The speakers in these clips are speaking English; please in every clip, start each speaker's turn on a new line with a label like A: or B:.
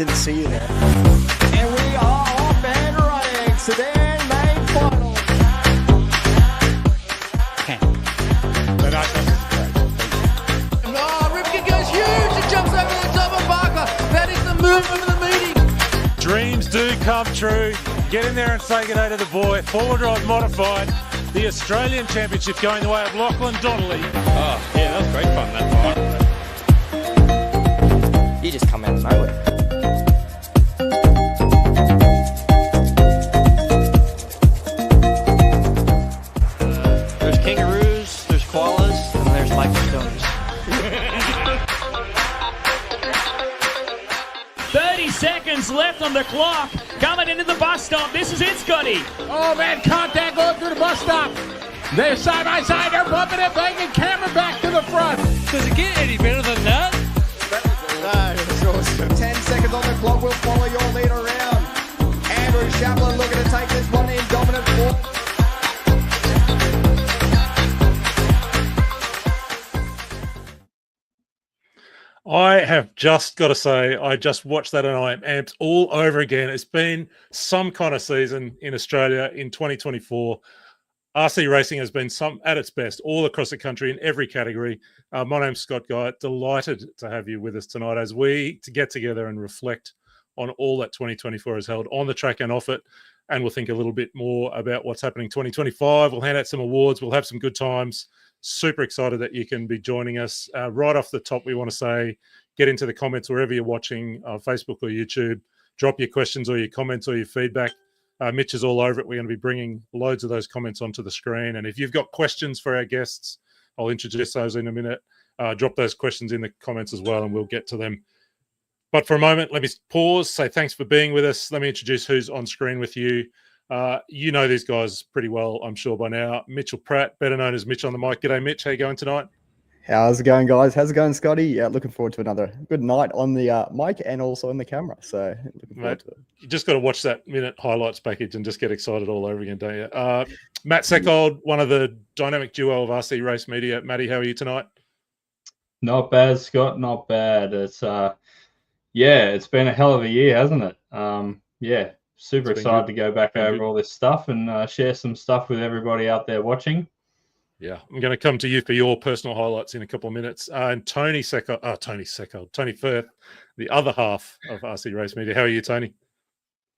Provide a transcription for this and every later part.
A: didn't see you there.
B: And we are off and running to their main final.
C: No, Ripken goes huge. It jumps over the top of Barker. That is the movement of the meeting.
D: Dreams do come true. Get in there and say good day to the boy. Forward drive modified. The Australian Championship going the way of Lachlan Donnelly.
E: Oh, yeah, that was great fun, that fight.
A: You just come out of nowhere.
E: There's kangaroos, there's koalas, and there's microstones.
F: 30 seconds left on the clock. Coming into the bus stop. This is it, Scotty.
G: Oh, man, contact going through the bus stop. They're side by side. They're bumping and banging. Camera back to the front.
E: Does it get any better than that?
B: That was awesome. 10 seconds on the clock. We'll follow your lead around. Andrew Chaplin looking to take this one in dominant form.
D: I have just got to say, I just watched that and I am amped all over again. It's been some kind of season in Australia in 2024. RC racing has been at its best all across the country in every category. My name's Scott Guy. Delighted to have you with us tonight as we get together and reflect on all that 2024 has held on the track and off it. And we'll think a little bit more about what's happening in 2025. We'll hand out some awards. We'll have some good times. Super excited that you can be joining us. Right off the top, we want to say, get into the comments wherever you're watching, Facebook or YouTube. Drop your questions or your comments or your feedback. Mitch is all over it. We're going to be bringing loads of those comments onto the screen. And if you've got questions for our guests, I'll introduce those in a minute. Drop those questions in the comments as well, and we'll get to them. But for a moment, let me pause, say thanks for being with us. Let me introduce who's on screen with you. You know these guys pretty well, I'm sure, by now. Mitchell Pratt, better known as Mitch on the mic. G'day, Mitch. How you going tonight?
A: How's it going, guys? How's it going, Scotty? Yeah, looking forward to another good night on the mic and also on the camera. So looking forward to it.
D: You just got to watch that minute highlights package and just get excited all over again, don't you? Matt Seckold, one of the dynamic duo of RC Race Media. Matty, how are you tonight?
H: Not bad, Scott. Not bad. It's it's been a hell of a year, hasn't it? Super excited to go back over all this stuff and share some stuff with everybody out there watching.
D: Yeah, I'm going to come to you for your personal highlights in a couple of minutes. And Tony Firth, the other half of RC Race Media. How are you, Tony?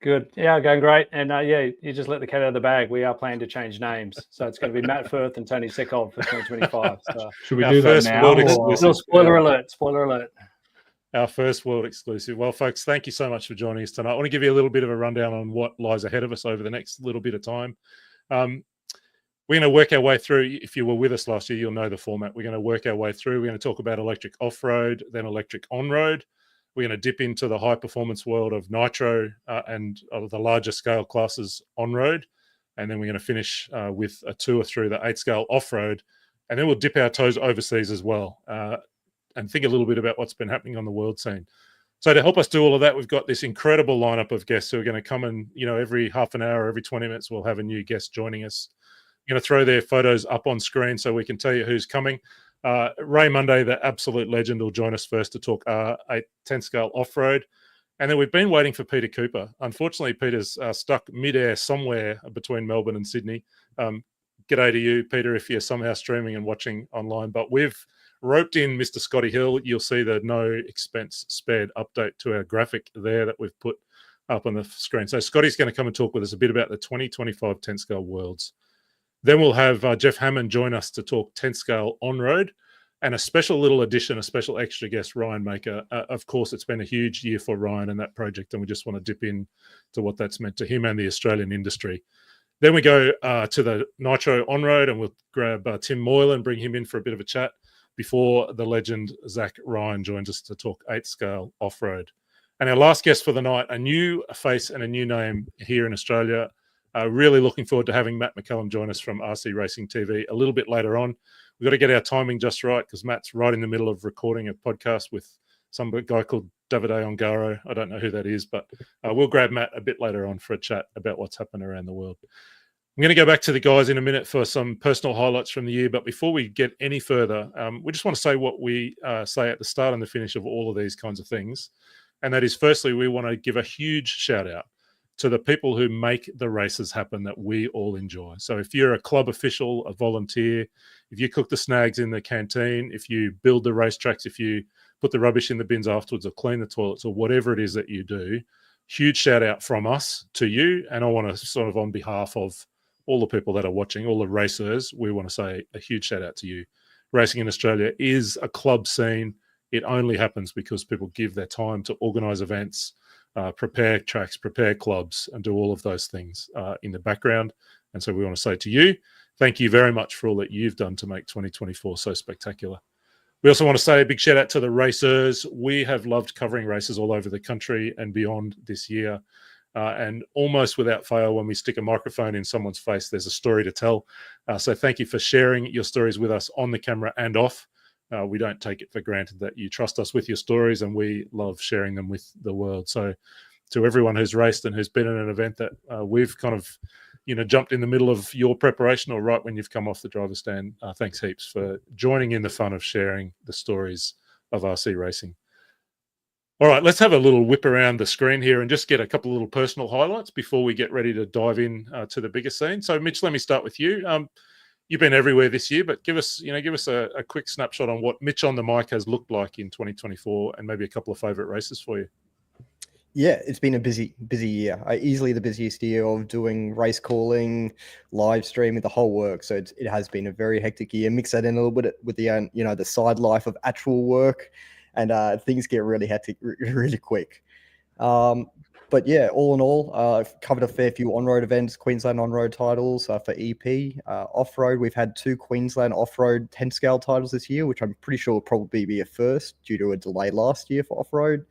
I: Good. Yeah, going great. And you just let the cat out of the bag. We are planning to change names. So it's going to be Matt Firth and Tony Seckold for 2025. So.
H: Should we do that now?
I: Spoiler alert. Spoiler alert.
D: Our first world exclusive. Well, folks, thank you so much for joining us tonight. I want to give you a little bit of a rundown on what lies ahead of us over the next little bit of time. We're going to work our way through. If you were with us last year, you'll know the format. We're going to work our way through. We're going to talk about electric off-road, then electric on-road. We're going to dip into the high-performance world of nitro and the larger scale classes on-road. And then we're going to finish with a tour through the 8-scale off-road. And then we'll dip our toes overseas as well and think a little bit about what's been happening on the world scene. So to help us do all of that, we've got this incredible lineup of guests who are going to come and, every half an hour, every 20 minutes, we'll have a new guest joining us. I'm going to throw their photos up on screen so we can tell you who's coming. Ray Monday, the absolute legend, will join us first to talk 10 scale off-road. And then we've been waiting for Peter Cooper. Unfortunately, Peter's stuck midair somewhere between Melbourne and Sydney. G'day to you, Peter, if you're somehow streaming and watching online. But we've roped in Mr. Scotty Hill. You'll see the no expense spared update to our graphic there that we've put up on the screen. So Scotty's going to come and talk with us a bit about the 2025 10 scale worlds. Then we'll have Jeff Hammond join us to talk 10 scale on-road and a special little addition, a special extra guest, Ryan Maker. Of course, it's been a huge year for Ryan and that project, and we just want to dip in to what that's meant to him and the Australian industry. Then we go to the Nitro on-road, and we'll grab Tim Moylan and bring him in for a bit of a chat before the legend Zach Ryan joins us to talk 8-scale off-road. And our last guest for the night, a new face and a new name here in Australia. Really looking forward to having Matt McCallum join us from RC Racing TV a little bit later on. We've got to get our timing just right because Matt's right in the middle of recording a podcast with some guy called Davide Ongaro. I don't know who that is, but we'll grab Matt a bit later on for a chat about what's happening around the world. I'm going to go back to the guys in a minute for some personal highlights from the year. But before we get any further, we just want to say what we say at the start and the finish of all of these kinds of things. And that is, firstly, we want to give a huge shout out to the people who make the races happen that we all enjoy. So if you're a club official, a volunteer, if you cook the snags in the canteen, if you build the racetracks, if you put the rubbish in the bins afterwards or clean the toilets or whatever it is that you do, huge shout out from us to you. And I want to sort of, on behalf of all the people that are watching, all the racers, we want to say a huge shout out to you. Racing in Australia is a club scene. It only happens because people give their time to organise events, prepare tracks, prepare clubs, and do all of those things in the background. And so we want to say to you, thank you very much for all that you've done to make 2024 so spectacular. We also want to say a big shout out to the racers. We have loved covering races all over the country and beyond this year. And almost without fail, when we stick a microphone in someone's face, there's a story to tell. So thank you for sharing your stories with us on the camera and off. We don't take it for granted that you trust us with your stories, and we love sharing them with the world. So to everyone who's raced and who's been in an event that we've kind of, jumped in the middle of your preparation or right when you've come off the driver's stand, thanks heaps for joining in the fun of sharing the stories of RC racing. All right, let's have a little whip around the screen here and just get a couple of little personal highlights before we get ready to dive in to the bigger scene. So Mitch, let me start with you. You've been everywhere this year, but give us a quick snapshot on what Mitch on the mic has looked like in 2024 and maybe a couple of favorite races for you.
A: Yeah, it's been a busy year. Easily the busiest year of doing race calling, live streaming, the whole work. So it has been a very hectic year. Mix that in a little bit with the the side life of actual work, and things get really hectic really quick. But yeah, all in all, I've covered a fair few on-road events, Queensland on-road titles for EP. Off-road, we've had 2 Queensland off-road 10-scale titles this year, which I'm pretty sure will probably be a first due to a delay last year for off-road.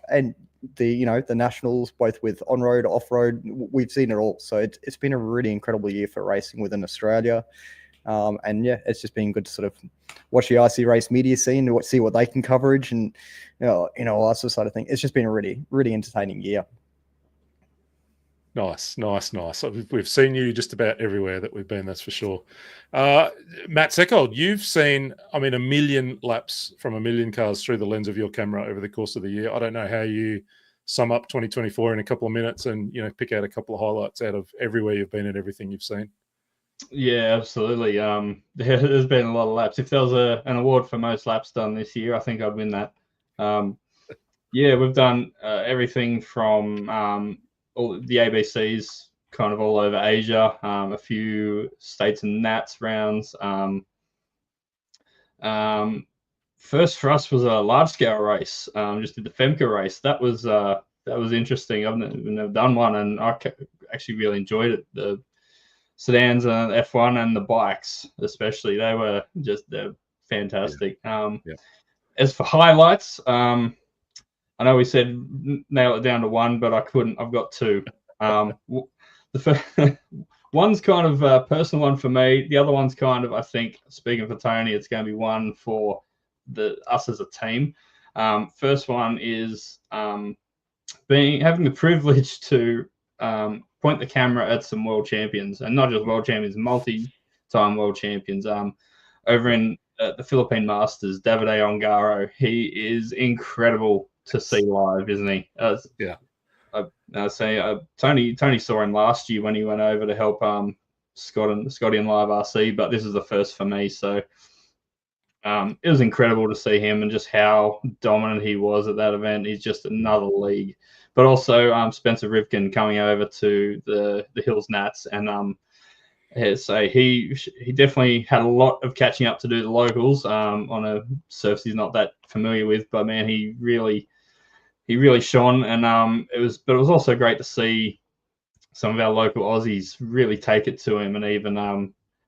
A: And the nationals, both with on-road, off-road, we've seen it all. So it's been a really incredible year for racing within Australia. And yeah, it's just been good to sort of watch the RC race media scene, to see what they can coverage, and all that sort of thing. It's just been a really, really entertaining year.
D: Nice. We've seen you just about everywhere that we've been, that's for sure. Matt Seckold, you've seen, a million laps from a million cars through the lens of your camera over the course of the year. I don't know how you sum up 2024 in a couple of minutes and, pick out a couple of highlights out of everywhere you've been and everything you've seen.
H: Yeah, absolutely. There's been a lot of laps. If there was an award for most laps done this year, I think I'd win that. Yeah, we've done everything from all the ABCs, kind of all over Asia, a few states and Nats rounds. First for us was a large scale race. Just did the FEMCA race. That was interesting. I've never done one, and I actually really enjoyed it. The sedans and F1 and the bikes, especially, they're fantastic. As for highlights, I know we said nail it down to one, but I couldn't. I've got 2. The first, one's kind of a personal one for me. The other one's kind of, I think, speaking for Tony, it's going to be one for us as a team. First one is having the privilege to point the camera at some world champions, and not just world champions, multi-time world champions. Over in the Philippine Masters, Davide Ongaro, he is incredible to see live, isn't he? Tony saw him last year when he went over to help Scotty in Live RC, but this is the first for me. So it was incredible to see him and just how dominant he was at that event. He's just another league. But also Spencer Rivkin coming over to the Hills Nats, and he definitely had a lot of catching up to do the locals on a surface he's not that familiar with. But man, he really shone, and it was also great to see some of our local Aussies really take it to him, and even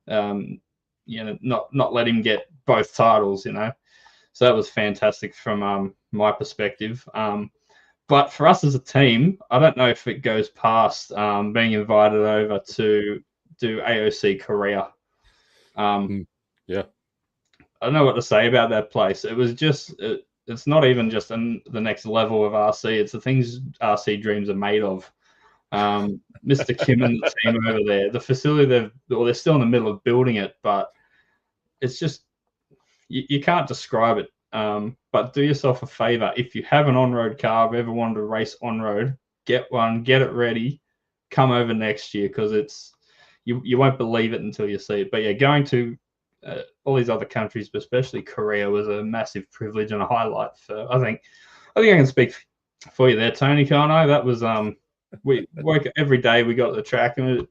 H: not let him get both titles. So that was fantastic from my perspective. But for us as a team, I don't know if it goes past being invited over to do AOC Korea.
D: Yeah.
H: I don't know what to say about that place. It was just, it's not even just the next level of RC. It's the things RC dreams are made of. Mr. Kim and the team over there, the facility, they're still in the middle of building it, but it's just, you can't describe it But do yourself a favor. If you have an on-road car, ever wanted to race on-road, get one, get it ready, come over next year, because you won't believe it until you see it. But yeah, going to all these other countries, but especially Korea, was a massive privilege and a highlight. For I think I can speak for you there, Tony Kano. That was we work every day. We got the track, and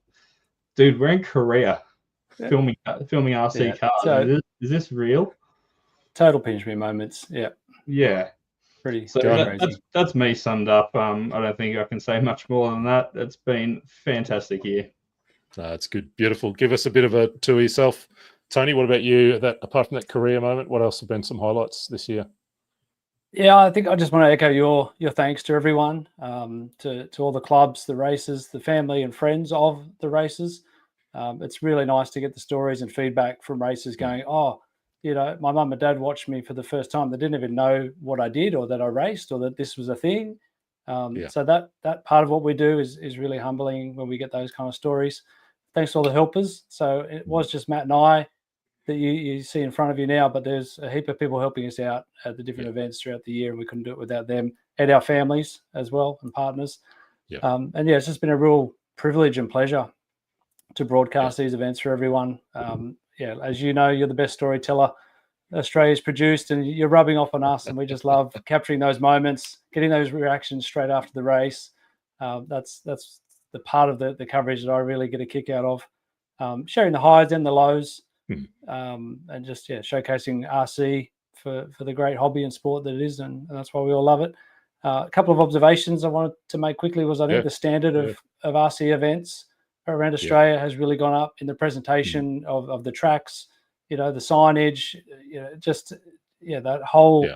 H: dude, we're in Korea filming RC cars. So, is this real?
I: Total pinch me moments. Yeah.
H: Yeah.
I: Pretty.
H: So that's me summed up. I don't think I can say much more than that. It's been a fantastic year.
D: It's good. Beautiful. Give us a bit of a tour yourself. Tony, what about you? That apart from that career moment, what else have been some highlights this year?
I: Yeah, I think I just want to echo your thanks to everyone, to all the clubs, the races, the family and friends of the races. It's really nice to get the stories and feedback from races going, oh, you know, my mum and dad watched me for the first time. They didn't even know what I did or that I raced or that this was a thing. So that part of what we do is really humbling when we get those kind of stories. Thanks to all the helpers. So it was just Matt and I that you see in front of you now, but there's a heap of people helping us out at the different events throughout the year, and we couldn't do it without them and our families as well and partners. And it's just been a real privilege and pleasure to broadcast these events for everyone. As you know, you're the best storyteller Australia's produced, and you're rubbing off on us, and we just love capturing those moments, getting those reactions straight after the race. That's the part of the coverage that I really get a kick out of, sharing the highs and the lows. And just showcasing RC for the great hobby and sport that it is, and that's why we all love it. A couple of observations I wanted to make quickly was I think the standard of RC events around Australia has really gone up in the presentation of the tracks, the signage, that whole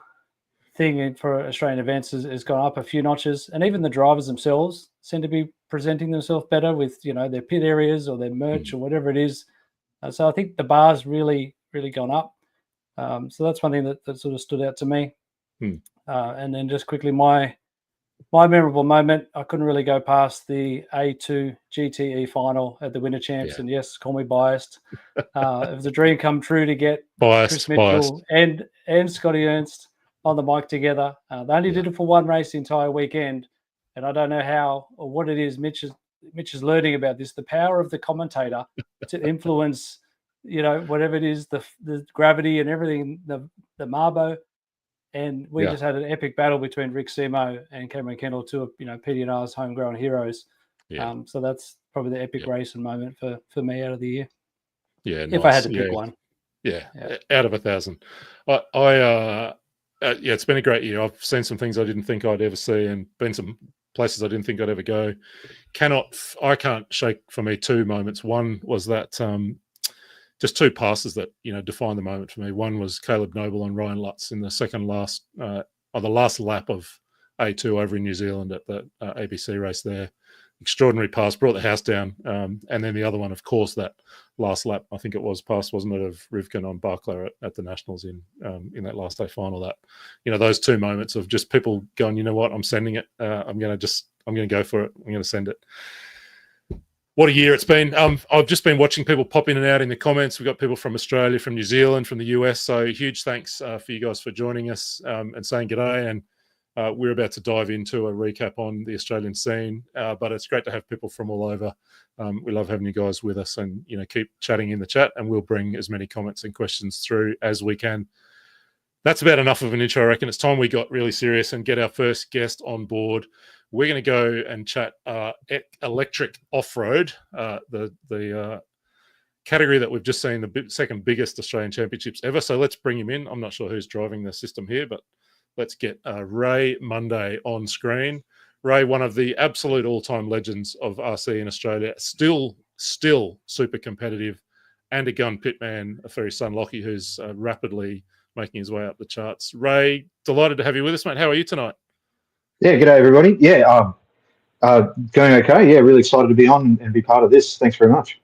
I: thing for Australian events has gone up a few notches, and even the drivers themselves seem to be presenting themselves better with their pit areas or their merch or whatever it is. So I think the bar's really, really gone up. So that's one thing that sort of stood out to me. And then just quickly, my memorable moment, I couldn't really go past the A2 GTE final at the Winter Champs. And yes, call me biased. It was a dream come true to get Chris Mitchell and Scotty Ernst on the mic together. They only did it for one race the entire weekend. And I don't know how or what it is Mitch is learning about this, the power of the commentator to influence, whatever it is, the gravity and everything, the Marbo. And we just had an epic battle between Rick Simo and Cameron Kendall, two of, PD&R's homegrown heroes. So that's probably the epic race and moment for me out of the year.
D: Yeah,
I: if I had to pick one.
D: Yeah, out of 1,000. It's been a great year. I've seen some things I didn't think I'd ever see, and been some places I didn't think I'd ever go. I can't shake for me two moments. One was that just two passes that defined the moment for me. One was Caleb Noble and Ryan Lutz in the last lap of A2 over in New Zealand at the ABC race there. Extraordinary pass, brought the house down. And then the other one, of course, that last lap, I think it was pass, wasn't it, of Rivkin on Barclay at the Nationals in that last day final. That those two moments of just people going, you know what, I'm sending it. I'm going to go for it. I'm going to send it. What a year it's been. I've just been watching people pop in and out in the comments. We've got people from Australia, from New Zealand, from the US. So huge thanks for you guys for joining us and saying g'day. And we're about to dive into a recap on the Australian scene, but it's great to have people from all over. We love having you guys with us, and keep chatting in the chat, and we'll bring as many comments and questions through as we can. That's about enough of an intro. I reckon it's time we got really serious and get our first guest on board. We're going to go and chat electric off-road, the category that we've just seen the second biggest Australian championships ever. So let's bring him in. I'm not sure who's driving the system here, but let's get Ray Monday on screen. Ray, one of the absolute all-time legends of RC in Australia, still super competitive, and a gun pitman, a very son Lockie, who's rapidly making his way up the charts. Ray, delighted to have you with us, mate. How are you tonight?
J: Yeah, g'day everybody. Yeah, going okay. Yeah, really excited to be on and be part of this. Thanks very much.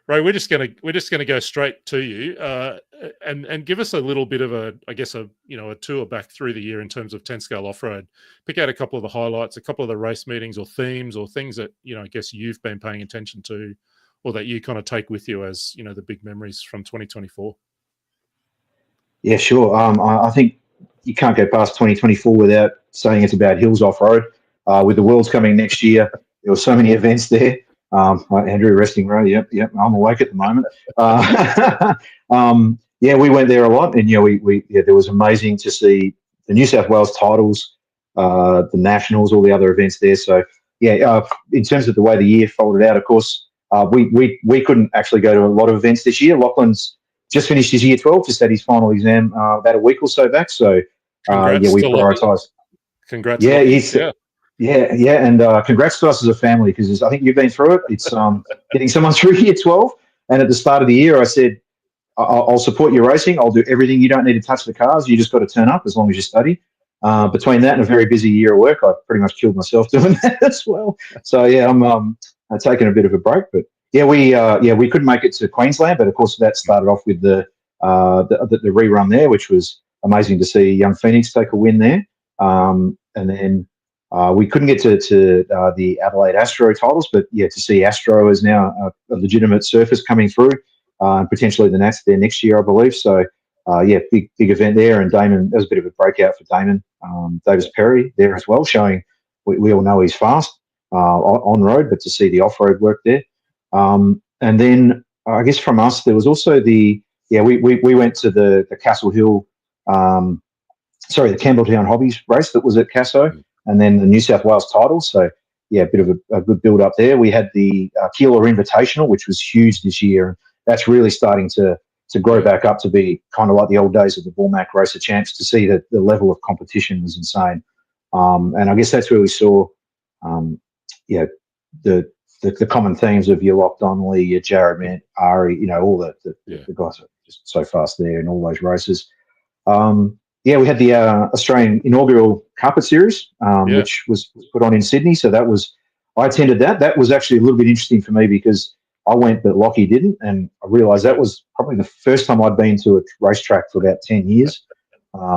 D: Ray, we're just gonna go straight to you and give us a little bit of a tour back through the year in terms of 10 scale off road. Pick out a couple of the highlights, a couple of the race meetings or themes or things that I guess you've been paying attention to, or that you kind of take with you as the big memories from 2024.
J: Yeah, sure. I think you can't go past 2024 without saying it's about Hills Off-Road. With the Worlds coming next year, there were so many events there. Andrew, resting row. Yep, I'm awake at the moment. Yeah, we went there a lot, and there was amazing to see the New South Wales titles, the nationals, all the other events there. So yeah, in terms of the way the year folded out, of course, we couldn't actually go to a lot of events this year. Lachlan's just finished his year 12, just had his final exam about a week or so back. So
D: Congrats
J: we
D: to Lachlan.
J: prioritised.
D: Congrats,
J: Yeah,
D: Lachlan.
J: yeah, and congrats to us as a family, because I think you've been through it. It's getting someone through year 12, and at the start of the year, I said, I'll support your racing. I'll do everything. You don't need to touch the cars. You just got to turn up as long as you study. Between that and a very busy year of work, I pretty much killed myself doing that as well. So yeah, I'm taking a bit of a break. But yeah, we couldn't make it to Queensland, but of course that started off with the rerun there, which was amazing to see young Phoenix take a win there. And then we couldn't get to the Adelaide Astro titles, but yeah, to see Astro as now a legitimate surface coming through. Potentially the Nats there next year, I believe. So, yeah, big event there. And Damon, that was a bit of a breakout for Damon Davis Perry there as well, showing we all know he's fast on road, but to see the off road work there. And then I guess from us, there was also we went to the Castle Hill, the Campbelltown Hobbies race that was at Casso, and then the New South Wales titles. So, yeah, a bit of a good build up there. We had the Keilor Invitational, which was huge this year. That's really starting to grow back up to be kind of like the old days of the Bullmac Race of Champs. To see that the level of competition was insane, and I guess that's where we saw, the common themes of your Lock Donnelly, your Jared Mint, Ari, all the guys are just so fast there in all those races. We had the Australian inaugural carpet series, which was put on in Sydney. So I attended that. That was actually a little bit interesting for me because I went, but Lockie didn't, and I realised that was probably the first time I'd been to a racetrack for about 10 years,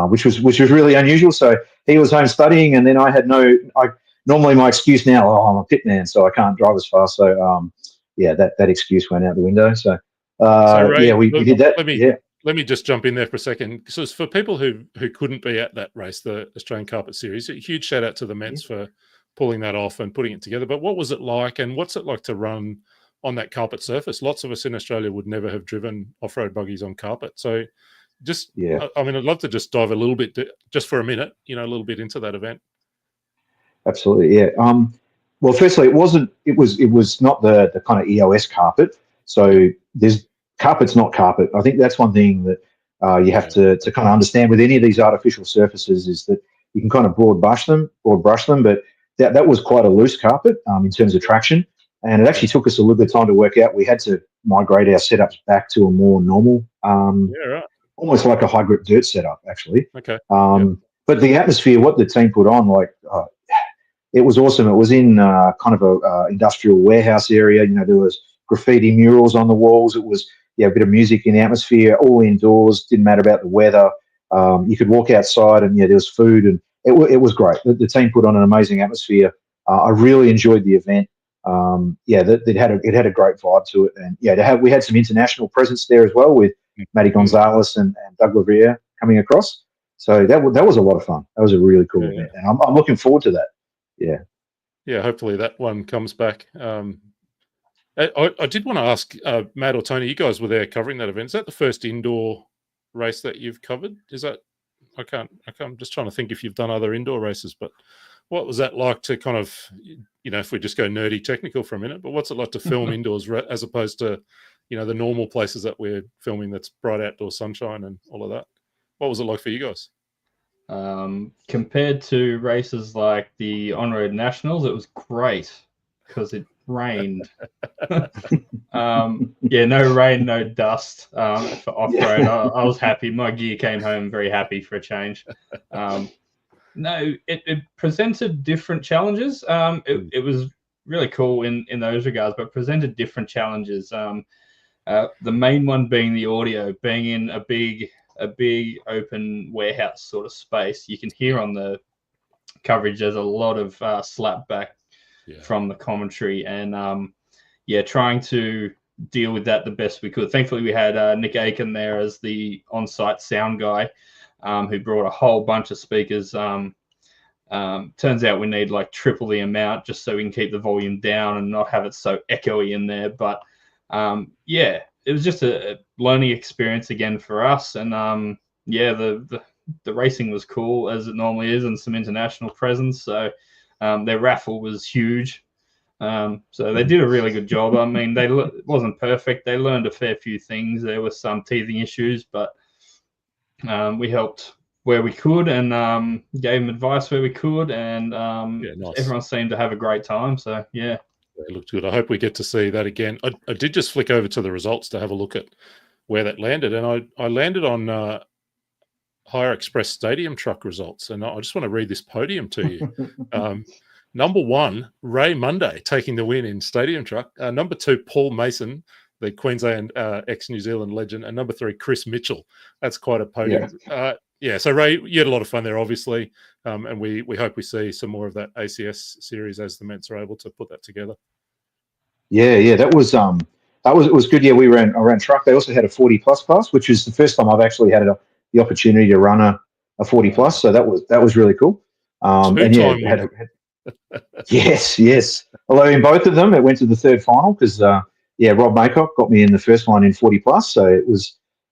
J: which was really unusual. So he was home studying, and then I had normally my excuse now, I'm a pit man, so I can't drive as fast. So that excuse went out the window. So
D: Ray,
J: we did that.
D: Let me just jump in there for a second. So for people who couldn't be at that race, the Australian Carpet Series, a huge shout out to the Mets for pulling that off and putting it together. But what was it like, and what's it like to run on that carpet surface? Lots of us in Australia would never have driven off-road buggies on carpet. So I mean, I'd love to just dive a little bit, just for a minute, a little bit into that event.
J: Absolutely, yeah. Well, firstly, it was not the kind of EOS carpet. So there's carpet's not carpet. I think that's one thing that you have to kind of understand with any of these artificial surfaces, is that you can kind of broad brush them, but that was quite a loose carpet in terms of traction. And it actually took us a little bit of time to work out. We had to migrate our setups back to a more normal, almost like a high grip dirt setup, actually.
D: Okay.
J: But the atmosphere, what the team put on, it was awesome. It was in kind of a industrial warehouse area. There was graffiti murals on the walls. It was a bit of music in the atmosphere, all indoors. Didn't matter about the weather. You could walk outside, and there was food, and it was great. The team put on an amazing atmosphere. I really enjoyed the event. It had a great vibe to it, and we had some international presence there as well, with Matty Gonzalez and Doug Lavier coming across. So that was a lot of fun. That was a really cool event, and I'm looking forward to that. Yeah.
D: Hopefully that one comes back. I did want to ask Matt or Tony, you guys were there covering that event. Is that the first indoor race that you've covered? Is that? I'm just trying to think if you've done other indoor races, but what was that like to kind of, if we just go nerdy technical for a minute, but what's it like to film indoors as opposed to, the normal places that we're filming that's bright outdoor sunshine and all of that? What was it like for you guys?
H: Compared to races like the On-Road Nationals, it was great because it rained. No rain, no dust for off-road. I was happy. My gear came home very happy for a change. No, it presented different challenges. It was really cool in those regards, but presented different challenges. The main one being the audio, being in a big open warehouse sort of space. You can hear on the coverage there's a lot of slap back from the commentary, and trying to deal with that the best we could. Thankfully, we had Nick Aiken there as the on-site sound guy, who brought a whole bunch of speakers. Turns out we need like triple the amount just so we can keep the volume down and not have it so echoey in there. But yeah, it was just a learning experience again for us. And yeah, the racing was cool as it normally is, and some international presence. So their raffle was huge. So they did a really good job. I mean, it wasn't perfect. They learned a fair few things. There were some teething issues, but we helped where we could and gave them advice where we could. And
D: nice.
H: Everyone seemed to have a great time. So, yeah.
D: It looked good. I hope we get to see that again. I did just flick over to the results to have a look at where that landed. And I landed on Hire Express Stadium truck results. And I just want to read this podium to you. Number 1, Ray Monday taking the win in Stadium Truck. Number 2, Paul Mason, the Queensland ex-New Zealand legend. And number 3, Chris Mitchell. That's quite a podium. Yeah. So Ray, you had a lot of fun there, obviously. And we hope we see some more of that ACS series as the Mets are able to put that together.
J: Yeah. That was it was good. Yeah, I ran truck. They also had a 40 plus class, which is the first time I've actually had the opportunity to run a 40 plus. So that was really cool. And yeah, yes. Although in both of them, it went to the third final because Rob Maycock got me in the first one in 40 plus, so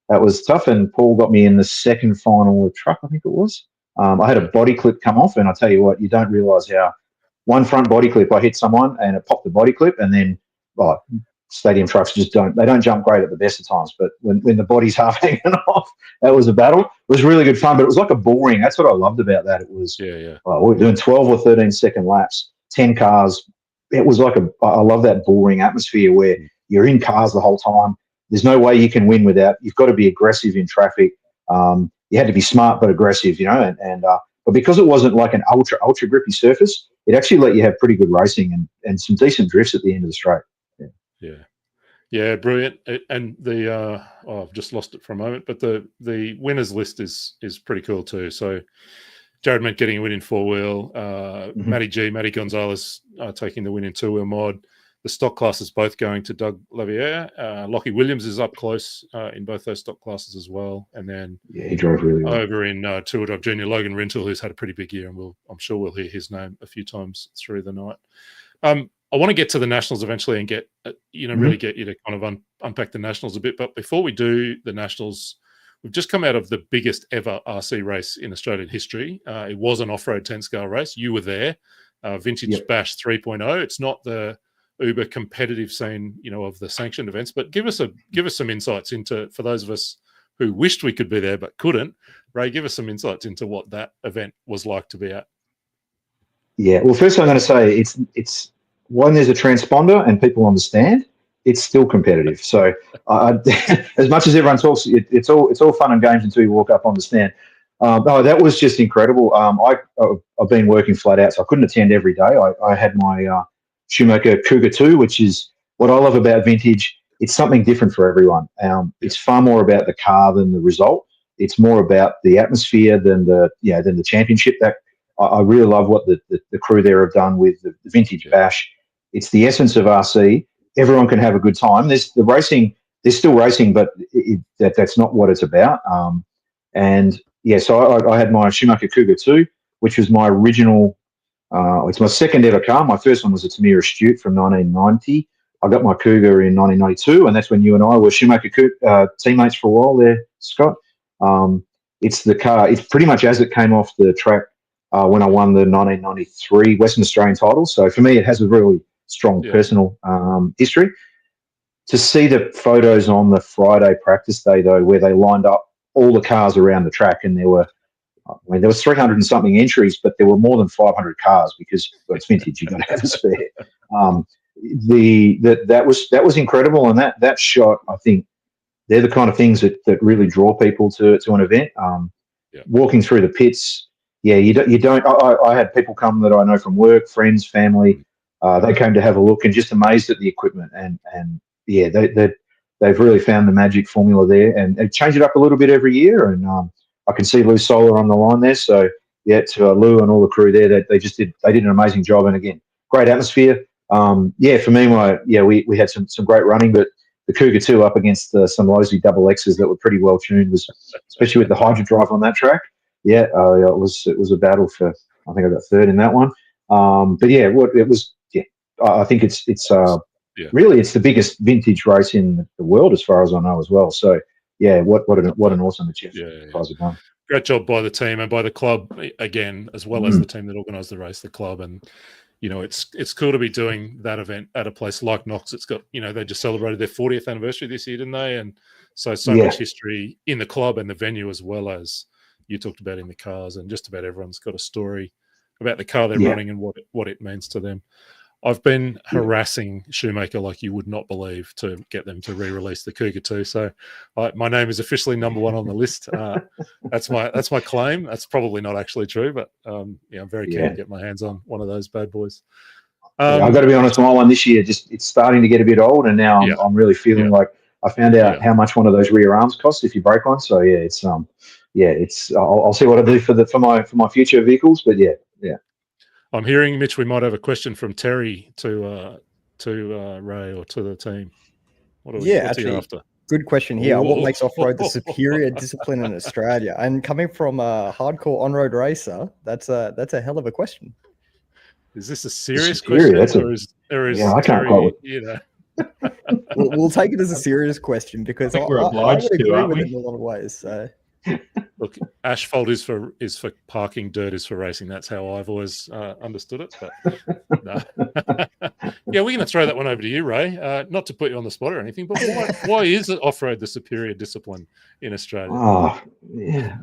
J: that was tough. And Paul got me in the second final of truck, I think it was. I had a body clip come off, and I tell you what, you don't realise how one front body clip, I hit someone and it popped the body clip, and then stadium trucks just don't jump great at the best of times. But when the body's half hanging off, that was a battle. It was really good fun, but it was like a bull ring. That's what I loved about that. It was we were doing 12 or 13 second laps, 10 cars. It was like I love that bull ring atmosphere where you're in cars the whole time. There's no way you can win without. You've got to be aggressive in traffic. You had to be smart but aggressive, but because it wasn't like an ultra grippy surface, it actually let you have pretty good racing and some decent drifts at the end of the straight.
D: Yeah, brilliant. And the I've just lost it for a moment, but the winners list is pretty cool too. So Jared Mint getting a win in 4-wheel, Matty Gonzalez taking the win in 2-wheel mod. The stock classes both going to Doug Laviere. Lockie Williams is up close in both those stock classes as well. And then
J: he drove really well.
D: Over in Tour Drive Junior, Logan Rintle, who's had a pretty big year, and I'm sure we'll hear his name a few times through the night. I want to get to the Nationals eventually and get really get you to kind of unpack the Nationals a bit. But before we do the Nationals, we've just come out of the biggest ever RC race in Australian history. It was an off-road 10-scale race. You were there. Vintage Bash 3.0. It's not the uber competitive scene, of the sanctioned events, but give us some insights into, for those of us who wished we could be there but couldn't. Ray, give us some insights into what that event was like to be at.
J: Yeah, well, first I'm going to say it's when there's a transponder and people understand, it's still competitive. So as much as everyone talks, it's all fun and games until you walk up on the stand. That was just incredible. I've been working flat out, so I couldn't attend every day. I had my Schumacher Cougar 2, which is what I love about vintage. It's something different for everyone. It's far more about the car than the result. It's more about the atmosphere than the championship. That I really love what the crew there have done with the Vintage Bash. It's the essence of RC. Everyone can have a good time. There's the racing. There's still racing, but that's not what it's about. So I had my Schumacher Cougar 2, which was my original. It's my second ever car. My first one was a Tamiya Astute from 1990. I got my Cougar in 1992, and that's when you and I were Schumacher teammates for a while there, Scott. It's the car. It's pretty much as it came off the track when I won the 1993 Western Australian title. So for me, it has a really strong personal history. To see the photos on the Friday practice day, though, where they lined up all the cars around the track, and there was 300 and something entries, but there were more than 500 cars because it's vintage. You've got to have a spare. That was incredible, and that shot, I think, they're the kind of things that really draw people to an event. Walking through the pits, you don't. I had people come that I know from work, friends, family. They came to have a look and just amazed at the equipment, and they've really found the magic formula there, and they change it up a little bit every year. And I can see Lou Solar on the line there. So to Lou and all the crew there, they did an amazing job. And again, great atmosphere. For me, we had some great running, but the Cougar 2 up against some Losie double X's that were pretty well tuned, was especially with the Hydro Drive on that track. Yeah, it was a battle for. I think I got third in that one. But yeah, it was. Yeah, I think it's really it's the biggest vintage race in the world as far as I know as well. So yeah, what an awesome achievement guys have done.
D: Great job by the team and by the club again, as well as the team that organised the race, the club. And it's cool to be doing that event at a place like Knox. It's got they just celebrated their 40th anniversary this year, didn't they? And so much history in the club and the venue, as well as you talked about in the cars. And just about everyone's got a story about the car they're running and what it means to them. I've been harassing Shoemaker like you would not believe to get them to re-release the Cougar 2. So my name is officially number one on the list. That's my claim. That's probably not actually true, but I'm very keen to get my hands on one of those bad boys.
J: I've got to be honest, my one this year it's starting to get a bit old, and now I'm really feeling like I found out how much one of those rear arms costs if you break one. So it's I'll see what I do for my future vehicles, but yeah.
D: I'm hearing, Mitch, we might have a question from Terry to Ray or to the team. What's he after?
A: Good question here. What makes off-road the superior discipline in Australia? And coming from a hardcore on-road racer, that's a hell of a question.
D: Is this a serious question?
J: I can't quite.
A: We'll take it as a serious question because I would agree with it in a lot of ways. So.
D: Look, asphalt is for parking, dirt is for racing. That's how I've always understood it. But no. Yeah, we're going to throw that one over to you, Ray. Not to put you on the spot or anything, but why is it off-road the superior discipline in Australia?
J: Oh, yeah.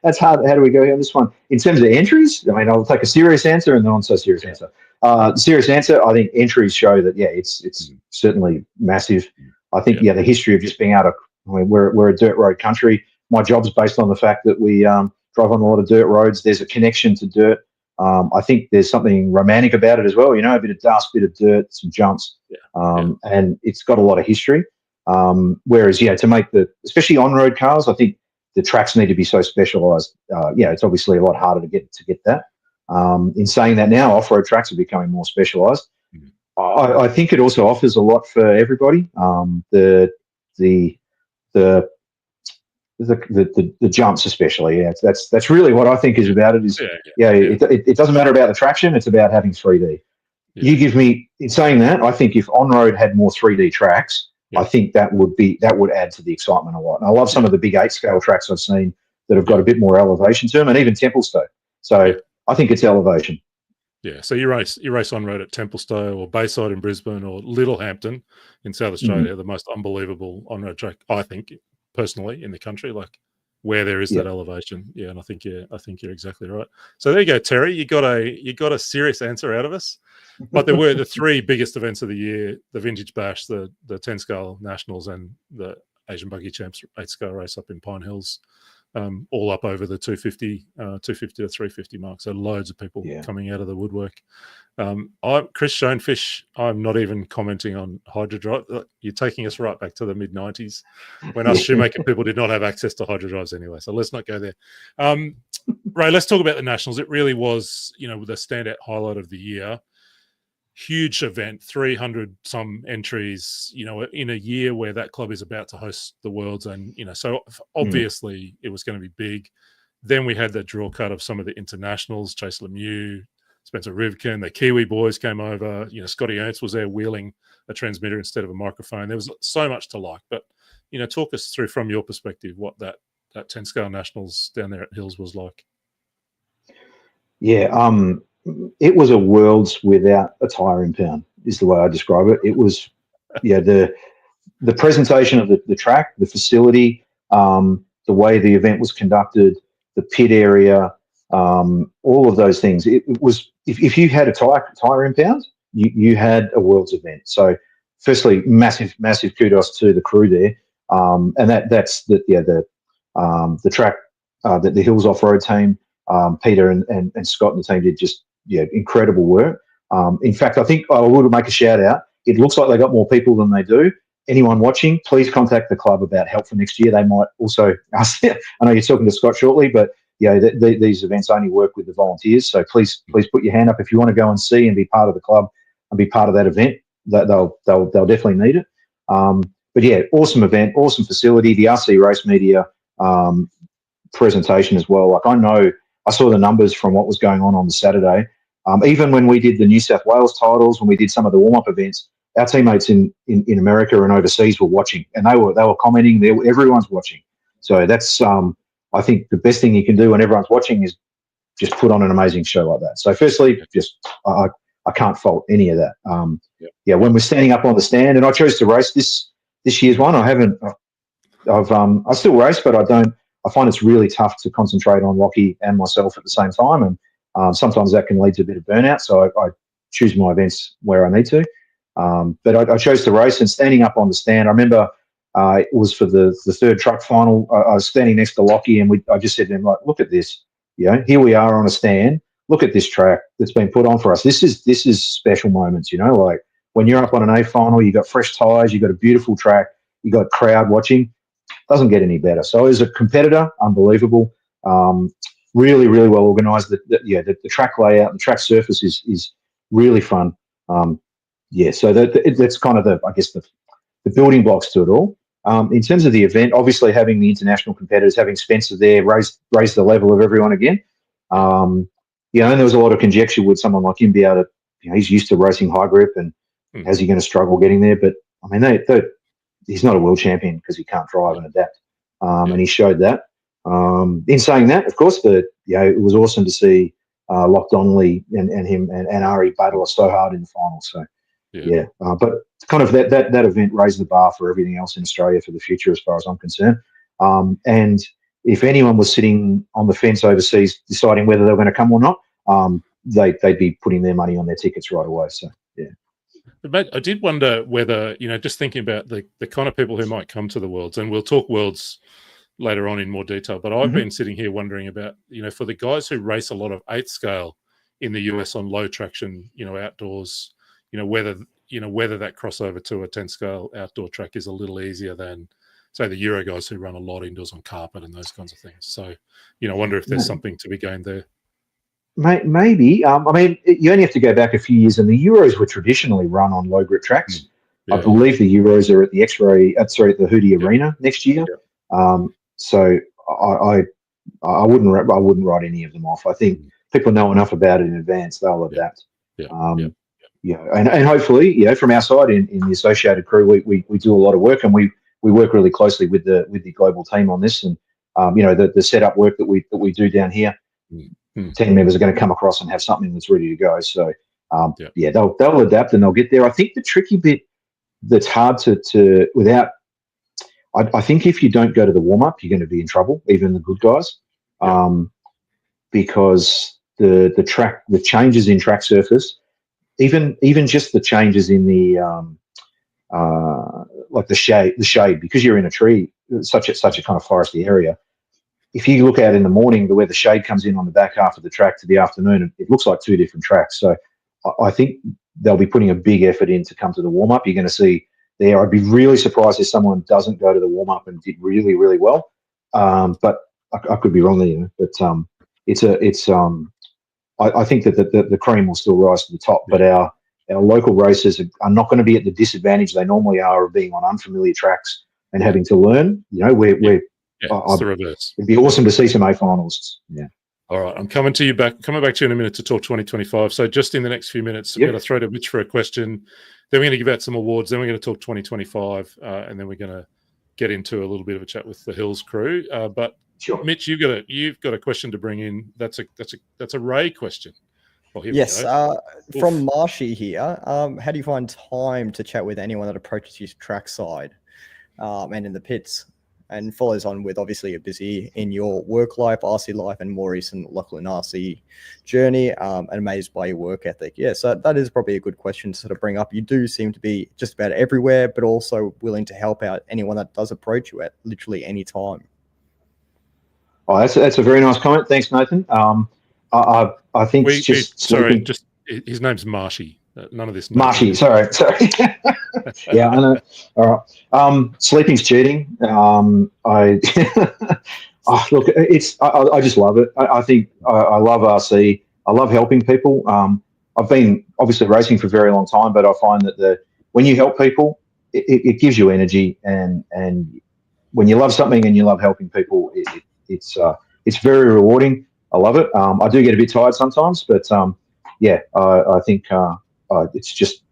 J: That's hard. How do we go here on this one? In terms of entries, I mean, I'll take a serious answer and a non-so-serious answer. The serious answer, I think entries show that, it's certainly massive. I think, the history of just being able to, we're a dirt road country. My job's based on the fact that we drive on a lot of dirt roads. There's a connection to dirt. I think there's something romantic about it as well. A bit of dust, bit of dirt, some jumps, and it's got a lot of history. Whereas, to make especially on-road cars, I think the tracks need to be so specialised. It's obviously a lot harder to get that. In saying that, now off-road tracks are becoming more specialised. I think it also offers a lot for everybody. The jumps, especially, that's really what I think is about it. It doesn't matter about the traction; it's about having 3D. You give me, in saying that, I think if on-road had more 3D tracks, I think that would add to the excitement a lot. And I love some of the big 8-scale tracks I've seen that have got a bit more elevation to them, and even Templestowe. So I think it's elevation.
D: Yeah, so you race on road at Templestowe or Bayside in Brisbane or Littlehampton in South Australia, the most unbelievable on road track, I think, personally, in the country, like where there is that elevation. Yeah, and I think you're exactly right. So there you go, Terry. You got a serious answer out of us. But there were the three biggest events of the year: the Vintage Bash, the 10-scale Nationals, and the Asian Buggy Champs 8-scale race up in Pine Hills. All up over the 250 to 350 mark. So loads of people coming out of the woodwork. Chris Schoenfish, I'm not even commenting on Hydro Drive. You're taking us right back to the mid-90s when us Shoemaker people did not have access to Hydro Drives anyway. So let's not go there. Ray, let's talk about the Nationals. It really was, the standout highlight of the year. Huge event, 300 some entries, in a year where that club is about to host the Worlds, and so obviously it was going to be big. Then we had the draw cut of some of the internationals: Chase Lemieux, Spencer Rivkin, the Kiwi boys came over. Scotty Ernst was there wheeling a transmitter instead of a microphone. There was so much to like, but talk us through from your perspective what that 10-scale Nationals down there at Hills was like.
J: Yeah, it was a Worlds without a tyre impound, is the way I describe it. It was, the presentation of the track, the facility, the way the event was conducted, the pit area, all of those things. It was, if you had a tyre impound, you had a Worlds event. So, firstly, massive kudos to the crew there, and that's the track that the Hills off-road team, Peter and Scott and the team did just incredible work. In fact, I think I would make a shout out. It looks like they got more people than they do. Anyone watching, please contact the club about help for next year. They might also ask. I know you're talking to Scott shortly, but these events only work with the volunteers. So please put your hand up if you want to go and see and be part of the club and be part of that event. they'll definitely need it. But yeah, awesome event, awesome facility. The RC Race Media presentation as well. Like I saw the numbers from what was going on the Saturday. Even when we did the New South Wales titles, when we did some of the warm-up events, our teammates in America and overseas were watching, and they were commenting. Everyone's watching. So that's I think the best thing you can do when everyone's watching is just put on an amazing show like that. So firstly, just I can't fault any of that. Yeah, when we're standing up on the stand, and I chose to race this year's one. I still race, but I find it's really tough to concentrate on Lockie and myself at the same time, and sometimes that can lead to a bit of burnout. So I choose my events where I need to. But I chose to race, and standing up on the stand, I remember it was for the third truck final. I was standing next to Lockie, and I just said to him, like, look at this. Here we are on a stand. Look at this track that's been put on for us. This is special moments, like when you're up on an A final, you got fresh tyres, you got a beautiful track, you got crowd watching. Doesn't get any better. So as a competitor, unbelievable. Really, really well organised. The track layout, the track surface is really fun. So that's kind of the building blocks to it all. In terms of the event, obviously having the international competitors, having Spencer there, raised the level of everyone again. And there was a lot of conjecture with someone like him be able to, he's used to racing high grip, and how's he going to struggle getting there? But I mean, he's not a world champion because he can't drive and adapt, and he showed that. In saying that, of course, it was awesome to see Loch Donnelly and him and Ari battle so hard in the final. So but kind of that event raised the bar for everything else in Australia for the future, as far as I'm concerned. And if anyone was sitting on the fence overseas deciding whether they were going to come or not, they'd be putting their money on their tickets right away. So yeah.
D: But I did wonder whether, just thinking about the kind of people who might come to the Worlds, and we'll talk Worlds later on in more detail, but I've been sitting here wondering about, for the guys who race a lot of 8th scale in the US on low traction, outdoors, whether that crossover to a 10 scale outdoor track is a little easier than, say, the Euro guys who run a lot indoors on carpet and those kinds of things. So, I wonder if there's something to be gained there.
J: Maybe. I mean, you only have to go back a few years, and the Euros were traditionally run on low grip tracks. I believe the Euros are at the at the Hootie Arena next year. So I wouldn't write any of them off. I think people know enough about it in advance; they'll adapt. And hopefully, from our side in the associated crew, we do a lot of work, and we work really closely with the global team on this, and the setup work that we do down here. Team members are going to come across and have something that's ready to go. So they'll adapt and they'll get there. I think the tricky bit that's hard to without. I think if you don't go to the warm up, you're going to be in trouble, even the good guys, because the changes in track surface, even just the changes in the like the shade, because you're in a tree, such a kind of foresty area. If you look out in the morning, where the shade comes in on the back half of the track to the afternoon, it looks like two different tracks. So I think they'll be putting a big effort in to come to the warm up. You're going to see there. I'd be really surprised if someone doesn't go to the warm up and did really, really well. But I could be wrong there. But I think that the cream will still rise to the top. But our local racers are not going to be at the disadvantage they normally are of being on unfamiliar tracks and having to learn.
D: It's the reverse.
J: It'd be awesome to see some A finalists. Yeah.
D: All right, I'm coming back to you in a minute to talk 2025. So just in the next few minutes, I'm going to throw to Mitch for a question. Then we're going to give out some awards. Then we're going to talk 2025, and then we're going to get into a little bit of a chat with the Hills crew. But Mitch, you've got a question to bring in. That's a Ray question. Well,
A: yes, from Marshy here. How do you find time to chat with anyone that approaches you trackside and in the pits? And follows on with, obviously, you're busy in your work life, RC life, and more recent Lachlan RC journey, and amazed by your work ethic. Yeah, so that is probably a good question to sort of bring up. You do seem to be just about everywhere, but also willing to help out anyone that does approach you at literally any time.
J: Oh, that's a very nice comment. Thanks, Nathan. I think
D: his name's Marshy. None of this.
J: Marshy, sorry. Yeah, I know. All right. Sleeping's cheating. Look, I just love it. I think I love RC. I love helping people. I've been obviously racing for a very long time, but I find that when you help people, it gives you energy, and when you love something and you love helping people, it's very rewarding. I love it. I do get a bit tired sometimes, but I think it's just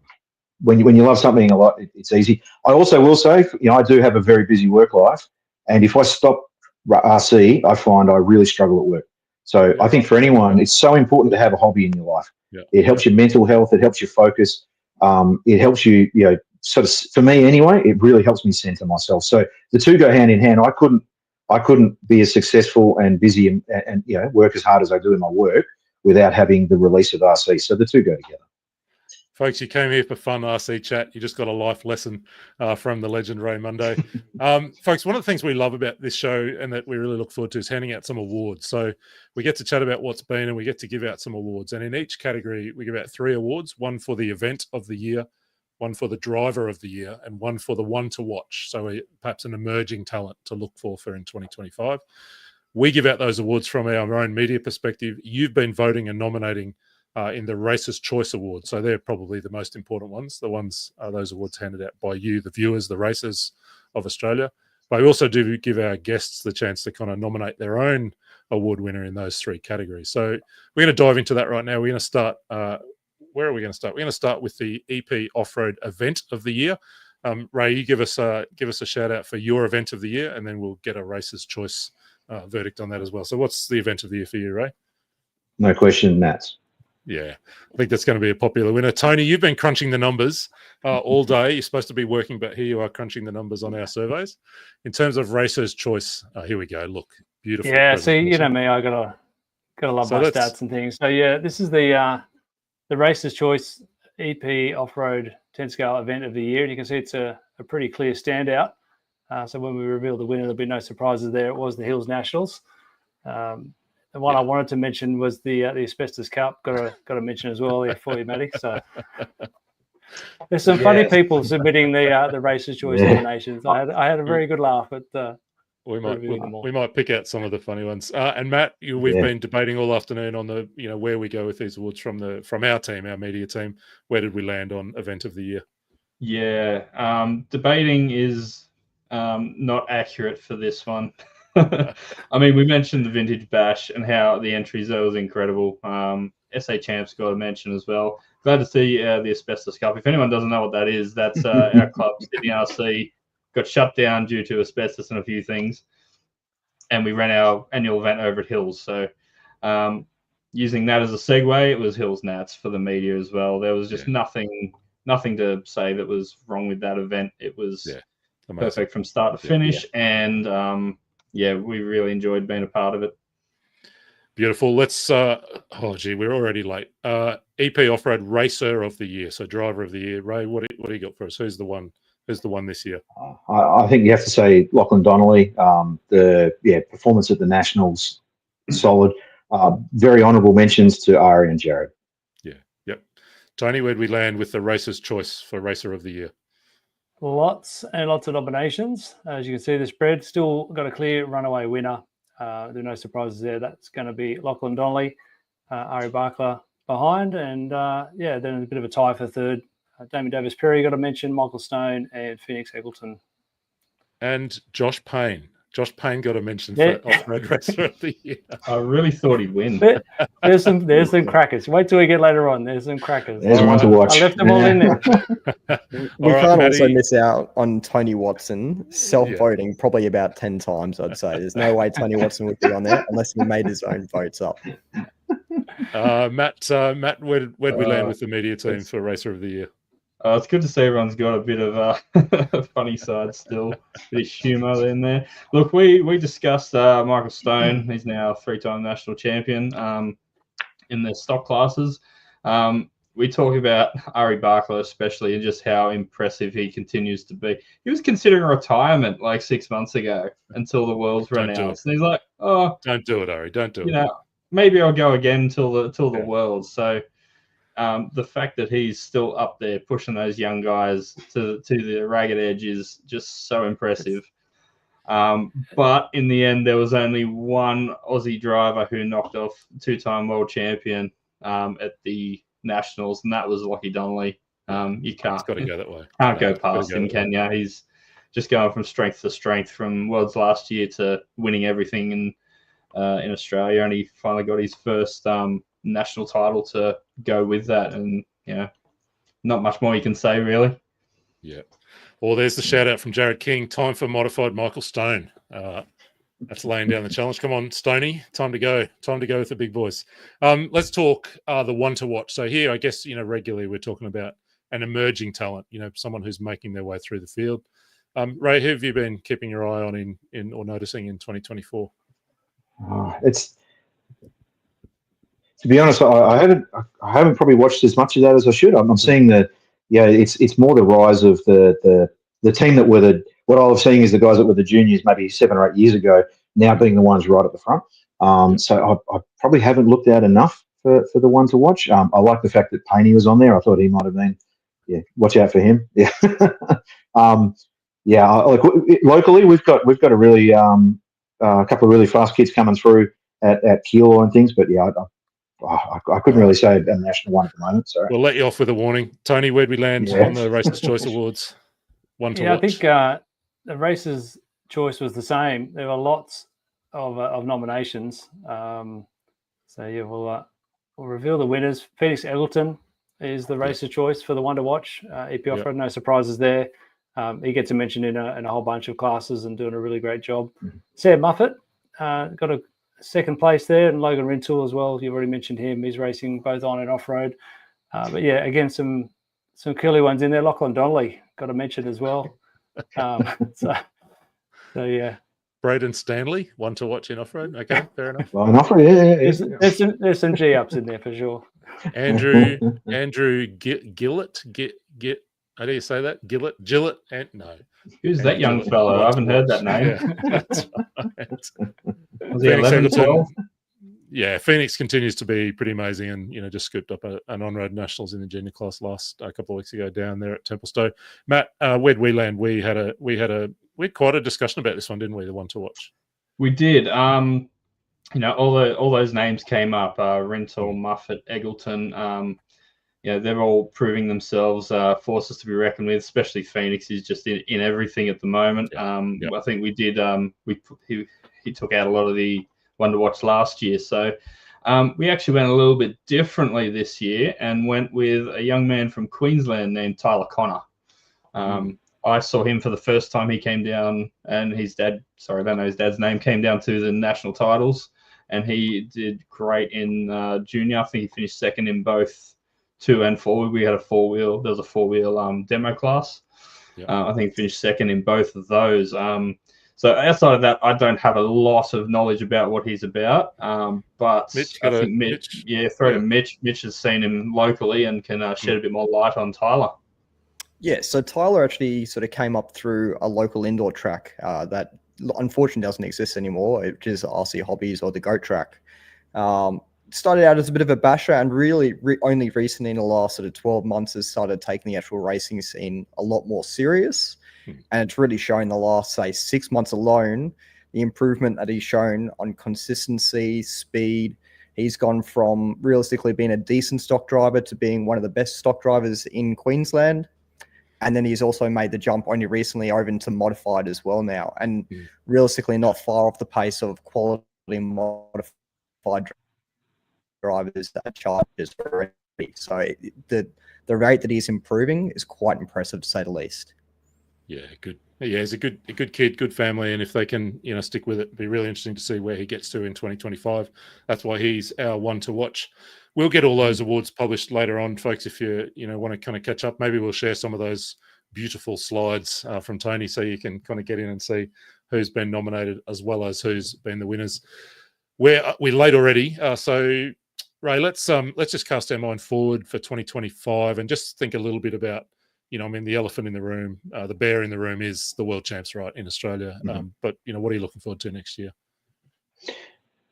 J: when you love something a lot, it's easy. I also will say, I do have a very busy work life, and if I stop RC, I find I really struggle at work. So I think for anyone, it's so important to have a hobby in your life.
D: Yeah.
J: It helps your mental health. It helps you focus. It helps you, sort of, for me anyway, it really helps me center myself. So the two go hand in hand. I couldn't be as successful and busy and work as hard as I do in my work without having the release of RC. So the two go together.
D: Folks, you came here for fun RC chat. You just got a life lesson from the legend Ray Monday. Folks, one of the things we love about this show and that we really look forward to is handing out some awards. So we get to chat about what's been and we get to give out some awards. And in each category, we give out 3 awards, one for the event of the year, one for the driver of the year, and one for the one to watch. So perhaps an emerging talent to look for in 2025. We give out those awards from our own media perspective. You've been voting and nominating in the Racers' Choice Awards. So they're probably the most important ones. Those awards handed out by you, the viewers, the racers of Australia. But we also do give our guests the chance to kind of nominate their own award winner in those 3 categories. So we're going to dive into that right now. We're going to start. Where are we going to start? We're going to start with the EP Off-Road Event of the Year. Ray, you give us a shout out for your event of the year, and then we'll get a Racers' Choice verdict on that as well. So what's the event of the year for you, Ray?
J: No question, Nats.
D: Yeah, I think that's going to be a popular winner. Tony, you've been crunching the numbers all day. You're supposed to be working, but here you are crunching the numbers on our surveys. In terms of Racers' Choice, here we go. Look, beautiful.
I: Yeah, see, you know me, I gotta love my stats and things. So yeah, this is the Racers' Choice EP Off-Road 10 Scale Event of the Year, and you can see it's a pretty clear standout. So when we reveal the winner, there'll be no surprises there. It was the Hills Nationals. The one I wanted to mention was the Asbestos Cup. Got to mention as well there for you, Matty. So there's some funny people submitting the Racers' Choice nominations. I had a very good laugh at.
D: We might pick out some of the funny ones. And Matt, we've been debating all afternoon on the where we go with these awards from our team, our media team. Where did we land on Event of the Year?
H: Yeah, debating is not accurate for this one. I mean, we mentioned the Vintage Bash and how the entries there was incredible. SA Champs got a mention as well. Glad to see the Asbestos Cup. If anyone doesn't know what that is, that's our club, Sydney RC, got shut down due to asbestos and a few things. And we ran our annual event over at Hills. So using that as a segue, it was Hills Nats for the media as well. There was just nothing to say that was wrong with that event. It was perfect from start to finish. And we really enjoyed being a part of it.
D: Beautiful. Let's we're already late. EP Off-Road Racer of the Year, so driver of the year. Ray, what do you got for us? Who's the one this year?
J: I think you have to say Lachlan Donnelly. The performance at the Nationals, solid. Very honourable mentions to Ari and Jared.
D: Yeah, yep. Tony, where'd we land with the Racer's Choice for Racer of the Year?
I: Lots and lots of nominations. As you can see, the spread still got a clear runaway winner. There are no surprises there. That's going to be Lachlan Donnelly, Ari Barkler behind, and then a bit of a tie for third. Damien Davis-Perry got a mention, Michael Stone, and Phoenix Eggleton.
D: And Josh Payne. Josh Payne got a mention for Off-Road Racer of the Year.
H: I really thought he'd win.
I: There's some crackers. Wait till we get later on. There's some crackers.
J: There's one to watch.
I: I left them all in there.
A: We can't also miss out on Tony Watson self-voting probably about 10 times, I'd say. There's no way Tony Watson would be on there unless he made his own votes up.
D: Matt, where'd we land with the media team for Racer of the Year?
H: It's good to see everyone's got a bit of a funny side still, a bit of humour in there. Look, we discussed Michael Stone. He's now a 3-time national champion in the stock classes. We talk about Ari Barkler especially and just how impressive he continues to be. He was considering retirement like 6 months ago until the Worlds ran out. And he's like, oh,
D: don't do it, Ari. Don't do it.
H: Maybe I'll go again till the Worlds. So the fact that he's still up there pushing those young guys to the ragged edge is just so impressive. But in the end, there was only one Aussie driver who knocked off 2-time world champion at the Nationals, and that was Lachie Donnelly. You can't.
D: It's got to go that way.
H: Can't
D: No,
H: go past him, can you? He's just going from strength to strength, from Worlds last year to winning everything in Australia, and he finally got his first national title to go with that. And not much more you can say, really.
D: Yeah. Well, there's the shout out from Jared King. Time for modified Michael Stone. That's laying down the challenge. Come on, Stoney. Time to go. Time to go with the big boys. Let's talk the one to watch. So here, I guess, regularly we're talking about an emerging talent, someone who's making their way through the field. Ray, who have you been keeping your eye on in or noticing in 2024?
J: It's, to be honest, I haven't probably watched as much of that as I should. I'm seeing that, it's more the rise of the team that were what I was seeing is the guys that were the juniors maybe 7 or 8 years ago now being the ones right at the front. So I probably haven't looked at enough for the one to watch. I like the fact that Paney was on there. I thought he might have been, watch out for him. Yeah. Like locally, we've got a really a couple of really fast kids coming through at Kilo and things, but I couldn't really say a national one at the moment. So
D: we'll let you off with a warning. Tony, where'd we land on the Racers' Choice Awards? One to watch.
I: I think the Racers' Choice was the same. There were lots of nominations. We'll reveal the winners. Phoenix Eggleton is the Racers' Choice for the one to watch. EP Off-Road, no surprises there. He gets a mention in a whole bunch of classes and doing a really great job. Sam Muffet got a second place there, and Logan Rintoul as well. You've already mentioned him. He's racing both on and off-road. Again, some curly ones in there. Lachlan Donnelly got a mention as well.
D: Braden Stanley, one to watch in off-road. Okay, fair enough.
J: Well, in off-road,
I: There's some G-ups in there for sure.
D: Andrew Gillett, how do you say that? Gillett, and no.
H: Who's that young fellow? I haven't heard that name.
D: Yeah, that's right.
H: Was he 11, 12?
D: Yeah, Phoenix continues to be pretty amazing, and just scooped up an on-road nationals in the junior class a couple of weeks ago down there at Templestowe. Matt, where'd we land? We had quite a discussion about this one, didn't we? The one to watch.
H: We did. All those names came up. Rintoul, Muffet, Eggleton. They're all proving themselves forces to be reckoned with. Especially Phoenix is just in everything at the moment. I think we did. He took out a lot of the one to watch last year. So we actually went a little bit differently this year and went with a young man from Queensland named Tyler Connor. I saw him for the first time. He came down, and his dad, I don't know his dad's name, came down to the national titles, and he did great in junior. I think he finished second in both 2 and 4. We had a 4-wheel. There was a 4-wheel demo class. I think he finished second in both of those. So outside of that, I don't have a lot of knowledge about what he's about. But
D: Mitch,
H: I think Mitch, to Mitch. Mitch has seen him locally and can shed a bit more light on Tyler.
A: Yeah, so Tyler actually sort of came up through a local indoor track that unfortunately doesn't exist anymore, which is RC Hobbies or the Goat Track. Started out as a bit of a basher, and really only recently in the last sort of 12 months has started taking the actual racing scene a lot more serious. And it's really shown the last, say, 6 months alone, the improvement that he's shown on consistency, speed. He's gone from realistically being a decent stock driver to being one of the best stock drivers in Queensland. And then he's also made the jump only recently over into modified as well now. And realistically not far off the pace of quality modified drivers that charges already. So the rate that he's improving is quite impressive, to say the least.
D: Yeah, good. Yeah, he's a good kid, good family, and if they can, stick with it, it'd be really interesting to see where he gets to in 2025. That's why he's our one to watch. We'll get all those awards published later on, folks. If you want to kind of catch up, maybe we'll share some of those beautiful slides from Tony, so you can kind of get in and see who's been nominated as well as who's been the winners. We're late already, so Ray, let's just cast our mind forward for 2025 and just think a little bit about. The elephant in the room, the bear in the room is the world champs, right, in Australia. But, what are you looking forward to next year?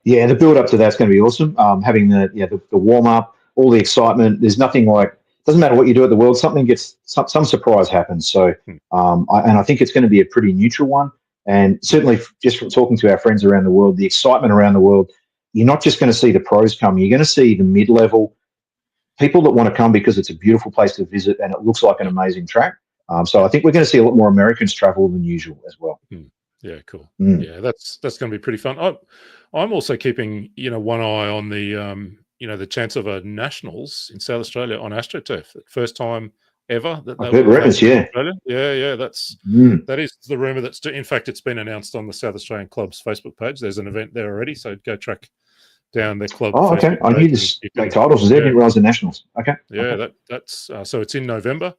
J: Yeah, the build up to that's going to be awesome. Having the warm up, all the excitement. There's nothing like, doesn't matter what you do at the world, some surprise happens. So, I think it's going to be a pretty neutral one. And certainly just from talking to our friends around the world, the excitement around the world, you're not just going to see the pros come, you're going to see the mid-level, people that want to come because it's a beautiful place to visit and it looks like an amazing track. So I think we're going to see a lot more Americans travel than usual as well.
D: Yeah, cool. Yeah, that's going to be pretty fun. I'm also keeping one eye on the the chance of a nationals in South Australia on AstroTurf. First time ever that
J: I've heard reference,
D: in Australia. Yeah, that is the rumor. That's in fact it's been announced on the South Australian Club's Facebook page. There's an event there already, so go track down the club.
J: Oh, okay. I knew the state titles was there. Didn't realize the nationals. Okay.
D: Yeah,
J: okay.
D: That's so it's in November.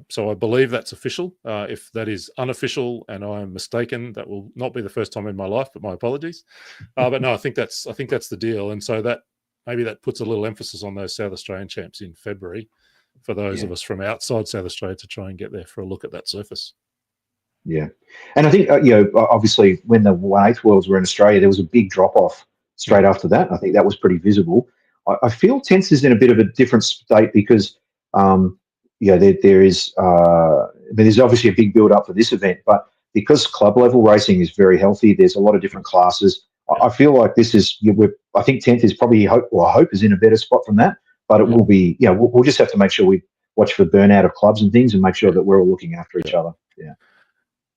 D: So I believe that's official. If that is unofficial and I am mistaken, that will not be the first time in my life. But my apologies. But no, I think that's the deal. And so that maybe that puts a little emphasis on those South Australian champs in February for those of us from outside South Australia to try and get there for a look at that surface.
J: Yeah, and I think obviously when the 1/8 Worlds were in Australia, there was a big drop off straight after that. I think that was pretty visible. I feel tense is in a bit of a different state because there is there's obviously a big build up for this event, but because club level racing is very healthy, there's a lot of different classes. I feel like this is I think 10th is probably I hope is in a better spot from that, but it will be we'll just have to make sure we watch for burnout of clubs and things and make sure that we're all looking after each other. Yeah.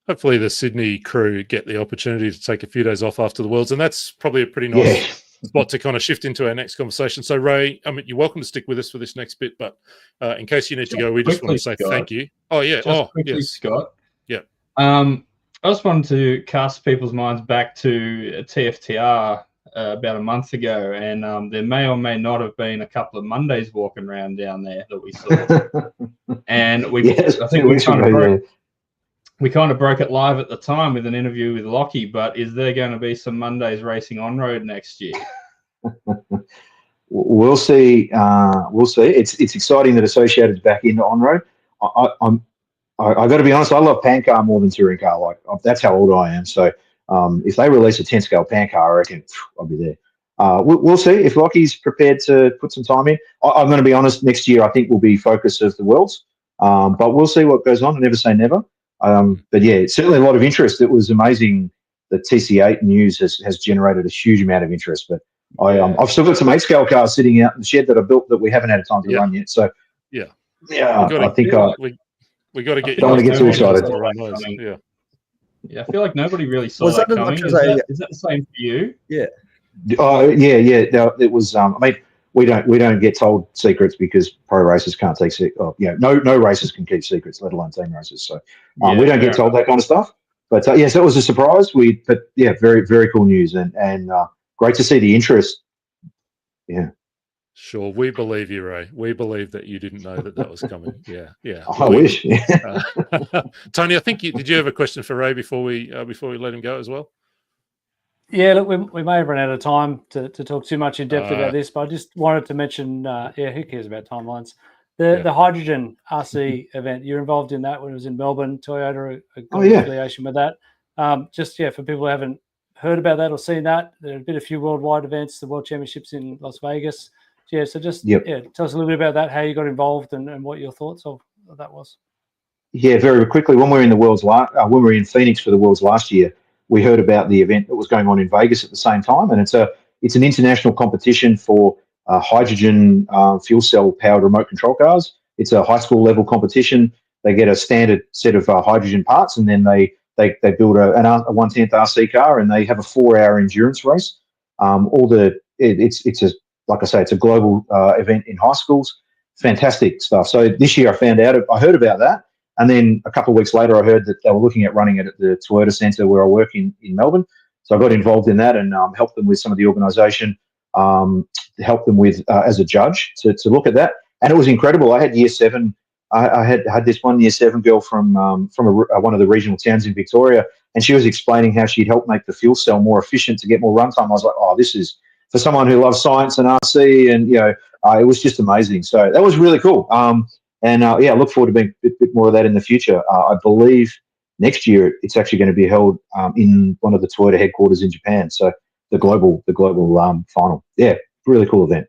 D: Hopefully the Sydney crew get the opportunity to take a few days off after the Worlds, and that's probably a pretty nice spot to kind of shift into our next conversation. So Ray, I mean, you're welcome to stick with us for this next bit, but in case you need to go, we just want to say thank you. Oh yeah, yes,
H: Scott.
D: Yeah.
H: I just wanted to cast people's minds back to TFTR about a month ago, and there may or may not have been a couple of Mondays walking around down there that we saw. And I think we kind of broke it live at the time with an interview with Lockie, but is there going to be some Mondays racing on road next year?
J: We'll see. We'll see. It's exciting that Associated's back into on road. I got to be honest. I love pan car more than touring car. Like that's how old I am. So if they release a 10 scale pan car, I reckon I'll be there. We'll see if Lockie's prepared to put some time in. I'm going to be honest. Next year, I think will be focus of the Worlds, but we'll see what goes on. I never say never. But yeah, it's certainly a lot of interest. It was amazing. The TC8 news has generated a huge amount of interest. But I've still got some 8 scale cars sitting out in the shed that I built that we haven't had time to run yet. So I think
D: we got to get.
J: Don't want to get too excited.
H: Yeah, I feel like nobody really saw that coming. Is that the same for you?
J: Yeah. No, it was. I mean, we don't get told secrets because pro racers can't take secrets. No racers can keep secrets, let alone team racers. So we don't get told that kind of stuff. But so it was a surprise. Very very cool news and great to see the interest. Yeah.
D: Sure, we believe you, Ray. We believe that you didn't know that was coming. Yeah.
J: I wish.
D: Tony, I think did you have a question for Ray before we let him go as well?
I: Yeah, look, we may have run out of time to talk too much in depth about this, but I just wanted to mention, who cares about timelines? The hydrogen RC event, you're involved in that when it was in Melbourne. Toyota got an affiliation with that. For people who haven't heard about that or seen that, there have been a few worldwide events, the World Championships in Las Vegas. Yeah, so tell us a little bit about that, how you got involved and what your thoughts of that was.
J: Yeah, very quickly. When we were in Phoenix for the Worlds last year, we heard about the event that was going on in Vegas at the same time, and it's an international competition for hydrogen fuel cell powered remote control cars. It's a high school level competition. They get a standard set of hydrogen parts, and then they build a 1/10th RC car, and they have a 4-hour endurance race. It's a global event in high schools. Fantastic stuff. So this year I heard about that. And then a couple of weeks later, I heard that they were looking at running it at the Toyota Centre where I work in Melbourne. So I got involved in that and helped them with some of the organisation, helped them with as a judge to look at that. And it was incredible. I had year 7. I had this one year 7 girl from one of the regional towns in Victoria, and she was explaining how she'd helped make the fuel cell more efficient to get more runtime. I was like, oh, this is for someone who loves science and RC, and it was just amazing. So that was really cool. I look forward to being a bit more of that in the future. I believe next year it's actually going to be held in one of the Toyota headquarters in Japan. So the global final. Yeah, really cool event.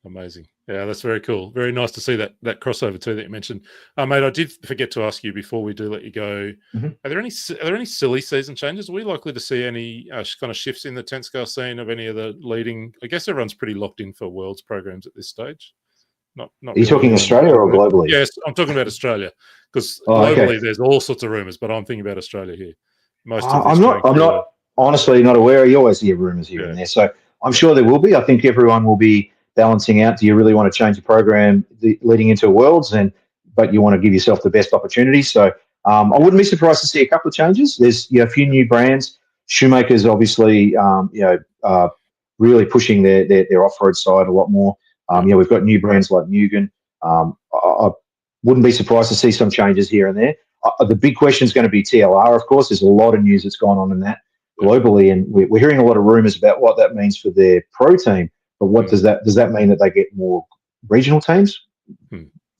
D: Amazing. Yeah, that's very cool. Very nice to see that crossover too that you mentioned, mate. I did forget to ask you before we do let you go.
J: Mm-hmm.
D: Are there any silly season changes? Are we likely to see any kind of shifts in the 10 scale scene of any of the leading? I guess everyone's pretty locked in for Worlds programs at this stage. Not
J: Are you talking Australia or globally?
D: Yes, I'm talking about Australia because
J: okay.
D: globally there's all sorts of rumours, but I'm thinking about Australia here.
J: I'm not honestly not aware. You always hear rumours here and there, so I'm sure there will be. I think everyone will be balancing out. Do you really want to change the program leading into Worlds, but you want to give yourself the best opportunity? So I wouldn't be surprised to see a couple of changes. There's a few new brands. Shoemakers obviously really pushing their off-road side a lot more. We've got new brands like Mugen. I wouldn't be surprised to see some changes here and there. The big question is going to be TLR, of course. There's a lot of news that's gone on in that globally, and we're hearing a lot of rumours about what that means for their pro team. But what does that mean that they get more regional teams?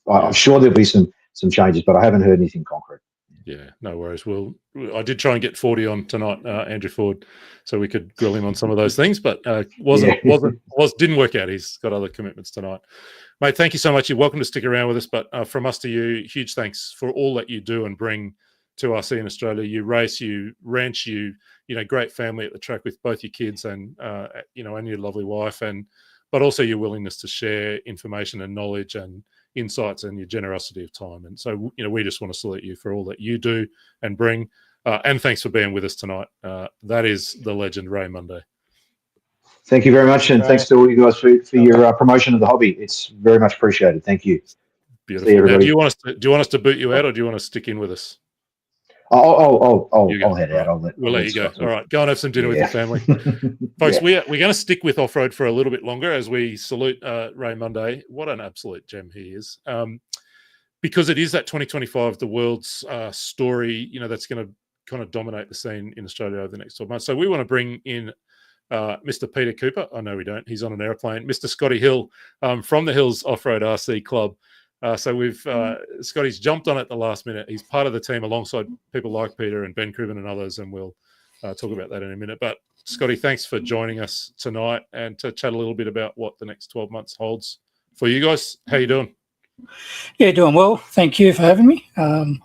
J: I'm sure there'll be some changes, but I haven't heard anything concrete.
D: Yeah, no worries. Well, I did try and get 40 on tonight, Andrew Ford, so we could grill him on some of those things, but didn't work out. He's got other commitments tonight. Mate, thank you so much. You're welcome to stick around with us, but from us to you, huge thanks for all that you do and bring to RC in Australia. You race, you ranch, you great family at the track with both your kids and and your lovely wife, but also your willingness to share information and knowledge and insights and your generosity of time. And so, we just want to salute you for all that you do and bring. And thanks for being with us tonight. That is the legend, Ray Monday.
J: Thank you very much, and thanks to all you guys for your promotion of the hobby. It's very much appreciated. Thank you.
D: Beautiful. Now, do you want us to boot you out, or do you want to stick in with us?
J: I'll head out.
D: We'll let you go. All right, go and have some dinner with your family, folks. We're going to stick with off-road for a little bit longer as we salute Ray Monday. What an absolute gem he is, because it is that 2025, the world's story. That's going to kind of dominate the scene in Australia over the next 12 months. So we want to bring in Mr. Peter Cooper. I know we don't. He's on an airplane. Mr. Scotty Hill from the Hills Off-Road RC Club. So we've Scotty's jumped on at the last minute. He's part of the team alongside people like Peter and Ben Cribben and others, and we'll talk about that in a minute. But Scotty, thanks for joining us tonight and to chat a little bit about what the next 12 months holds for you guys. How you doing?
K: Yeah, doing well. Thank you for having me.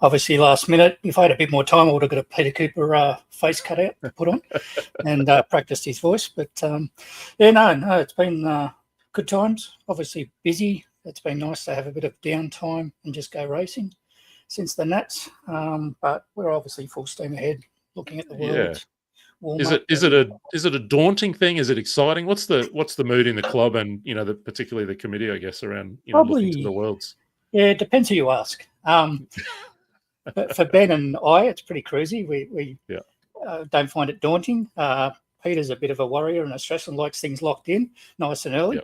K: Obviously, last minute, if I had a bit more time, I would have got a Peter Cooper face cut out to put on and practiced his voice. But no, it's been good times. Obviously busy. It's been nice to have a bit of downtime and just go racing since the Nats. But we're obviously full steam ahead, looking at the world.
D: Yeah. Is it a daunting thing? Is it exciting? What's the mood in the club and particularly the committee, I guess, around looking to the worlds?
K: Yeah, it depends who you ask. But for Ben and I, it's pretty cruisy. We don't find it daunting. Peter's a bit of a worrier and a stressor and likes things locked in nice and early.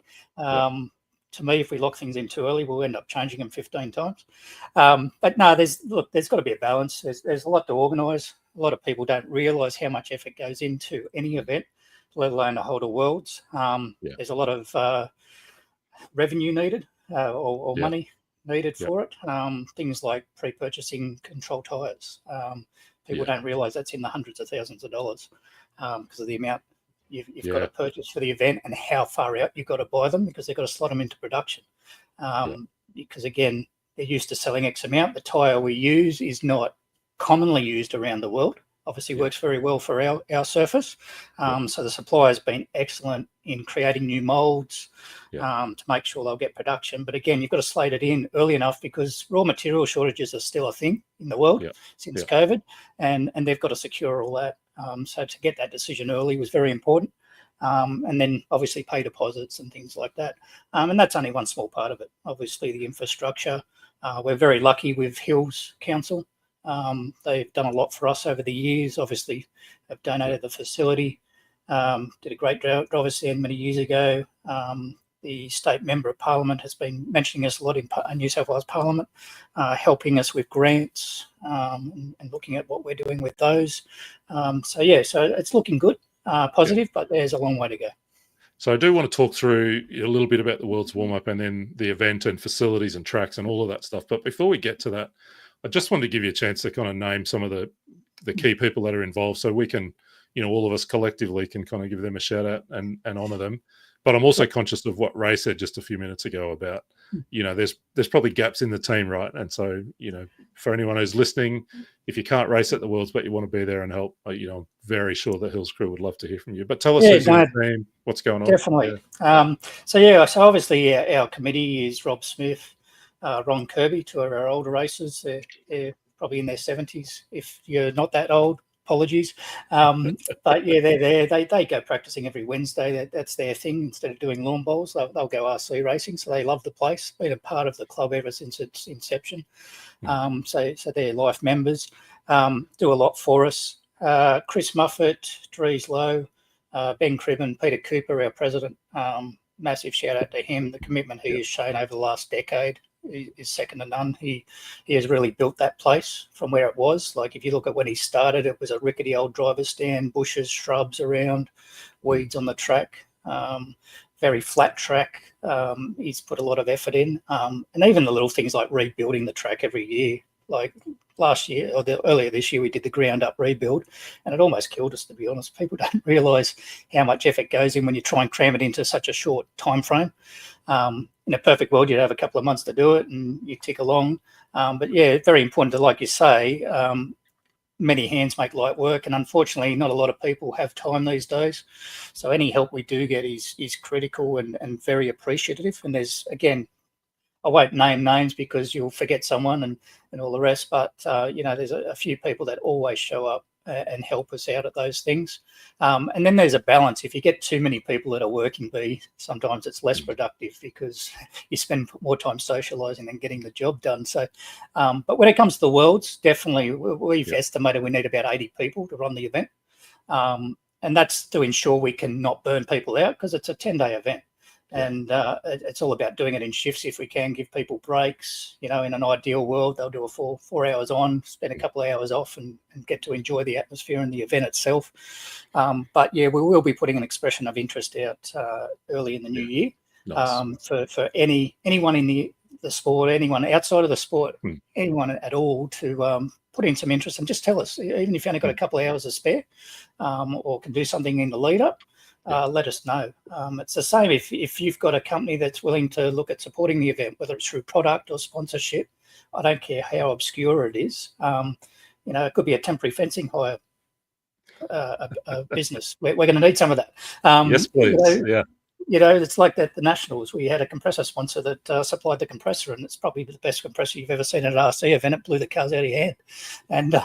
K: To me, if we lock things in too early, we'll end up changing them 15 times. But no, there's got to be a balance. There's a lot to organise. A lot of people don't realise how much effort goes into any event, let alone a Holder Worlds. There's a lot of revenue needed or money needed for it. Things like pre-purchasing control tyres. People don't realise that's in the hundreds of thousands of dollars because of the amount you've got to purchase for the event and how far out you've got to buy them because they've got to slot them into production. Because again, they're used to selling X amount. The tyre we use is not commonly used around the world. Obviously works very well for our surface. So the supplier's been excellent in creating new molds to make sure they'll get production. But again, you've got to slate it in early enough because raw material shortages are still a thing in the world since COVID, and they've got to secure all that. So to get that decision early was very important. And then obviously pay deposits and things like that. And that's only one small part of it. Obviously the infrastructure. We're very lucky with Hills Council. They've done a lot for us over the years. Obviously have donated the facility. Did a great job obviously many years ago. The state member of parliament has been mentioning us a lot in New South Wales Parliament, helping us with grants and looking at what we're doing with those. So it's looking good, positive, but there's a long way to go.
D: So I do want to talk through a little bit about the World's warm-up and then the event and facilities and tracks and all of that stuff. But before we get to that, I just wanted to give you a chance to kind of name some of the key people that are involved so we can, all of us collectively can kind of give them a shout out and honour them. But I'm also conscious of what Ray said just a few minutes ago about, there's probably gaps in the team, right? And so, for anyone who's listening, if you can't race at the Worlds but you want to be there and help, I'm very sure the Hills crew would love to hear from you. But tell us who's in the team, what's going on.
K: Definitely. So obviously our committee is Rob Smith, Ron Kirby, two of our older racers. They're probably in their 70s. If you're not that old, apologies. But yeah, they're there. They go practicing every Wednesday. That's their thing. Instead of doing lawn bowls, they'll go RC racing. So they love the place. Been a part of the club ever since its inception. So they're life members. Do a lot for us. Chris Muffett, Dries Lowe, Ben Cribben, Peter Cooper, our president. Massive shout out to him. The commitment he has shown over the last decade is second to none. He has really built that place from where it was. Like if you look at when he started, it was a rickety old driver's stand, bushes, shrubs around, weeds on the track, very flat track. He's put a lot of effort in, and even the little things like rebuilding the track every year. Like last year or earlier this year, we did the ground up rebuild, and it almost killed us, to be honest. People don't realise how much effort goes in when you try and cram it into such a short time frame. In a perfect world, you'd have a couple of months to do it and you tick along. But yeah, very important to, like you say, many hands make light work, and unfortunately not a lot of people have time these days. So any help we do get is critical and very appreciative. And there's, again, I won't name names because you'll forget someone and all the rest, but there's a few people that always show up and help us out at those things. And then there's a balance. If you get too many people that are working bee, sometimes it's less productive because you spend more time socializing than getting the job done. So, but when it comes to the Worlds, definitely we've estimated we need about 80 people to run the event. And that's to ensure we can not burn people out because it's a 10-day event. And it's all about doing it in shifts if we can, give people breaks. In an ideal world, they'll do a four hours on, spend a couple of hours off and get to enjoy the atmosphere and the event itself. But yeah, we will be putting an expression of interest out early in the new year. Nice. For anyone in the sport, anyone outside of the sport, anyone at all to put in some interest and just tell us, even if you only got a couple of hours to spare or can do something in the lead up. Let us know. It's the same if you've got a company that's willing to look at supporting the event, whether it's through product or sponsorship. I don't care how obscure it is. It could be a temporary fencing hire business. We're going to need some of that.
D: Yes, please.
K: It's like the Nationals. We had a compressor sponsor that supplied the compressor, and it's probably the best compressor you've ever seen at an RC event. It blew the cars out of your hand. And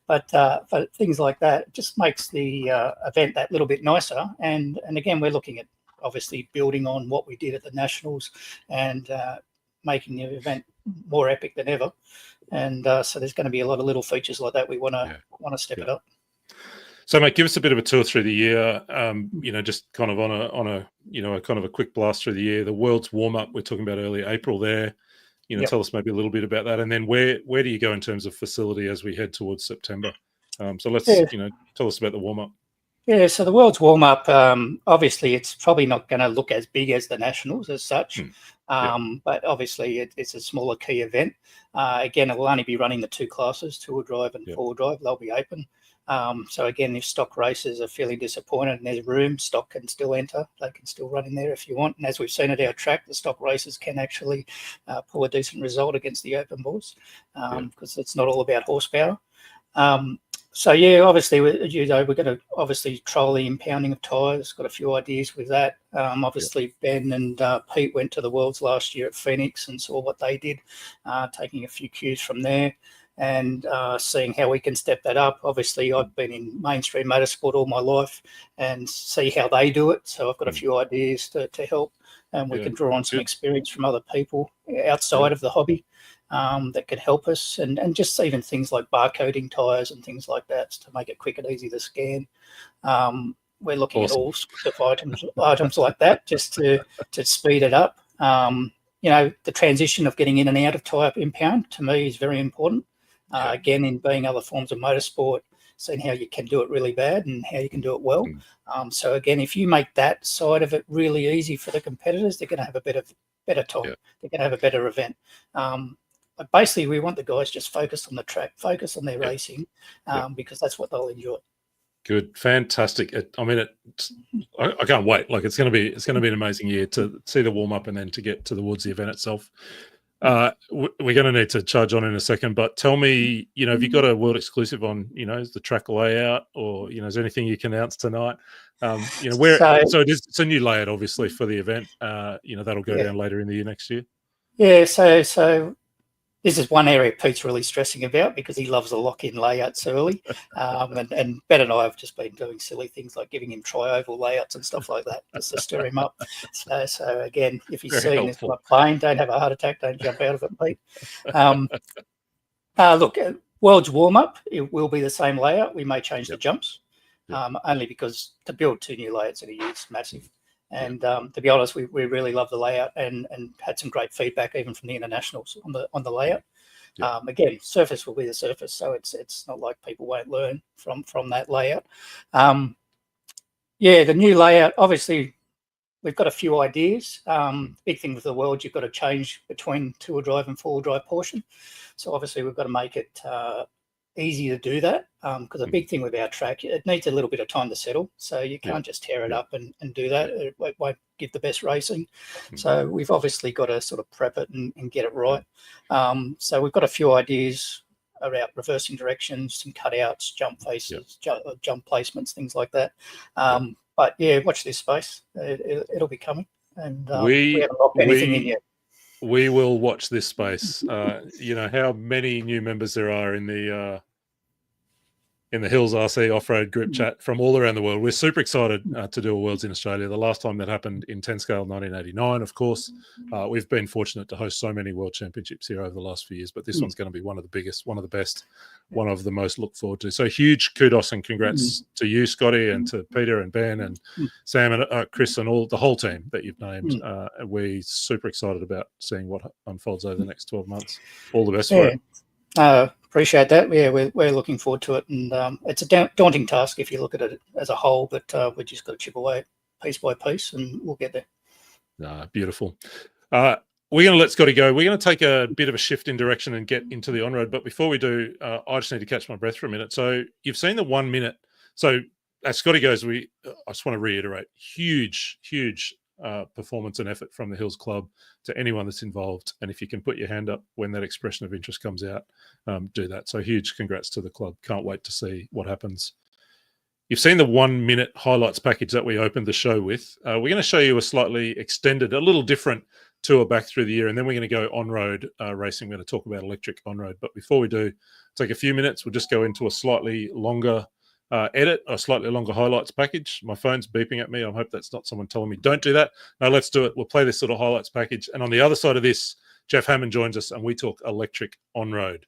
K: but things like that just makes the event that little bit nicer. And again, we're looking at obviously building on what we did at the Nationals and making the event more epic than ever. And so there's going to be a lot of little features like that. We want to step it up.
D: So, mate, give us a bit of a tour through the year. Just kind of on a kind of a quick blast through the year. The World's warm up we're talking about early April there. Tell us maybe a little bit about that, and then where do you go in terms of facility as we head towards September? So let's tell us about the warm up.
K: Yeah, so the World's warm up. Obviously, it's probably not going to look as big as the Nationals as such. But obviously it's a smaller key event. Again, it will only be running the two classes, two-wheel drive and four-wheel drive. They'll be open. So again, if stock racers are feeling disappointed and there's room, stock can still enter. They can still run in there if you want. And as we've seen at our track, the stock racers can actually pull a decent result against the open bulls because it's not all about horsepower. So yeah, obviously, we're going to obviously trial the impounding of tyres. Got a few ideas with that. Obviously, Ben and Pete went to the Worlds last year at Phoenix and saw what they did, taking a few cues from there and seeing how we can step that up. Obviously, I've been in mainstream motorsport all my life and see how they do it. So I've got a few ideas to help, and we can draw on some experience from other people outside of the hobby. That could help us, and just even things like barcoding tyres and things like that to make it quick and easy to scan. We're looking at all sorts of items like that just to speed it up. The transition of getting in and out of tyre impound to me is very important. Again, in being other forms of motorsport, seeing how you can do it really bad and how you can do it well. So again, if you make that side of it really easy for the competitors, they're going to have a better time. They're going to have a better event. But basically, we want the guys just focused on the track, focus on their racing, because that's what they'll enjoy.
D: Good, fantastic. I can't wait. Like it's going to be an amazing year to see the warm up and then to get towards the event itself. We're going to need to charge on in a second, but tell me, have you got a world exclusive on, the track layout, or is there anything you can announce tonight? Where so it's a new layout, obviously, for the event. That'll go down later in the year next year.
K: Yeah, so this is one area Pete's really stressing about because he loves the lock-in layouts early. And Ben and I have just been doing silly things like giving him tri-oval layouts and stuff like that just to stir him up. So again, if he's seeing this like playing, don't have a heart attack, don't jump out of it, Pete. Look, World's warm-up, it will be the same layout. We may change the jumps, only because to build 2 new layouts in a year is massive. And to be honest, we really love the layout and had some great feedback even from the internationals on the layout. Again, surface will be the surface, so it's not like people won't learn from that layout. The new layout, obviously, we've got a few ideas. Big thing with the World, you've got to change between 2-wheel drive and 4-wheel drive portion. So obviously, we've got to make it easy to do that because the big thing with our track, it needs a little bit of time to settle, so you can't just tear it up and do that. It won't give the best racing. So we've obviously got to sort of prep it and get it right. So we've got a few ideas about reversing directions, some cutouts, jump faces, jump placements, things like that. But yeah, watch this space. It'll be coming, and we haven't locked anything in yet.
D: We will watch this space. How many new members there are in the Hills RC off-road group chat from all around the world. We're super excited to do a Worlds in Australia. The last time that happened in 10 scale, 1989, of course. We've been fortunate to host so many World Championships here over the last few years, but this one's going to be one of the biggest, one of the best, one of the most looked forward to. So huge kudos and congrats to you, Scotty, and to Peter and Ben and Sam and Chris and the whole team that you've named. We're super excited about seeing what unfolds over the next 12 months. All the best for it.
K: Appreciate that. Yeah, we're looking forward to it, and it's a daunting task if you look at it as a whole, but we just got to chip away piece by piece, and we'll get there.
D: Beautiful. We're going to let Scotty go. We're going to take a bit of a shift in direction and get into the on-road, but before we do, I just need to catch my breath for a minute. So you've seen the 1 minute. So as Scotty goes, I just want to reiterate, huge performance and effort from the Hills Club to anyone that's involved. And if you can put your hand up when that expression of interest comes out, do that. So huge congrats to the club. Can't wait to see what happens. You've seen the 1 minute highlights package that we opened the show with. We're going to show you a slightly extended, a little different tour back through the year, and then we're going to go on-road racing. We're going to talk about electric on-road. But before we do, take a few minutes. We'll just go into a slightly longer edit, a slightly longer highlights package. My phone's beeping at me. I hope that's not someone telling me don't do that. No, let's do it. We'll play this sort of highlights package. And on the other side of this, Jeff Hammond joins us and we talk electric on-road.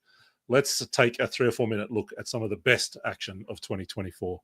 D: Let's take a 3 or 4 minute look at some of the best action of 2024.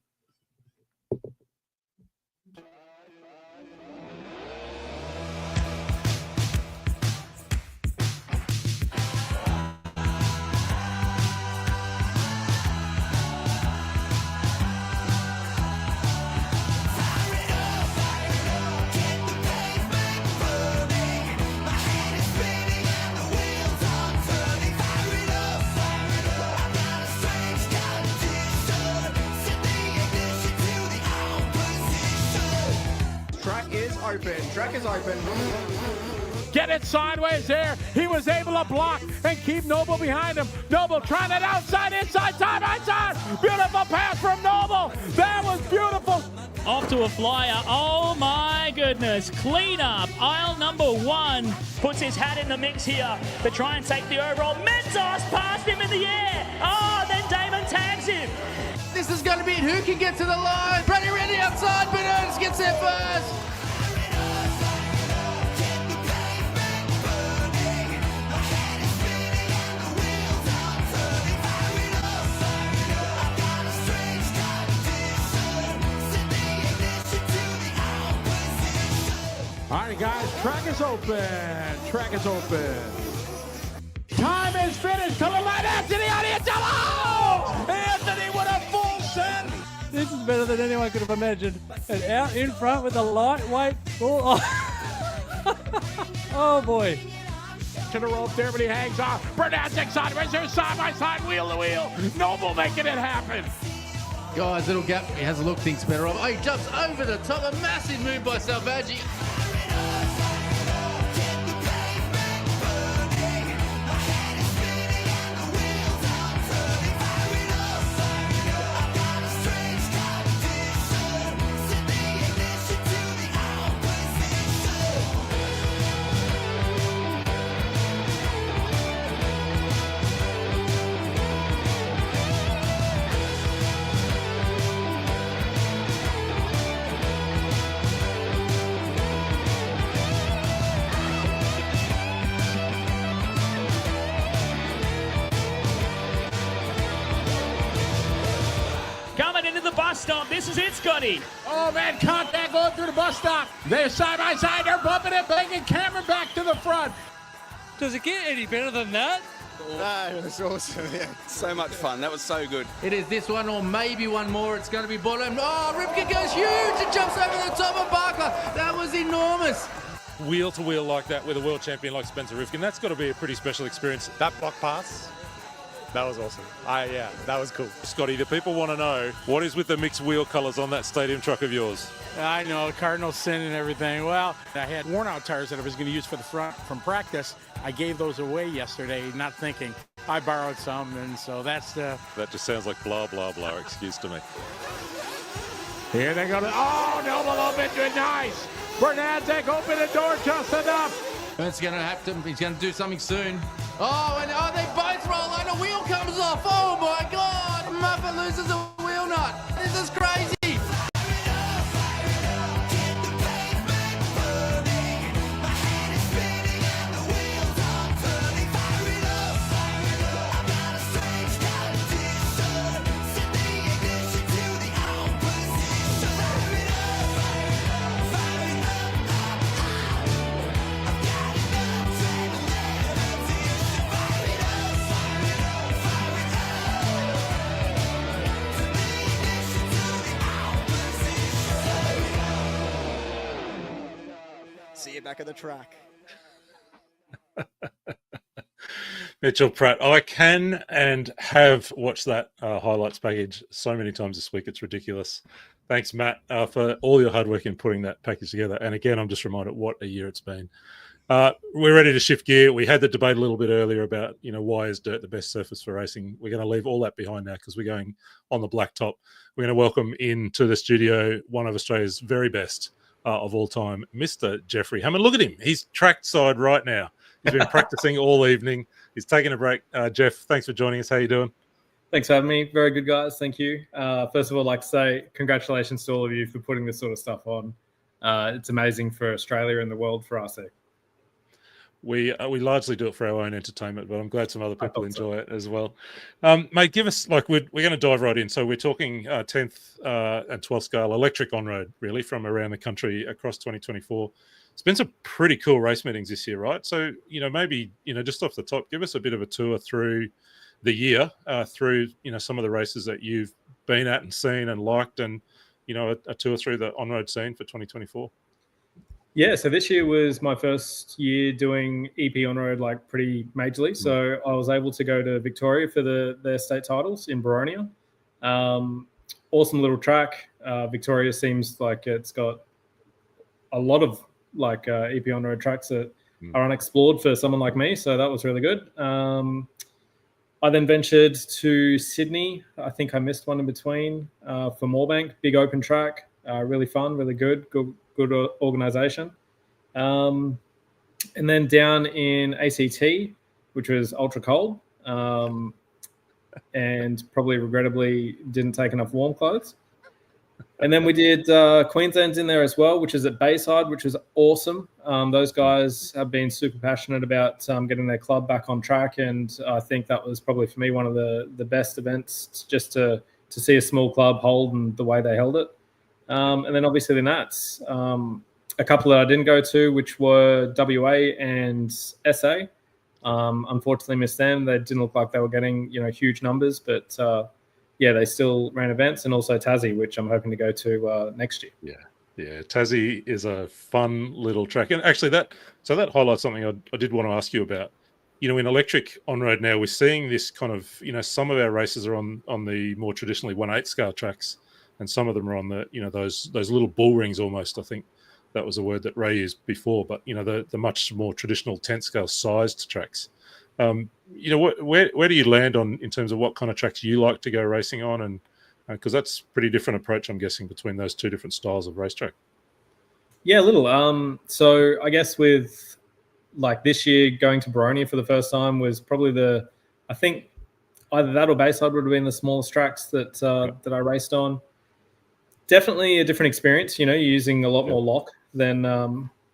B: Track is open.
G: Get it sideways there. He was able to block and keep Noble behind him. Noble trying it outside, inside, side by side. Beautiful pass from Noble. That was beautiful.
F: Off to a flyer. Oh my goodness. Clean up. Aisle number 1 puts his hat in the mix here to try and take the overall. Mentos passed him in the air. Oh, then Damon tags him.
C: This is going to be it. Who can get to the line? Pretty ready outside, but Ernst gets there first.
G: All right, guys, track is open. Track is open. Time is finished. Coming right after the audience. Oh! Anthony with a full send.
E: This is better than anyone could have imagined. And out in front with a lightweight full. Oh boy.
G: To the rope there, but he hangs off. Bernatzik sideways there, side by side, wheel to wheel. Noble making it happen.
C: Guys, little gap. He has a look, thinks better of. Oh, he jumps over the top. A massive move by Salvaggi.
F: Coming into the bus stop. This is it, Scotty.
G: Oh, man, contact going through the bus stop. They're side by side. They're bumping it, banging Cameron back to the front.
E: Does it get any better than that?
B: No, it was awesome. Yeah, so much fun. That was so good.
C: It is this one or maybe one more. It's going to be bottom. Oh, Ripken goes huge. It jumps over the top of Barker. That was enormous.
D: Wheel to wheel like that with a world champion like Spencer Rifkin, that's got to be a pretty special experience.
L: That block pass, that was awesome. Yeah, that was cool.
D: Scotty, the people want to know what is with the mixed wheel colours on that stadium truck of yours?
G: I know, Cardinal sin and everything. Well, I had worn out tires that I was going to use for the front from practice. I gave those away yesterday, not thinking. I borrowed some, and so that's the...
D: That just sounds like blah, blah, blah excuse to me.
G: Here they go. Oh, Noble opened it nice. Bernadette opened the door just enough.
C: It's going to have to, he's going to do something soon. Oh, and they both roll and a wheel comes off. Oh my God. Muppet loses a wheel nut. This is crazy.
B: See you back at the track.
D: Mitchell Pratt, I can and have watched that highlights package so many times this week. It's ridiculous. Thanks, Matt, for all your hard work in putting that package together. And again, I'm just reminded what a year it's been. We're ready to shift gear. We had the debate a little bit earlier about, why is dirt the best surface for racing? We're going to leave all that behind now because we're going on the blacktop. We're going to welcome into the studio one of Australia's very best of all time, Mr. Jeffrey Hammond. Look at him. He's trackside right now. He's been practicing all evening. He's taking a break. Jeff, thanks for joining us. How you doing?
M: Thanks for having me. Very good, guys. Thank you. First of all, I'd like to say congratulations to all of you for putting this sort of stuff on. It's amazing for Australia and the world for our sake.
D: We largely do it for our own entertainment, but I'm glad some other people enjoy it as well. Mate, give us, we're going to dive right in. So we're talking 10th and 12th scale electric on-road, really, from around the country across 2024. It's been some pretty cool race meetings this year, right? So, maybe, just off the top, give us a bit of a tour through the year, through, some of the races that you've been at and seen and liked, and, a tour through the on-road scene for 2024.
M: Yeah, so this year was my first year doing EP on-road pretty majorly. So I was able to go to Victoria for their state titles in Baronia. Awesome little track. Victoria seems like it's got a lot of EP on-road tracks that are unexplored for someone like me. So that was really good. I then ventured to Sydney. I think I missed one in between for Moorebank. Big open track. Really fun, really good organisation. And then down in ACT, which was ultra cold, and probably regrettably didn't take enough warm clothes. And then we did Queensland's in there as well, which is at Bayside, which was awesome. Those guys have been super passionate about getting their club back on track, and I think that was probably for me one of the best events, just to see a small club hold and the way they held it. And then obviously the Nats, a couple that I didn't go to, which were WA and SA. Unfortunately missed them. They didn't look like they were getting, huge numbers, but they still ran events, and also Tassie, which I'm hoping to go to next year.
D: Yeah. Tassie is a fun little track. And actually that highlights something I did want to ask you about. in electric on-road now, we're seeing this kind of, some of our races are on the more traditionally 1/8 scale tracks, and some of them are on the, those little bull rings almost. I think that was a word that Ray used before, but, the much more traditional 10 scale sized tracks. Where do you land in terms of what kind of tracks you like to go racing on? And because that's a pretty different approach, I'm guessing, between those two different styles of racetrack.
M: Yeah, a little. So I guess with like this year going to Baronia for the first time was probably I think either that or Bayside would have been the smallest tracks that I raced on. Definitely a different experience. You're using a lot more lock than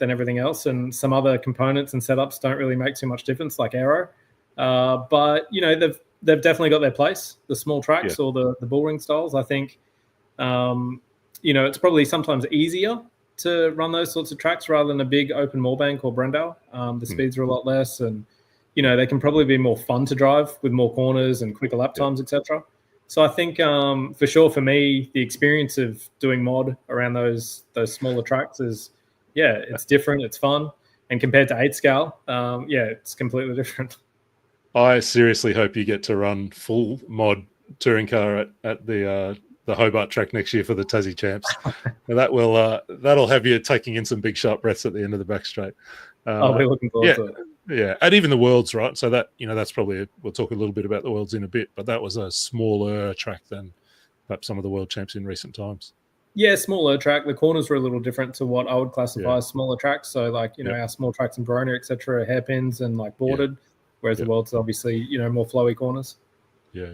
M: everything else, and some other components and setups don't really make too much difference, like aero. But they've definitely got their place. The small tracks or the bull ring styles. I think it's probably sometimes easier to run those sorts of tracks rather than a big open Moorbank or Brendale. The speeds are a lot less, and they can probably be more fun to drive with more corners and quicker lap times, etc. So I think for sure for me, the experience of doing mod around those smaller tracks is it's different, it's fun, and compared to 8 scale, it's completely different.
D: I seriously hope you get to run full mod touring car at the Hobart track next year for the Tassie Champs. That'll have you taking in some big sharp breaths at the end of the back straight.
M: I'll be looking forward to it.
D: Yeah, and even the Worlds, right? So that that's probably we'll talk a little bit about the Worlds in a bit, but that was a smaller track than perhaps some of the World Champs in recent times.
M: Yeah, smaller track. The corners were a little different to what I would classify as smaller tracks. So like our small tracks in Baronia, etc., are hairpins and like boarded, whereas the Worlds obviously more flowy corners.
D: Yeah.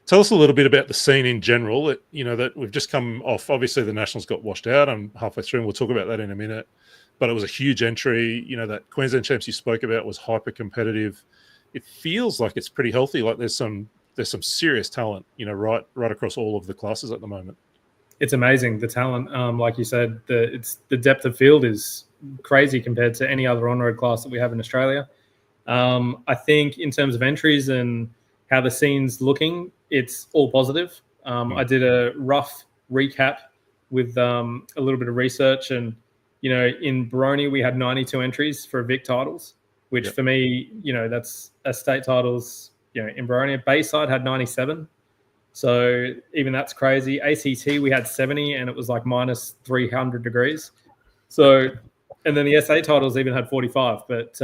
D: Tell us a little bit about the scene in general. That we've just come off. Obviously, the Nationals got washed out. I'm halfway through, and we'll talk about that in a minute. But it was a huge entry. That Queensland Champs you spoke about was hyper competitive. It feels like it's pretty healthy. Like there's some serious talent. Right across all of the classes at the moment.
M: It's amazing, the talent. Like you said, the depth of field is crazy compared to any other on-road class that we have in Australia. I think in terms of entries and how the scene's looking, it's all positive. I did a rough recap with a little bit of research, and in Baronia we had 92 entries for Vic titles, which for me, that's a state titles. In Baronia, Bayside had 97, so even that's crazy. ACT we had 70, and it was like minus 300 degrees. So, and then the SA titles even had 45, but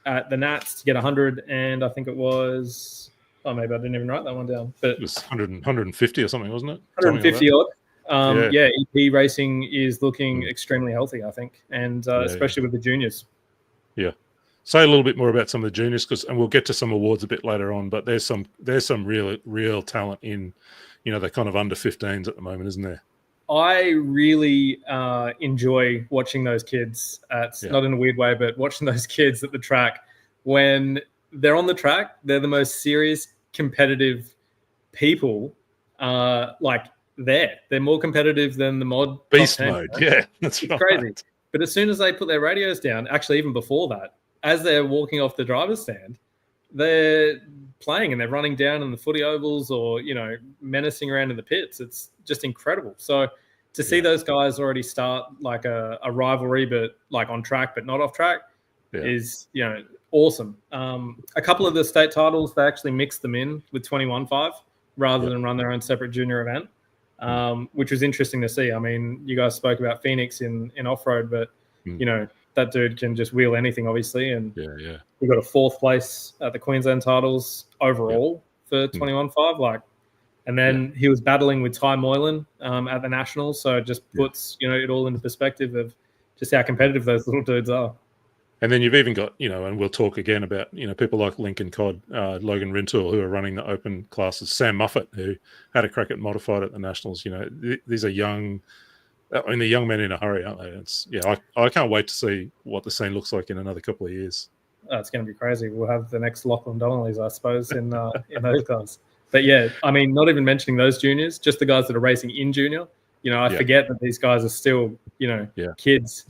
M: at the Nats to get 100, and I think it was. Oh, maybe I didn't even write that one down. But
D: it was 150 or something, wasn't it?
M: 150 odd. EP racing is looking extremely healthy, I think, and especially with the juniors.
D: Yeah. Say a little bit more about some of the juniors, and we'll get to some awards a bit later on. But there's some real talent in, the kind of under 15s at the moment, isn't there?
M: I really enjoy watching those kids not in a weird way, but watching those kids at the track. When they're on the track, they're the most serious, competitive people. They're more competitive than the mod
D: beast mode. Yeah, that's
M: it's crazy. But as soon as they put their radios down, actually even before that, as they're walking off the driver's stand, they're playing and they're running down in the footy ovals or menacing around in the pits. It's just incredible. So to see those guys already start like a rivalry, but like on track but not off track, is awesome. A couple of the state titles, they actually mixed them in with 21.5 rather than run their own separate junior event, which was interesting to see. I mean, you guys spoke about Phoenix in off-road, but that dude can just wheel anything, obviously. And we got a 4th place at the Queensland titles overall for 21.5. And then he was battling with Ty Moylan at the Nationals, so it just puts it all into perspective of just how competitive those little dudes are.
D: And then you've even got, and we'll talk again about, people like Lincoln Codd, Logan Rintoul, who are running the open classes, Sam Muffet, who had a crack at modified at the Nationals. These are young, they're young men in a hurry, aren't they? I can't wait to see what the scene looks like in another couple of years.
M: It's going to be crazy. We'll have the next Lachlan Donnellys, I suppose, in those guys. But I mean, not even mentioning those juniors, just the guys that are racing in junior. I forget that these guys are still, kids.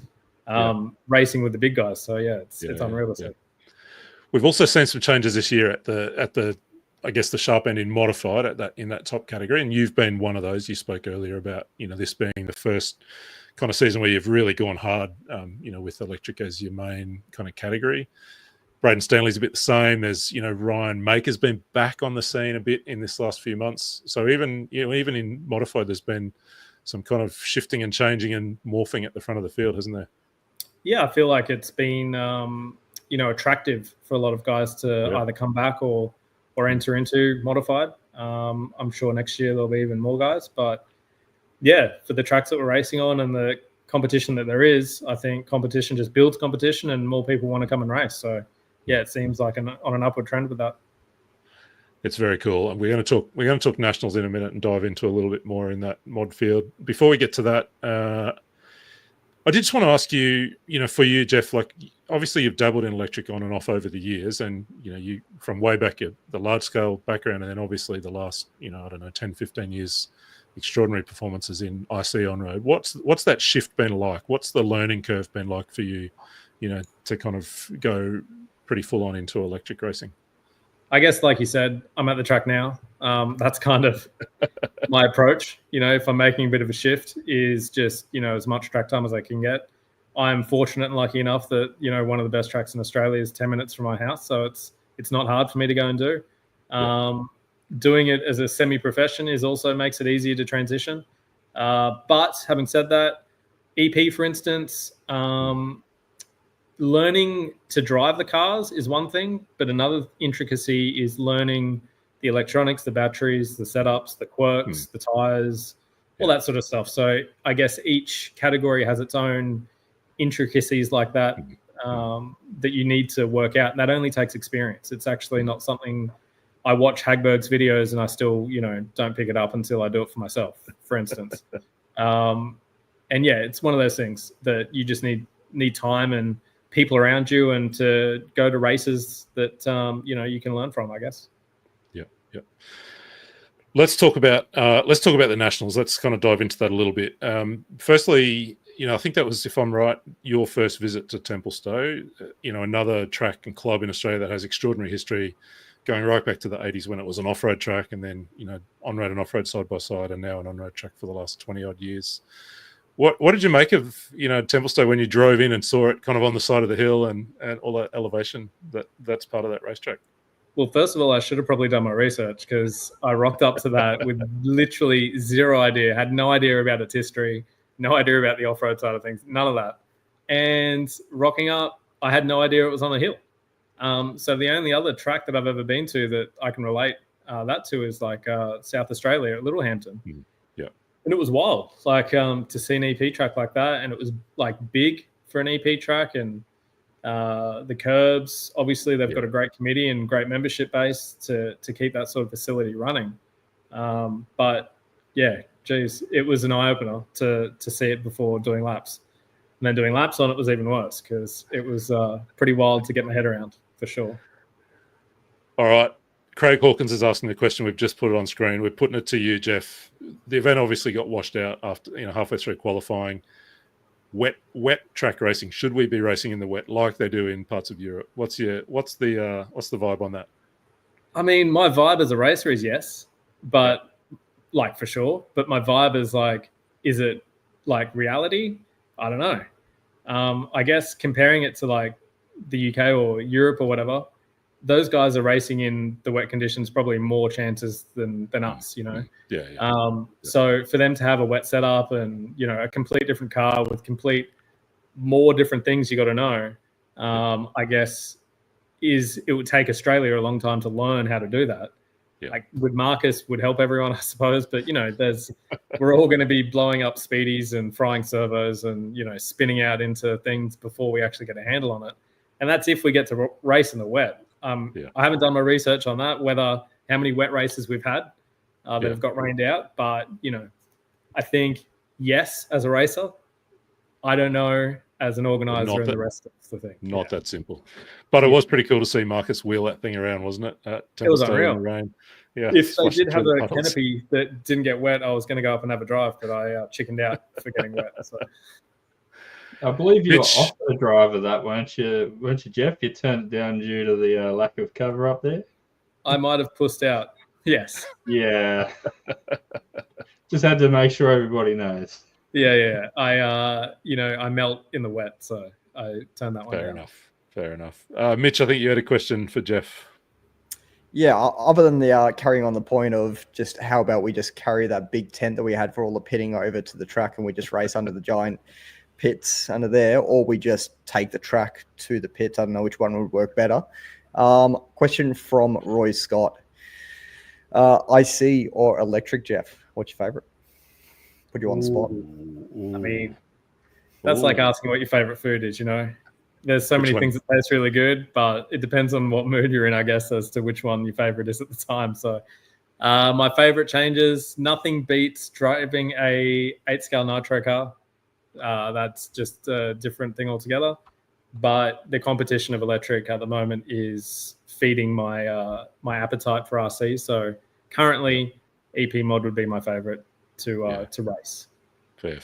M: Racing with the big guys, so it's unreal to see.
D: We've also seen some changes this year at the I guess the sharp end in modified in that top category, and you've been one of those. You spoke earlier about this being the first kind of season where you've really gone hard, with electric as your main kind of category. Braden Stanley's a bit the same. There's, Ryan Maker's been back on the scene a bit in this last few months. So even in modified, there's been some kind of shifting and changing and morphing at the front of the field, hasn't there?
M: Yeah, I feel like it's been, attractive for a lot of guys to either come back or enter into modified. I'm sure next year there'll be even more guys, but yeah, for the tracks that we're racing on and the competition that there is, I think competition just builds competition and more people want to come and race. So yeah, it seems like on an upward trend with that.
D: It's very cool. And we're going to talk nationals in a minute and dive into a little bit more in that mod field. Before we get to that, I did just want to ask you, for you, Jeff, like obviously you've dabbled in electric on and off over the years, and you from way back at the large scale background, and then obviously the last 10, 15 years extraordinary performances in IC on road. What's that shift been like? What's the learning curve been like for you, to kind of go pretty full on into electric racing?
M: I guess, like you said, I'm at the track now. That's kind of my approach. If I'm making a bit of a shift, is just as much track time as I can get. I'm fortunate and lucky enough that one of the best tracks in Australia is 10 minutes from my house, so it's not hard for me to go and do. Doing it as a semi-profession also makes it easier to transition. But having said that, EP, for instance, learning to drive the cars is one thing, but another intricacy is learning the electronics, the batteries, the setups, the quirks, the tires, all that sort of stuff. So I guess each category has its own intricacies like that that you need to work out. And that only takes experience. It's actually not something I watch Hagberg's videos and I still, don't pick it up until I do it for myself, for instance. And yeah, it's one of those things that you just need time and people around you and to go to races that, you can learn from, I guess.
D: Yeah. Let's talk about the nationals. Let's kind of dive into that a little bit. Firstly, I think that was, if I'm right, your first visit to Templestowe, another track and club in Australia that has extraordinary history, going right back to the 80s when it was an off-road track, and then, on-road and off-road side by side, and now an on-road track for the last 20 odd years. What did you make of, Templestowe when you drove in and saw it kind of on the side of the hill and all that elevation that's part of that racetrack?
M: Well, first of all, I should have probably done my research, because I rocked up to that with literally zero idea, had no idea about its history, no idea about the off-road side of things, none of that. And rocking up, I had no idea it was on a hill. So the only other track that I've ever been to that I can relate that to is like South Australia at Littlehampton.
D: Yeah.
M: And it was wild, like to see an EP track like that. And it was like big for an EP track, and the curbs, obviously they've got a great committee and great membership base to keep that sort of facility running. But yeah, geez, it was an eye-opener to see it before doing laps. And then doing laps on it was even worse, because it was pretty wild to get my head around, for sure.
D: All right. Craig Hawkins is asking the question. We've just put it on screen. We're putting it to you, Jeff. The event obviously got washed out after, halfway through qualifying. Wet track racing. Should we be racing in the wet like they do in parts of Europe? What's the vibe on that?
M: I mean, my vibe as a racer is yes, but like for sure. But my vibe is like, is it like reality? I don't know. I guess comparing it to like the UK or Europe or whatever, those guys are racing in the wet conditions probably more chances than us, So for them to have a wet setup and, a complete different car with complete more different things you got to know, I guess it would take Australia a long time to learn how to do that.
D: Yeah.
M: Like with Marcus would help everyone, I suppose, but we're all going to be blowing up speedies and frying servos and spinning out into things before we actually get a handle on it. And that's if we get to race in the wet. I haven't done my research on that, how many wet races we've had that have got rained out. But, I think, yes, as a racer. I don't know as an organizer and the rest of the thing.
D: Not that simple. But it was pretty cool to see Marcus wheel that thing around, wasn't it?
M: It was unreal.
D: In the rain. Yeah,
M: if they did have a canopy that didn't get wet, I was going to go up and have a drive, but I chickened out for getting wet. So.
H: I believe you were off the drive of that, weren't you, Jeff? You turned it down due to the lack of cover up there?
M: I might have pussed out, yes.
H: Yeah. Just had to make sure everybody knows.
M: Yeah. I melt in the wet, so I turned that one down.
D: Fair enough. Mitch, I think you had a question for Jeff.
A: Yeah, other than the carrying on the point of just how about we just carry that big tent that we had for all the pitting over to the track and we just race under the giant pits under there, or we just take the track to the pits. I don't know which one would work better. Question from Roy Scott. IC or electric, Jeff? What's your favorite? Put you on the spot.
M: I mean, that's like asking what your favorite food is, you know? There's so many things that taste really good, but it depends on what mood you're in, I guess, as to which one your favorite is at the time. So my favorite changes, nothing beats driving a 8-scale nitro car. That's just a different thing altogether. But the competition of electric at the moment is feeding my my appetite for RC. So currently, EP mod would be my favorite to race.
D: Fair.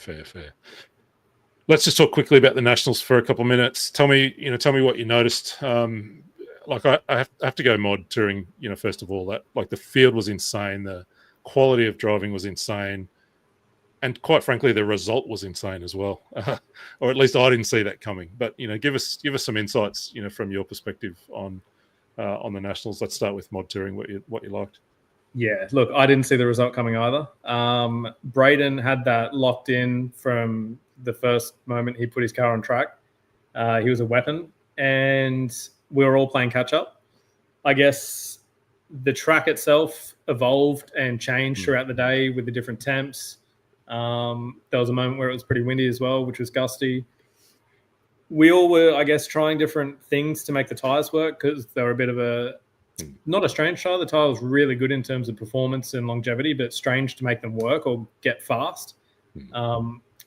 D: Let's just talk quickly about the Nationals for a couple of minutes. Tell me what you noticed. Like I have to go mod touring. First of all, that like the field was insane. The quality of driving was insane. And quite frankly, the result was insane as well, or at least I didn't see that coming. But give us some insights, from your perspective on the Nationals. Let's start with mod touring. What you liked?
M: Yeah, look, I didn't see the result coming either. Braden had that locked in from the first moment he put his car on track. He was a weapon, and we were all playing catch up. I guess the track itself evolved and changed throughout the day with the different temps. There was a moment where it was pretty windy as well, which was gusty. We all were, I guess, trying different things to make the tyres work because they were a bit of not a strange tyre. The tyre was really good in terms of performance and longevity, but strange to make them work or get fast.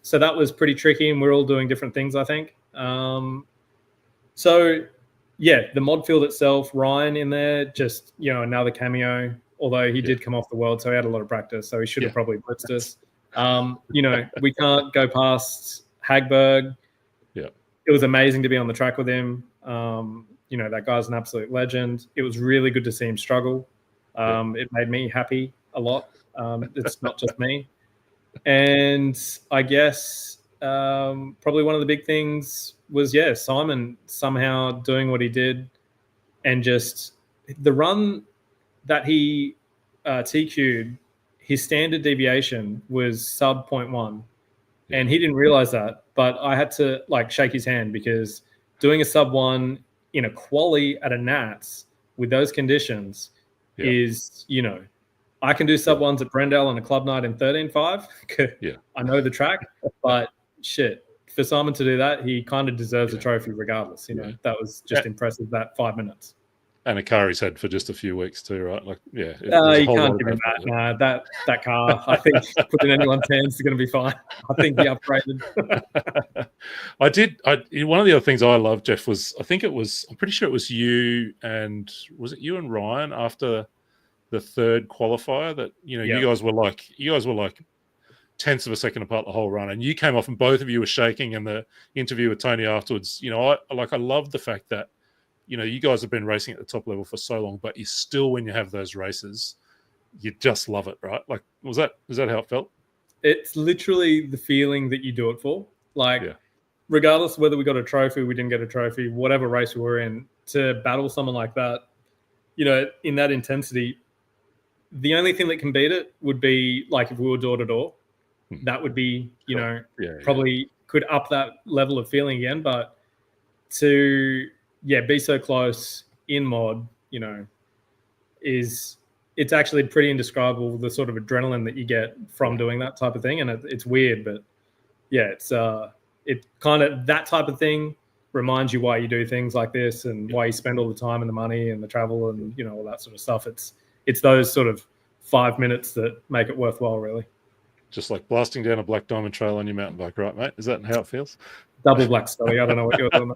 M: So that was pretty tricky, and we're all doing different things, I think. So, yeah, the mod field itself, Ryan in there, just, another cameo, although he did come off the world, so he had a lot of practice, so he should have probably blitzed us. We can't go past Hagberg.
D: Yeah,
M: it was amazing to be on the track with him. That guy's an absolute legend. It was really good to see him struggle. It made me happy a lot. It's not just me. And I guess probably one of the big things was, Simon somehow doing what he did, and just the run that he TQ'd, his standard deviation was sub 0.1, and he didn't realize that. But I had to shake his hand, because doing a sub 1 in a quali at a Nats with those conditions is, I can do sub 1s at Brendale on a club night in 13.5. I know the track, but shit, for Simon to do that, he kind of deserves a trophy regardless. That was just impressive, that 5 minutes.
D: And a car he's had for just a few weeks too, right?
M: You can't give him that. Nah, that car, I think, put in anyone's hands, is going to be fine. I think he upgraded.
D: One of the other things I loved, Jeff, was I'm pretty sure it was you and Ryan after the third qualifier that you guys were like tenths of a second apart the whole run, and you came off and both of you were shaking. And the interview with Tony afterwards, I love the fact that you guys have been racing at the top level for so long, but you still, when you have those races, you just love it, right? Like, is that how it felt?
M: It's literally the feeling that you do it for. Regardless of whether we got a trophy, we didn't get a trophy, whatever race we were in, to battle someone like that, in that intensity, the only thing that can beat it would be if we were door to door. That would be, probably could up that level of feeling again. But to be so close in mod, it's actually pretty indescribable, the sort of adrenaline that you get from doing that type of thing. And it's weird, but it's it kind of, that type of thing reminds you why you do things like this and why you spend all the time and the money and the travel and all that sort of stuff. It's those sort of 5 minutes that make it worthwhile, really.
D: Just like blasting down a Black Diamond trail on your mountain bike, right, mate? Is that how it feels?
M: Double black study. I don't know what you're doing.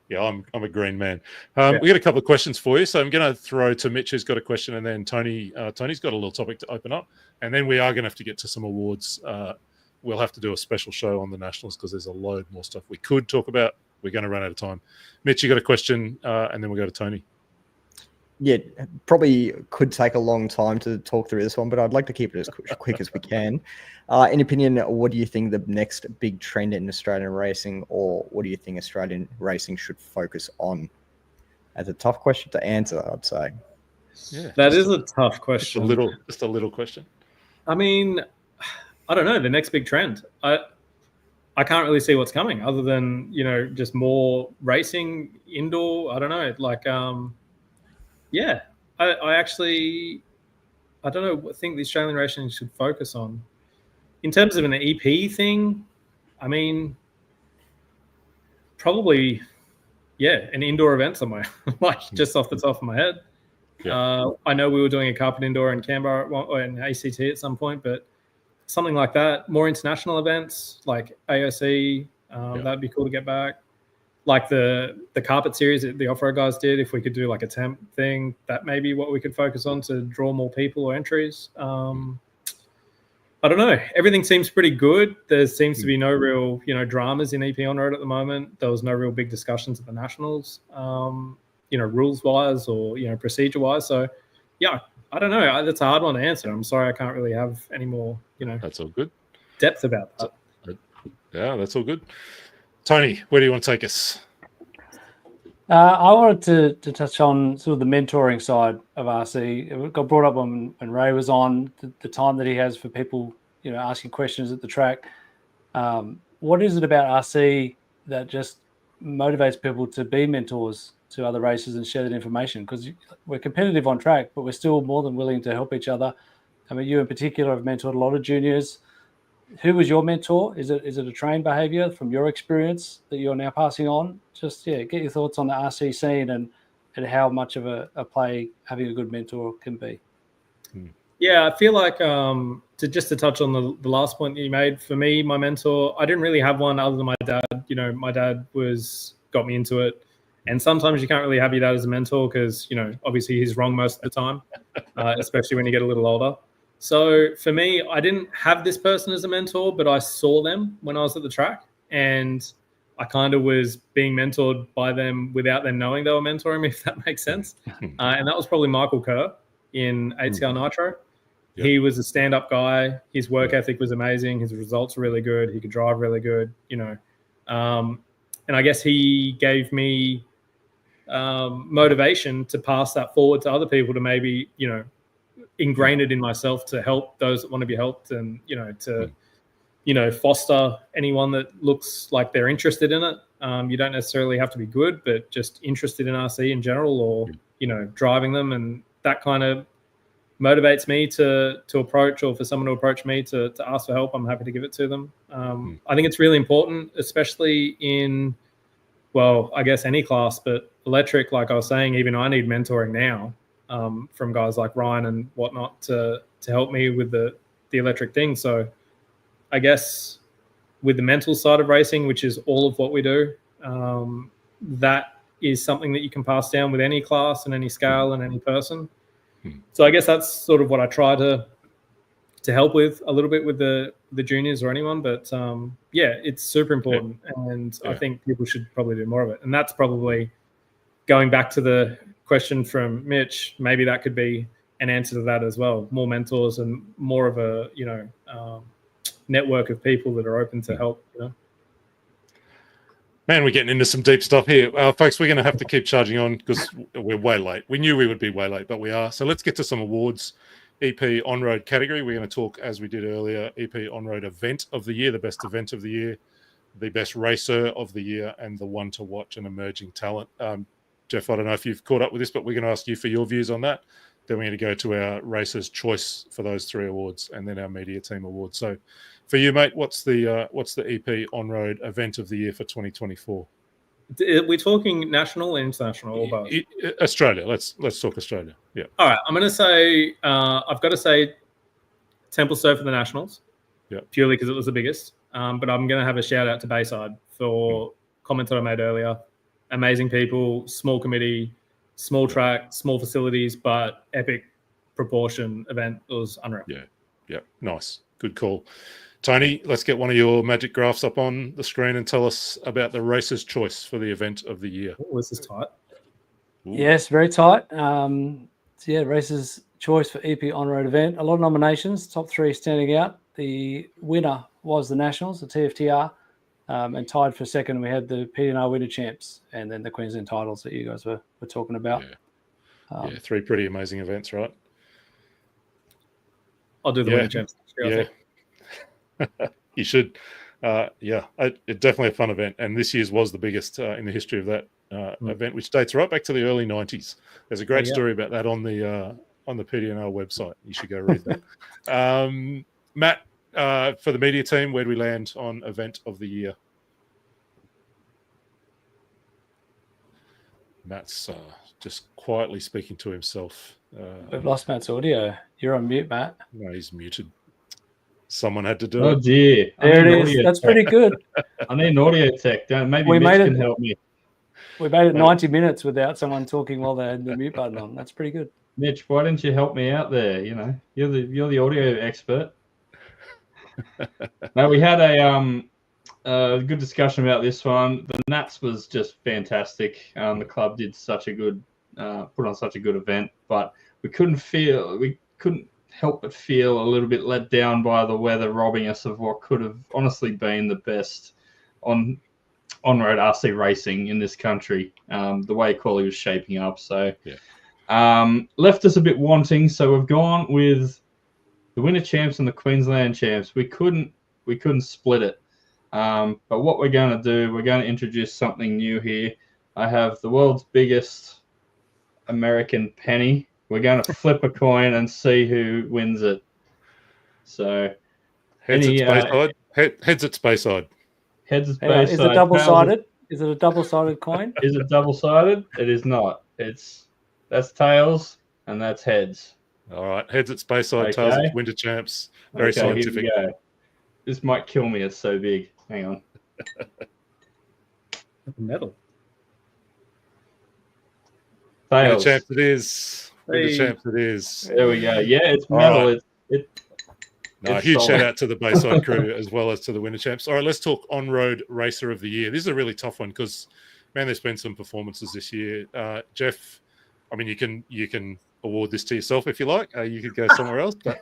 D: Yeah, I'm a green man. We got a couple of questions for you, so I'm going to throw to Mitch, who's got a question, and then Tony. Tony's got a little topic to open up, and then we are going to have to get to some awards. We'll have to do a special show on the Nationals because there's a load more stuff we could talk about. We're going to run out of time. Mitch, you got a question, and then we'll go to Tony.
A: yeah, probably could take a long time to talk through this one, but I'd like to keep it as quick as we can. In opinion, what do you think the next big trend in Australian racing, or what do you think Australian racing should focus on? That's a tough question to answer, I'd say.
D: Yeah,
M: that is a tough question.
D: Just a little question.
M: I mean, I don't know. The next big trend. I can't really see what's coming other than, just more racing indoor. I don't know. Like, yeah, I actually, I don't know what thing the Australian racing should focus on. In terms of an EP thing, I mean, probably, yeah, an indoor event somewhere, like just off the top of my head. Yeah. I know we were doing a carpet indoor in Canberra or in ACT at some point, but something like that, more international events like AOC, that'd be cool to get back. Like the carpet series that the off-road guys did, if we could do like a temp thing, that may be what we could focus on to draw more people or entries. I don't know. Everything seems pretty good. There seems to be no real, dramas in EP on road at the moment. There was no real big discussions at the nationals, rules-wise or, procedure-wise. So, yeah, I don't know. That's a hard one to answer. I'm sorry I can't really have any more,
D: That's all good.
M: Depth about that.
D: Yeah, that's all good. Tony, where do you want to take us?
I: I wanted to touch on sort of the mentoring side of RC. It got brought up when Ray was on, the time that he has for people, asking questions at the track. What is it about RC that just motivates people to be mentors to other racers and share that information? Because we're competitive on track, but we're still more than willing to help each other. I mean, you in particular have mentored a lot of juniors. Who was your mentor? Is it a trained behavior from your experience that you're now passing on? Just, get your thoughts on the RC scene and how much of a play having a good mentor can be.
M: Yeah, I feel like to touch on the last point that you made, for me, my mentor, I didn't really have one other than my dad. My dad got me into it. And sometimes you can't really have your dad as a mentor because, obviously he's wrong most of the time, especially when you get a little older. So for me, I didn't have this person as a mentor, but I saw them when I was at the track, and I kind of was being mentored by them without them knowing they were mentoring me, if that makes sense. And that was probably Michael Kerr in HCR Nitro. Yep. He was a stand-up guy. His work ethic was amazing. His results were really good. He could drive really good, and I guess he gave me motivation to pass that forward to other people to maybe, ingrain it in myself to help those that want to be helped, and to foster anyone that looks like they're interested in it. You don't necessarily have to be good, but just interested in RC in general, or driving them, and that kind of motivates me to approach, or for someone to approach me to ask for help. I'm happy to give it to them. I think it's really important, especially in, well, I guess any class, but electric, like I was saying, even I need mentoring now. From guys like Ryan and whatnot to help me with the electric thing. So I guess with the mental side of racing, which is all of what we do, that is something that you can pass down with any class and any scale and any person. So I guess that's sort of what I try to help with a little bit with the juniors or anyone. But it's super important. And I think people should probably do more of it. And that's probably going back to the question from Mitch, maybe that could be an answer to that as well. More mentors and more of a, network of people that are open to help,
D: Man, we're getting into some deep stuff here. Folks, we're going to have to keep charging on because we're way late. We knew we would be way late, but we are. So let's get to some awards. EP on-road category. We're going to talk, as we did earlier, EP on-road event of the year, the best event of the year, the best racer of the year, and the one to watch and emerging talent. Jeff, I don't know if you've caught up with this, but we're going to ask you for your views on that. Then we're going to go to our Racers' Choice for those 3 awards, and then our Media Team Awards. So for you, mate, what's the EP on-road event of the year for 2024?
M: We're talking national and international, or both?
D: Australia. Let's talk Australia. Yeah.
M: All right. I'm going to say, I've got to say Templestowe for the nationals.
D: Yeah.
M: Purely because it was the biggest. But I'm going to have a shout out to Bayside for comments that I made earlier. Amazing people, small committee, small track, small facilities, but epic proportion event. It was unreal.
D: Yeah. Nice. Good call. Tony, let's get one of your magic graphs up on the screen and tell us about the Racer's Choice for the event of the year.
M: Oh, this is tight.
I: Yes, very tight. So yeah, races choice for EP on-road event. A lot of nominations, top 3 standing out. The winner was the Nationals, the TFTR, and tied for second. We had the PDNR Winter Champs and then the Queensland titles that you guys were talking about.
D: Yeah, 3 pretty amazing events, right?
M: I'll do the Winter Champs.
D: Yeah. You should. It's definitely a fun event. And this year's was the biggest in the history of that event, which dates right back to the early 90s. There's a great story about that on the PDNR website. You should go read that. Matt, for the media team, where do we land on event of the year? Matt's just quietly speaking to himself.
I: We've lost Matt's audio. You're on mute, Matt.
D: No, he's muted. Someone had to do it.
H: Oh dear!
I: There it is. That's pretty good.
H: I need an audio tech. Maybe Mitch can help me.
I: We made it 90 minutes without someone talking while they had the mute button on. That's pretty good.
H: Mitch, why didn't you help me out there? You know, you're the audio expert. Now we had a good discussion about this one. The Nats was just fantastic. The club did such a good put on such a good event, but we couldn't help but feel a little bit let down by the weather robbing us of what could have honestly been the best on-road RC racing in this country. The way quality was shaping up, so left us a bit wanting. So we've gone with the Winter Champs and the Queensland Champs. We couldn't split it, but what we're going to do, we're going to introduce something new here. I have the world's biggest American penny. We're going to flip a coin and see who wins it. So,
D: heads at Speyside. Heads at Speyside.
H: Heads at Speyside.
I: Is it double-sided? Is it a double-sided coin?
H: Is it double-sided? It is not. That's tails and that's heads.
D: All right, heads at Speyside, tails at Winter Champs. Very scientific.
H: Here we go. This might kill me. It's so big. Hang on.
M: Metal.
D: Winter Champs it is. Winter Champs it is.
H: There we go. Yeah, it's metal.
D: Right.
H: It's
D: huge
H: solid.
D: shout out to the Bayside crew as well as to the Winter Champs. All right, let's talk on-road racer of the year. This is a really tough one because, man, there's been some performances this year. Jeff, I mean, you can award this to yourself if you like. You could go somewhere else, but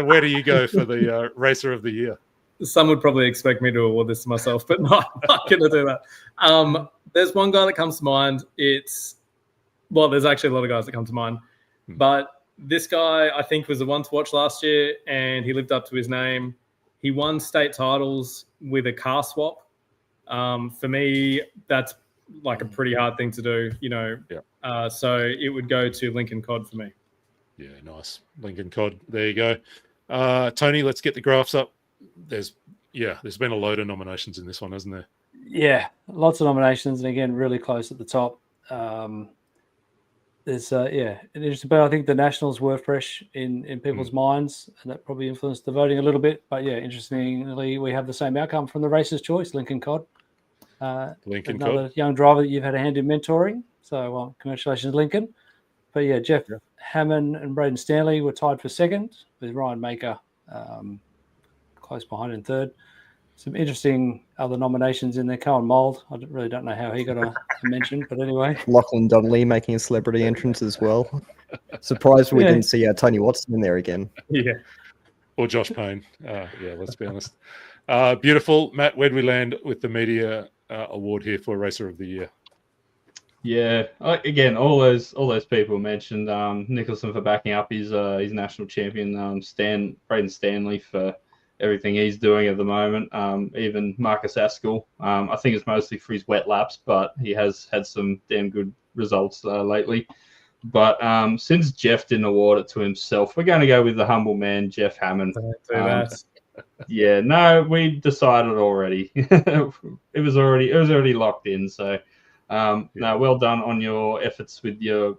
D: where do you go for the racer of the year?
M: Some would probably expect me to award this to myself, but no, I'm not going to do that. There's one guy that comes to mind. There's actually a lot of guys that come to mind, but this guy I think was the one to watch last year, and he lived up to his name. He won state titles with a car swap. For me, that's like a pretty hard thing to do, so it would go to Lincoln Cod for me.
D: Yeah, nice. Lincoln Cod. There you go. Tony, let's get the graphs up. There's been a load of nominations in this one, hasn't there?
I: Yeah, lots of nominations, and again, really close at the top. There's interesting, but I think the Nationals were fresh in people's minds, and that probably influenced the voting a little bit. But yeah, interestingly, we have the same outcome from the racer's choice, Lincoln Cod. Another young driver that you've had a hand in mentoring. So, congratulations, Lincoln. But yeah, Jeff Hammond and Braden Stanley were tied for second, with Ryan Maker close behind in third. Some interesting other nominations in there. Cohen Mould, I really don't know how he got a mention, but anyway.
A: Lachlan Donnelly making a celebrity entrance as well. Surprised we didn't see Tony Watson in there again.
M: Yeah.
D: Or Josh Payne. Let's be honest. Beautiful. Matt, where do we land with the media award here for Racer of the Year?
H: Yeah, again, all those people mentioned. Nicholson for backing up his national champion. Braden Stanley for everything he's doing at the moment. Even Marcus Askell. I think it's mostly for his wet laps, but he has had some damn good results lately. But since Jeff didn't award it to himself, we're going to go with the humble man, Jeff Hammond. Yeah, no, we decided already. it was already locked in. So, no, well done on your efforts with your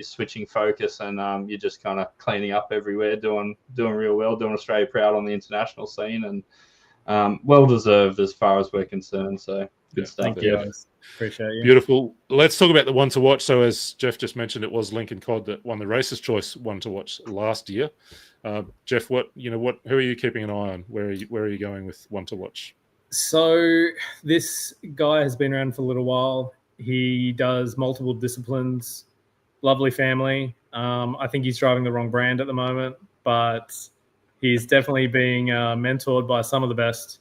H: switching focus, and you're just kind of cleaning up everywhere, doing real well, doing Australia proud on the international scene, and well deserved as far as we're concerned. So, good stuff.
M: Thank you, guys. Appreciate you.
D: Beautiful. Let's talk about the one to watch. So, as Jeff just mentioned, it was Lincoln Cod that won the Racer's Choice one to watch last year. Jeff, who are you keeping an eye on? Where are you going with one to watch?
M: So this guy has been around for a little while. He does multiple disciplines. Lovely family. I think he's driving the wrong brand at the moment, but he's definitely being mentored by some of the best.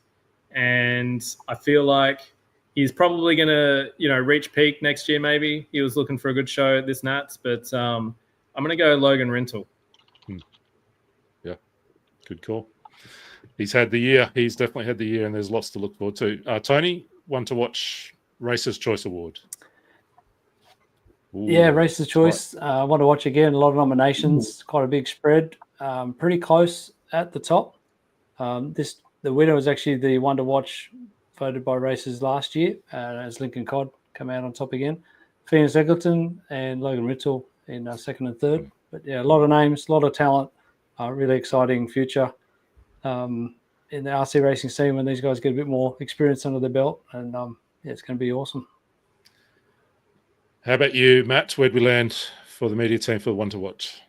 M: And I feel like he's probably going to, reach peak next year. Maybe he was looking for a good show at this Nats, but I'm going to go Logan Rintoul.
D: Yeah, good call. He's had the year. He's definitely had the year, and there's lots to look forward to. Tony, one to watch Racer's Choice Award. Ooh,
I: yeah, Racer's Choice. I want to watch again. A lot of nominations, quite a big spread. Pretty close at the top. The winner was actually the one to watch, voted by Racers last year, as Lincoln Cod come out on top again. Phoenix Eggleton and Logan Rintoul in second and third. But yeah, a lot of names, a lot of talent. Really exciting future in the RC racing scene when these guys get a bit more experience under their belt, and it's going to be awesome.
D: How about you, Matt? Where'd we land for the media team for the one to watch?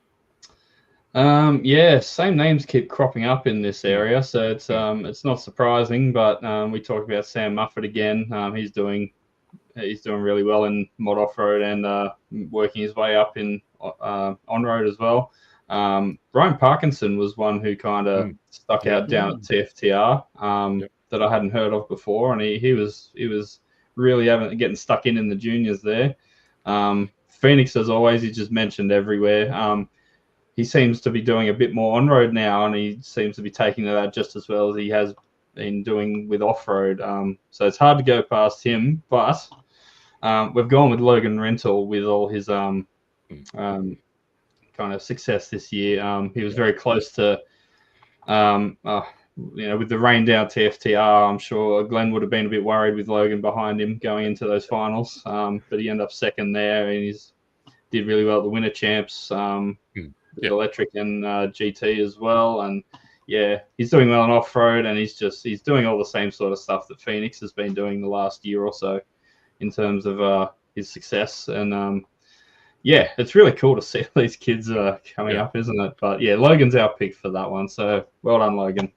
H: Yeah, same names keep cropping up in this area, so it's not surprising. But we talked about Sam Muffet again. He's doing really well in mod off road and working his way up in on road as well. Brian Parkinson was one who kind of stuck out down at TFTR that I hadn't heard of before, and he was really getting stuck in the juniors there. Phoenix, as always, he just mentioned everywhere. He seems to be doing a bit more on road now, and he seems to be taking that just as well as he has been doing with off road. So it's hard to go past him, but we've gone with Logan Rintoul with all his kind of success this year. He was very close to, with the rain down TFTR, I'm sure Glenn would have been a bit worried with Logan behind him going into those finals. But he ended up second there, and he's did really well at the Winter Champs, with Electric and GT as well. And yeah, he's doing well on off road, and he's doing all the same sort of stuff that Phoenix has been doing the last year or so in terms of his success. And yeah, it's really cool to see these kids coming up, isn't it? But yeah, Logan's our pick for that one. So well done, Logan.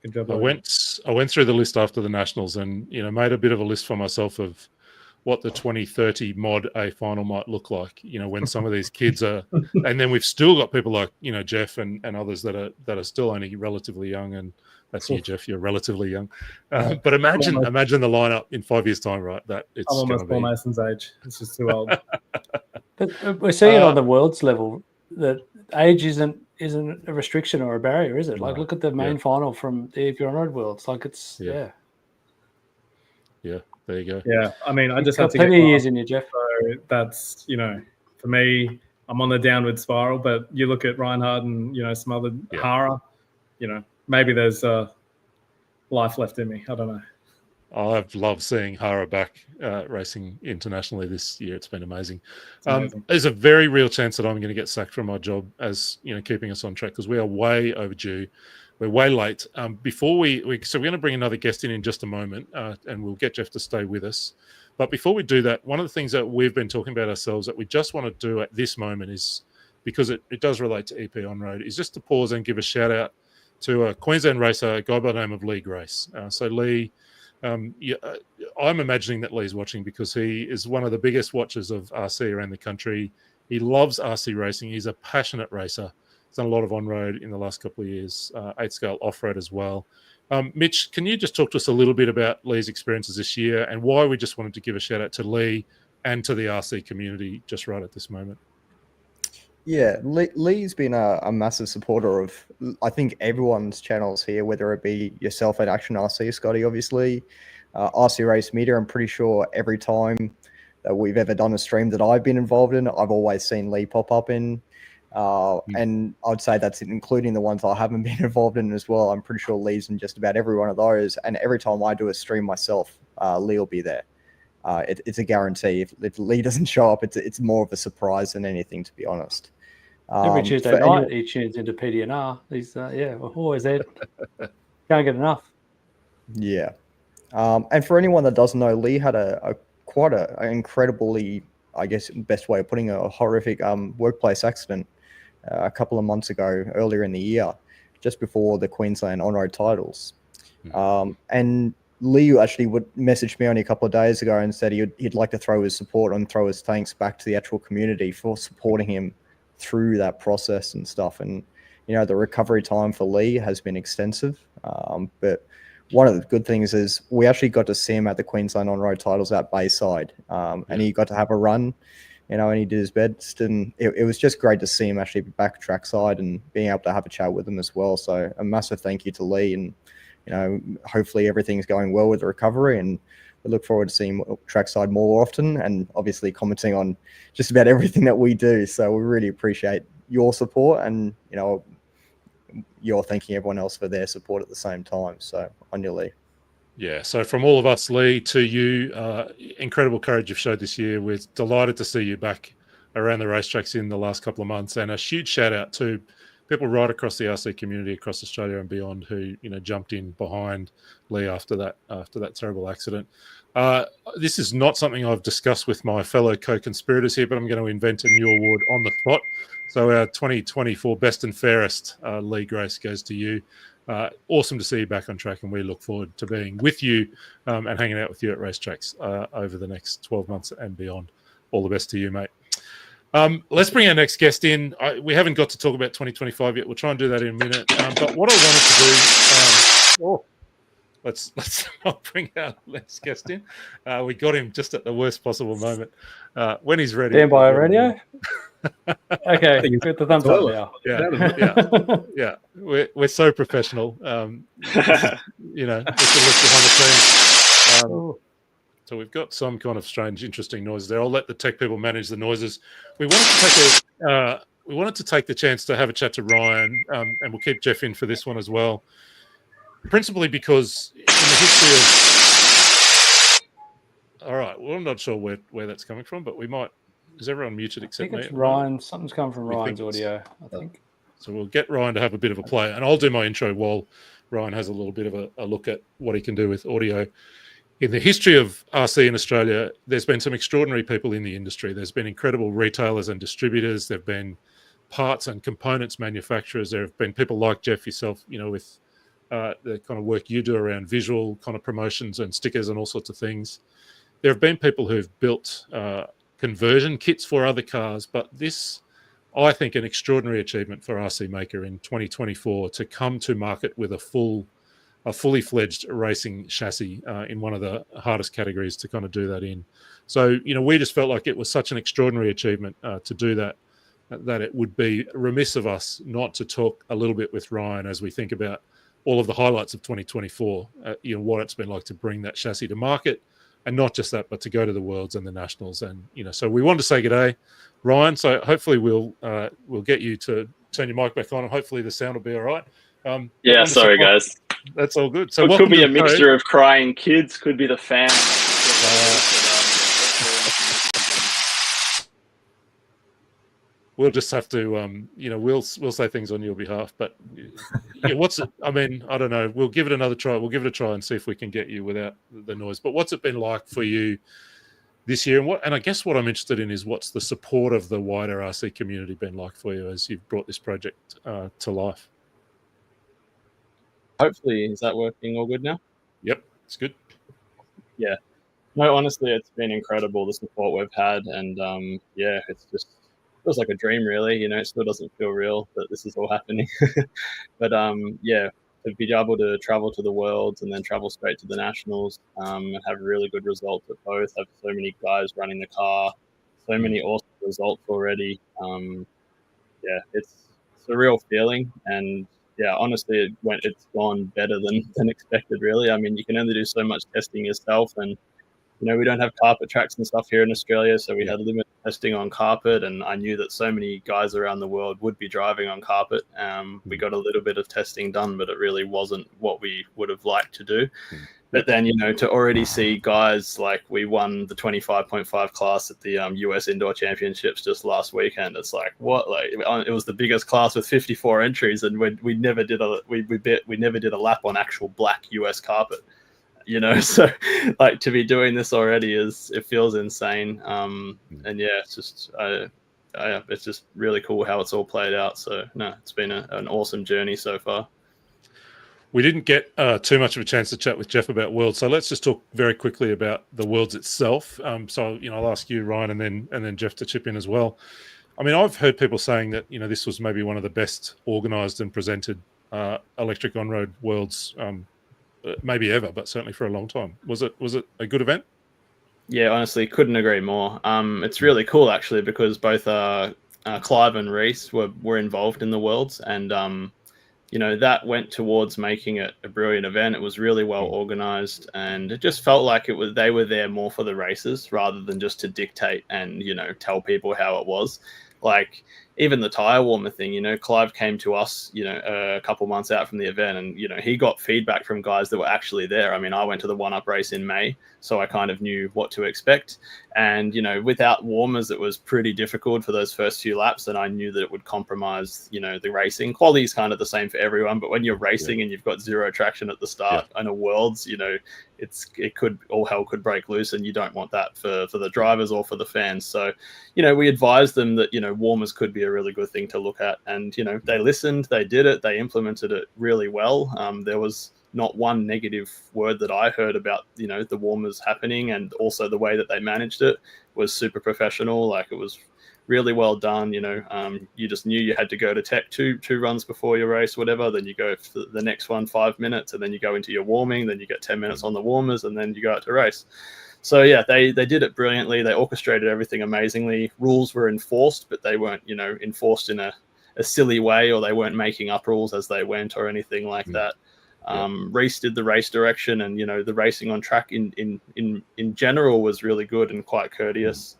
M: Good job,
D: Logan. I went through the list after the Nationals and, made a bit of a list for myself of what the 2030 mod A final might look like, when some of these kids are, and then we've still got people like, Jeff and others that are still only relatively young. And that's you, Jeff, you're relatively young. But imagine the lineup in 5 years' time, right? That it's
M: I'm almost Paul Mason's age. It's just too old.
I: But we're seeing it on the world's level that age isn't a restriction or a barrier, is it? Like, look at the main final from the EP on Road Worlds. Like, it's
D: Yeah, there you go.
M: Yeah, I mean, I just have to
I: plenty of years in you, Jeff.
M: So that's, for me, I'm on the downward spiral. But you look at Reinhard and some other Hara, maybe there's life left in me. I don't know.
D: I've loved seeing Hara back racing internationally this year. It's been amazing. There's a very real chance that I'm going to get sacked from my job as keeping us on track, because we are way overdue. We're way late. So we're going to bring another guest in just a moment, and we'll get Jeff to stay with us. But before we do that, one of the things that we've been talking about ourselves that we just want to do at this moment is, because it does relate to EP on road, is just to pause and give a shout out to a Queensland racer, a guy by the name of Lee Grace. So Lee, I'm imagining that Lee's watching because he is one of the biggest watchers of RC around the country. He loves RC racing. He's a passionate racer. He's done a lot of on-road in the last couple of years, 8-scale off-road as well. Mitch, can you just talk to us a little bit about Lee's experiences this year and why we just wanted to give a shout-out to Lee and to the RC community just right at this moment?
A: Yeah, Lee's been a massive supporter of, I think, everyone's channels here, whether it be yourself at Action RC, Scotty, obviously, RC Race Media. I'm pretty sure every time that we've ever done a stream that I've been involved in, I've always seen Lee pop up in. And I'd say that's including the ones I haven't been involved in as well. I'm pretty sure Lee's in just about every one of those. And every time I do a stream myself, Lee will be there. It's a guarantee. If Lee doesn't show up, it's more of a surprise than anything, to be honest.
I: Every Tuesday night, he tunes into PDNR. He's we're always there. Can't get enough.
A: Yeah. And for anyone that doesn't know, Lee had quite an incredibly, I guess, best way of putting it, a horrific workplace accident a couple of months ago, earlier in the year, just before the Queensland on-road titles. And Lee actually would message me only a couple of days ago and said he'd like to throw his support and throw his thanks back to the actual community for supporting him through that process and stuff. And the recovery time for Lee has been extensive, but one of the good things is we actually got to see him at the Queensland on-road titles at Bayside, and he got to have a run, and he did his best, and it was just great to see him actually be back trackside and being able to have a chat with him as well. So a massive thank you to Lee, and hopefully everything's going well with the recovery, and we look forward to seeing trackside more often, and obviously commenting on just about everything that we do. So we really appreciate your support, and you're thanking everyone else for their support at the same time. So on your Lee.
D: Yeah, so from all of us, Lee, to you, incredible courage you've showed this year. We're delighted to see you back around the racetracks in the last couple of months, and a huge shout out to people right across the RC community across Australia and beyond who jumped in behind Lee after that terrible accident. This is not something I've discussed with my fellow co-conspirators here, but I'm going to invent a new award on the spot. So our 2024 Best and Fairest Lee Grace goes to you. Awesome to see you back on track, and we look forward to being with you and hanging out with you at racetracks over the next 12 months and beyond. All the best to you, mate. Let's bring our next guest in. We haven't got to talk about 2025 yet. We'll try and do that in a minute. But what I wanted to do, let's not bring our next guest in. We got him just at the worst possible moment. When he's ready.
I: Stand by radio. Okay, get the thumbs up now.
D: Yeah. We're so professional. It's a look behind the scenes. So we've got some kind of strange, interesting noises there. I'll let the tech people manage the noises. We wanted to take the chance to have a chat to Ryan, and we'll keep Jeff in for this one as well. Principally because in the history of... All right, well, I'm not sure where that's coming from, but we might... Is everyone muted except me?
I: I think it's Ryan. Something's coming from Ryan's audio, I think.
D: So we'll get Ryan to have a bit of a play, and I'll do my intro while Ryan has a little bit of a look at what he can do with audio. In the history of RC in Australia, there's been some extraordinary people in the industry. There's been incredible retailers and distributors. There have been parts and components manufacturers. There have been people like Jeff, yourself, with the kind of work you do around visual kind of promotions and stickers and all sorts of things. There have been people who've built conversion kits for other cars, but this, I think, an extraordinary achievement for RC Maker in 2024 to come to market with a fully fledged racing chassis in one of the hardest categories to kind of do that in. So, we just felt like it was such an extraordinary achievement to do that it would be remiss of us not to talk a little bit with Ryan as we think about all of the highlights of 2024, what it's been like to bring that chassis to market, and not just that, but to go to the Worlds and the Nationals. And, so we wanted to say g'day, Ryan. So hopefully we'll get you to turn your mic back on, and hopefully the sound will be all right.
N: Yeah, sorry, guys.
D: That's all good. So
N: it could be a mixture of crying kids, could be the fan.
D: We'll just have to, we'll say things on your behalf. But I don't know. We'll give it another try. We'll give it a try and see if we can get you without the noise. But what's it been like for you this year? And I guess what I'm interested in is what's the support of the wider RC community been like for you as you've brought this project to life?
O: Hopefully, is that working all good now?
D: Yep, it's good.
O: Yeah. No, honestly, it's been incredible, the support we've had. And it feels like a dream, really. It still doesn't feel real that this is all happening. But to be able to travel to the Worlds and then travel straight to the Nationals and have really good results at both, have so many guys running the car, so many awesome results already. It's a real feeling. And honestly, it's gone better than expected, really. I mean, you can only do so much testing yourself, and we don't have carpet tracks and stuff here in Australia, so we had limited testing on carpet, and I knew that so many guys around the world would be driving on carpet. We got a little bit of testing done, but it really wasn't what we would have liked to do. But then, to already see guys like we won the 25.5 class at the US Indoor Championships just last weekend. It's like, what? Like, it was the biggest class with 54 entries, and we never did a lap on actual black US carpet. So like to be doing this already it feels insane. It's just really cool how it's all played out. So no, it's been an awesome journey so far.
D: We didn't get too much of a chance to chat with Jeff about Worlds, so let's just talk very quickly about the Worlds itself. So I'll ask you, Ryan, and then Jeff to chip in as well. I mean, I've heard people saying that this was maybe one of the best organised and presented electric on-road Worlds, maybe ever, but certainly for a long time. Was it a good event?
O: Yeah, honestly, couldn't agree more. It's really cool actually because both Clive and Reese were involved in the Worlds, and that went towards making it a brilliant event. It was really well organized, and it just felt like they were there more for the races rather than just to dictate and tell people how it was. Like even the tire warmer thing, Clive came to us, a couple months out from the event, and he got feedback from guys that were actually there. I mean, I went to the one-up race in May, so I kind of knew what to expect. And without warmers, it was pretty difficult for those first few laps, and I knew that it would compromise, the racing. Quality is kind of the same for everyone, but when you're racing and you've got zero traction at the start in a Worlds, all hell could break loose, and you don't want that for the drivers or for the fans. So, we advised them that warmers could be a really good thing to look at, and they listened, they did it, they implemented it really well. There was not one negative word that I heard about the warmers happening, and also the way that they managed it was super professional. Like, it was really well done. You just knew you had to go to tech two runs before your race, whatever. Then you go for the next one 5 minutes, and then you go into your warming. Then you get 10 minutes on the warmers, and then you go out to race. So yeah, they did it brilliantly. They orchestrated everything amazingly. Rules were enforced, but they weren't enforced in a silly way, or they weren't making up rules as they went or anything like that. Reese did the race direction, and the racing on track in general was really good and quite courteous.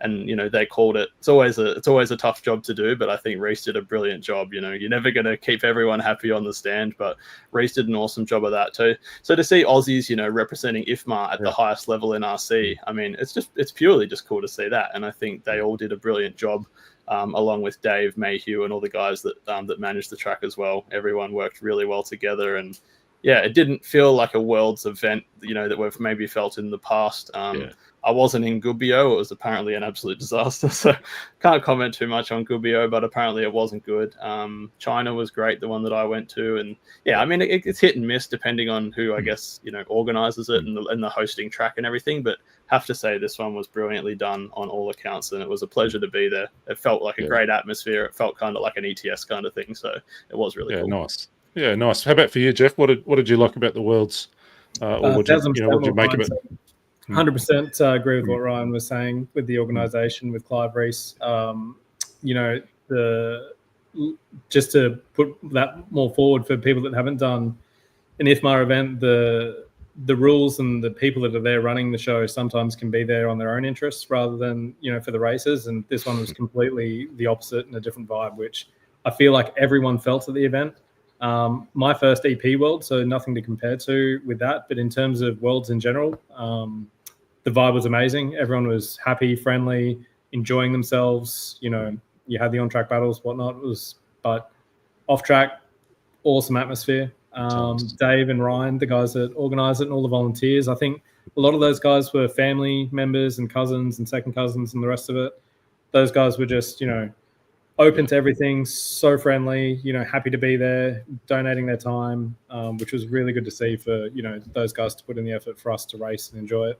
O: And they called it. It's always a tough job to do, but I think Reese did a brilliant job. You're never going to keep everyone happy on the stand, but Reese did an awesome job of that too. So to see Aussies, representing IFMAR at the highest level in RC, I mean, it's purely just cool to see that, and I think they all did a brilliant job. Along with Dave Mayhew and all the guys that managed the track as well. Everyone worked really well together, and yeah, it didn't feel like a Worlds event, that we've maybe felt in the past. I wasn't in Gubbio. It was apparently an absolute disaster, so can't comment too much on Gubbio, but apparently it wasn't good. China was great, the one that I went to, and yeah, I mean, it's hit and miss depending on who, I guess, organizes it and the hosting track and everything, but have to say this one was brilliantly done on all accounts, and it was a pleasure to be there. It felt like a great atmosphere. It felt kind of like an ETS kind of thing, so it was really cool.
D: Nice. Yeah, nice. How about for you, Jeff? What did you like about the Worlds? Or what did you make of it?
M: 100% agree with what Ryan was saying with the organisation, with Clive Reese. Just to put that more forward for people that haven't done an IFMAR event, the rules and the people that are there running the show sometimes can be there on their own interests rather than for the races. And this one was completely the opposite and a different vibe, which I feel like everyone felt at the event. My first EP World, so nothing to compare to with that. But in terms of Worlds in general, the vibe was amazing. Everyone was happy, friendly, enjoying themselves. You had the on-track battles, whatnot. But off-track, awesome atmosphere. Dave and Ryan, the guys that organised it, and all the volunteers. I think a lot of those guys were family members and cousins and second cousins and the rest of it. Those guys were just, open to everything, so friendly, happy to be there, donating their time, which was really good to see for, those guys to put in the effort for us to race and enjoy it.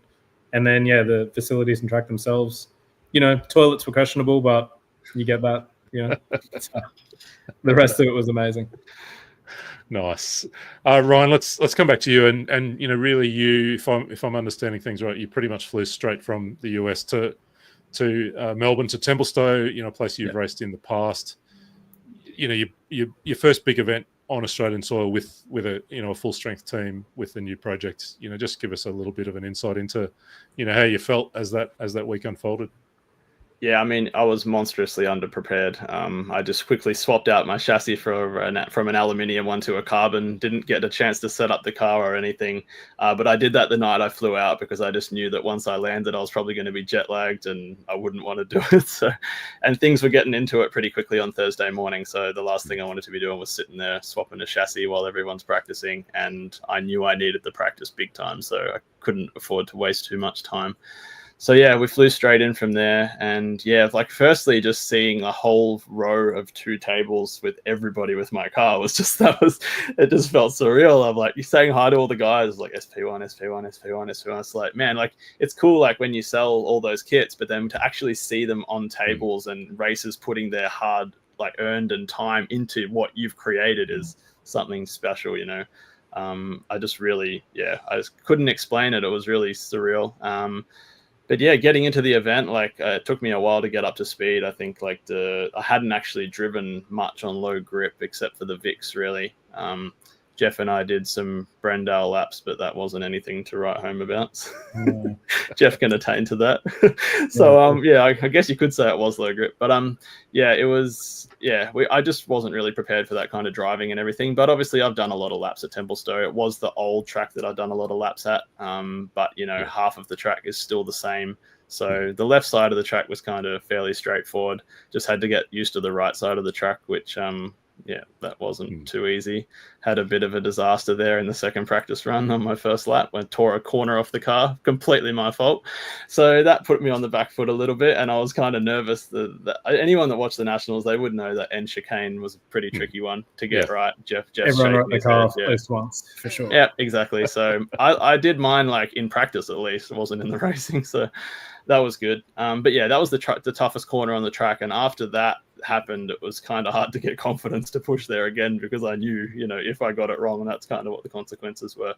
M: And then, the facilities and track themselves, toilets were questionable, but you get that, So the rest of it was amazing.
D: Nice. Ryan, let's come back to you and really you, if I'm understanding things right, you pretty much flew straight from the US to Melbourne to Templestowe, a place you've raced in the past. Your first big event on Australian soil with a a full strength team with the new project. Just give us a little bit of an insight into how you felt as that week unfolded.
O: Yeah, I mean, I was monstrously underprepared. I just quickly swapped out my chassis from an aluminium one to a carbon. Didn't get a chance to set up the car or anything, but I did that the night I flew out because I just knew that once I landed, I was probably going to be jet lagged and I wouldn't want to do it. So, and things were getting into it pretty quickly on Thursday morning. So the last thing I wanted to be doing was sitting there swapping a chassis while everyone's practicing, and I knew I needed the practice big time, so I couldn't afford to waste too much time. So yeah, we flew straight in from there, and yeah, like firstly, just seeing a whole row of 2 tables with everybody with my car was just it just felt surreal. I'm like, you're saying hi to all the guys, like SP1, SP1, SP1, SP1. It's like, man, like it's cool, like when you sell all those kits, but then to actually see them on tables and racers putting their hard, like earned and time into what you've created is something special, you know. I just really, I just couldn't explain it. It was really surreal. But yeah, getting into the event, like it took me a while to get up to speed. I think like I hadn't actually driven much on low grip except for the VIX really. Jeff and I did some Brendale laps, but that wasn't anything to write home about. Jeff can attain to that. So I guess you could say it was low grip, but it was I just wasn't really prepared for that kind of driving and everything. But obviously I've done a lot of laps at Templestowe. It was the old track that I've done a lot of laps at, but you know, half of the track is still the same. So the left side of the track was kind of fairly straightforward. Just had to get used to the right side of the track, which that wasn't too easy. Had a bit of a disaster there in the second practice run on my first lap when I tore a corner off the car, completely my fault. So that put me on the back foot a little bit, and I was kind of nervous that anyone that watched the Nationals, they would know that end chicane was a pretty tricky one to get right. Jeff
M: everyone wrote the car off first once for sure.
O: Yeah, exactly. So I did mine like in practice at least. It wasn't in the racing, so that was good. But yeah, that was the toughest corner on the track, and after that happened, it was kind of hard to get confidence to push there again, because I knew, you know, if I got it wrong, that's kind of what the consequences were.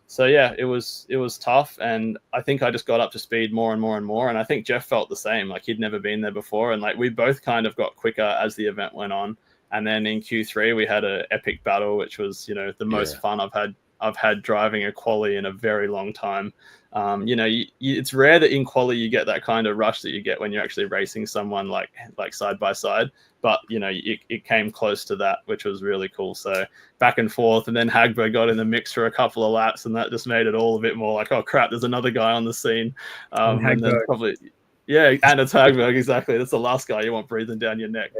O: So yeah, it was tough, and I think I just got up to speed more and more and more, and I think Jeff felt the same. Like he'd never been there before, and like we both kind of got quicker as the event went on. And then in Q3 we had an epic battle, which was, you know, the most fun I've had driving a quali in a very long time. You know, it's rare that in quali you get that kind of rush that you get when you're actually racing someone like side by side. But, you know, it came close to that, which was really cool. So back and forth, and then Hagberg got in the mix for a couple of laps, and that just made it all a bit more like, oh crap, there's another guy on the scene. And then probably, and it's Hagberg, exactly. That's the last guy you want breathing down your neck.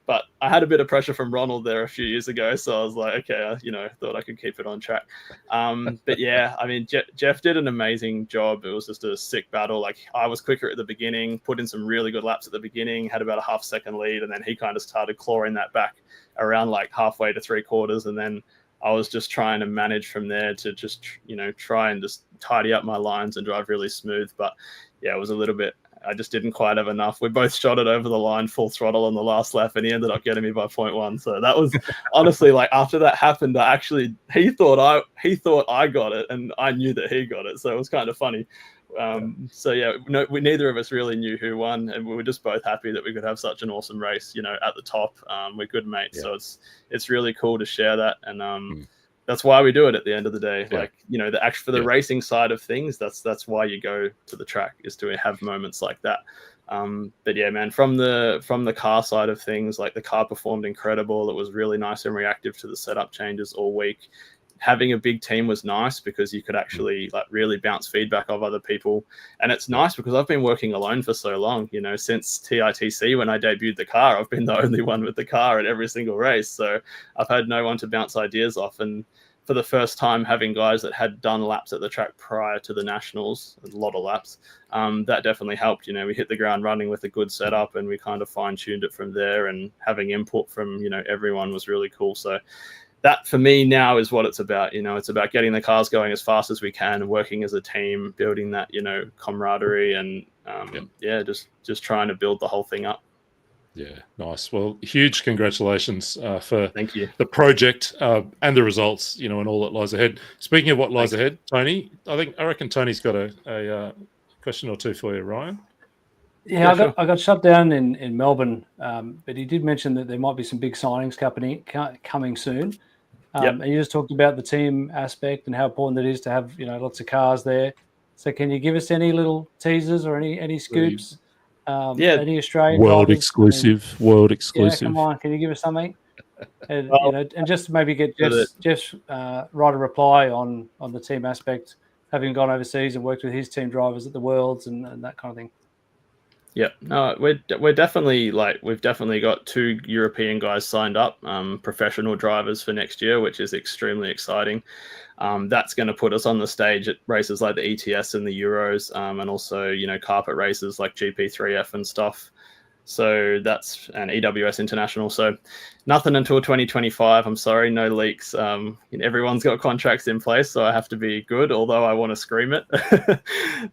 O: But I had a bit of pressure from Ronald there a few years ago, so I was like, okay, you know, thought I could keep it on track. But yeah, I mean, Jeff did an amazing job. It was just a sick battle. Like I was quicker at the beginning, put in some really good laps at the beginning, had about a half-second lead, and then he kind of started clawing that back around like halfway to 3/4, and then I was just trying to manage from there to just, you know, try and just tidy up my lines and drive really smooth. But yeah, it was a little bit, I just didn't quite have enough. We both shot it over the line full throttle on the last lap, and he ended up getting me by 0.1. So that was honestly, like, after that happened, he thought I got it, and I knew that he got it. So it was kind of funny. So yeah, neither of us really knew who won, and we were just both happy that we could have such an awesome race, you know, at the top. We're good mates, so it's really cool to share that, and that's why we do it at the end of the day. Like, you know, for the racing side of things, that's why you go to the track, is to have moments like that. But yeah, man, from the car side of things, like the car performed incredible. It was really nice and reactive to the setup changes all week. Having a big team was nice because you could actually like really bounce feedback off other people. And it's nice because I've been working alone for so long, you know, since TITC when I debuted the car, I've been the only one with the car at every single race. So I've had no one to bounce ideas off. And for the first time, having guys that had done laps at the track prior to the Nationals, a lot of laps, that definitely helped. You know, we hit the ground running with a good setup, and we kind of fine-tuned it from there, and having input from, you know, everyone was really cool. So that for me now is what it's about. You know, it's about getting the cars going as fast as we can, working as a team, building that, you know, camaraderie, and just trying to build the whole thing up.
D: Yeah, nice. Well, huge congratulations for
O: thank you
D: the project and the results, you know, and all that lies ahead. Speaking of what lies ahead, Tony, I reckon Tony's got a question or two for you, Ryan.
I: Yeah, I got shut down in Melbourne, but he did mention that there might be some big signings coming soon. And you just talked about the team aspect and how important it is to have, you know, lots of cars there. So can you give us any little teasers or any scoops? Any Australian
D: world
I: drivers?
D: exclusive.
I: Yeah, come on, can you give us something? And, you know, and just maybe get Jeff's write a reply on the team aspect, having gone overseas and worked with his team drivers at the Worlds and that kind of thing.
O: Yeah, no, we're definitely we've definitely got 2 European guys signed up, professional drivers for next year, which is extremely exciting. That's going to put us on the stage at races like the ETS and the Euros, and also carpet races like GP3F and stuff. So that's an AWS International. So nothing until 2025. I'm sorry, no leaks. Everyone's got contracts in place, so I have to be good, although I want to scream it.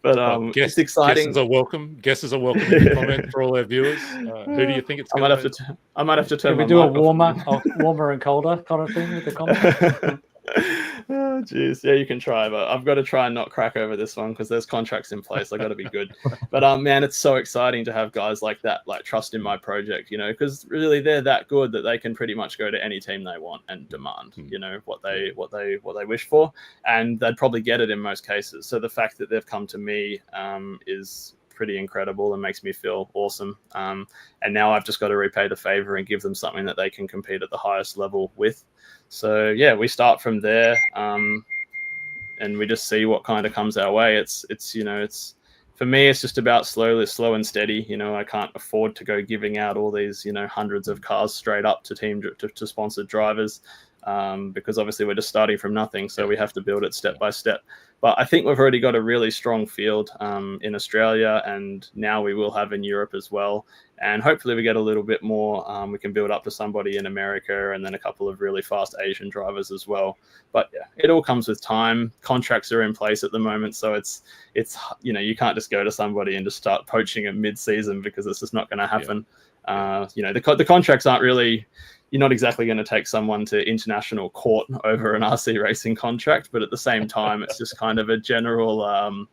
O: But it's exciting.
D: Guesses are welcome. Guesses are welcome in the comment for all our viewers. Who do you think it's going to be?
O: I might have to turn
I: Can we do a warmer and colder kind of thing with the comments?
O: Oh, jeez. Yeah, you can try, but I've got to try and not crack over this one because there's contracts in place. I got to be good. But man, it's so exciting to have guys like that, trust in my project, because really they're that good that they can pretty much go to any team they want and demand, what they wish for, and they'd probably get it in most cases. So the fact that they've come to me is pretty incredible and makes me feel awesome. And now I've just got to repay the favor and give them something that they can compete at the highest level with. So yeah, we start from there, and we just see what kind of comes our way. It's for me, it's just about slow and steady. I can't afford to go giving out all these hundreds of cars straight up to sponsored drivers, because obviously we're just starting from nothing. So we have to build it step by step. But I think we've already got a really strong field in Australia, and now we will have in Europe as well. And hopefully we get a little bit more. We can build up to somebody in America, and then a couple of really fast Asian drivers as well. But yeah, it all comes with time. Contracts are in place at the moment, so it's you can't just go to somebody and just start poaching at mid-season because it's just not going to happen. The contracts aren't really. You're not exactly going to take someone to international court over an RC racing contract, but at the same time, it's just kind of a general.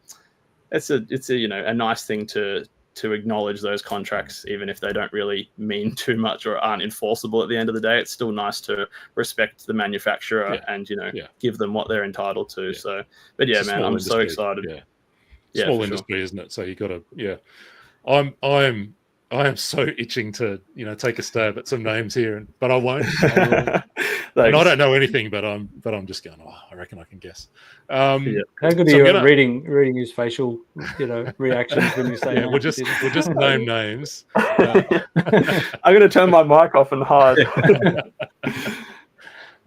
O: It's a nice thing to acknowledge those contracts, even if they don't really mean too much or aren't enforceable at the end of the day. It's still nice to respect the manufacturer and give them what they're entitled to. So, but yeah, man, I'm so excited.
D: Yeah, small industry, isn't it? So you got to I am so itching to take a stab at some names here, but I won't. And I don't know anything, but I'm just going. Oh, I reckon I can guess.
I: How good are you at reading his facial reactions when you say?
D: Yeah, we'll just name names.
O: I'm going to turn my mic off and hide.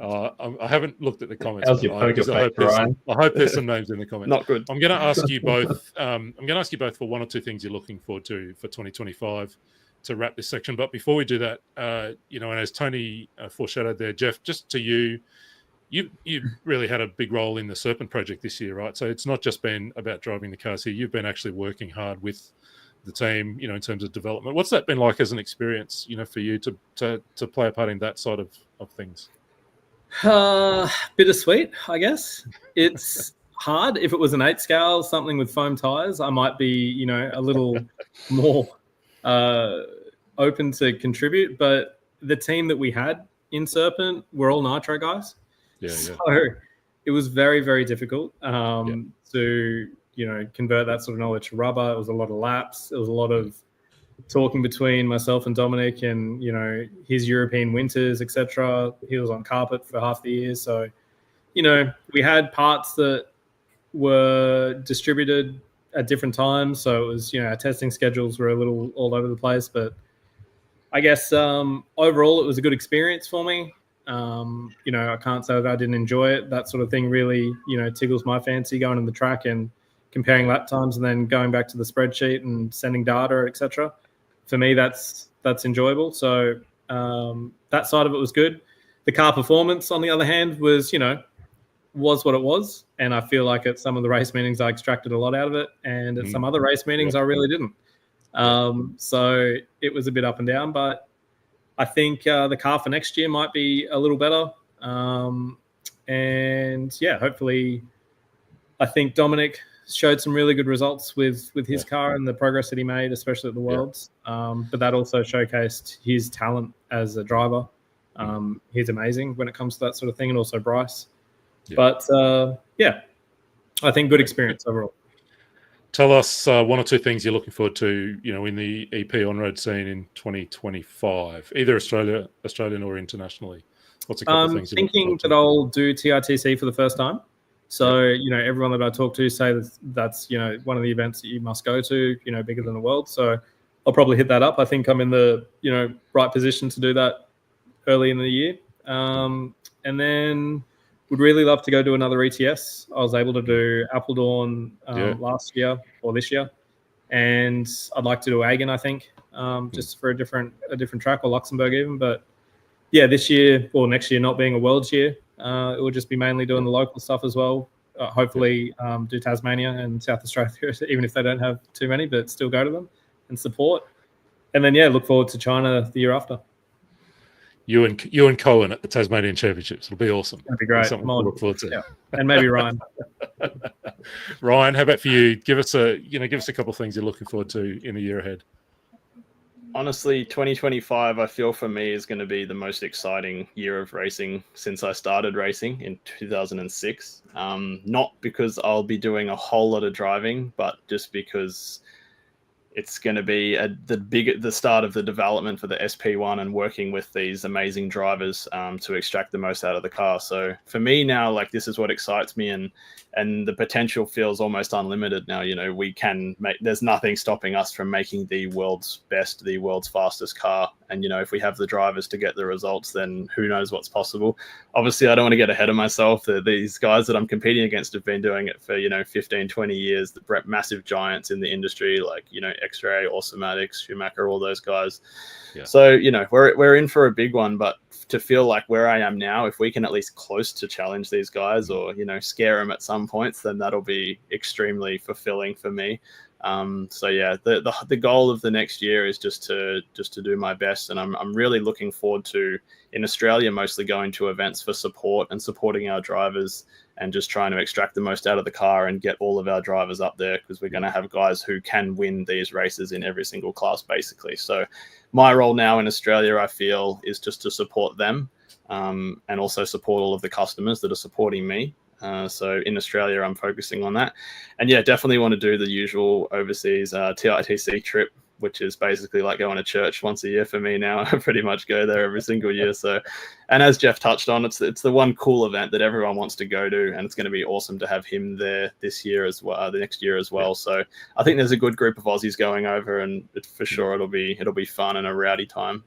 D: I haven't looked at the comments.
H: How's your poker face, Ryan?
D: I hope there's some names in the comments.
O: Not good.
D: I'm going to ask you both. For 1 or 2 things you're looking forward to for 2025 to wrap this section. But before we do that, and as Tony foreshadowed there, Jeff, just to you really had a big role in the Serpent project this year, right? So it's not just been about driving the cars here. You've been actually working hard with the team, in terms of development. What's that been like as an experience, for you to play a part in that side of things?
M: Bittersweet, I guess. It's hard. If it was an 8 scale, something with foam tires, I might be, a little more open to contribute. But the team that we had in Serpent were all nitro guys. So it was very, very difficult to, convert that sort of knowledge to rubber. It was a lot of laps. It was a lot of talking between myself and Dominic and, his European winters, etc. He was on carpet for half the year. So, we had parts that were distributed at different times. So it was, our testing schedules were a little all over the place. But I guess overall it was a good experience for me. I can't say that I didn't enjoy it. That sort of thing really, tickles my fancy, going on the track and comparing lap times and then going back to the spreadsheet and sending data, etc. For me, that's enjoyable. So that side of it was good. The car performance, on the other hand, was what it was. And I feel like at some of the race meetings, I extracted a lot out of it. And at some other race meetings, I really didn't. So it was a bit up and down. But I think the car for next year might be a little better. Hopefully, I think Dominic showed some really good results with his car and the progress that he made, especially at the Worlds. But that also showcased his talent as a driver. He's amazing when it comes to that sort of thing, and also Bryce. But I think good experience overall.
D: Tell us 1 or 2 things you're looking forward to, in the EP on-road scene in 2025, either Australian or internationally. What's a couple of things?
M: Thinking that I'll do TITC for the first time. So, everyone that I talk to say that's one of the events that you must go to, bigger than the world. So I'll probably hit that up. I think I'm in the right position to do that early in the year. And then would really love to go do another ETS. I was able to do Appledorn last year or this year, and I'd like to do Agen, I think, just for a different track, or Luxembourg even. But yeah, this year or next year, not being a Worlds year, it will just be mainly doing the local stuff as well. Hopefully do Tasmania and South Australia, even if they don't have too many, but still go to them and support. And then look forward to China the year after.
D: You and Cohen at the Tasmanian Championships. It'll be awesome.
M: That'd be great.
D: Something to look forward to.
M: Yeah. And maybe Ryan.
D: Ryan, how about for you? Give us a couple of things you're looking forward to in the year ahead.
O: Honestly, 2025, I feel for me is going to be the most exciting year of racing since I started racing in 2006. Not because I'll be doing a whole lot of driving, but just because it's going to be the start of the development for the SP1 and working with these amazing drivers to extract the most out of the car. So for me now, like, this is what excites me, and the potential feels almost unlimited now. We can make, there's nothing stopping us from making the world's best, the world's fastest car. And, if we have the drivers to get the results, then who knows what's possible. Obviously, I don't want to get ahead of myself. These guys that I'm competing against have been doing it for, 15, 20 years, the massive giants in the industry, like, X-Ray, Automatics, Schumacher, all those guys. Yeah. So, we're in for a big one, but to feel like where I am now, if we can at least close to challenge these guys or, scare them at some points, then that'll be extremely fulfilling for me. So yeah, the goal of the next year is just to do my best, and I'm really looking forward to, in Australia, mostly going to events for support and supporting our drivers, and just trying to extract the most out of the car and get all of our drivers up there, because we're going to have guys who can win these races in every single class, basically. So my role now in Australia, I feel, is just to support them, and also support all of the customers that are supporting me. So in Australia, I'm focusing on that. And yeah, definitely want to do the usual overseas TITC trip, which is basically like going to church once a year for me now. I pretty much go there every single year. So, and as Jeff touched on, it's the one cool event that everyone wants to go to, and it's going to be awesome to have him there this year as well, the next year as well. Yeah. So I think there's a good group of Aussies going over, and for sure it'll be fun and a rowdy time.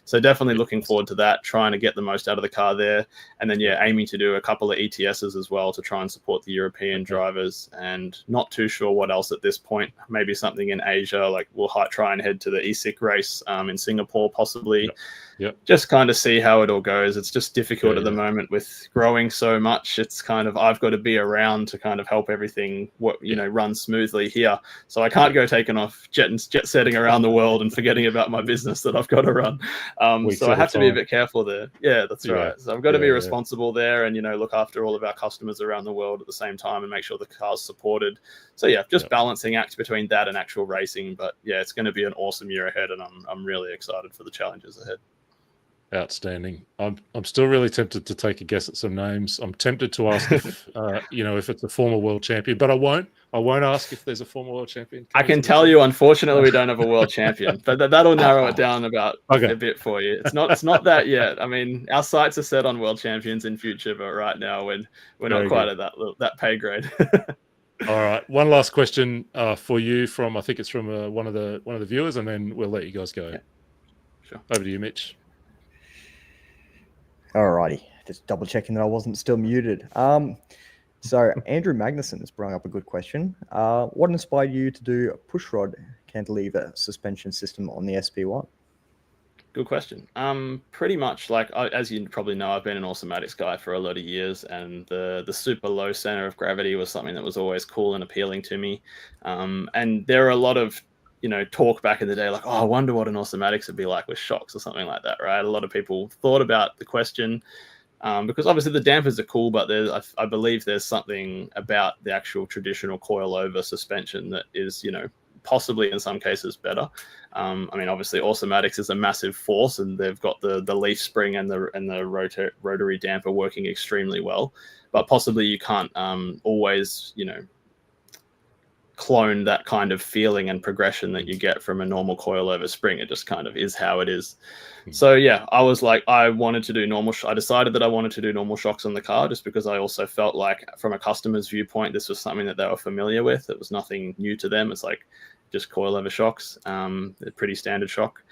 O: So definitely looking forward to that, trying to get the most out of the car there. And then, yeah, aiming to do a couple of ETSs as well to try and support the European drivers, and not too sure what else at this point. Maybe something in Asia, like we'll try and head to the ESIC race in Singapore, possibly. Yep. Just kind of see how it all goes. It's just difficult at the moment with growing so much. It's kind of, I've got to be around to kind of help everything run smoothly here. So I can't go taking off jet setting around the world and forgetting about my business that I've got to run. So I have to be a bit careful there. Yeah, that's right. So I've got to be responsible there, and look after all of our customers around the world at the same time, and make sure the car's supported. So yeah, just balancing act between that and actual racing. But yeah, it's going to be an awesome year ahead, and I'm really excited for the challenges ahead.
D: Outstanding. I'm still really tempted to take a guess at some names. I'm tempted to ask if if it's a former world champion, but I won't ask if there's a former world champion.
O: I can tell you, unfortunately, we don't have a world champion, but that'll narrow it down about a bit for you. It's not that yet. I mean, our sights are set on world champions in future, but right now we're not quite at that pay grade.
D: All right, one last question for you from, I think it's from one of the viewers, and then we'll let you guys go.
O: Yeah. Sure.
D: Over to you, Mitch.
A: Alrighty, just double checking that I wasn't still muted. So Andrew Magnuson has brought up a good question. What inspired you to do a pushrod cantilever suspension system on the SP1?
O: Good question. Pretty much, like, as you probably know, I've been an automatics guy for a lot of years, and the super low center of gravity was something that was always cool and appealing to me. And there are a lot of talk back in the day, like, oh, I wonder what an automatics would be like with shocks or something like that, right? A lot of people thought about the question, because obviously the dampers are cool, but I believe there's something about the actual traditional coil-over suspension that is, possibly in some cases better. I mean, obviously automatics is a massive force, and they've got the leaf spring and the rotary damper working extremely well, but possibly you can't always, clone that kind of feeling and progression that you get from a normal coil-over spring. It just kind of is how it is. So yeah, I was like, I decided that I wanted to do normal shocks on the car, just because I also felt like, from a customer's viewpoint, this was something that they were familiar with. It was nothing new to them. It's like, just coilover shocks, they're pretty standard shock.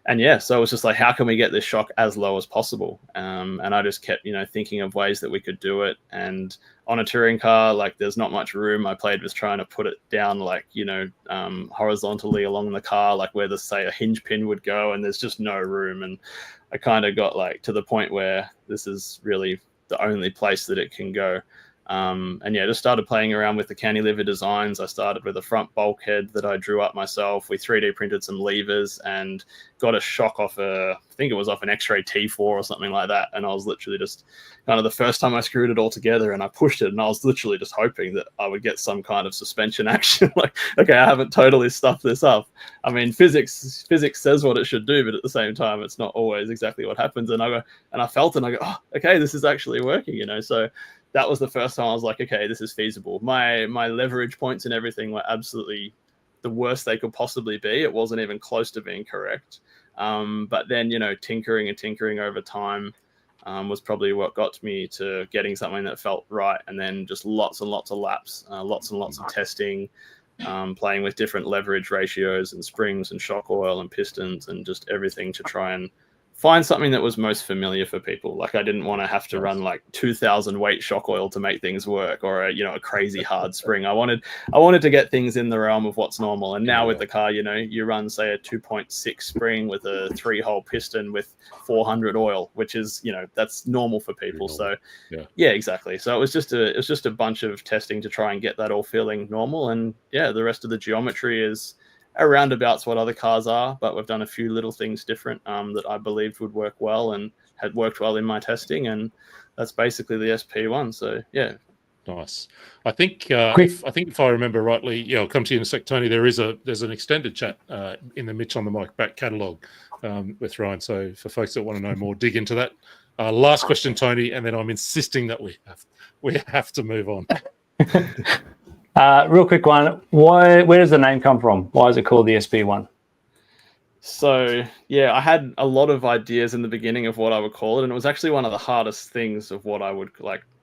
O: And yeah, so it was just like, how can we get this shock as low as possible? And I just kept, thinking of ways that we could do it. And on a touring car, like there's not much room. I played with trying to put it down, like, horizontally along the car, like where say a hinge pin would go, and there's just no room. And I kind of got like to the point where this is really the only place that it can go. And yeah, just started playing around with the cantilever designs. I started with a front bulkhead that I drew up myself. We 3D printed some levers and got a shock off I think it was off an X-Ray T4 or something like that. And I was literally just kind of the first time I screwed it all together and I pushed it, and I was literally just hoping that I would get some kind of suspension action. Like, okay, I haven't totally stuffed this up. I mean, physics says what it should do, but at the same time, it's not always exactly what happens. And I felt it and I go, oh, okay, this is actually working, So that was the first time I was like, okay, this is feasible. My leverage points and everything were absolutely the worst they could possibly be. It wasn't even close to being correct. But then, tinkering over time was probably what got me to getting something that felt right. And then just lots and lots of laps, lots and lots of testing, playing with different leverage ratios and springs and shock oil and pistons and just everything to try and find something that was most familiar for people. Like I didn't want to have to run like 2,000 weight shock oil to make things work, or a crazy hard spring. I wanted to get things in the realm of what's normal. And now with the car, you run say a 2.6 spring with a 3-hole piston with 400 oil, which is that's normal for people. So yeah, exactly. So it was just a bunch of testing to try and get that all feeling normal. And yeah, the rest of the geometry is around about what other cars are, but we've done a few little things different that I believed would work well and had worked well in my testing, and that's basically the SP1. So yeah,
D: nice. I think if I remember rightly, I'll come to you in a sec, Tony. There's an extended chat in the Mitch on the Mic back catalogue with Ryan. So for folks that want to know more, dig into that. Last question, Tony, and then I'm insisting that we have to move on.
I: Real quick one. Where does the name come from? Why is it called the SP1?
O: So yeah, I had a lot of ideas in the beginning of what I would call it, and it was actually one of the hardest things of what I would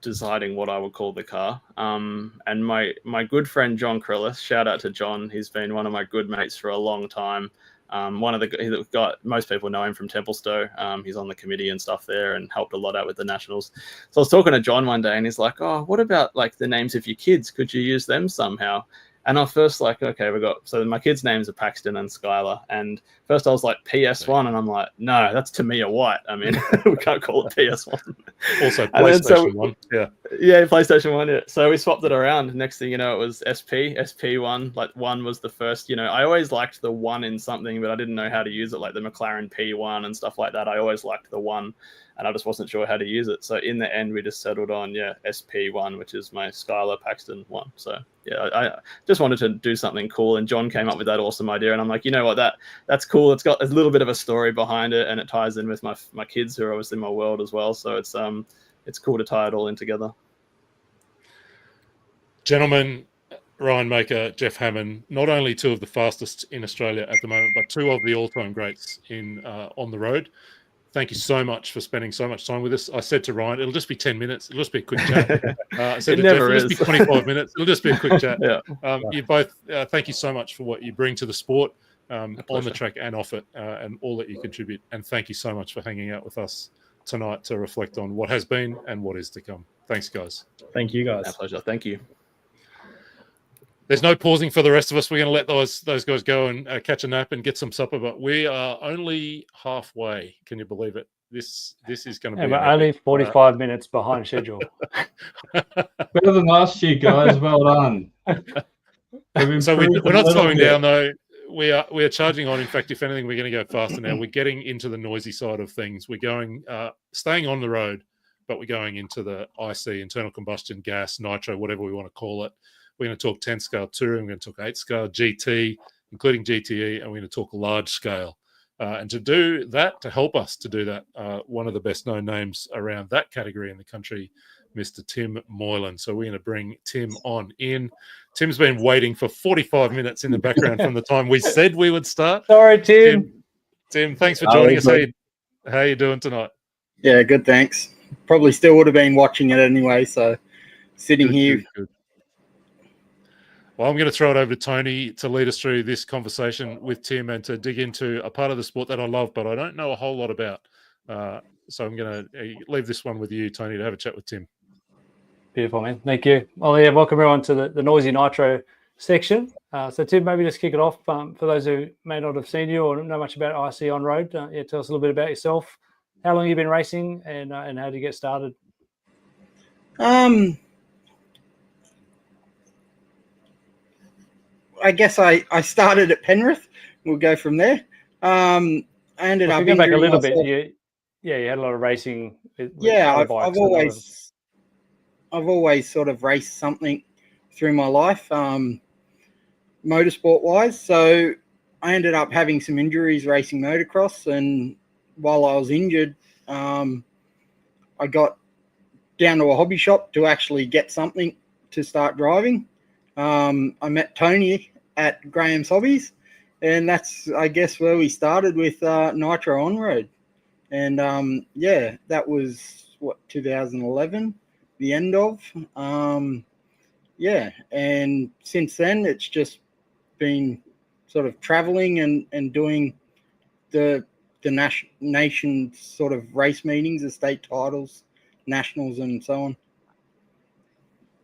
O: deciding what I would call the car. And my good friend John Krillis, shout out to John. He's been one of my good mates for a long time. Most people know him from Templestowe. He's on the committee and stuff there and helped a lot out with the nationals. So I was talking to John one day and he's like, oh, what about like the names of your kids? Could you use them somehow? And I first okay, so my kids' names are Paxton and Skylar. And first I was like PS1, and I'm like, no, that's Tamia White. I mean, we can't call it PS1.
D: Also PlayStation 1.
O: Yeah, PlayStation 1. Yeah. So we swapped it around. Next thing you know, it was SP1. Like 1 was the first. I always liked the 1 in something, but I didn't know how to use it, like the McLaren P1 and stuff like that. I always liked the 1. And I just wasn't sure how to use it. So in the end, we just settled on, SP1, which is my Skylar Paxton 1. So yeah, I just wanted to do something cool. And John came up with that awesome idea. And I'm like, you know what, that's cool. It's got a little bit of a story behind it. And it ties in with my kids who are obviously my world as well. So it's cool to tie it all in together.
D: Gentlemen, Ryan Maker, Jeff Hammond, not only 2 of the fastest in Australia at the moment, but 2 of the all-time greats in on the road. Thank you so much for spending so much time with us. I said to Ryan, it'll just be 10 minutes. It'll just be a quick chat. I said to Jeff, it'll just be 25 minutes. It'll just be a quick chat. You both, thank you so much for what you bring to the sport on the track and off it, and all that you contribute. And thank you so much for hanging out with us tonight to reflect on what has been and what is to come. Thanks, guys.
M: Thank you, guys.
O: My pleasure. Thank you.
D: There's no pausing for the rest of us. We're going to let those guys go and catch a nap and get some supper. But we are only halfway. Can you believe it? This is going to be.
I: We're only 45 minutes behind schedule.
H: Better than last year, guys. Well done.
D: So we're not slowing down though. We are charging on. In fact, if anything, we're going to go faster now. We're getting into the noisy side of things. We're going, staying on the road, but we're going into the IC, internal combustion, gas, nitro, whatever we want to call it. We're going to talk 10-scale touring. We're going to talk 8-scale GT, including GTE, and we're going to talk large scale. And to do that, to help us to do that, one of the best known names around that category in the country, Mr. Tim Moylan. So we're going to bring Tim on in. Tim's been waiting for 45 minutes in the background from the time we said we would start.
I: Sorry, Tim.
D: Tim, thanks for joining us. How are you doing tonight?
P: Yeah, good, thanks. Probably still would have been watching it anyway, so sitting here.
D: Good. Well, I'm going to throw it over to Tony to lead us through this conversation with Tim and to dig into a part of the sport that I love, but I don't know a whole lot about. So I'm going to leave this one with you, Tony, to have a chat with Tim.
I: Beautiful, man. Thank you. Well, yeah, welcome everyone to the Noisy Nitro section. So, Tim, maybe just kick it off for those who may not have seen you or know much about IC on road. Tell us a little bit about yourself, how long you've been racing, and how did you get started?
P: I guess I started at Penrith. We'll go from there. I ended up
I: go back a little
P: myself.
I: bit. You had a lot of racing. With
P: I've always sort of raced something through my life, motorsport wise. So I ended up having some injuries racing motocross, and while I was injured, I got down to a hobby shop to actually get something to start driving. I met Tony at Graham's Hobbies, and that's, I guess, where we started with Nitro on road. And that was 2011, the end of. And since then it's just been sort of traveling and doing the nation's sort of race meetings, the state titles, nationals, and so on.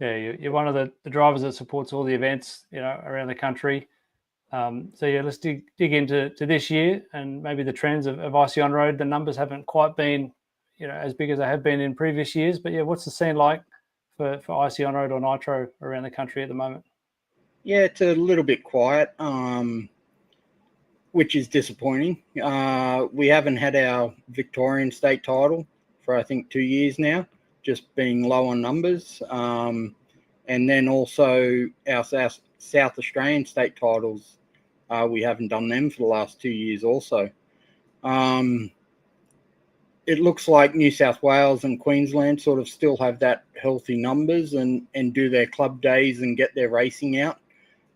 I: Yeah, you're one of the drivers that supports all the events, around the country. Let's dig into this year and maybe the trends of IC on road. The numbers haven't quite been, as big as they have been in previous years. But what's the scene like for IC on road or Nitro around the country at the moment?
P: Yeah, it's a little bit quiet, which is disappointing. We haven't had our Victorian state title for, I think, 2 years now, just being low on numbers. And then also our South Australian state titles, we haven't done them for the last 2 years also. It looks like New South Wales and Queensland sort of still have that healthy numbers and do their club days and get their racing out.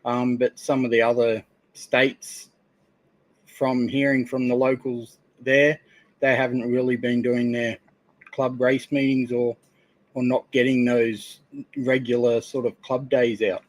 P: But some of the other states, from hearing from the locals there, they haven't really been doing their club race meetings or not getting those regular sort of club days out.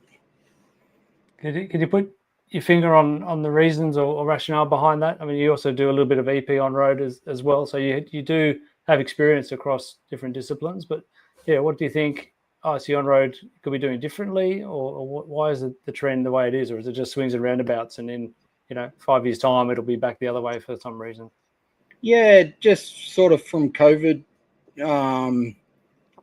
I: Could you put your finger on the reasons or rationale behind that? I mean, you also do a little bit of EP on road as well, so you do have experience across different disciplines. But what do you think IC on road could be doing differently, or why is the trend the way it is, or is it just swings and roundabouts, and in 5 years' time it'll be back the other way for some reason?
P: Yeah, just sort of from COVID.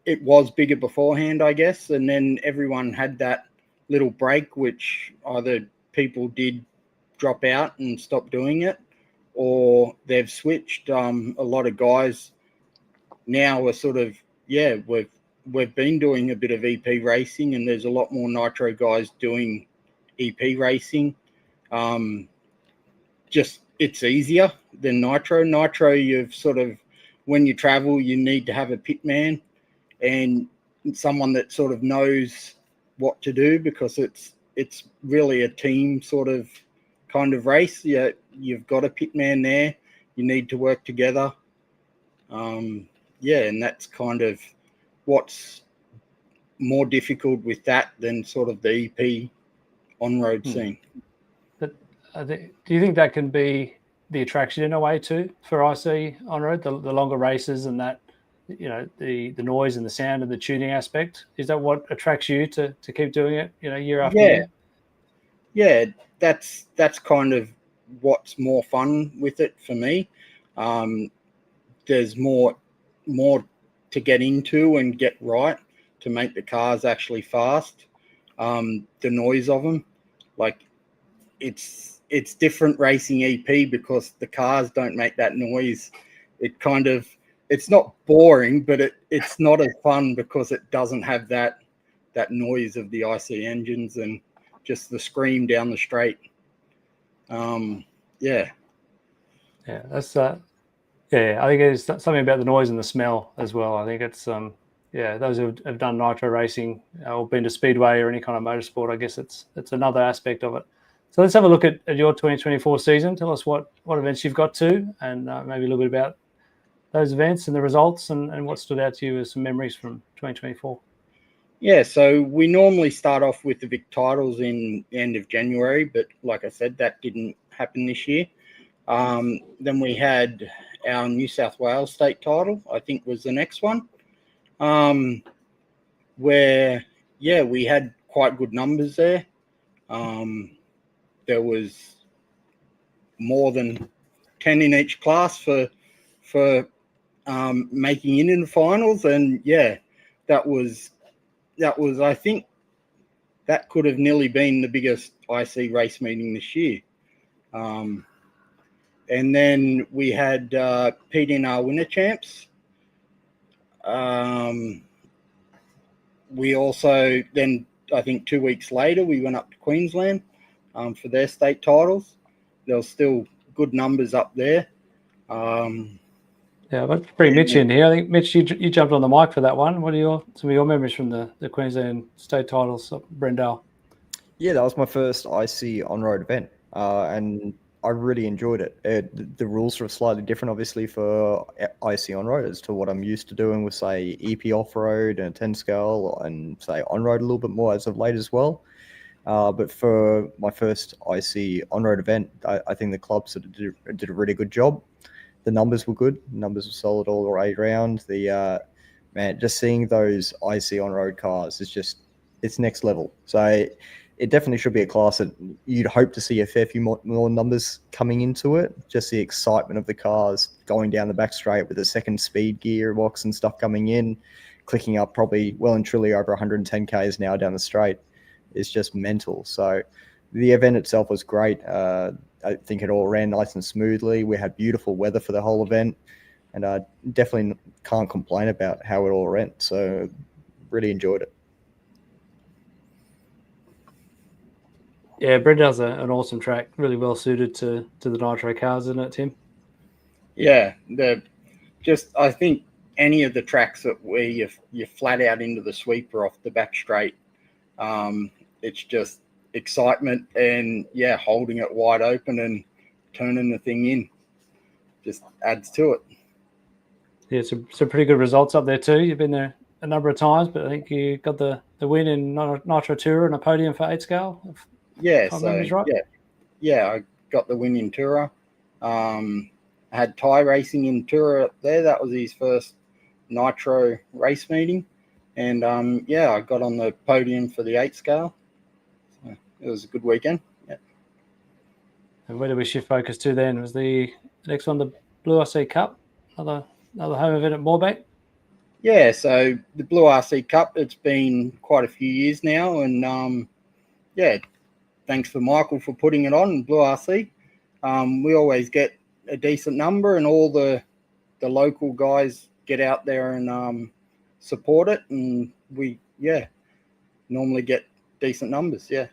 P: It was bigger beforehand, I guess, and then everyone had that little break, which either people did drop out and stop doing it, or they've switched. A lot of guys now are sort of, we've been doing a bit of EP racing, and there's a lot more Nitro guys doing EP racing. Just it's easier than Nitro. Nitro, you've sort of, when you travel, you need to have a pit man and someone that sort of knows what to do, because it's really a team sort of kind of race. Yeah, you've got a pit man there. You need to work together. And that's kind of what's more difficult with that than sort of the EP on-road scene.
I: But do you think that can be the attraction in a way too for IC on-road, the longer races and that, the noise and the sound and the tuning aspect? Is that what attracts you to keep doing it, year after year?
P: Yeah, that's kind of what's more fun with it for me. There's more to get into and get right to make the cars actually fast. The noise of them, like it's different racing EP because the cars don't make that noise. It kind of, it's not boring, but it's not as fun because it doesn't have that noise of the IC engines and just the scream down the straight.
I: That's I think it's something about the noise and the smell as well. I think it's those who have done Nitro racing or been to Speedway or any kind of motorsport, I guess it's another aspect of it. So let's have a look at your 2024 season. Tell us what events you've got to, and maybe a little bit about those events and the results and what stood out to you as some memories from 2024.
P: Yeah, so we normally start off with the Vic titles in the end of January, but like I said, that didn't happen this year. Then we had our New South Wales state title, I think was the next one, where, yeah, we had quite good numbers there. There was more than 10 in each class for making it in the finals, and yeah, that was I think that could have nearly been the biggest IC race meeting this year. And then we had PDNR winner champs. We also then, I think 2 weeks later, we went up to Queensland for their state titles. There was still good numbers up there.
I: Yeah, let's bring Mitch in here. I think, Mitch, you jumped on the mic for that one. What are some of your memories from the Queensland state titles, Brendale?
A: Yeah, that was my first IC on-road event, and I really enjoyed it. The rules are slightly different, obviously, for IC on-road as to what I'm used to doing with, say, EP off-road and 10 scale, and, say, on-road a little bit more as of late as well. But for my first IC on-road event, I think the club sort of did a really good job. The numbers were good. The numbers were solid all the way around. Man, just seeing those IC on-road cars is just, it's next level. So it definitely should be a class that you'd hope to see a fair few more numbers coming into it. Just the excitement of the cars going down the back straight with a second speed gearbox and stuff coming in, clicking up probably well and truly over 110 Ks now down the straight is just mental. So the event itself was great. I think it all ran nice and smoothly. We had beautiful weather for the whole event, and I definitely can't complain about how it all went. So really enjoyed it.
I: Yeah, Brendale's an awesome track, really well suited to the nitro cars, isn't it, Tim?
P: Yeah, I think any of the tracks that where you're flat out into the sweeper off the back straight, it's just excitement and, yeah, holding it wide open and turning the thing in just adds to it.
I: Yeah, some pretty good results up there too. You've been there a number of times, but I think you got the win in Nitro Tour and a podium for 8 scale.
P: Yeah,
I: right?
P: yeah, I got the win in Tura. I had Ty racing in Tura up there. That was his first Nitro race meeting. And, yeah, I got on the podium for the 8 scale. So it was a good weekend. Yeah.
I: And where did we shift focus to then? Was the next one the Blue RC Cup? Another home event at Moorebank?
P: Yeah, so the Blue RC Cup, it's been quite a few years now. And, yeah, thanks for Michael for putting it on, Blue RC. We always get a decent number, and all the local guys get out there and support it, and we normally get decent numbers. Yeah.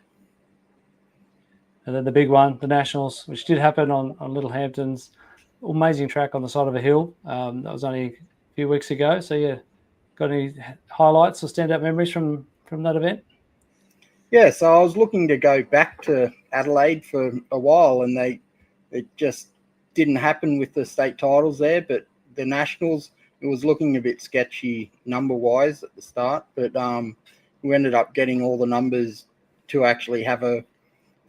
I: And then the big one, the Nationals, which did happen on Little Hampton's, amazing track on the side of a hill. That was only a few weeks ago. So yeah, got any highlights or standout memories from that event?
P: Yeah, so I was looking to go back to Adelaide for a while, and it just didn't happen with the state titles there. But the Nationals, it was looking a bit sketchy number-wise at the start. But we ended up getting all the numbers to actually have a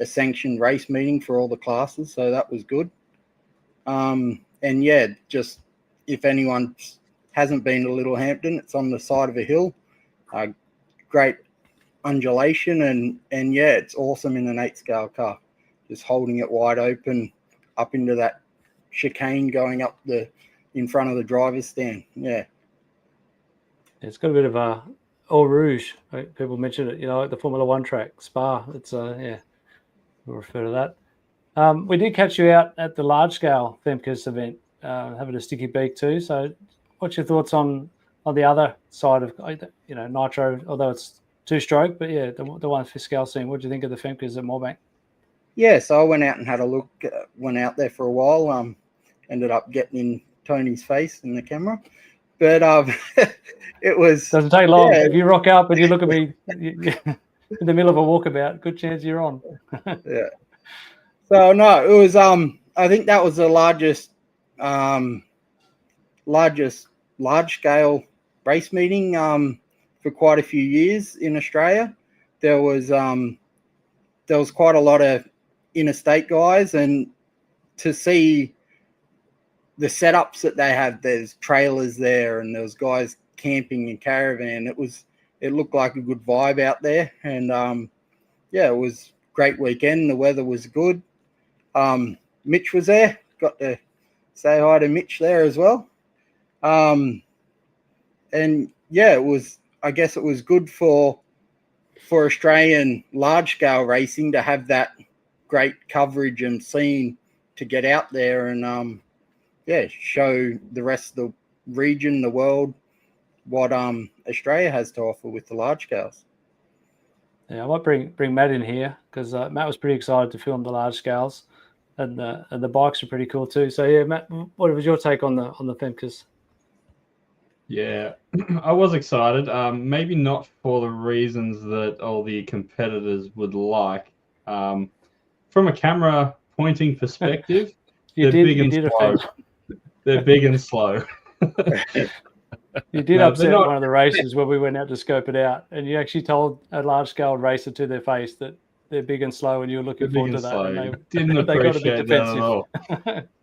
P: sanctioned race meeting for all the classes, so that was good. And yeah, just if anyone hasn't been to Little Hampton, it's on the side of a hill. Great undulation, and yeah, it's awesome in an 8 scale car. Just holding it wide open up into that chicane going up in front of the driver's stand. Yeah.
I: It's got a bit of a Eau Rouge. People mention it, like the Formula One track, Spa. It's yeah, we'll refer to that. We did catch you out at the large scale Femkes event, having a sticky beak too. So what's your thoughts on the other side of, nitro, although it's 2-stroke, but yeah, the one for scale scene. What do you think of the Femkes at Moorebank?
P: Yeah, so I went out and had a look, went out there for a while, ended up getting in Tony's face in the camera. But it was...
I: Doesn't take long. Yeah. If you rock up and you look at me in the middle of a walkabout, good chance you're on.
P: Yeah. So, no, it was... I think that was the largest large-scale race meeting for quite a few years in Australia. There was quite a lot of interstate guys, and to see the setups that they have, there's trailers there and there's guys camping in caravan. It looked like a good vibe out there, and it was a great weekend. The weather was good. Mitch was there. Got to say hi to Mitch there as well. It was. I guess it was good for Australian large scale racing to have that great coverage and scene to get out there and show the rest of the region, the world, what Australia has to offer with the large scales.
I: Yeah, I might bring Matt in here because Matt was pretty excited to film the large scales, and the bikes are pretty cool too. So yeah, Matt, what was your take on the Femkes?
H: Yeah, I was excited. Maybe not for the reasons that all the competitors would like. From a camera pointing perspective, they're big and slow. They're big and slow.
I: You did upset one of the races where we went out to scope it out, and you actually told a large scale racer to their face that they're big and slow, and you were looking forward to that. And they
H: didn't appreciate that at all.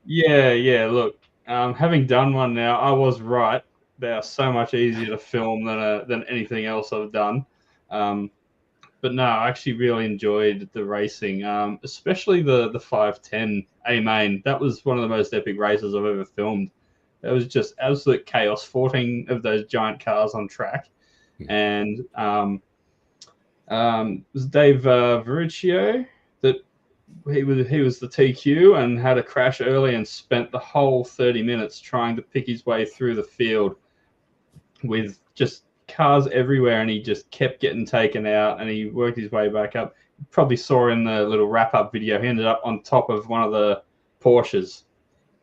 H: Yeah. Look, having done one now, I was right. They are so much easier to film than anything else I've done. But no, I actually really enjoyed the racing, especially the 510 A main. That was one of the most epic races I've ever filmed. It was just absolute chaos. 14 of those giant cars on track, and it was Dave Verruccio that he was the TQ and had a crash early and spent the whole 30 minutes trying to pick his way through the field with just cars everywhere, and he just kept getting taken out, and he worked his way back up. You probably saw in the little wrap-up video, he ended up on top of one of the Porsches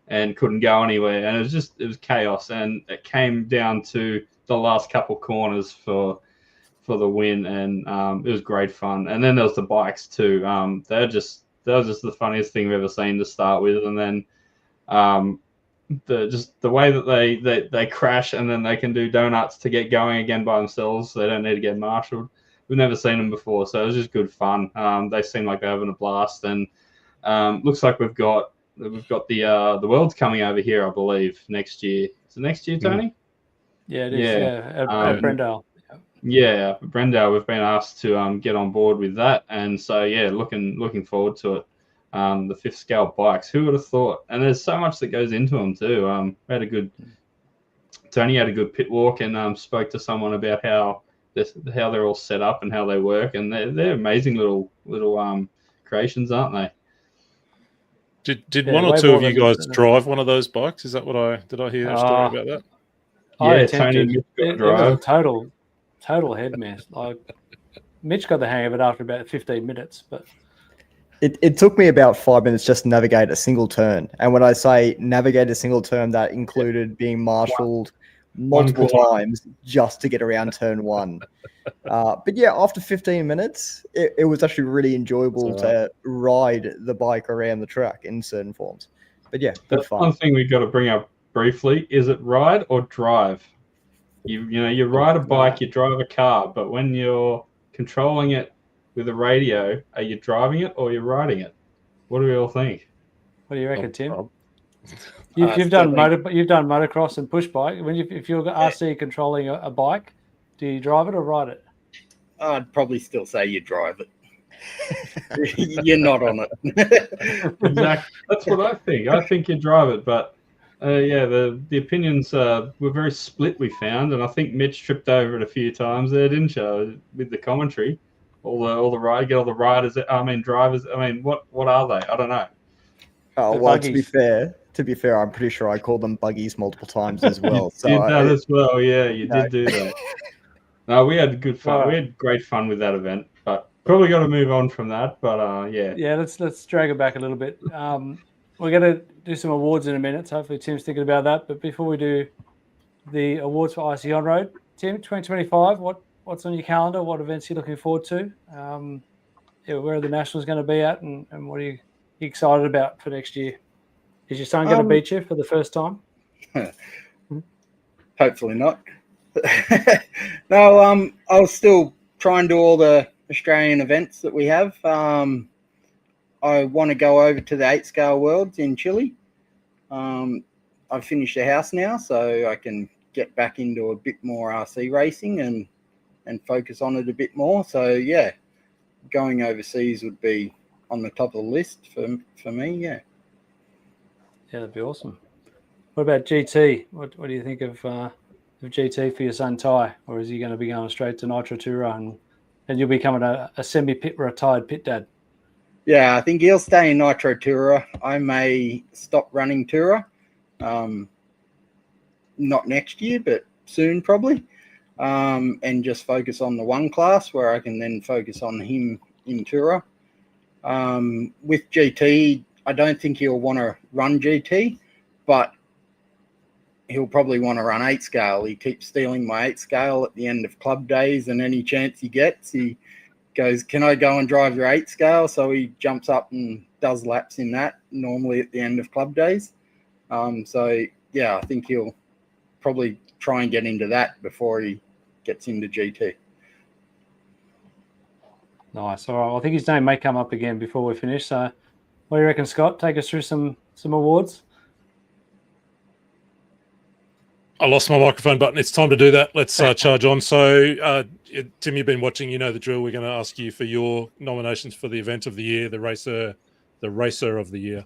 H: and couldn't go anywhere, and it was chaos, and it came down to the last couple corners for the win, and it was great fun. And then there was the bikes too. That was just the funniest thing we've ever seen to start with, and then the way that they crash and then they can do donuts to get going again by themselves. They don't need to get marshaled. We've never seen them before, so it was just good fun. They seem like they're having a blast, and looks like we've got the Worlds coming over here, I believe, next year. Is it next year, Tony?
I: Yeah, it is. Yeah, at Brendale.
H: Yeah, Brendale. We've been asked to get on board with that, and so yeah, looking forward to it. The 5th scale bikes. Who would have thought? And there's so much that goes into them too. Tony had a good pit walk and spoke to someone about how they're all set up and how they work, and they're amazing little creations, aren't they?
D: Did one or two of you guys drive one of those bikes? Is that did I hear a story about that?
H: Yeah, Tony
I: it was a total head mess. Mitch got the hang of it after about 15 minutes, but
A: it took me about 5 minutes just to navigate a single turn. And when I say navigate a single turn, that included being marshaled multiple times just to get around turn one. But yeah, after 15 minutes, it was actually really enjoyable to ride the bike around the track in certain forms. But yeah, good fun.
H: One thing we've got to bring up briefly, is it ride or drive? You ride a bike, you drive a car, but when you're controlling it with a radio, are you driving it or are you riding it? What do we all think?
I: What do you reckon, Tim? You've done motocross and push bike. If you're RC controlling a bike, do you drive it or ride it?
P: I'd probably still say you drive it. You're not on it.
H: Exactly. That's what I think. I think you drive it, but the opinions were very split, we found, and I think Mitch tripped over it a few times there, didn't you, with the commentary? All the riders. Drivers. What are they? I don't know.
A: Oh well, to be fair, I'm pretty sure I called them buggies multiple times as well.
H: You did that as well. Yeah, you did do that. No, we had good fun. We had great fun with that event, but probably got to move on from that. But yeah.
I: Yeah, let's drag it back a little bit. We're going to do some awards in a minute. So hopefully Tim's thinking about that. But before we do the awards for IC On Road, Tim, 2025, what's on your calendar? What events are you looking forward to? Where are the Nationals going to be at? And what are you excited about for next year? Is your son going to beat you for the first time?
P: Hopefully not. No, I'll still try and do all the Australian events that we have. I want to go over to the 8-scale Worlds in Chile. I've finished the house now, so I can get back into a bit more RC racing and focus on it a bit more. So yeah, going overseas would be on the top of the list for me. Yeah.
I: Yeah, that'd be awesome. What about GT? What do you think of GT for your son Ty, or is he going to be going straight to Nitro Tourer and you'll be becoming a semi-pit retired pit dad?
P: Yeah, I think he'll stay in Nitro Tourer. I may stop running Tourer, not next year, but soon probably, and just focus on the 1 class where I can then focus on him in Tourer. With GT, I don't think he'll want to run GT, but he'll probably want to run 8-scale. He keeps stealing my 8-scale at the end of club days, and any chance he gets, he goes, "Can I go and drive your 8-scale?" So he jumps up and does laps in that, normally at the end of club days. So yeah, I think he'll probably try and get into that before he gets into GT.
I: Nice. All right. Well, I think his name may come up again before we finish. So what do you reckon, Scott? Take us through some awards.
D: I lost my microphone button. It's time to do that. Let's charge on. So, Tim, you've been watching. You know the drill. We're going to ask you for your nominations for the event of the year, the racer of the year,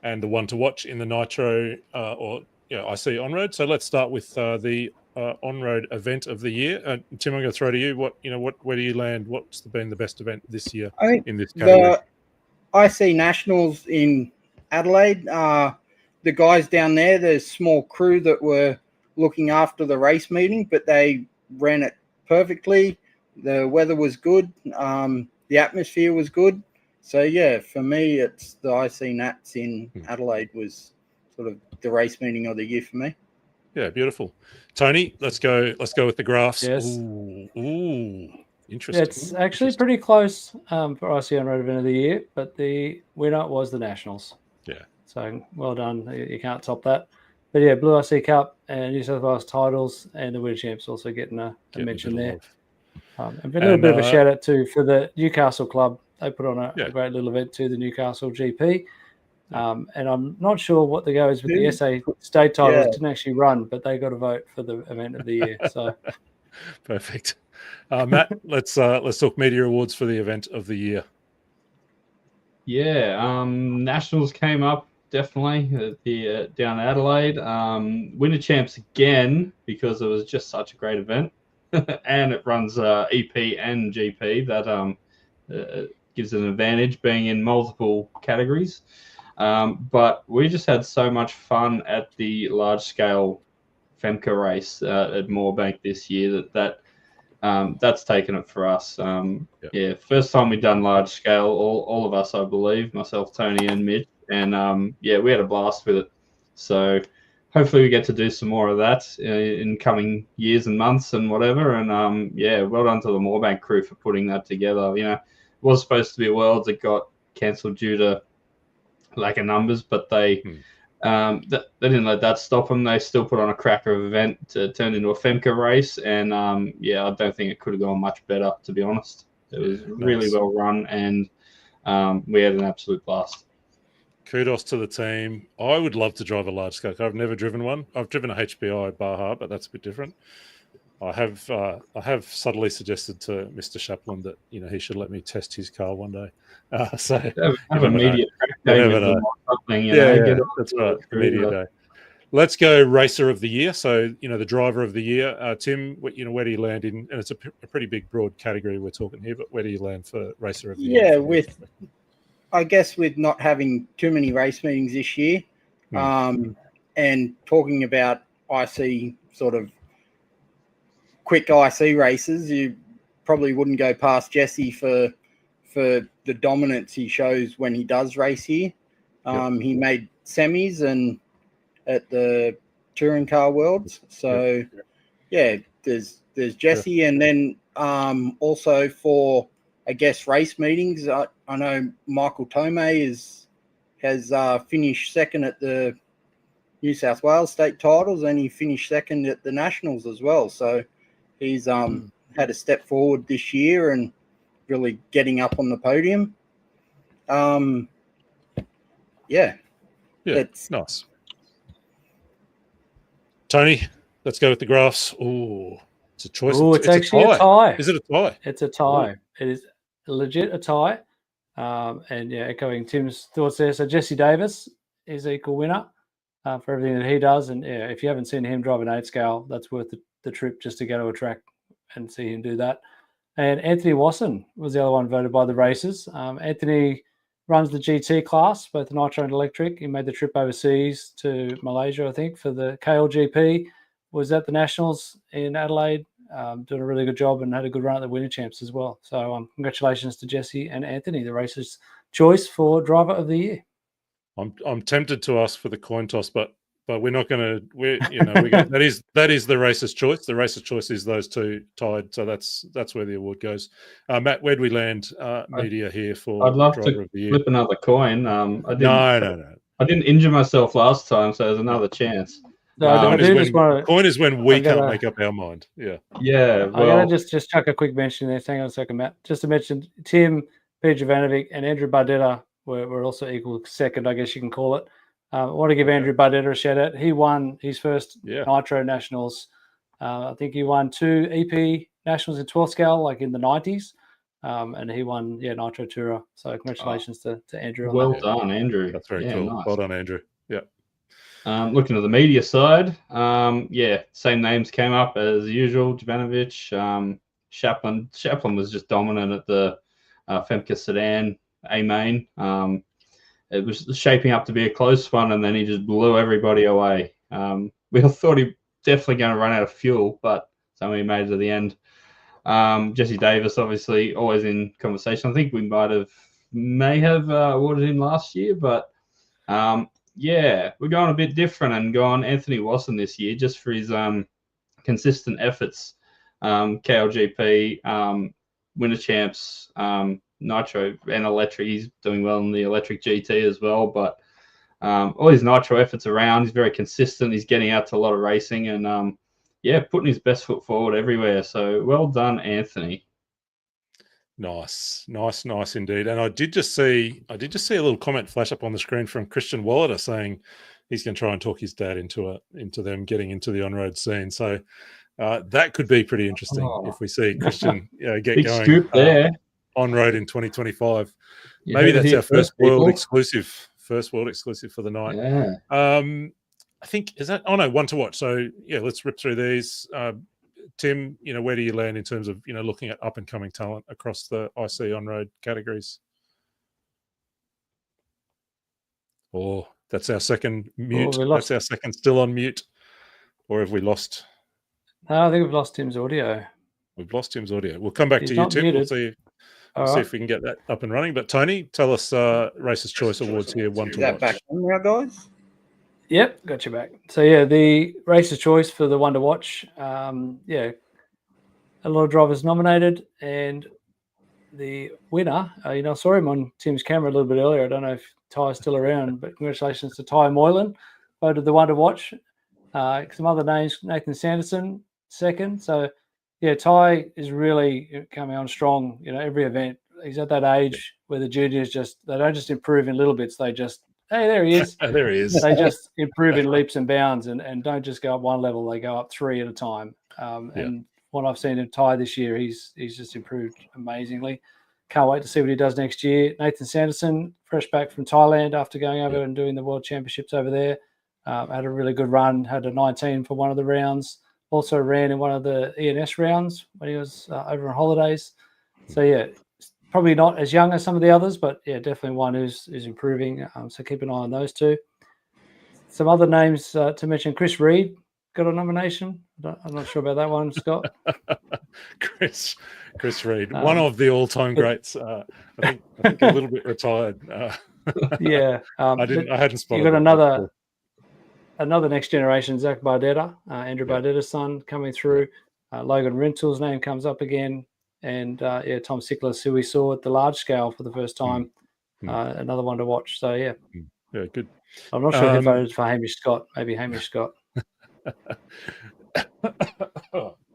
D: and the one to watch in the Nitro IC on-road. So let's start with the on-road event of the year. Tim, I'm going to throw to you. Where do you land? What's been the best event this year in this category?
P: The IC Nationals in Adelaide. The guys down there, there's a small crew that were looking after the race meeting, but they ran it perfectly. The weather was good. The atmosphere was good. So yeah, for me, it's the IC Nats in Adelaide was sort of the race meeting of the year for me.
D: Yeah, beautiful. Tony, let's go with the graphs.
I: Yes.
D: Ooh, interesting.
I: It's actually pretty close for IC on-road event of the year, but the winner was the Nationals.
D: Yeah.
I: So well done. You can't top that. But yeah, Blue IC Cup and New South Wales titles and the Winter Champs also getting a mention there. And a little bit of a shout out too for the Newcastle Club. They put on a great little event too, the Newcastle GP. And I'm not sure what the go is with the SA state titles. Didn't actually run, but they got a vote for the event of the year. So
D: perfect. Matt, let's talk media awards for the event of the year.
H: Yeah, Nationals came up definitely at the down in Adelaide. Winter Champs again because it was just such a great event, and it runs EP and GP. That gives it an advantage being in multiple categories. But we just had so much fun at the large scale Femca race at Moorebank this year that's taken it for us. Yeah, first time we've done large scale, all of us, I believe, myself, Tony, and Mitch, and yeah, we had a blast with it. So hopefully we get to do some more of that in coming years and months and whatever. And yeah, well done to the Moorebank crew for putting that together. You know, it was supposed to be a Worlds that got cancelled due to lack of numbers, but they didn't let that stop them. They still put on a cracker of event to turn into a Femca race, and yeah, I don't think it could have gone much better, to be honest. It was really well run, and we had an absolute blast.
D: Kudos to the team. I would love to drive a large scale car. I've never driven one. I've driven a HPI Baja, but that's a bit different. I have subtly suggested to Mr. Chaplin that he should let me test his car one day. So
H: have a media day with them or something.
D: Yeah, that's right. Media day. Let's go racer of the year. So the driver of the year, Tim. Where do you land in? And it's a pretty big, broad category we're talking here. But where do you land for racer of the year?
P: Yeah, I guess with not having too many race meetings this year, and talking about IC sort of quick IC races, you probably wouldn't go past Jesse for the dominance he shows when he does race here. He made semis and at the touring car worlds. So yeah, there's Jesse, and then also for I guess race meetings. I know Michael Tomei has finished second at the New South Wales state titles, and he finished second at the Nationals as well. So he's had a step forward this year and really getting up on the podium. Yeah,
D: it's nice. Tony, let's go with the graphs. Oh, it's a choice.
I: Oh, it's actually a tie.
D: Is it a tie?
I: It's a tie. It is legit a tie. And yeah, echoing Tim's thoughts there. So Jesse Davis is equal winner for everything that he does. And yeah, if you haven't seen him drive an 8 scale, that's worth the trip just to go to a track and see him do that. And Anthony Wasson was the other one voted by the racers. Anthony runs the GT class, both the Nitro and electric. He made the trip overseas to Malaysia, I think, for the KLGP. Was at the Nationals in Adelaide, doing a really good job and had a good run at the Winter Champs as well. So congratulations to Jesse and Anthony, the racers' choice for Driver of the Year.
D: I'm tempted to ask for the coin toss, but we're not going to. That is the racer's choice. The racer's choice is those two tied, so that's where the award goes. Matt, where do we land media here for?
H: I'd love
D: Driver
H: to
D: of the Year?
H: flip another coin.
D: No.
H: I didn't injure myself last time, so there's another chance.
D: Coin is when we can't make up our mind. Yeah.
H: Yeah.
I: I'm going to just chuck a quick mention there. Hang on a second, Matt. Just to mention, Tim, Peter Jovanovic, and Andrew Bardetta were also equal second, I guess you can call it. I want to give Andrew Bardetta a shout out. He won his first Nitro Nationals. I think he won 2 EP Nationals in 12 scale, like in the 90s. And he won, Nitro Tourer. So congratulations to Andrew. On
H: Well
I: that.
H: done, Andrew.
D: That's very cool.
H: Nice.
D: Well done, Andrew. Yeah.
H: Looking at the media side, same names came up as usual. Jovanovic, Chaplin. Chaplin was just dominant at the Femke Sedan A main. It was shaping up to be a close one, and then he just blew everybody away. We all thought he definitely going to run out of fuel, but somehow he made it to the end. Jesse Davis, obviously, always in conversation. I think we may have awarded him last year, but we're going a bit different and gone Anthony Wasson this year just for his consistent efforts. KLGP, Winter Champs, Nitro and electric. He's doing well in the electric GT as well, but all his Nitro efforts around, he's very consistent. He's getting out to a lot of racing and putting his best foot forward everywhere. So well done, Anthony.
D: Nice indeed. And I did just see a little comment flash up on the screen from Christian Wallader saying he's going to try and talk his dad into them getting into the on-road scene. So that could be pretty interesting if we see Christian get
H: Big
D: going
H: scoop there.
D: On-road in 202025. Maybe that's our first world exclusive for the night.
H: Yeah.
D: I think is that. Oh no, one to watch. So let's rip through these. Tim, where do you land in terms of looking at up and coming talent across the IC on-road categories? Oh, that's our second mute. That's our second still on mute. Or have we lost?
I: No, I think we've lost Tim's audio.
D: We've lost Tim's audio. We'll come back to you, Tim. We'll see if we can get that up and running. But Tony, tell us Racer's Choice Awards here. One to watch.
P: Back on now, guys?
I: Yep, got you back. So the Racer's Choice for the one to watch. A lot of drivers nominated, and the winner. I saw him on Tim's camera a little bit earlier. I don't know if Ty's still around, but congratulations to Ty Moylan, voted the one to watch. Some other names: Nathan Sanderson, second. So Ty is really coming on strong. Every event he's at that age where the juniors they don't just improve in little bits. They just hey, there he is.
D: There he is.
I: They just improve in leaps and bounds and don't just go up one level. They go up 3 at a time. And what I've seen in Ty this year, he's just improved amazingly. Can't wait to see what he does next year. Nathan Sanderson, fresh back from Thailand after going over and doing the World Championships over there. Had a really good run, had a 19 for one of the rounds. Also ran in one of the ENS rounds when he was over on holidays. So, probably not as young as some of the others, but definitely one who's improving. So keep an eye on those two. Some other names to mention: Chris Reed got a nomination. I'm not sure about that one, Scott.
D: Chris Reed, one of the all-time greats. I think a little bit retired.
I: I
D: hadn't spotted.
I: You got another next generation, Zach Bardetta, Andrew Bardetta's son, coming through. Logan Rental's name comes up again. And Tom Sickles, who we saw at the large scale for the first time, another one to watch. So
D: good.
I: I'm not sure who voted for Hamish Scott. Maybe Hamish Scott.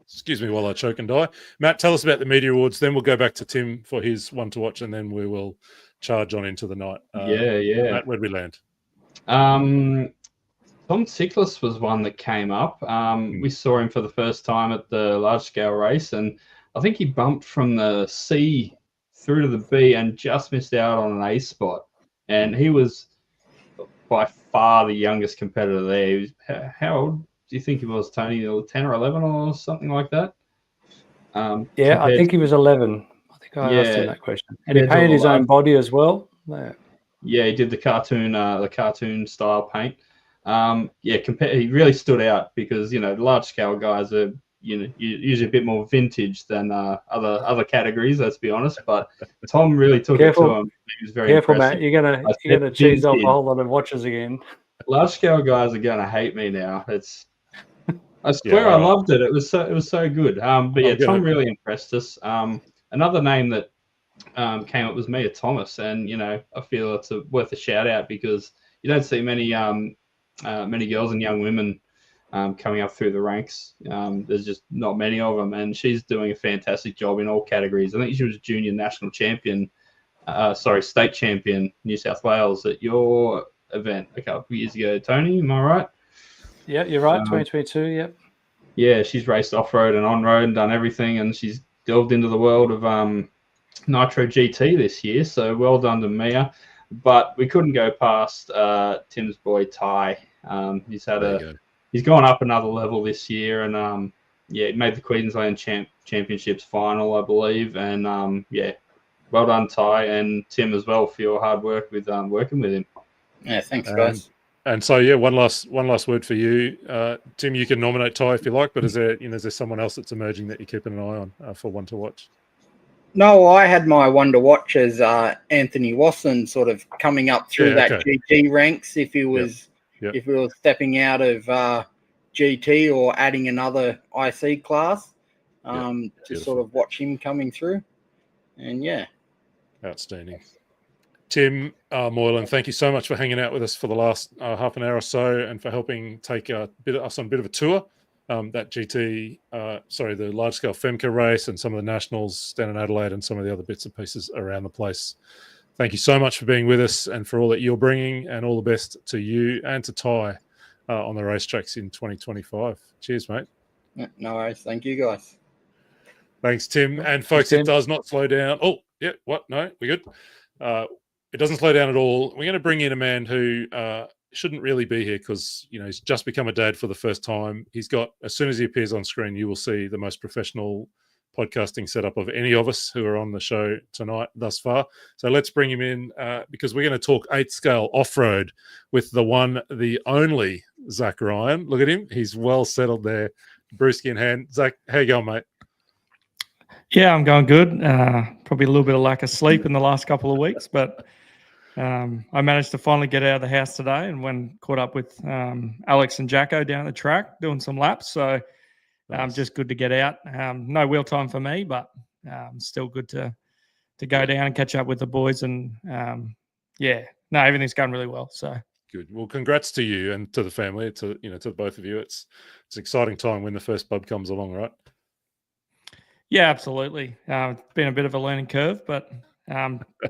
D: Excuse me while I choke and die. Matt, tell us about the media awards. Then we'll go back to Tim for his one to watch, and then we will charge on into the night.
H: Yeah.
D: Matt, where'd we land?
H: Tom Sickless was one that came up. We saw him for the first time at the large scale race, and I think he bumped from the C through to the B and just missed out on an A spot. And he was by far the youngest competitor there. He was, how old do you think he was, Tony? 10 or 11 or something like that?
I: Yeah, I think he was 11. I think I asked him that question. And he painted his own body as well.
H: Yeah, he did the cartoon style paint. He really stood out because, the large scale guys are, usually a bit more vintage than other categories, let's be honest. But Tom really took it to him. He was very
I: careful,
H: impressive.
I: Matt. You're gonna cheese off a whole lot of watches again.
H: Large scale guys are gonna hate me now. I swear I loved it. It was so good. But yeah, Tom really impressed us. Another name that came up was Mia Thomas, and I feel it's worth a shout out because you don't see many girls and young women coming up through the ranks. There's just not many of them, and she's doing a fantastic job in all categories. I think she was junior national champion, state champion, New South Wales at your event a couple of years ago. Tony, am I right?
I: Yeah, you're right. 2022. Yep.
H: Yeah, she's raced off road and on road and done everything, and she's delved into the world of Nitro GT this year. So well done to Mia. But we couldn't go past Tim's boy Ty. He's gone up another level this year, and he made the Queensland Championships final, I believe. And well done Ty and Tim as well for your hard work with working with him.
P: Yeah, thanks guys.
D: And so one last word for you, Tim. You can nominate Ty if you like, but is there someone else that's emerging that you're keeping an eye on for one to watch?
P: No, I had my one to watch as Anthony Wasson sort of coming up through that GT ranks. If he was stepping out of GT or adding another IC class, to sort of watch him coming through, and
D: outstanding. Tim Moylan, thank you so much for hanging out with us for the last half an hour or so, and for helping take us on a bit of a tour. That GT, the large-scale FEMCA race and some of the nationals down in Adelaide and some of the other bits and pieces around the place. Thank you so much for being with us and for all that you're bringing, and all the best to you and to Ty on the racetracks in 2025. Cheers, mate.
P: No worries. Thank you, guys.
D: Thanks, Tim. And folks, it does not slow down. Oh, yeah, what? No, we're good. It doesn't slow down at all. We're going to bring in a man who shouldn't really be here because, he's just become a dad for the first time. He's got, as soon as he appears on screen, you will see the most professional podcasting setup of any of us who are on the show tonight thus far. So let's bring him in because we're going to talk 8 scale off-road with the one, the only Zach Ryan. Look at him. He's well settled there. Brewski in hand. Zach, how you going, mate?
Q: Yeah, I'm going good. Probably a little bit of lack of sleep in the last couple of weeks, but I managed to finally get out of the house today and caught up with Alex and Jacko down at the track doing some laps. So just good to get out. No wheel time for me, but still good to go down and catch up with the boys. And everything's going really well. So
D: good. Well, congrats to you and to the family. To both of you. It's an exciting time when the first bub comes along, right?
Q: Yeah, absolutely. It's been a bit of a learning curve, but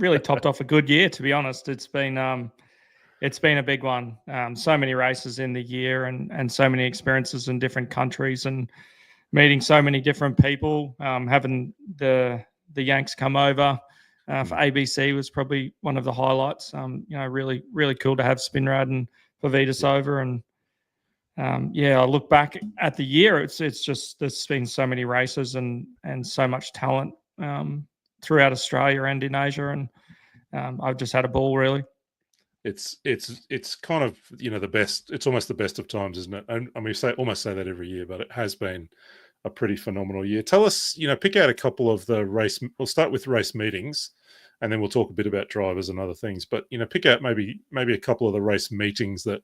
Q: really topped off a good year, to be honest. It's been a big one. So many races in the year and so many experiences in different countries and meeting so many different people. Having the Yanks come over for ABC was probably one of the highlights. Really, really cool to have Spinrad and Pavitas over. And I look back at the year. It's just there's been so many races and so much talent throughout Australia and in Asia, and I've just had a ball, really.
D: It's kind of the best. It's almost the best of times, isn't it? And we almost say that every year, but it has been a pretty phenomenal year. Tell us, pick out a couple of the race. We'll start with race meetings, and then we'll talk a bit about drivers and other things. But pick out maybe a couple of the race meetings that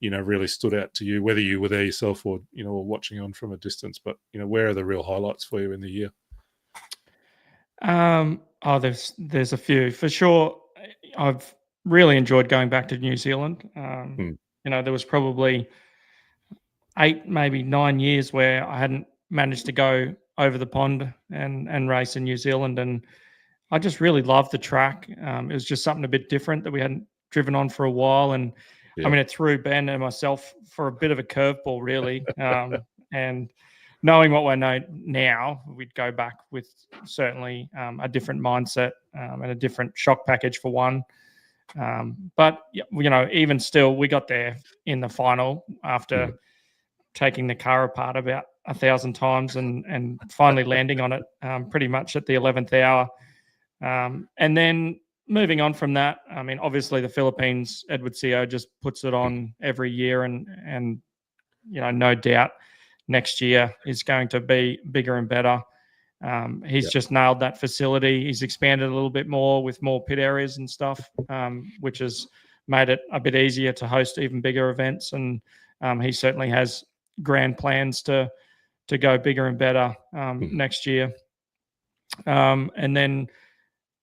D: really stood out to you, whether you were there yourself or or watching on from a distance. But where are the real highlights for you in the year?
Q: There's a few for sure. I've really enjoyed going back to New Zealand. You know, there was probably 8, maybe 9 years where I hadn't managed to go over the pond and race in New Zealand, and I just really loved the track. It was just something a bit different that we hadn't driven on for a while, and I mean, it threw Ben and myself for a bit of a curveball, really. And knowing what we know now, we'd go back with certainly a different mindset and a different shock package for one. But you know, even still, we got there in the final after taking the car apart about 1,000 times and finally landing on it pretty much at the 11th hour. And then moving on from that, I mean, obviously the Philippines, Edward CO just puts it on every year, and you know, no doubt next year is going to be bigger and better. He's just nailed that facility. He's expanded a little bit more with more pit areas and stuff, which has made it a bit easier to host even bigger events. And he certainly has grand plans to go bigger and better next year. And then,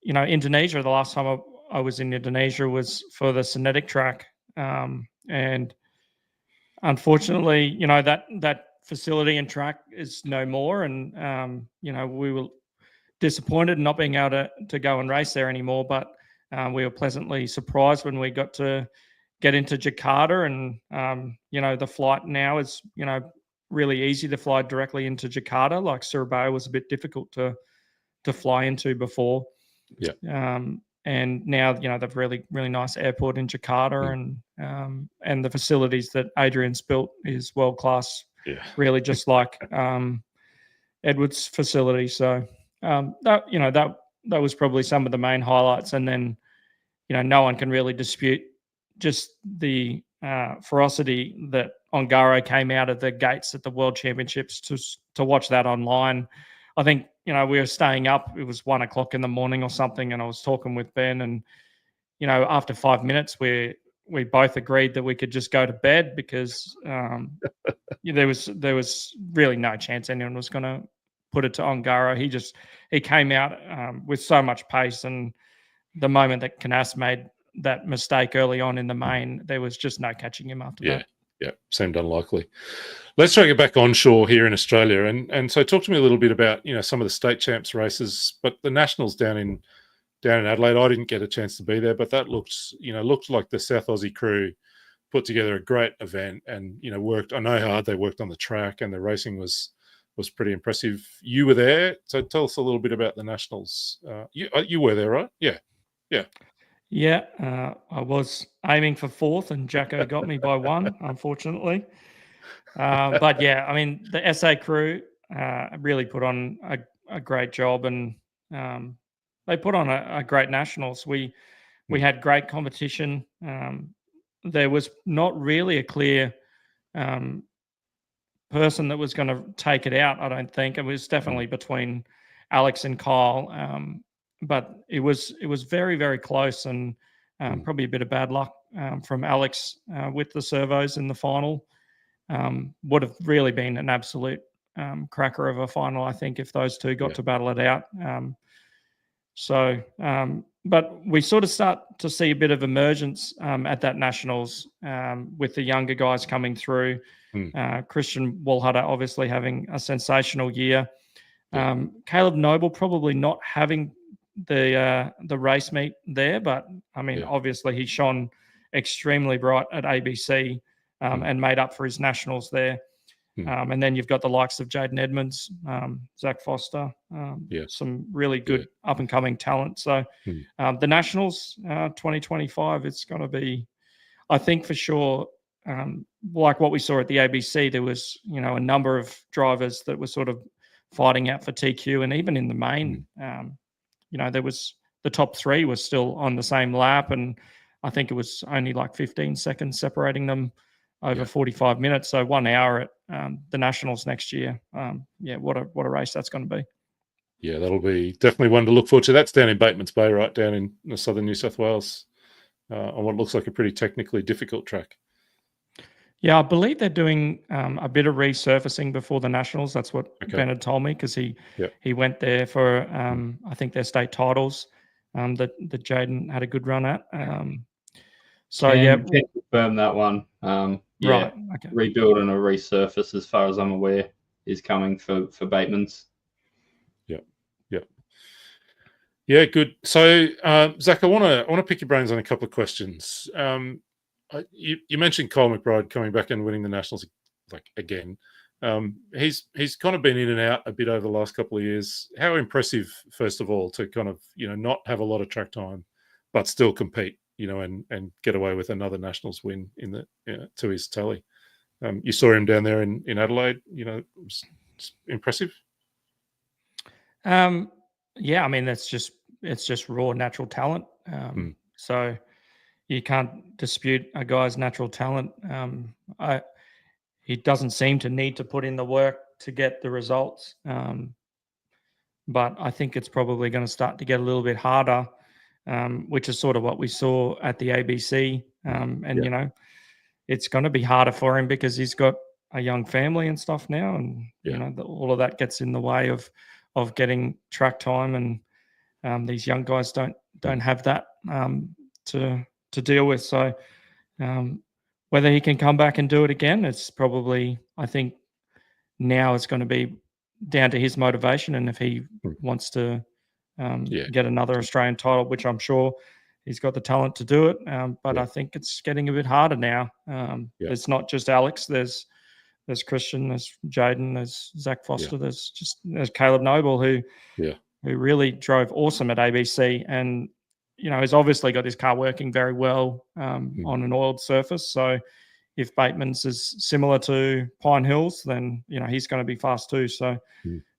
Q: you know, Indonesia, the last time I was in Indonesia was for the Cinetic track. And unfortunately, you know, that facility and track is no more. And, you know, we were disappointed in not being able to go and race there anymore. But we were pleasantly surprised when we got to get into Jakarta. And, you know, the flight now is, you know, really easy to fly directly into Jakarta. Like Surabaya was a bit difficult to fly into before. And now, you know, they've really nice airport in Jakarta, and the facilities that Adrian's built is world class. Really, just like Edward's facility. So that, you know, that was probably some of the main highlights. And then, you know, no one can really dispute just the ferocity that Ongaro came out of the gates at the World Championships. To watch that online, I think, you know, we were staying up. It was 1 o'clock in the morning or something, and I was talking with Ben, and, you know, after 5 minutes, we both agreed that we could just go to bed because there was really no chance anyone was going to put it to Ongaro. He came out with so much pace, and the moment that Canas made that mistake early on in the main, there was just no catching him after that.
D: Yeah, seemed unlikely. Let's try to get back onshore here in Australia, and so talk to me a little bit about, you know, some of the state champs races, but the nationals down in Adelaide. I didn't get a chance to be there, but that looked like the South Aussie crew put together a great event, and, you know, I know how hard they worked on the track, and the racing was pretty impressive. You were there, so tell us a little bit about the nationals. You were there, right? Yeah,
Q: I was aiming for 4th, and Jacko got me by 1, unfortunately. But yeah, I mean, the SA crew really put on a great job, and they put on a great nationals. We had great competition. There was not really a clear person that was going to take it out, I don't think. It was definitely between Alex and Kyle. But it was very, very close, and probably a bit of bad luck from Alex with the servos in the final. Would have really been an absolute cracker of a final, I think, if those two got to battle it out. But we sort of start to see a bit of emergence at that nationals with the younger guys coming through. Christian Walhutter obviously having a sensational year. Caleb Noble probably not having the race meet there, but I mean, obviously he shone extremely bright at ABC and made up for his nationals there. And then you've got the likes of Jaden Edmonds, Zach Foster, some really good up and coming talent. So the nationals 2025, it's going to be, I think for sure, like what we saw at the ABC, there was, you know, a number of drivers that were sort of fighting out for TQ, and even in the main, you know, there was the top 3 was still on the same lap, and I think it was only like 15 seconds separating them over 45 minutes. So 1 hour at the nationals next year. What a race that's going to be.
D: Yeah, that'll be definitely one to look forward to. That's down in Bateman's Bay, right down in southern New South Wales, on what looks like a pretty technically difficult track.
Q: Yeah, I believe they're doing a bit of resurfacing before the nationals. That's what Ben had told me, because he went there for I think their state titles that Jaden had a good run at. So
H: can confirm that one.
Q: Right. Okay.
H: Rebuild and a resurface, as far as I'm aware, is coming for Bateman's.
D: Yeah, good. So, Zach, I want to pick your brains on a couple of questions. You mentioned Kyle McBride coming back and winning the Nationals again. He's kind of been in and out a bit over the last couple of years. How impressive, first of all, to kind of not have a lot of track time, but still compete, and get away with another Nationals win in the to his tally. You saw him down there in Adelaide. It's impressive.
Q: Yeah, I mean it's just raw natural talent. So you can't dispute a guy's natural talent. He doesn't seem to need to put in the work to get the results, but I think it's probably going to start to get a little bit harder, which is sort of what we saw at the ABC. It's going to be harder for him because he's got a young family and stuff now, and all of that gets in the way of getting track time, and these young guys don't have that to deal with. So whether he can come back and do it again, it's probably, I think now it's going to be down to his motivation, and if he wants to get another Australian title, which I'm sure he's got the talent to do it. But I think it's getting a bit harder now. It's not just Alex. There's Christian, there's Jaden, there's Zach Foster, there's Caleb Noble who really drove awesome at ABC, and he's obviously got his car working very well on an oiled surface. So if Bateman's is similar to Pine Hills, then he's going to be fast too. So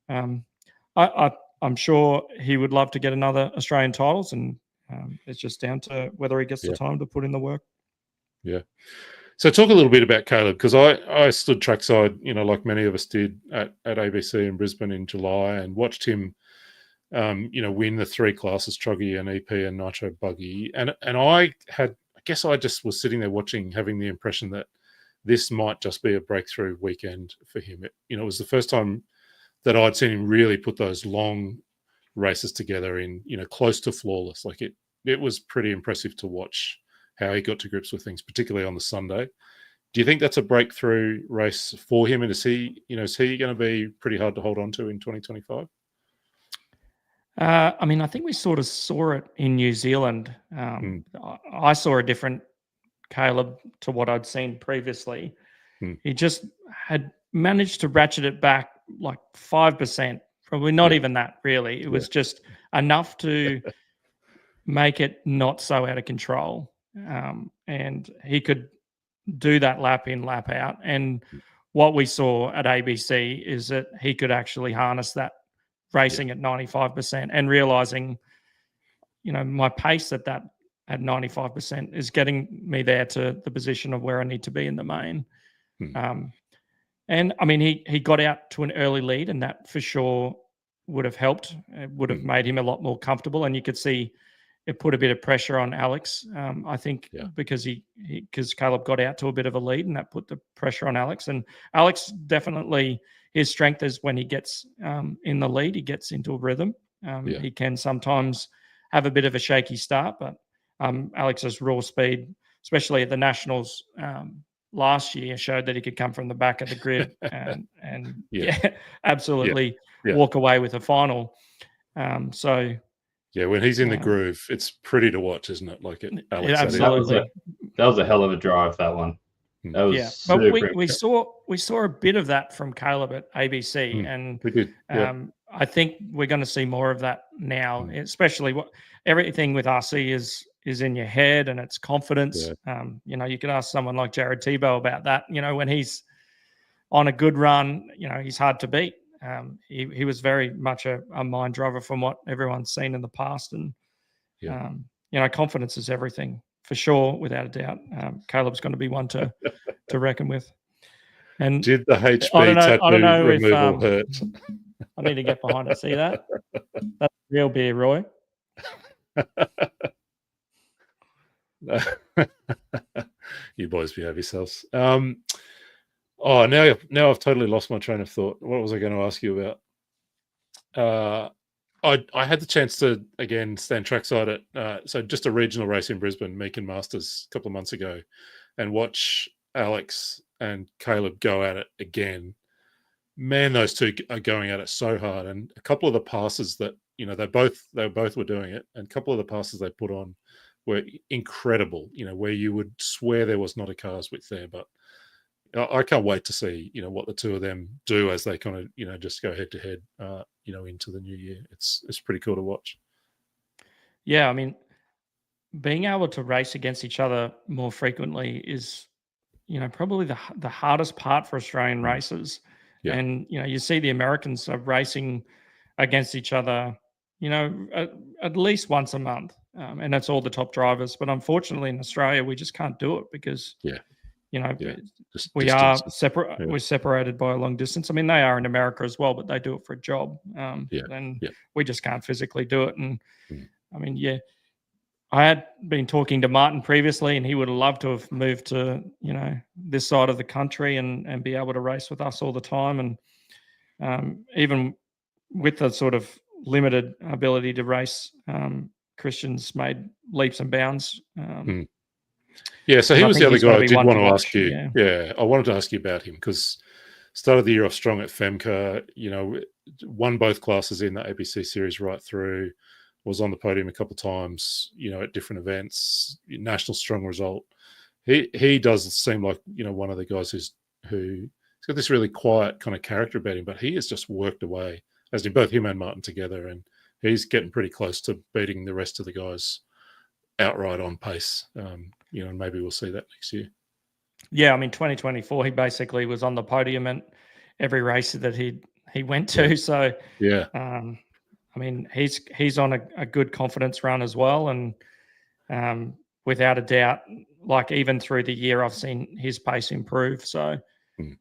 Q: I'm sure he would love to get another Australian titles, and it's just down to whether he gets the time to put in the work.
D: Yeah. So talk a little bit about Caleb, because I stood trackside, like many of us did at ABC in Brisbane in July, and watched him, win the three classes, Truggy and EP and Nitro Buggy. And I guess I just was sitting there watching, having the impression that this might just be a breakthrough weekend for him. It was the first time that I'd seen him really put those long races together in, close to flawless. Like it was pretty impressive to watch how he got to grips with things, particularly on the Sunday. Do you think that's a breakthrough race for him? And is he going to be pretty hard to hold on to in 2025?
Q: I mean, I think we sort of saw it in New Zealand. I saw a different Caleb to what I'd seen previously. He just had managed to ratchet it back like 5%, probably not even that really. It was just enough to make it not so out of control. And he could do that lap in, lap out. And what we saw at ABC is that he could actually harness that racing at 95% and realizing, my pace at 95% is getting me there to the position of where I need to be in the main. And I mean, he got out to an early lead, and that for sure would have helped. It would have made him a lot more comfortable, and you could see it put a bit of pressure on Alex. I think because Caleb got out to a bit of a lead, and that put the pressure on Alex. And Alex definitely, his strength is when he gets in the lead, he gets into a rhythm. He can sometimes have a bit of a shaky start, but Alex's raw speed, especially at the Nationals last year, showed that he could come from the back of the grid and absolutely walk away with a final.
H: Yeah,
D: when he's in the groove, it's pretty to watch, isn't it? Like Alex,
Q: absolutely.
H: That was a hell of a drive, that one. That was
Q: but we saw a bit of that from Caleb at ABC, and
D: we did.
Q: I think we're going to see more of that now, especially everything with RC is in your head, and it's confidence. You could ask someone like Jared Tebow about that. When he's on a good run, he's hard to beat. He was very much a mind driver from what everyone's seen in the past. And, confidence is everything for sure, without a doubt. Caleb's going to be one to reckon with. And
D: did the HB tattoo removal hurt?
Q: I need to get behind it. See that? That's real beer, Roy.
D: You boys behave yourselves. Now I've totally lost my train of thought. What was I going to ask you about? I had the chance to again stand trackside at so just a regional race in Brisbane, Meakin Masters, a couple of months ago, and watch Alex and Caleb go at it again. Man, those two are going at it so hard, and a couple of the passes that they both were doing it, and a couple of the passes they put on were incredible. Where you would swear there was not a car's width there, but I can't wait to see what the two of them do as they kind of just go head to head into the new year. It's pretty cool to watch.
Q: Yeah, I mean, being able to race against each other more frequently is probably the hardest part for Australian racers.
D: Yeah.
Q: And you see the Americans are racing against each other at least once a month, and that's all the top drivers. But unfortunately in Australia we just can't do it because we are separate. Yeah. We're separated by a long distance. I mean, they are in America as well, but they do it for a job. And we just can't physically do it. And I mean, I had been talking to Martin previously, and he would have loved to have moved to this side of the country and be able to race with us all the time. And even with the sort of limited ability to race, Christian's made leaps and bounds.
D: Yeah, so he was the other guy I did want to ask you.
Q: Yeah.
D: Yeah, I wanted to ask you about him because started the year off strong at Femca, won both classes in the ABC series right through, was on the podium a couple of times, at different events, national strong result. He does seem like, one of the guys who's got this really quiet kind of character about him, but he has just worked away, as did both him and Martin together, and he's getting pretty close to beating the rest of the guys outright on pace. And maybe we'll see that next year.
Q: Yeah, I mean, 2024, he basically was on the podium at every race that he went to. So
D: yeah,
Q: I mean, he's on a good confidence run as well, and without a doubt, like even through the year, I've seen his pace improve. So,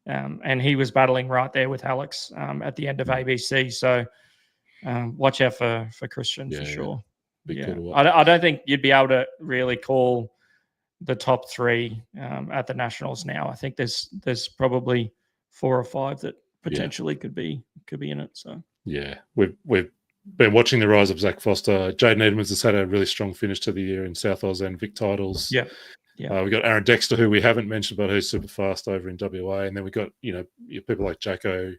Q: and he was battling right there with Alex at the end of ABC. So, watch out for Christian for sure.
D: Cool.
Q: I don't think you'd be able to really call the top three at the Nationals now. I think there's probably 4 or 5 that potentially could be in it. So
D: yeah, we've been watching the rise of Zach Foster. Jaden Edmonds has had a really strong finish to the year in South Oz and Vic titles.
Q: Yeah.
D: We've got Aaron Dexter, who we haven't mentioned, but who's super fast over in WA. And then we've got, people like Jacko,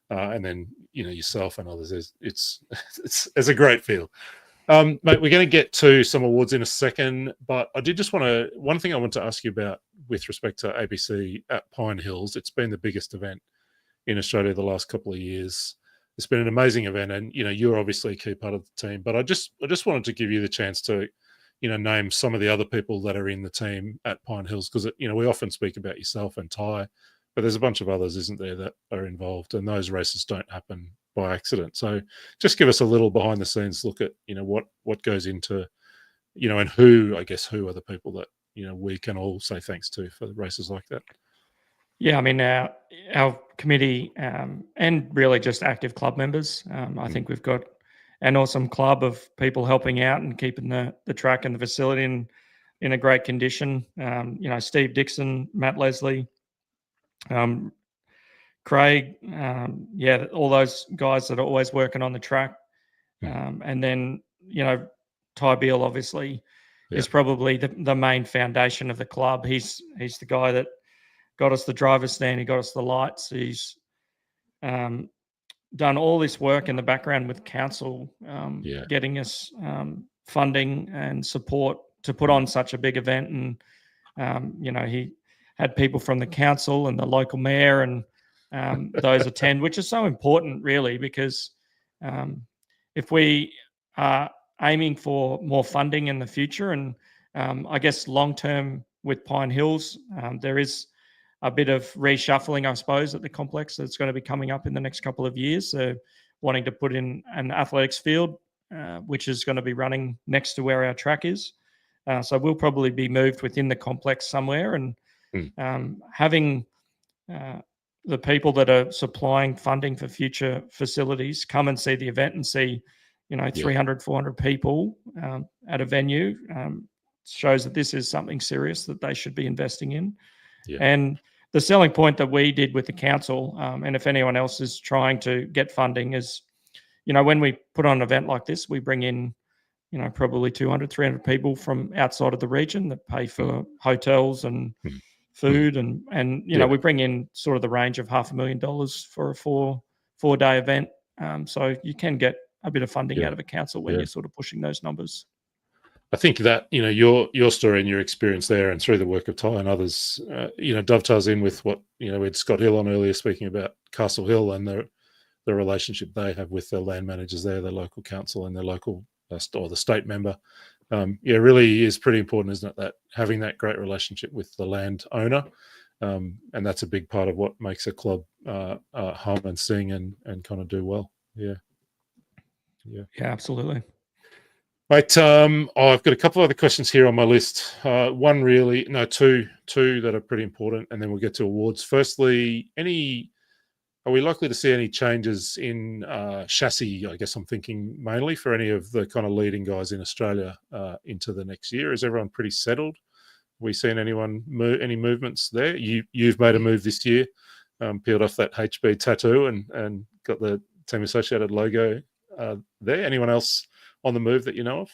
D: and then, yourself and others. It's a great field. Mate, we're going to get to some awards in a second, but I did just one thing I want to ask you about with respect to ABC at Pine Hills. It's been the biggest event in Australia the last couple of years. It's been an amazing event, and you're obviously a key part of the team. But I just wanted to give you the chance to, name some of the other people that are in the team at Pine Hills, because we often speak about yourself and Ty, but there's a bunch of others, isn't there, that are involved, and those races don't happen by accident. So just give us a little behind the scenes look at what goes into and who are the people that we can all say thanks to for races like that.
Q: Yeah, I mean, our committee and really just active club members. I think we've got an awesome club of people helping out and keeping the track and the facility in a great condition. Steve Dixon, Matt Leslie, Craig, all those guys that are always working on the track. And then, Ty Beale obviously is probably the main foundation of the club. He's the guy that got us the driver's stand. He got us the lights. He's done all this work in the background with council, getting us funding and support to put on such a big event. And, he had people from the council and the local mayor and those attend, which is so important really, because if we are aiming for more funding in the future and I guess long-term with Pine Hills, there is a bit of reshuffling, I suppose, at the complex that's going to be coming up in the next couple of years. So wanting to put in an athletics field, which is going to be running next to where our track is. So we'll probably be moved within the complex somewhere, and having the people that are supplying funding for future facilities come and see the event and see, 300, 400 people at a venue shows that this is something serious that they should be investing in. Yeah. And the selling point that we did with the council, and if anyone else is trying to get funding, is, when we put on an event like this, we bring in, probably 200, 300 people from outside of the region that pay for hotels and food. And we bring in sort of the range of $500,000 for a four-day event. So you can get a bit of funding out of a council when you're sort of pushing those numbers.
D: I think that, your story and your experience there and through the work of Ty and others, dovetails in with what, we had Scott Hill on earlier speaking about Castle Hill and the relationship they have with their land managers there, their local council and their local or the state member. Really is pretty important, isn't it? That having that great relationship with the land owner. And that's a big part of what makes a club hum and sing and kind of do well. Yeah,
Q: absolutely.
D: Right. I've got a couple of other questions here on my list. Two that are pretty important, and then we'll get to awards. Firstly, are we likely to see any changes in chassis? I guess I'm thinking mainly for any of the kind of leading guys in Australia into the next year. Is everyone pretty settled? Have we seen any movements there? You've made a move this year, peeled off that HB tattoo and got the Team Associated logo there. Anyone else on the move that you know of?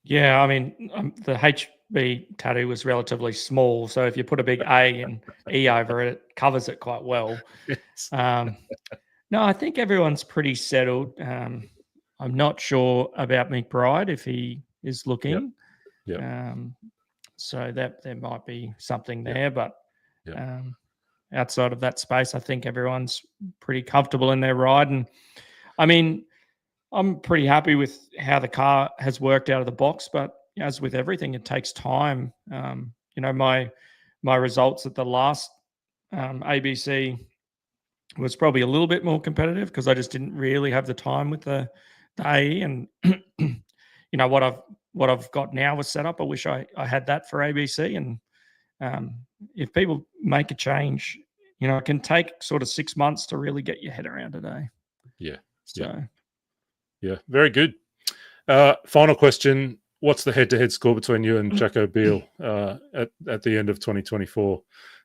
Q: Yeah, I mean, the HB tattoo was relatively small, so if you put a big A and E over it, it covers it quite well. No, I think everyone's pretty settled. I'm not sure about McBride if he is looking. So that there might be something there, but outside of that space, I think everyone's pretty comfortable in their ride. And I mean, I'm pretty happy with how the car has worked out of the box, but as with everything, it takes time. My results at the last ABC was probably a little bit more competitive because I just didn't really have the time with the AE. And what I've got now was set up. I wish I had that for ABC. And if people make a change, it can take sort of 6 months to really get your head around it.
D: Yeah, very good. Final question. What's the head-to-head score between you and Jacko Beale at the end of 2024?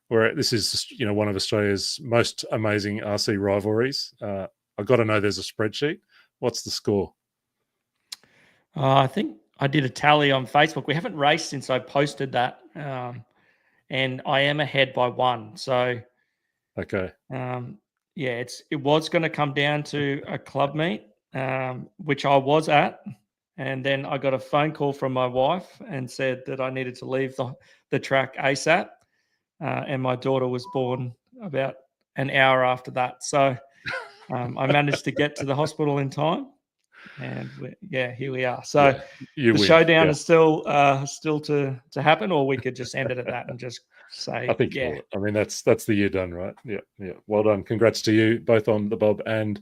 D: Where this is, one of Australia's most amazing RC rivalries. I've got to know there's a spreadsheet. What's the score?
Q: I think I did a tally on Facebook. We haven't raced since I posted that, and I am ahead by 1. So,
D: okay.
Q: It was going to come down to a club meet, which I was at, and then I got a phone call from my wife and said that I needed to leave the track ASAP, and my daughter was born about an hour after that. So I managed to get to the hospital in time, and here we are. So the showdown is still to happen, or we could just end it at that and just say,
D: I think I mean that's the year done, right? Yeah. Well done. Congrats to you both on the Bob and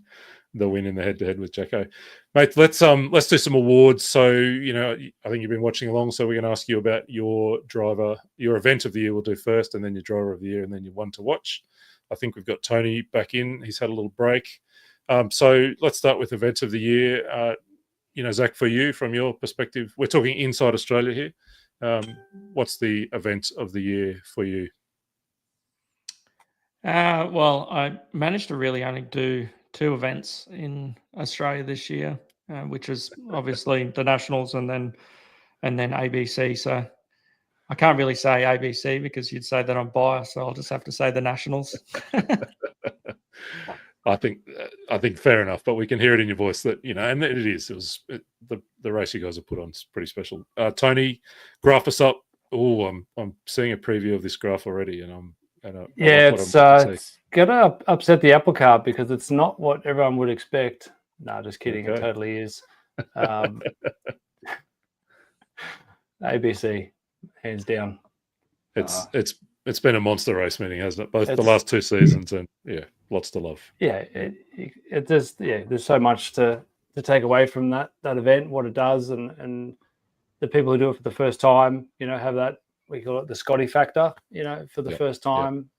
D: the win in the head-to-head with Jacko. Mate, let's do some awards. So, I think you've been watching along, so we're going to ask you about your event of the year we'll do first, and then your driver of the year, and then your one to watch. I think we've got Tony back in. He's had a little break. So let's start with event of the year. Zach, for you, from your perspective, we're talking inside Australia here. What's the event of the year for you?
Q: Well, I managed to really only do 2 events in Australia this year, which is obviously the Nationals and then ABC. So I can't really say ABC because you'd say that I'm biased, so I'll just have to say the Nationals.
D: I think fair enough, but we can hear it in your voice that, and it was the race you guys have put on is pretty special. Tony, graph us up. Oh, I'm seeing a preview of this graph already, and
I: it's gonna upset the apple cart because it's not what everyone would expect. No, just kidding. Okay. It totally is. ABC, hands down.
D: It's been a monster race meeting, hasn't it? Both the last 2 seasons, and lots to love.
I: Yeah, there's so much to take away from that event, what it does, and the people who do it for the first time, have that, we call it the Scotty factor, for the first time.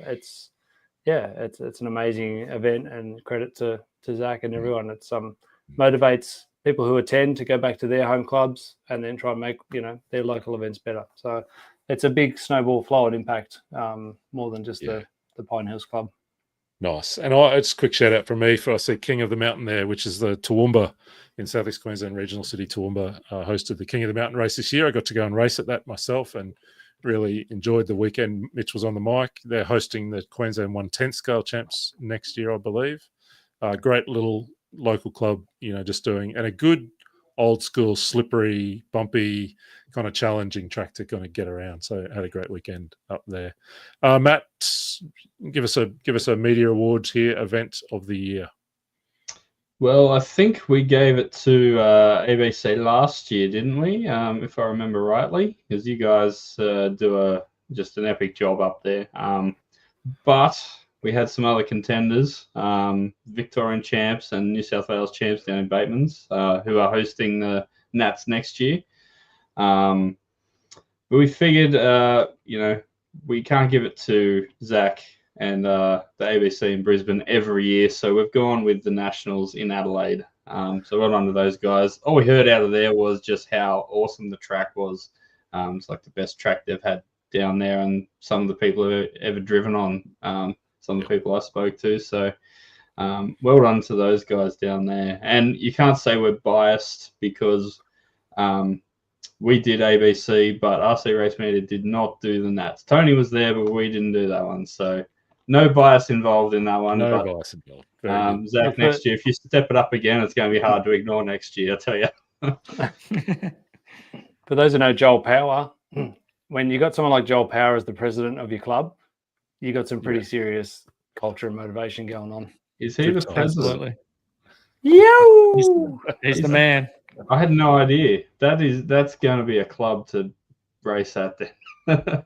I: It's an amazing event, and credit to Zach and everyone. It's motivates people who attend to go back to their home clubs and then try and make their local events better. So it's a big snowball flow and impact, more than just the Pine Hills Club.
D: Nice. And it's a quick shout out from me for I see King of the Mountain there, which is the Toowoomba in Southeast Queensland regional city. Toowoomba hosted the King of the Mountain race this year. I got to go and race at that myself and really enjoyed the weekend. Mitch was on the mic. They're hosting the Queensland 110 scale champs next year, I believe. Great little local club, just doing, and a good old school, slippery, bumpy, kind of challenging track to kind of get around. So had a great weekend up there. Matt, give us a media awards here, event of the year.
H: Well, I think we gave it to ABC last year, didn't we? If I remember rightly, because you guys do just an epic job up there. But we had some other contenders, Victorian champs and New South Wales champs down in Bateman's, who are hosting the Nats next year. But we figured, we can't give it to Zach and the ABC in Brisbane every year, so we've gone with the Nationals in Adelaide. So well done to those guys. All we heard out of there was just how awesome the track was. It's like the best track they've had down there, and some of the people who have ever driven on. Some of the people I spoke to. So well done to those guys down there. And you can't say we're biased because we did ABC, but RC Race Media did not do the Nats. Tony was there, but we didn't do that one. So no bias involved in that one.
D: No bias involved.
H: Zach, next year, if you step it up again, it's going to be hard to ignore next year, I tell you.
I: For those who know Joel Power, when you got someone like Joel Power as the president of your club, you got some pretty serious culture and motivation going on.
H: Is he the president?
I: Absolutely. Yo!
Q: He's the man.
H: I had no idea. That's going to be a club to race at then. There'll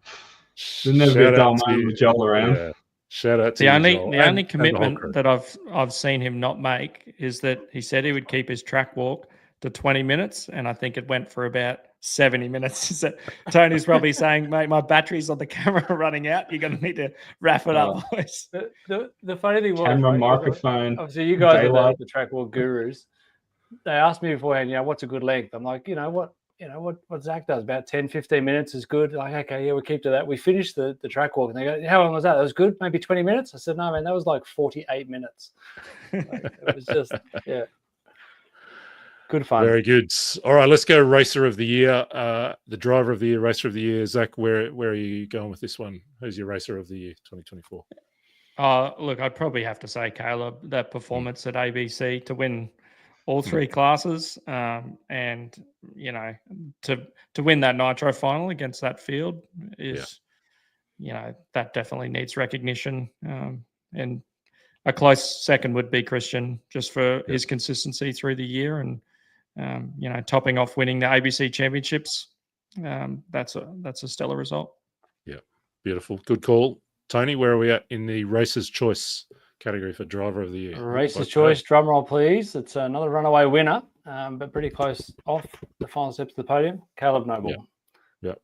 H: never be a dull moment with Joel around.
D: Yeah. Shout out to
Q: the
D: you,
Q: only commitment that I've seen him not make is that he said he would keep his track walk to 20 minutes, and I think it went for about 70 minutes. Tony's probably saying, mate, my battery's on the camera running out. You're going to need to wrap it up, boys.
I: The funny thing was,
H: camera, microphone.
I: Obviously, you guys are the track walk gurus. They asked me beforehand, what's a good length? I'm like, what Zach does, about 10, 15 minutes is good. Like, okay, yeah, we'll keep to that. We finished the track walk, and they go, how long was that? That was good, maybe 20 minutes? I said, no, man, that was like 48 minutes. It was just, yeah. Good fun.
D: Very good. All right, let's go racer of the year. The driver of the year, racer of the year. Zach, where are you going with this one? Who's your racer of the year 2024?
Q: Look, I'd probably have to say Caleb, that performance at ABC to win all three classes, and to win that nitro final against that field is, that definitely needs recognition. And a close second would be Christian, just for his consistency through the year, and topping off winning the ABC championships. That's a stellar result.
D: Yeah, beautiful, good call, Tony. Where are we at in the Racer's Choice category for driver of the year?
I: Racer's Choice, drum roll, please. It's another runaway winner, but pretty close off the final steps of the podium. Caleb Noble.
D: Yeah.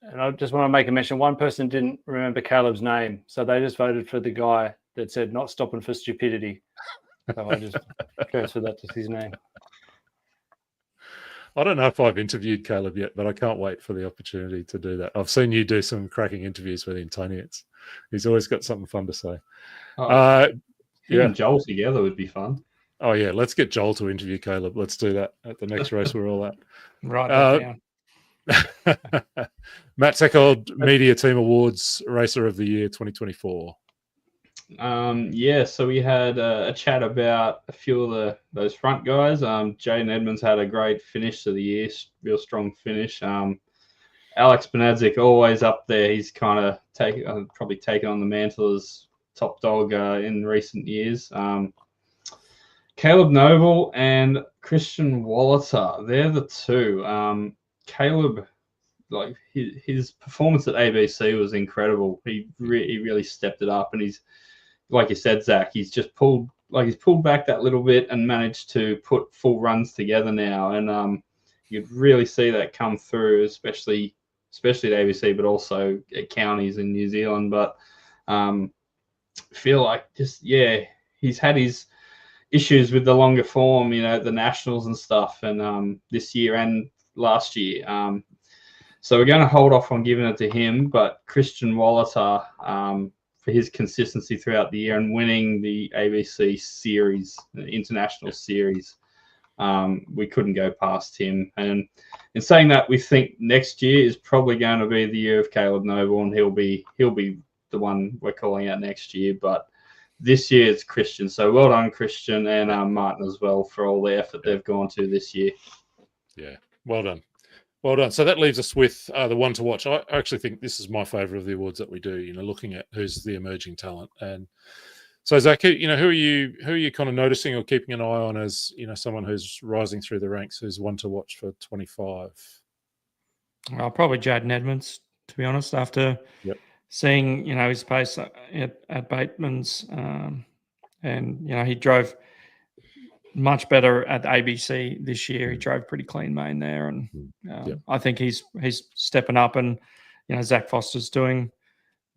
I: And I just want to make a mention. One person didn't remember Caleb's name, so they just voted for the guy that said not stopping for stupidity. So I just transferred that to his name.
D: I don't know if I've interviewed Caleb yet, but I can't wait for the opportunity to do that. I've seen you do some cracking interviews with him, Tony. He's always got something fun to say.
H: And Joel together would be fun.
D: Oh, yeah. Let's get Joel to interview Caleb. Let's do that at the next race we're all at.
Q: Right.
D: Matt Seckold, Media Team Awards, Racer of the Year 2024.
H: So we had a chat about a few of those front guys. Jaden Edmonds had a great finish to the year, real strong finish. Alex Benadzik always up there. He's kind of probably taken on the mantle as top dog in recent years. Caleb Noble and Christian Wallater, they're the two. Caleb, like his performance at ABC was incredible. He really stepped it up, and he's, like you said, Zach, he's pulled back that little bit and managed to put full runs together now, and you'd really see that come through, especially at ABC, but also at counties in New Zealand. But feel like he's had his issues with the longer form, the nationals and stuff, and this year and last year. So we're going to hold off on giving it to him, but Christian Wallater, for his consistency throughout the year and winning the ABC series, the international series. We couldn't go past him. And in saying that, we think next year is probably going to be the year of Caleb Noble, and he'll be the one we're calling out next year. But this year it's Christian. So well done, Christian, and Martin as well for all the effort they've gone to this year.
D: Yeah, well done. Well done. So that leaves us with the one to watch. I actually think this is my favourite of the awards that we do, looking at who's the emerging talent. And so, Zach, who are you kind of noticing or keeping an eye on as, someone who's rising through the ranks, who's one to watch for 25?
Q: Probably Jaden Edmonds, to be honest, after seeing, his pace at Bateman's. And, he drove much better at the ABC this year. He drove pretty clean main there. And I think he's stepping up, and, Zach Foster's doing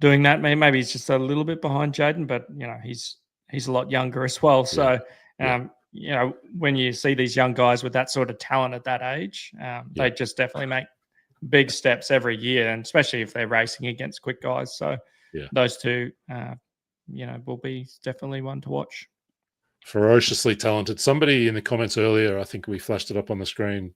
Q: that. Maybe he's just a little bit behind Jaden, but, he's a lot younger as well. So, when you see these young guys with that sort of talent at that age, they just definitely make big steps every year, and especially if they're racing against quick guys. So those two, will be definitely one to watch.
D: Ferociously talented. Somebody in the comments earlier, I think we flashed it up on the screen,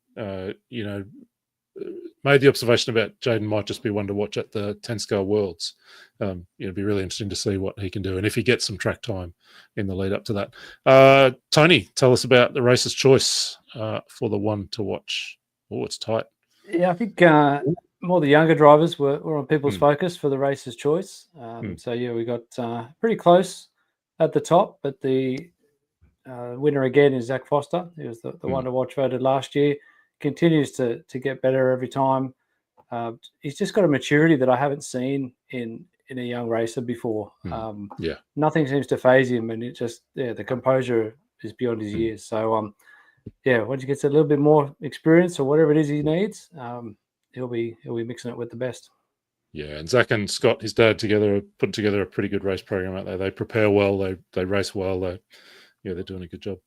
D: made the observation about Jaden might just be one to watch at the 10-scale Worlds. It'd be really interesting to see what he can do, and if he gets some track time in the lead up to that. Tony, tell us about the racer's choice for the one to watch. Oh, it's tight.
I: Yeah, I think more the younger drivers were on people's focus for the racer's choice. So, we got pretty close at the top, but the winner again is Zach Foster. He was the one to watch voted last year. Continues to get better every time. He's just got a maturity that I haven't seen in a young racer before. Nothing seems to phase him, and it just the composure is beyond his years. So once he gets a little bit more experience or whatever it is he needs, he'll be mixing it with the best.
D: Yeah, and Zach and Scott, his dad, put together a pretty good race program out there. They prepare well, they race well, they're doing a good job.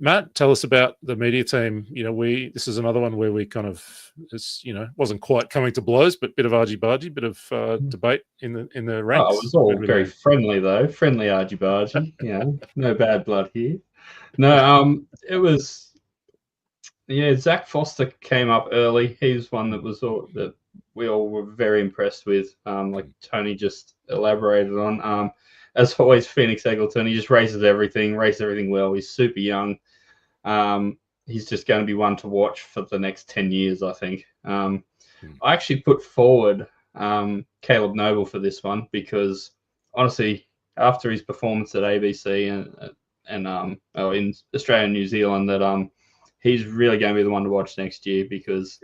D: Matt, tell us about the media team. This is another one where we kind of, wasn't quite coming to blows, but bit of argy-bargy, bit of debate in the ranks.
H: Oh, it was all very friendly though, friendly argy-bargy. No bad blood here. No, it was. Zach Foster came up early. He's one that we all were very impressed with. Like Tony just elaborated on. As always, Phoenix Eggleton, he just races everything well. He's super young. He's just going to be one to watch for the next 10 years, I think. I actually put forward Caleb Noble for this one because, honestly, after his performance at ABC and in Australia and New Zealand, that he's really going to be the one to watch next year because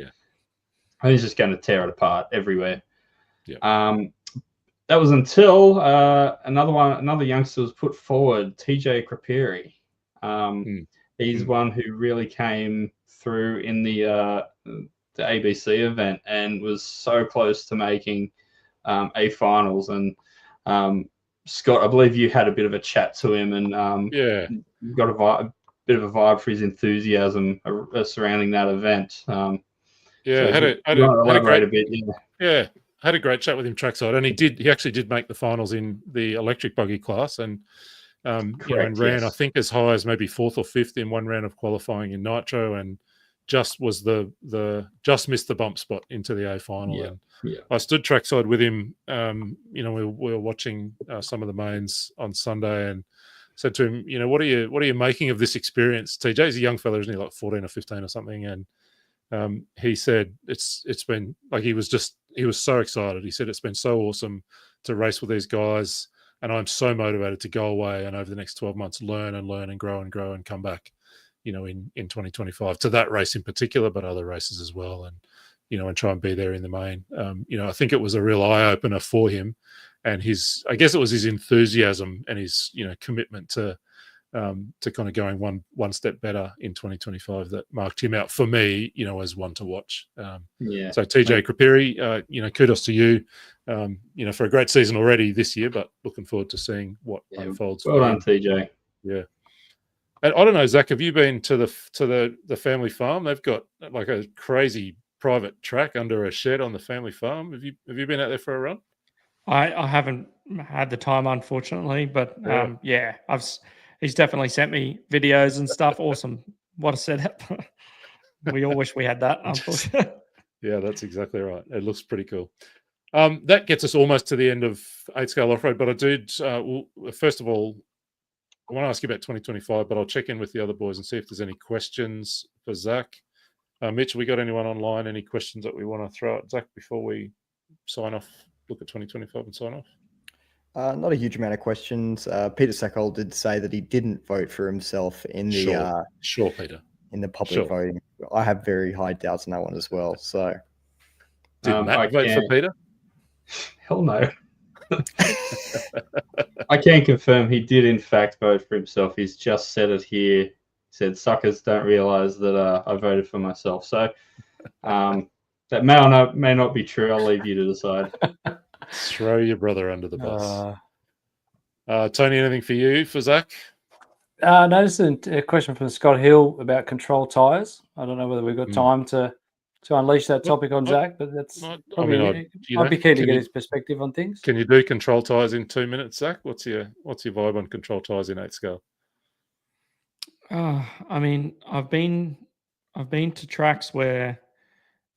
H: he's just going to tear it apart everywhere. That was until another youngster was put forward, TJ Crapiri. He's one who really came through in the ABC event and was so close to making A finals. And Scott, I believe you had a bit of a chat to him, and got a bit of a vibe for his enthusiasm surrounding that event.
D: Had a great chat with him trackside, and he actually did make the finals in the electric buggy class, and ran I think as high as maybe 4th or 5th in one round of qualifying in nitro, and just was just missed the bump spot into the A final. I stood trackside with him. We were watching some of the mains on Sunday, and said to him, what are you making of this experience? TJ's a young fella, isn't he, like 14 or 15 or something, and he said it's been like he was so excited. He said it's been so awesome to race with these guys, and I'm so motivated to go away and over the next 12 months learn and grow and come back, in 2025 to that race in particular, but other races as well, and and try and be there in the main. I think it was a real eye opener for him, and I guess it was his enthusiasm and his commitment to kind of going one step better in 2025 that marked him out for me, as one to watch. So TJ Crapiri, kudos to you, for a great season already this year, but looking forward to seeing what unfolds.
H: Well done, TJ.
D: Yeah. And I don't know, Zach, have you been to the family farm? They've got like a crazy private track under a shed on the family farm. Have you been out there for a run?
Q: I haven't had the time, unfortunately. But yeah, he's definitely sent me videos and stuff. Awesome. What a setup. We all wish we had that, unfortunately.
D: Yeah, that's exactly right. It looks pretty cool. That gets us almost to the end of 8-scale off-road, but I did, first of all, I want to ask you about 2025, but I'll check in with the other boys and see if there's any questions for Zach. Mitch, we got anyone online? Any questions that we want to throw at Zach before we sign off, look at 2025 and sign off?
A: Not a huge amount of questions. Peter Sackhold did say that he didn't vote for himself in the
D: sure, Peter,
A: in the public voting. I have very high doubts on that one as well. So,
D: did Matt vote for Peter?
H: Hell no. I can confirm he did in fact vote for himself. He's just said it here. He said, "Suckers don't realise that I voted for myself." So that may not be true. I'll leave you to decide.
D: Throw your brother under the bus. Tony, anything for you for Zach?
I: No, this is a question from Scott Hill about control tyres. I don't know whether we've got time to unleash that topic on Zach, but that's probably, I'd be keen to get his perspective on things.
D: Can you do control tyres in 2 minutes, Zach? What's your vibe on control tyres in 8-scale?
Q: I mean, I've been to tracks where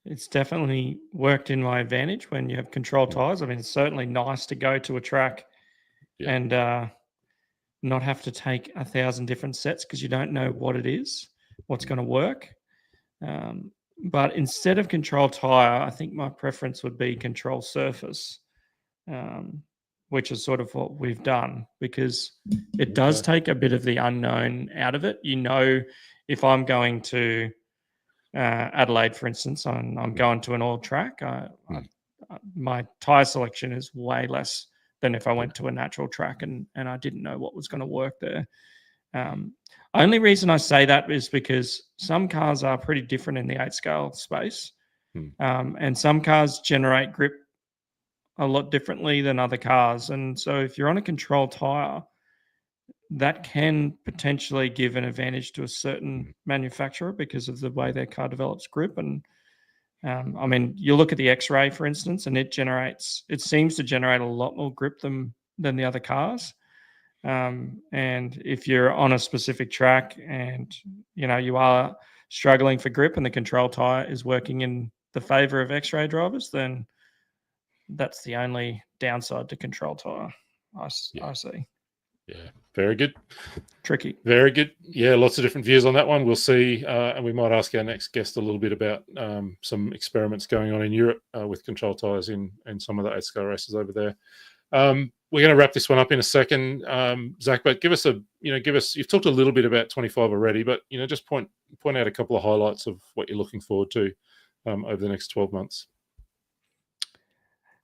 Q: it's definitely worked in my advantage when you have control tyres. I mean, it's certainly nice to go to a track and not have to take 1,000 different sets because you don't know what it is, what's going to work. But instead of control tyre, I think my preference would be control surface, which is sort of what we've done because it does take a bit of the unknown out of it. You know, if I'm going to Adelaide, for instance, I'm going to an oil track, my tyre selection is way less than if I went to a natural track and I didn't know what was going to work there. Only reason I say that is because some cars are pretty different in the 8-scale space. And some cars generate grip a lot differently than other cars. And so if you're on a control tyre, that can potentially give an advantage to a certain manufacturer because of the way their car develops grip. And I mean, you look at the X-Ray, for instance, and it seems to generate a lot more grip than the other cars. And if you're on a specific track and, you know, you are struggling for grip and the control tyre is working in the favour of X-Ray drivers, then that's the only downside to control tyre, I see.
D: Yeah, very good.
Q: Tricky.
D: Very good. Yeah, lots of different views on that one. We'll see. And we might ask our next guest a little bit about some experiments going on in Europe with control tyres in some of the 8-scale races over there. We're going to wrap this one up in a second, Zach, but give us you've talked a little bit about 25 already, but, you know, just point out a couple of highlights of what you're looking forward to over the next 12 months.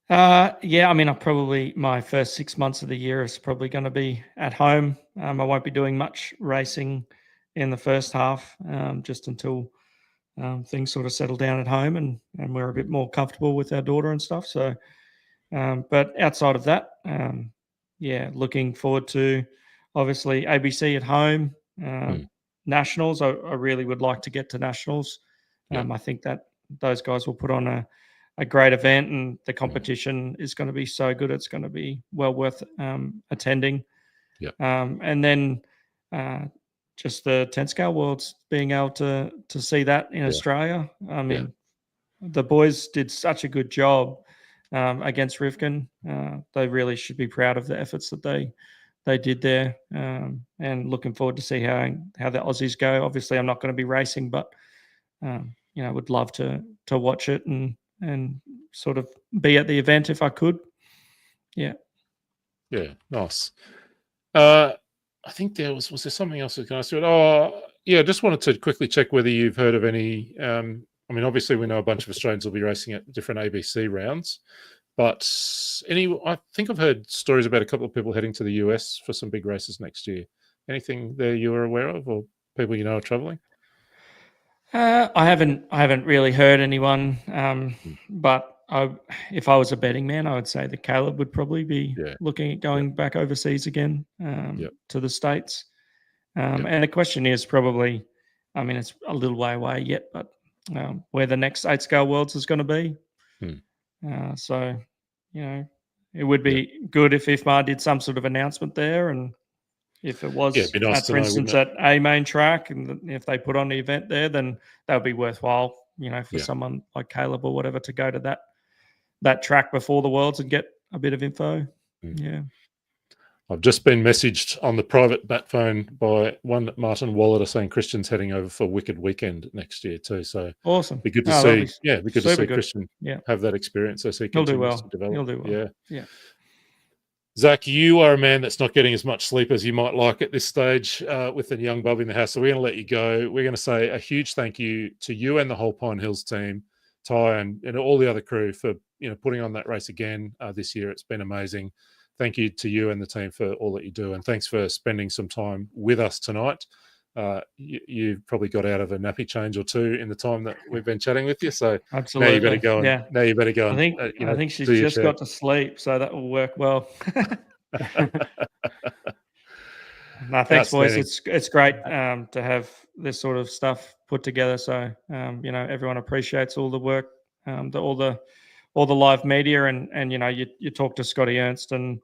Q: Yeah, I mean, my first 6 months of the year is probably going to be at home. I won't be doing much racing in the first half, just until things sort of settle down at home and we're a bit more comfortable with our daughter and stuff. So, but outside of that, looking forward to obviously ABC at home, nationals. I really would like to get to nationals. I think that those guys will put on a great event and the competition is going to be so good. It's going to be well worth attending. And then just the 10-scale worlds, being able to see that in Australia. I mean, the boys did such a good job against Rivkin. They really should be proud of the efforts that they did there, and looking forward to see how the Aussies go. Obviously, I'm not going to be racing, but you know, would love to watch it and sort of be at the event if I could. Yeah,
D: nice. I think was there something else I was going to ask you? Oh, yeah, just wanted to quickly check whether you've heard of any. I mean, obviously, we know a bunch of Australians will be racing at different ABC rounds, but I think I've heard stories about a couple of people heading to the US for some big races next year. Anything there you are aware of, or people you know are traveling?
Q: I haven't really heard anyone, but if I was a betting man, I would say that Caleb would probably be looking at going back overseas again to the States. And the question is probably, I mean, it's a little way away yet, but where the next 8-scale worlds is going to be. So, you know, it would be good if IFMAR did some sort of announcement there, and if it was,
D: it'd be nice to
Q: for
D: know,
Q: instance,
D: wouldn't
Q: at a main track, and if they put on the event there, then that would be worthwhile, for someone like Caleb or whatever to go to that track before the Worlds and get a bit of info. Yeah.
D: I've just been messaged on the private bat phone by one Martin Wallater saying Christian's heading over for Wicked Weekend next year too. So
Q: awesome.
D: Be good to
Q: Oh,
D: see.
Q: that'll be
D: Yeah, be good to see
Q: super good.
D: Christian
Q: Yeah.
D: have that experience as he
Q: He'll do
D: continues
Q: well.
D: to develop.
Q: He'll do well. Yeah.
D: Zach, you are a man that's not getting as much sleep as you might like at this stage with the young bub in the house. So we're going to let you go. We're going to say a huge thank you to you and the whole Pine Hills team, Ty, and all the other crew for putting on that race again this year. It's been amazing. Thank you to you and the team for all that you do, and thanks for spending some time with us tonight. You probably got out of a nappy change or two in the time that we've been chatting with you. So
Q: absolutely,
D: now you better go. And, Now you better go.
Q: I think she's just got to sleep, so that will work well. No, thanks, boys. It's great to have this sort of stuff put together. So everyone appreciates all the work, all the live media, and you talk to Scotty Ernst, and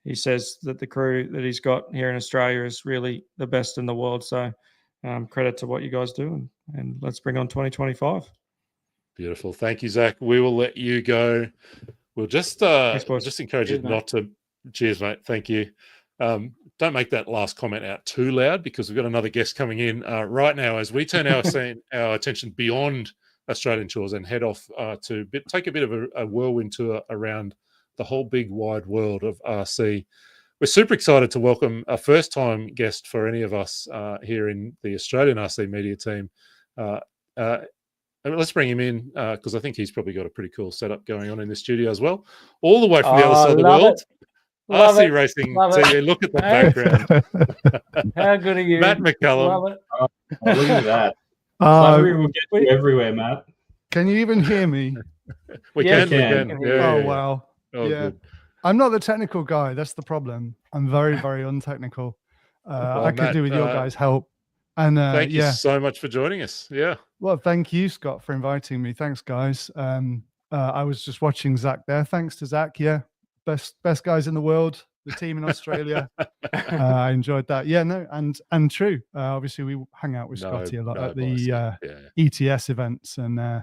Q: he says that the crew that he's got here in Australia is really the best in the world. So credit to what you guys do, and let's bring on 2025.
D: Beautiful. Thank you, Zach. We will let you go. We'll just encourage you not to. Cheers, mate. Thank you. Don't make that last comment out too loud, because we've got another guest coming in right now as we turn our attention beyond Australian shores and head off to take a bit of a whirlwind tour around the whole big wide world of RC. We're super excited to welcome a first-time guest for any of us here in the Australian RC media team. Let's bring him in because I think he's probably got a pretty cool setup going on in the studio as well. All the way from the other side of the world. RC Racing TV. Look at the background.
Q: How good are you?
D: Matt McCallum.
Q: Love it.
H: Oh, look at that. Flattery will get you everywhere, Matt.
R: Can you even hear me?
D: We can.
R: Oh, wow.
D: Oh,
R: yeah.
D: good.
R: I'm not the technical guy. That's the problem. I'm very, very untechnical. I could do with your guys' help. And
D: thank you so much for joining us. Yeah.
R: Well, thank you, Scott, for inviting me. Thanks, guys. I was just watching Zach there. Thanks to Zach. Yeah. Best guys in the world. The team in Australia. I enjoyed that. Yeah, no, and true. Obviously, we hang out with Scotty a lot at the ETS events, and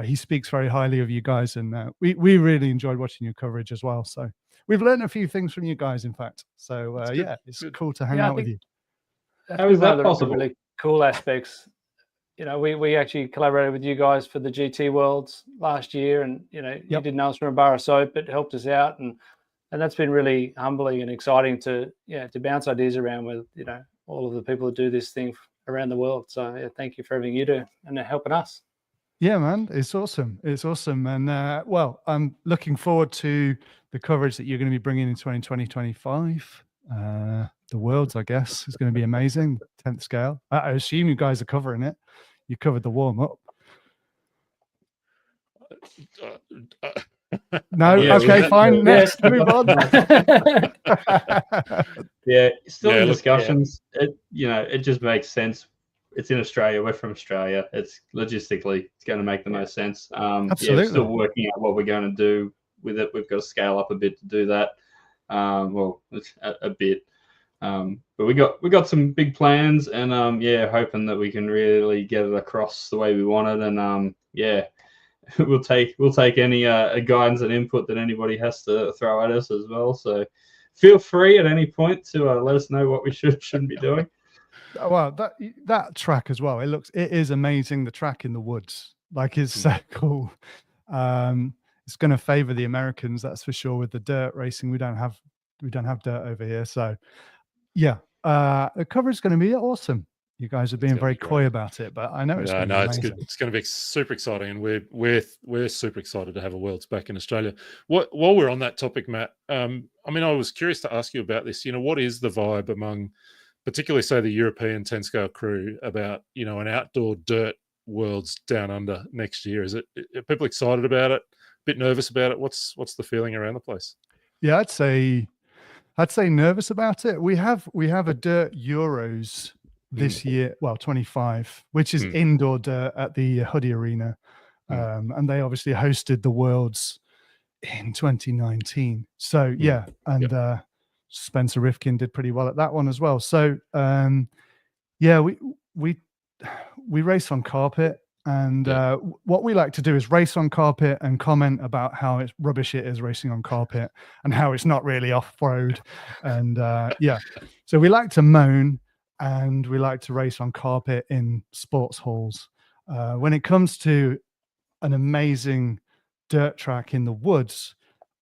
R: he speaks very highly of you guys, and we really enjoyed watching your coverage as well. So we've learned a few things from you guys, in fact. So it's cool to hang out with you.
I: How is that possible? Really cool aspects. We actually collaborated with you guys for the GT Worlds last year, and you didn't know us from a bar of soap, but helped us out, and that's been really humbling and exciting to bounce ideas around with all of the people that do this thing around the world. So thank you for everything you do and helping us.
R: Yeah, man, it's awesome. It's awesome. And I'm looking forward to the coverage that you're going to be bringing in 2025. The Worlds, I guess, is going to be amazing. 10th scale. I assume you guys are covering it. You covered the warm up. No, okay, fine. Next, move on.
H: Still in discussions. It just makes sense. It's in Australia. We're from Australia. It's logistically, it's going to make the most sense.
R: Absolutely.
H: We're still working out what we're going to do with it. We've got to scale up a bit to do that. It's a bit. But we got some big plans, and hoping that we can really get it across the way we want it. And we'll take any guidance and input that anybody has to throw at us as well. So feel free at any point to let us know what we shouldn't be doing.
R: Well, that track as well. It is amazing. The track in the woods, it's so cool. It's going to favor the Americans, that's for sure. With the dirt racing, we don't have dirt over here. So yeah, the coverage is going to be awesome. You guys are being very coy about it, but I know it's going to be amazing.
D: It's good. It's going to be super exciting, and we're super excited to have a Worlds back in Australia. While we're on that topic, Matt, I was curious to ask you about this. What is the vibe among, particularly say the European 10 scale crew, about an outdoor dirt Worlds down under next year? Are people excited about it? A bit nervous about it? What's the feeling around the place?
R: Yeah, I'd say nervous about it. We have a dirt Euros this year, 25, which is indoor dirt at the Hoodie Arena, and they obviously hosted the Worlds in 2019. So yeah, and Spencer Rifkin did pretty well at that one as well. So yeah, we race on carpet, and what we like to do is race on carpet and comment about how it's rubbish it is racing on carpet and how it's not really off-road. And yeah, so we like to moan, and we like to race on carpet in sports halls. When it comes to an amazing dirt track in the woods,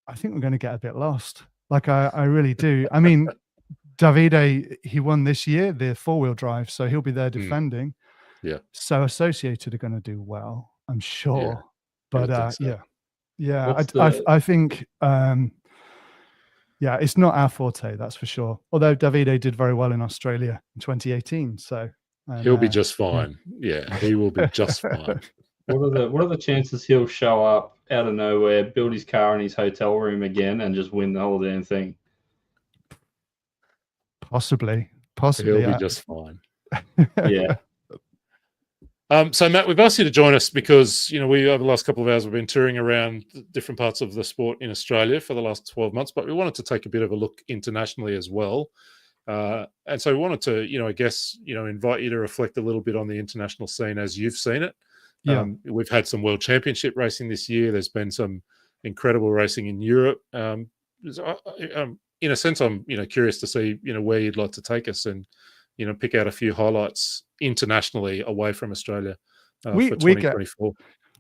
R: I think we're going to get a bit lost. Like I really do. I mean, Davide, he won this year, the 4-wheel drive, so he'll be there defending.
D: Yeah.
R: So Associated are going to do well, I'm sure. But yeah, I think yeah, it's not our forte, that's for sure. Although Davide did very well in Australia in 2018, so
D: he'll be just fine. Yeah, he will be just fine.
H: What are the chances he'll show up out of nowhere, build his car in his hotel room again, and just win the whole damn thing?
R: Possibly.
D: He'll be just fine.
H: Yeah.
D: So Matt, we've asked you to join us because we over the last couple of hours we've been touring around different parts of the sport in Australia for the last 12 months, but we wanted to take a bit of a look internationally as well. And so we wanted to, I guess, invite you to reflect a little bit on the international scene as you've seen it.
R: Yeah.
D: We've had some World Championship racing this year. There's been some incredible racing in Europe. In a sense, I'm curious to see where you'd like to take us and pick out a few highlights internationally away from Australia for 2024.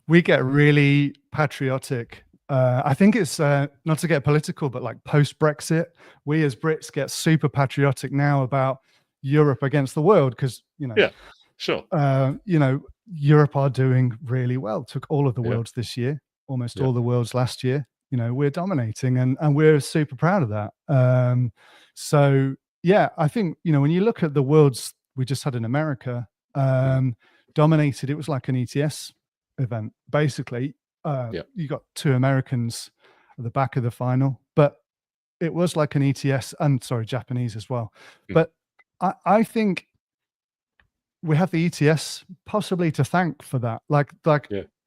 R: We get really patriotic. I think it's not to get political, but like post-Brexit, we as Brits get super patriotic now about Europe against the world because
D: yeah, sure.
R: Europe are doing really well. Took all of the worlds this year, almost all the worlds last year. We're dominating, and we're super proud of that. So yeah, I think when you look at the worlds we just had in America, dominated. It was like an ETS event, basically. You got 2 Americans at the back of the final, but it was like an ETS, and Japanese as well. But I think we have the ETS possibly to thank for that. Like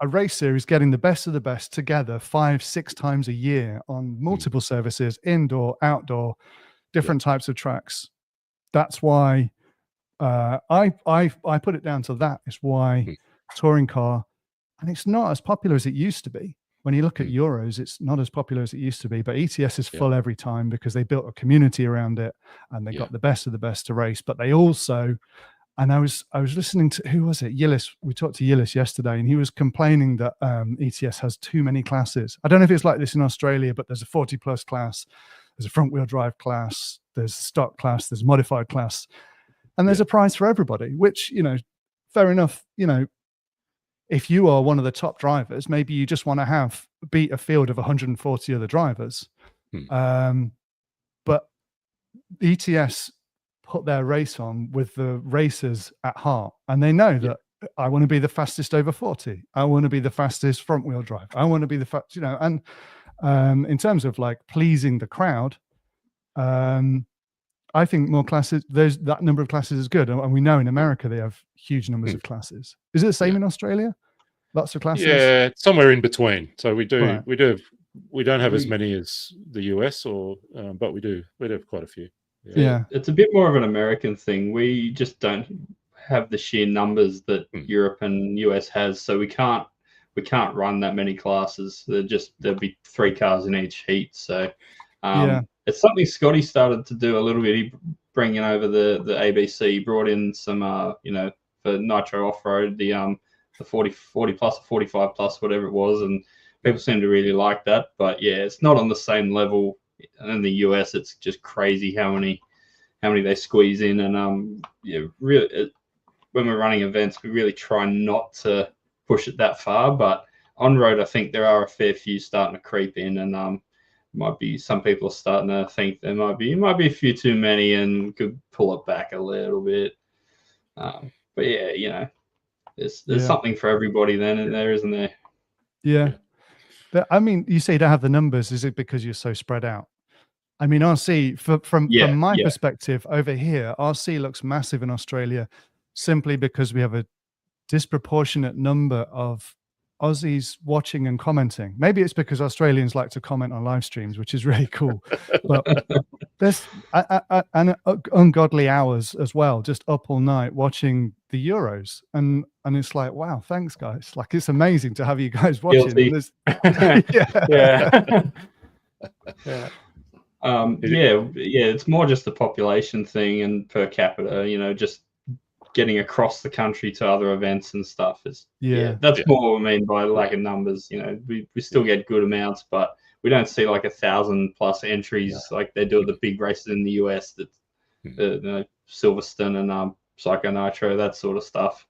R: a race series getting the best of the best together 5-6 times a year on multiple services, indoor, outdoor, different types of tracks. That's why I put it down to that. It's why touring car, and it's not as popular as it used to be. When you look at Euros, it's not as popular as it used to be, but ETS is full every time because they built a community around it and they got the best of the best to race. But they also, and I was listening to, who was it? Yillis. We talked to Yillis yesterday, and he was complaining that ETS has too many classes. I don't know if it's like this in Australia, but there's a 40+ class, there's a front wheel drive class, there's a stock class, there's a modified class, and there's a prize for everybody, which, fair enough. If you are one of the top drivers, maybe you just want to beat a field of 140 other drivers. But ETS put their race on with the racers at heart, and they know that I want to be the fastest over 40. I want to be the fastest front wheel drive. I want to be the fastest, and in terms of like pleasing the crowd, I think more classes, that number of classes is good. And we know in America they have huge numbers of classes. Is it the same in Australia? Lots of classes?
D: Yeah, somewhere in between. So we don't have as many as the US, but we do have quite a few.
R: Yeah.
H: It's a bit more of an American thing. We just don't have the sheer numbers that Europe and US has, so we can't run that many classes. There'll be 3 cars in each heat. So it's something Scotty started to do a little bit. He bringing over the ABC, brought in some for Nitro off-road, the 40 plus, 45 plus, whatever it was, and people seem to really like that. But yeah, it's not on the same level. In the US, it's just crazy how many they squeeze in, and really, when we're running events, we really try not to push it that far. But on road, I think there are a fair few starting to creep in, and might be some people are starting to think there might be a few too many and could pull it back a little bit. But yeah, there's something for everybody then, and there isn't there.
R: Yeah. But I mean, you say you don't have the numbers. Is it because you're so spread out? I mean, RC, from my perspective over here, RC looks massive in Australia simply because we have a disproportionate number of Aussies watching and commenting. Maybe it's because Australians like to comment on live streams, which is really cool. But there's ungodly hours as well, just up all night watching the Euros, and it's like, wow, thanks guys. Like, it's amazing to have you guys watching.
H: It's more just the population thing and per capita, you know, just getting across the country to other events and stuff is that's more what I mean by lack of numbers. You know, we still get good amounts, but we don't see like 1,000+ entries like they do at the big races in the US, that you know, Silverstone and Psycho Nitro, that sort of stuff.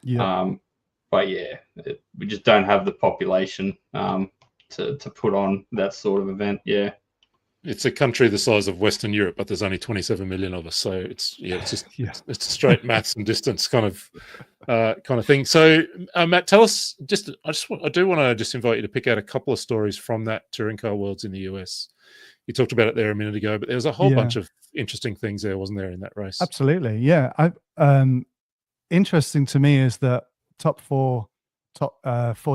H: But we just don't have the population to put on that sort of event.
D: It's a country the size of Western Europe, but there's only 27 million of us. So it's just it's straight maths and distance kind of thing. So Matt, tell us I do want to just invite you to pick out a couple of stories from that Touring Car Worlds in the US. You talked about it there a minute ago, but there was a whole bunch of interesting things there, wasn't there, in that race?
R: Absolutely, yeah. Interesting to me is that top four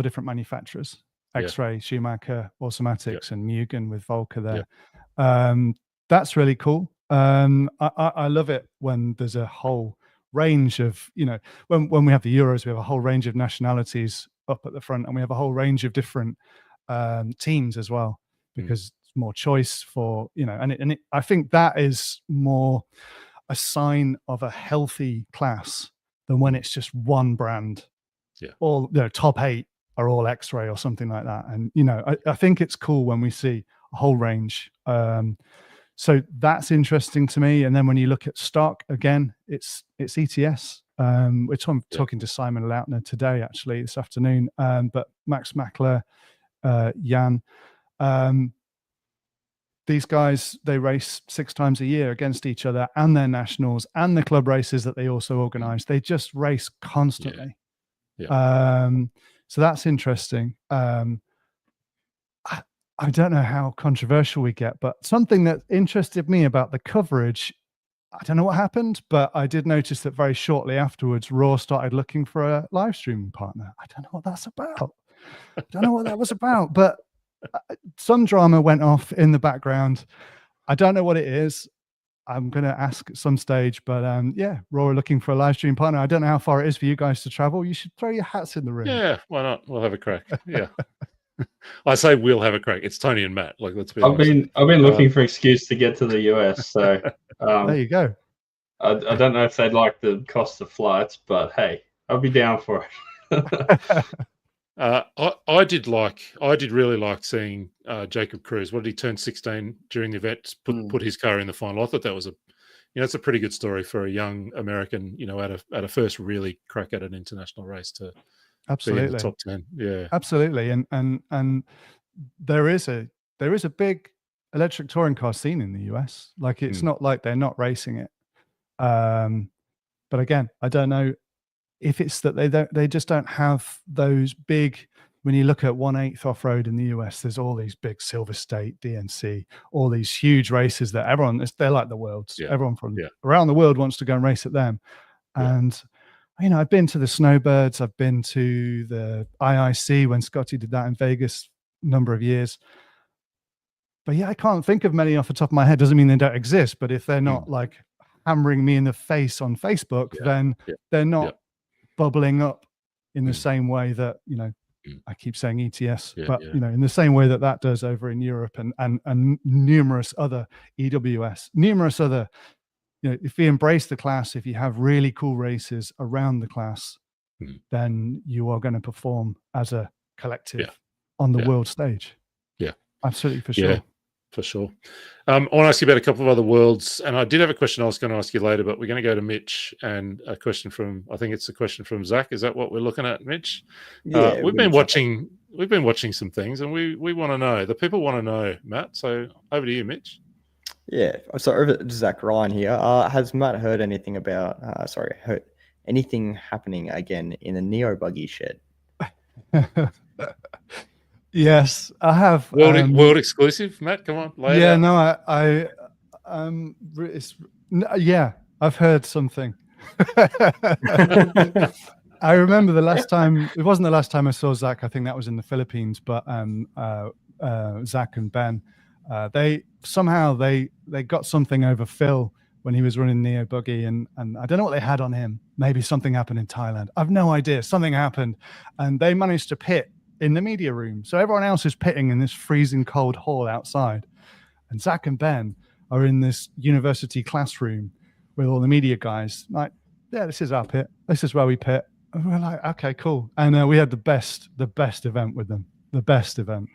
R: different manufacturers. X-Ray, Schumacher, Automatics, and Mugen with Volker there. That's really cool. I love it when there's a whole range of, you know, when we have the Euros, we have a whole range of nationalities up at the front, and we have a whole range of different teams as well, because it's more choice for, you know, and I think that is more a sign of a healthy class than when it's just one brand. All, you know, top 8 are all X-Ray or something like that. And, you know, I think it's cool when we see a whole range. So that's interesting to me. And then when you look at stock, again, it's ETS, which I'm talking to Simon Lautner today, actually, this afternoon. But Max Mackler, Jan, these guys, they race 6 times a year against each other and their nationals and the club races that they also organize. They just race constantly. So that's interesting. I don't know how controversial we get, but something that interested me about the coverage, I don't know what happened, but I did notice that very shortly afterwards, Raw started looking for a live streaming partner. I don't know what that's about. I don't know what that was about, but some drama went off in the background. I don't know what it is. I'm going to ask at some stage, but Raw are looking for a live stream partner. I don't know how far it is for you guys to travel. You should throw your hats in the ring.
D: Yeah, why not? We'll have a crack. Yeah. I say we'll have a crack. It's Tony and Matt. Like, let's be honest.
H: I've been looking for an excuse to get to the US. So
R: there you go.
H: I don't know if they'd like the cost of flights, but hey, I'll be down for it.
D: I did really like seeing Jacob Cruz. What did he turn 16 during the event? Put his car in the final. I thought that was it's a pretty good story for a young American, you know, at a first really crack at an international race to be in the top 10. Yeah,
R: absolutely. And there is a big electric touring car scene in the US. Like, it's not like they're not racing it. But again, I don't know if it's that they just don't have those big, when you look at 1/8 off-road in the US, there's all these big Silver State, DNC, all these huge races that they're like the worlds. Everyone from around the world wants to go and race at them. And, you know, I've been to the Snowbirds, I've been to the IIC when Scotty did that in Vegas a number of years. But yeah, I can't think of many off the top of my head. Doesn't mean they don't exist, but if they're not like hammering me in the face on Facebook, then they're not bubbling up in the same way that, you know, I keep saying ETS, but you know, in the same way that does over in Europe and numerous other EWS, numerous other, you know, if you embrace the class, if you have really cool races around the class, then you are going to perform as a collective on the world stage.
D: Yeah,
R: absolutely, for sure.
D: Yeah, for sure. I want to ask you about a couple of other worlds, and I did have a question I was going to ask you later, but we're going to go to Mitch and a question from, I think it's a question from Zach. Is that what we're looking at, Mitch?
A: Yeah,
D: we've been watching some things, and we want to know. The people want to know, Matt. So over to you, Mitch.
A: Yeah. So over to Zach Ryan here. Has Matt heard anything about? Heard anything happening again in the Neo buggy shed?
R: Yes, I have.
D: World exclusive, Matt. Come on, lay it out.
R: I've heard something. I remember the last time. It wasn't the last time I saw Zach. I think that was in the Philippines. But Zach and Ben, they got something over Phil when he was running Neo Buggy, and I don't know what they had on him. Maybe something happened in Thailand. I've no idea. Something happened, and they managed to pit in the media room. So everyone else is pitting in this freezing cold hall outside, and Zach and Ben are in this university classroom with all the media guys. Like, yeah, this is our pit. This is where we pit. And we're like, okay, cool. And we had the best event with them. The best event.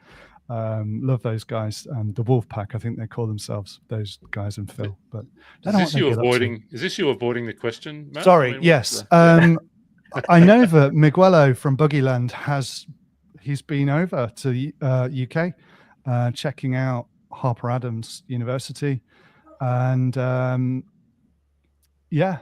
R: Love those guys. The Wolfpack, I think they call themselves, those guys and Phil. But
D: is this you avoiding the question, Matt?
R: Sorry, yes. I know that Miguelo from Buggyland he's been over to the UK, checking out Harper Adams University, and yeah.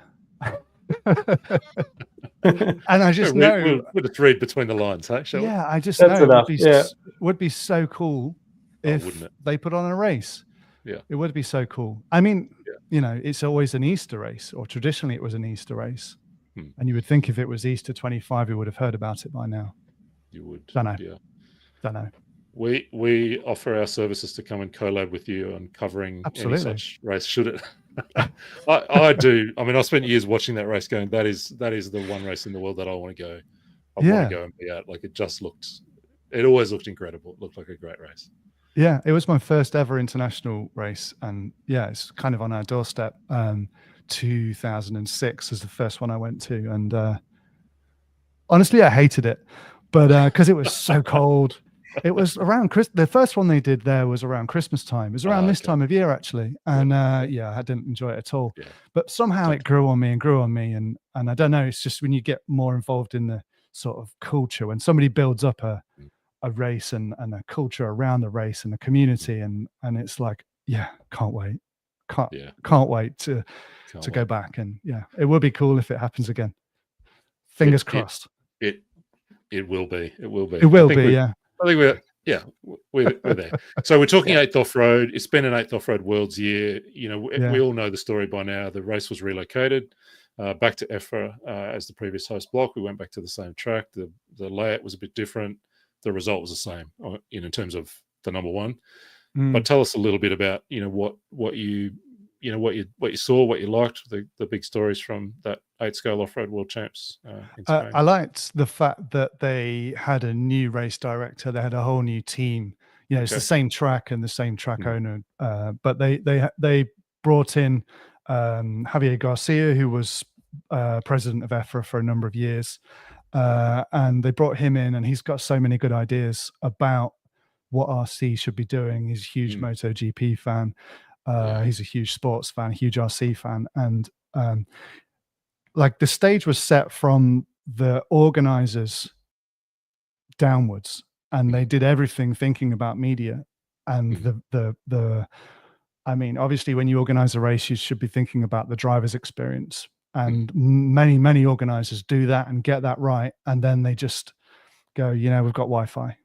R: And I just know
D: we'll just read between the lines, huh? Shall we?
R: Yeah, I just know it would be so cool if they put on a race.
D: Yeah,
R: it would be so cool. I mean, you know, it's always an Easter race, or traditionally it was an Easter race, and you would think if it was Easter 25, you would have heard about it by now. You would. Don't know.
D: Yeah.
R: Don't know.
D: We offer our services to come and collab with you on covering any such race. Should it? I do. I mean, I spent years watching that race, going, that is the one race in the world that I want to go. I want to go and be at. Like, it always looked incredible. It looked like a great race.
R: Yeah, it was my first ever international race, and yeah, it's kind of on our doorstep. 2006 was the first one I went to, and honestly, I hated it, but because it was so cold. It was around the first one they did there was around Christmas time. It was around this time of year, actually, and yeah, I didn't enjoy it at all. Yeah. But somehow it grew on me, and I don't know. It's just when you get more involved in the sort of culture, when somebody builds up a race and a culture around the race and a community, and it's like, yeah, can't wait to go back, and yeah, it would be cool if it happens again. Fingers crossed.
D: It will be. It will be.
R: It will be. Yeah.
D: I think we're there. So we're talking 8th Off-Road. It's been an 8th Off-Road Worlds year. You know, we all know the story by now. The race was relocated back to EFRA as the previous host block. We went back to the same track. The layout was a bit different. The result was the same in terms of the number one. But tell us a little bit about what you saw, what you liked, the big stories from that 8 Scale Off-Road World Champs. In Spain.
R: I liked the fact that they had a new race director. They had a whole new team. You know, it's the same track and the same track owner, but they brought in Javier Garcia, who was president of EFRA for a number of years, and they brought him in, and he's got so many good ideas about what RC should be doing. He's a huge MotoGP fan. He's a huge sports fan, huge RC fan, and like the stage was set from the organizers downwards, and they did everything thinking about media. And I mean, obviously, when you organize a race, you should be thinking about the driver's experience, and many organizers do that and get that right, and then they just go, you know, we've got Wi-Fi.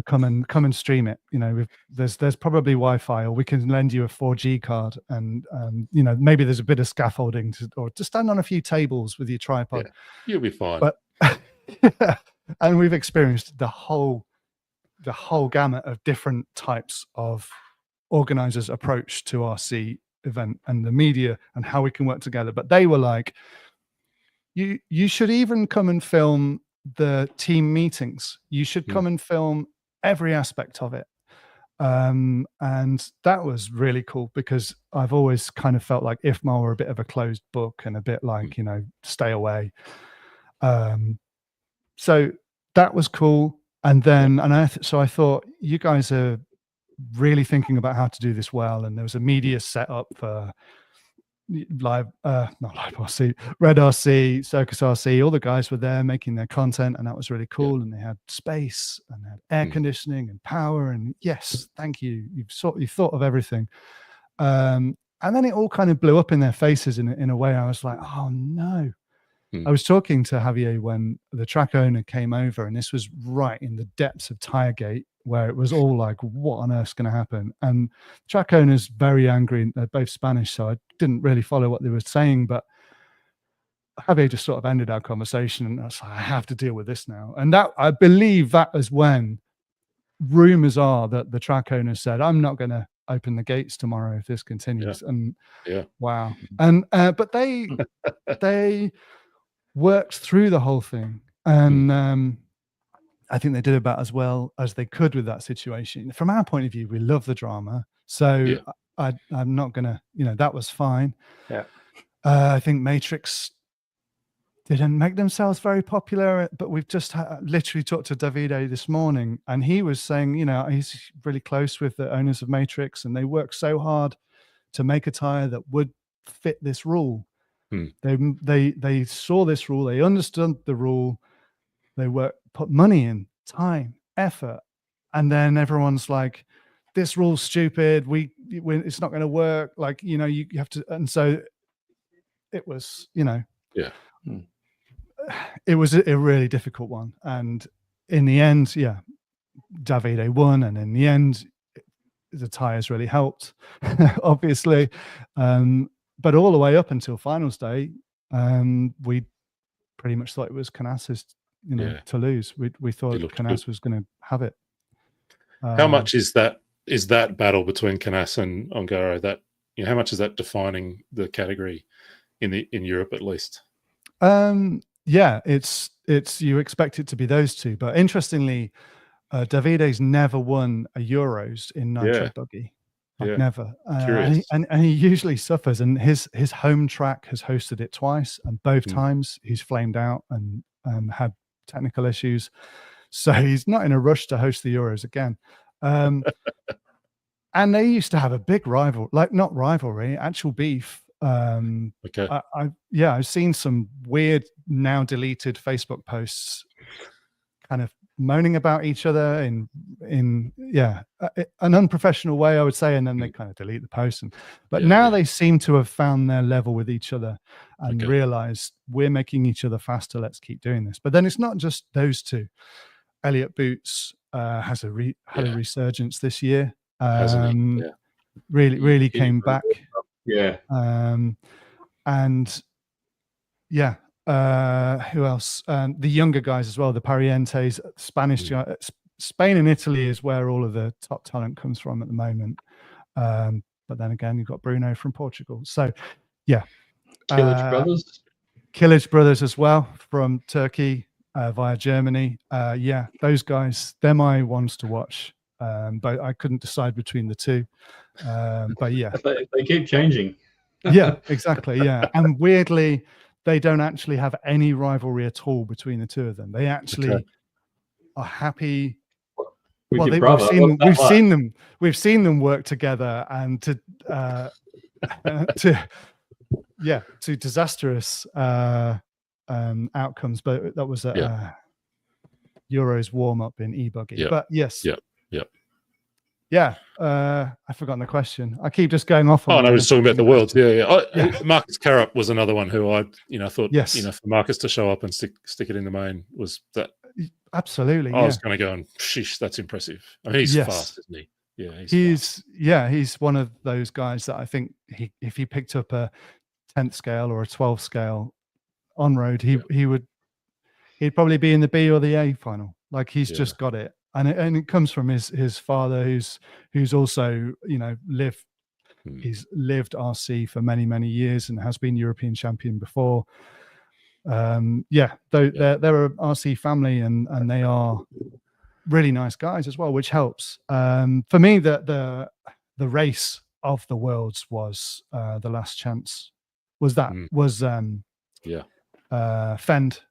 R: Come and stream it. You know, there's probably Wi-Fi, or we can lend you a 4G card, and you know, maybe there's a bit of scaffolding or to stand on a few tables with your tripod.
D: You'll be fine.
R: But and we've experienced the whole gamut of different types of organizers' approach to RC event and the media and how we can work together. But they were like, you should even come and film the team meetings. You should come and film every aspect of it. And that was really cool, because I've always kind of felt like IFMA were a bit of a closed book and a bit like, you know, stay away. So that was cool. And then, so I thought, you guys are really thinking about how to do this well. And there was a media setup for not live RC, Red RC, Circus RC. All the guys were there making their content, and that was really cool. And they had space and they had air conditioning and power, and yes, thank you. You've thought of everything. And then it all kind of blew up in their faces in a way. I was like, oh no. I was talking to Javier when the track owner came over, and this was right in the depths of Tiregate, where it was all like, what on earth's going to happen? And the track owner's very angry. They're both Spanish, so I didn't really follow what they were saying, but Javier just sort of ended our conversation, and I was like, I have to deal with this now. And that, I believe that is when rumors are that the track owner said, I'm not going to open the gates tomorrow if this continues. And wow. And but they worked through the whole thing, and I think they did about as well as they could with that situation. From our point of view, we love the drama, so I'm not gonna, that was fine. I think Matrix didn't make themselves very popular, but we've just literally talked to Davide this morning, and he was saying, he's really close with the owners of Matrix, and they worked so hard to make a tire that would fit this rule. They saw this rule, they understood the rule, they put money in, time, effort, and then everyone's like, this rule's stupid, it's not going to work, like, you have to. And so it was, it was a really difficult one, and in the end, Davide won, and in the end the tires really helped, obviously, but all the way up until finals day, we pretty much thought it was Canas's to lose. We thought Canas was going to have it.
D: How much is that battle between Canas and Ongaro, that how much is that defining the category in Europe, at least?
R: It's you expect it to be those two, but interestingly, Davide's never won a Euros in Nitro Buggy. Never. And he usually suffers, and his home track has hosted it twice, and both times he's flamed out and had technical issues, so he's not in a rush to host the Euros again. And they used to have a big not rivalry, actual beef. I've seen some weird, now deleted Facebook posts kind of moaning about each other in an unprofessional way, I would say, and then they kind of delete the post. But now they seem to have found their level with each other and realized we're making each other faster, let's keep doing this. But then it's not just those two. Elliot Boots has had a resurgence this year. Really came back. Who else? The younger guys as well, the Parientes, Spanish guy. Spain and Italy is where all of the top talent comes from at the moment. But then again, you've got Bruno from Portugal. So Killage Brothers as well from Turkey via Germany. Those guys, they're my ones to watch. But I couldn't decide between the two. But
H: they keep changing.
R: Exactly. And weirdly, they don't actually have any rivalry at all between the two of them. They actually are happy. Well, we've seen them work together, and to disastrous outcomes. But that was a Euros warm up in e-buggy. But yes. I've forgotten the question. I keep just going off.
D: I was talking about the Worlds. Marcus Carrup was another one who I, thought, for Marcus to show up and stick it in the main was that.
R: Absolutely.
D: I was going to go and sheesh, that's impressive. I mean, he's fast, isn't he? Yeah,
R: he's one of those guys that I think if he picked up a 10th scale or a 12th scale on road, he'd probably be in the B or the A final. Like he's just got it. And it comes from his father, who's also he's lived RC for many years and has been European champion before. They're a RC family and they are really nice guys as well, which helps. For me, the race of the Worlds was the last chance.
D: Fend.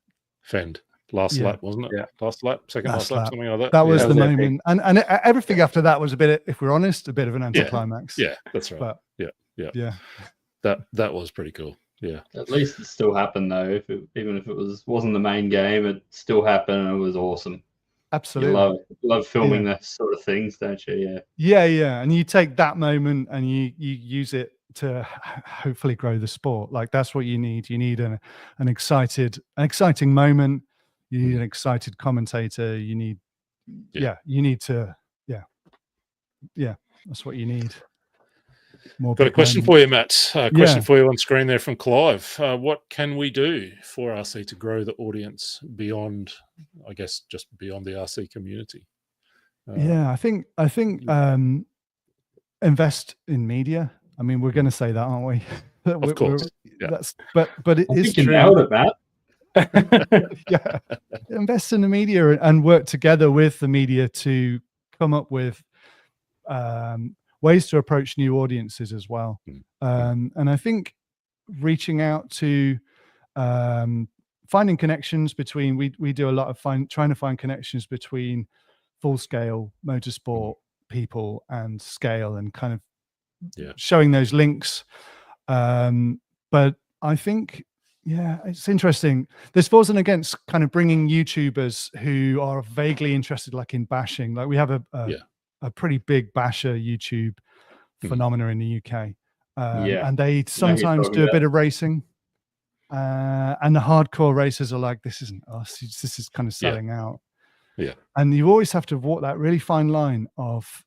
D: Last lap, wasn't it? Yeah. Last lap, second last lap, something like that.
R: That was the moment. And everything after that was a bit, if we're honest, a bit of an anticlimax.
D: Yeah, that's right. But, yeah. That was pretty cool. Yeah.
H: At least it still happened though. Even if it wasn't the main game, it still happened and it was awesome.
R: Absolutely.
H: You love filming that sort of things, don't you?
R: Yeah. And you take that moment and you use it to hopefully grow the sport. Like that's what you need. You need an exciting moment. You need an excited commentator. You need, that's what you need. more.
D: Got a
R: big
D: question
R: moments.
D: for you, Matt. Question
R: Yeah.
D: for you on screen there from Clive. What can we do for RC to grow the audience beyond, I guess, just beyond the RC community?
R: Yeah, I think invest in media. I mean, we're going to say that, aren't we?
D: Of course. Yeah.
R: That's but it
H: I
R: is
H: think you
R: true.
H: nailed it, Matt.
R: Yeah, invest in the media and work together with the media to come up with ways to approach new audiences as well. And I think reaching out to finding connections between, we do a lot of trying to find connections between full scale motorsport people and scale, and kind of showing those links. But I think, yeah, it's interesting. This wasn't against kind of bringing YouTubers who are vaguely interested, like in bashing. Like we have a pretty big basher YouTube phenomena in the UK. And they sometimes do a bit of racing. And the hardcore racers are like, this isn't us. This is kind of selling out.
D: Yeah.
R: And you always have to walk that really fine line of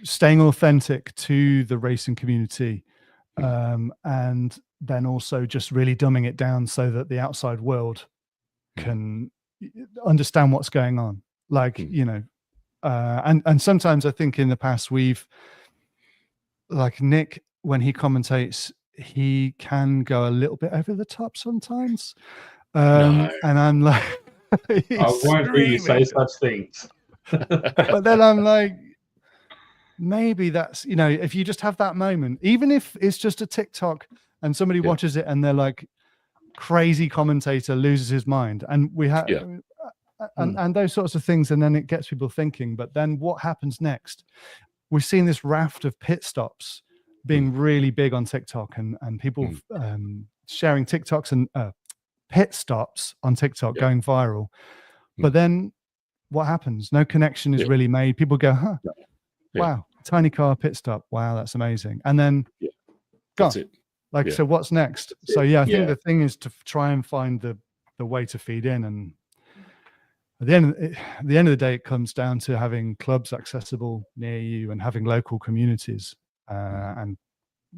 R: staying authentic to the racing community, and then also just really dumbing it down so that the outside world can understand what's going on. Like, you know, and sometimes I think in the past we've, like Nick, when he commentates, he can go a little bit over the top sometimes. And I'm like,
H: I won't hear you say such things.
R: But then I'm like, maybe that's, you know, if you just have that moment, even if it's just a TikTok and somebody watches it and they're like, crazy commentator loses his mind, and we have and those sorts of things, and then it gets people thinking. But then what happens next? We've seen this raft of pit stops being really big on TikTok, and people sharing TikToks and pit stops on TikTok going viral. But then what happens? No connection is really made. People go, huh, wow, tiny car pit stop. Wow, that's amazing. And then gone. Like, so what's next? So yeah, I think the thing is to try and find the way to feed in. And at the end of the day, it comes down to having clubs accessible near you and having local communities. And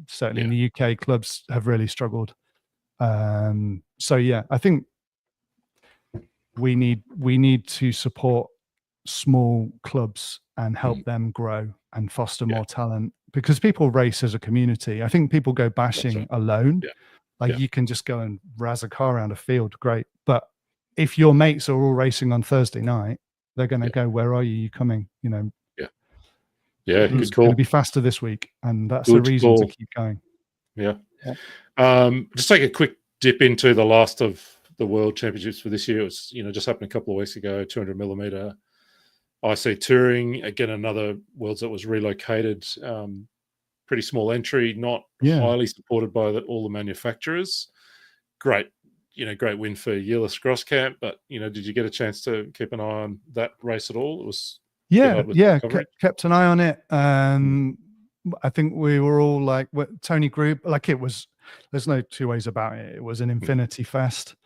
R: certainly in the UK, clubs have really struggled. So yeah, I think we need to support small clubs and help them grow and foster more talent, because people race as a community. I think people go bashing alone. Like you can just go and razz a car around a field, great. But if your mates are all racing on Thursday night, they're going to go, where are you? You coming? You know, it's going to be faster this week. And that's a reason to keep going.
D: Just take a quick dip into the last of the World Championships for this year. It was, you know, just happened a couple of weeks ago, 200mm IC Touring, again, another Worlds that was relocated. Pretty small entry, not highly supported by all the manufacturers. Great win for Yillis Groskamp. But, you know, did you get a chance to keep an eye on that race at all? It was
R: kept an eye on it. I think we were all like, Tony Group, like it was, there's no two ways about it. It was an Infinity Fest.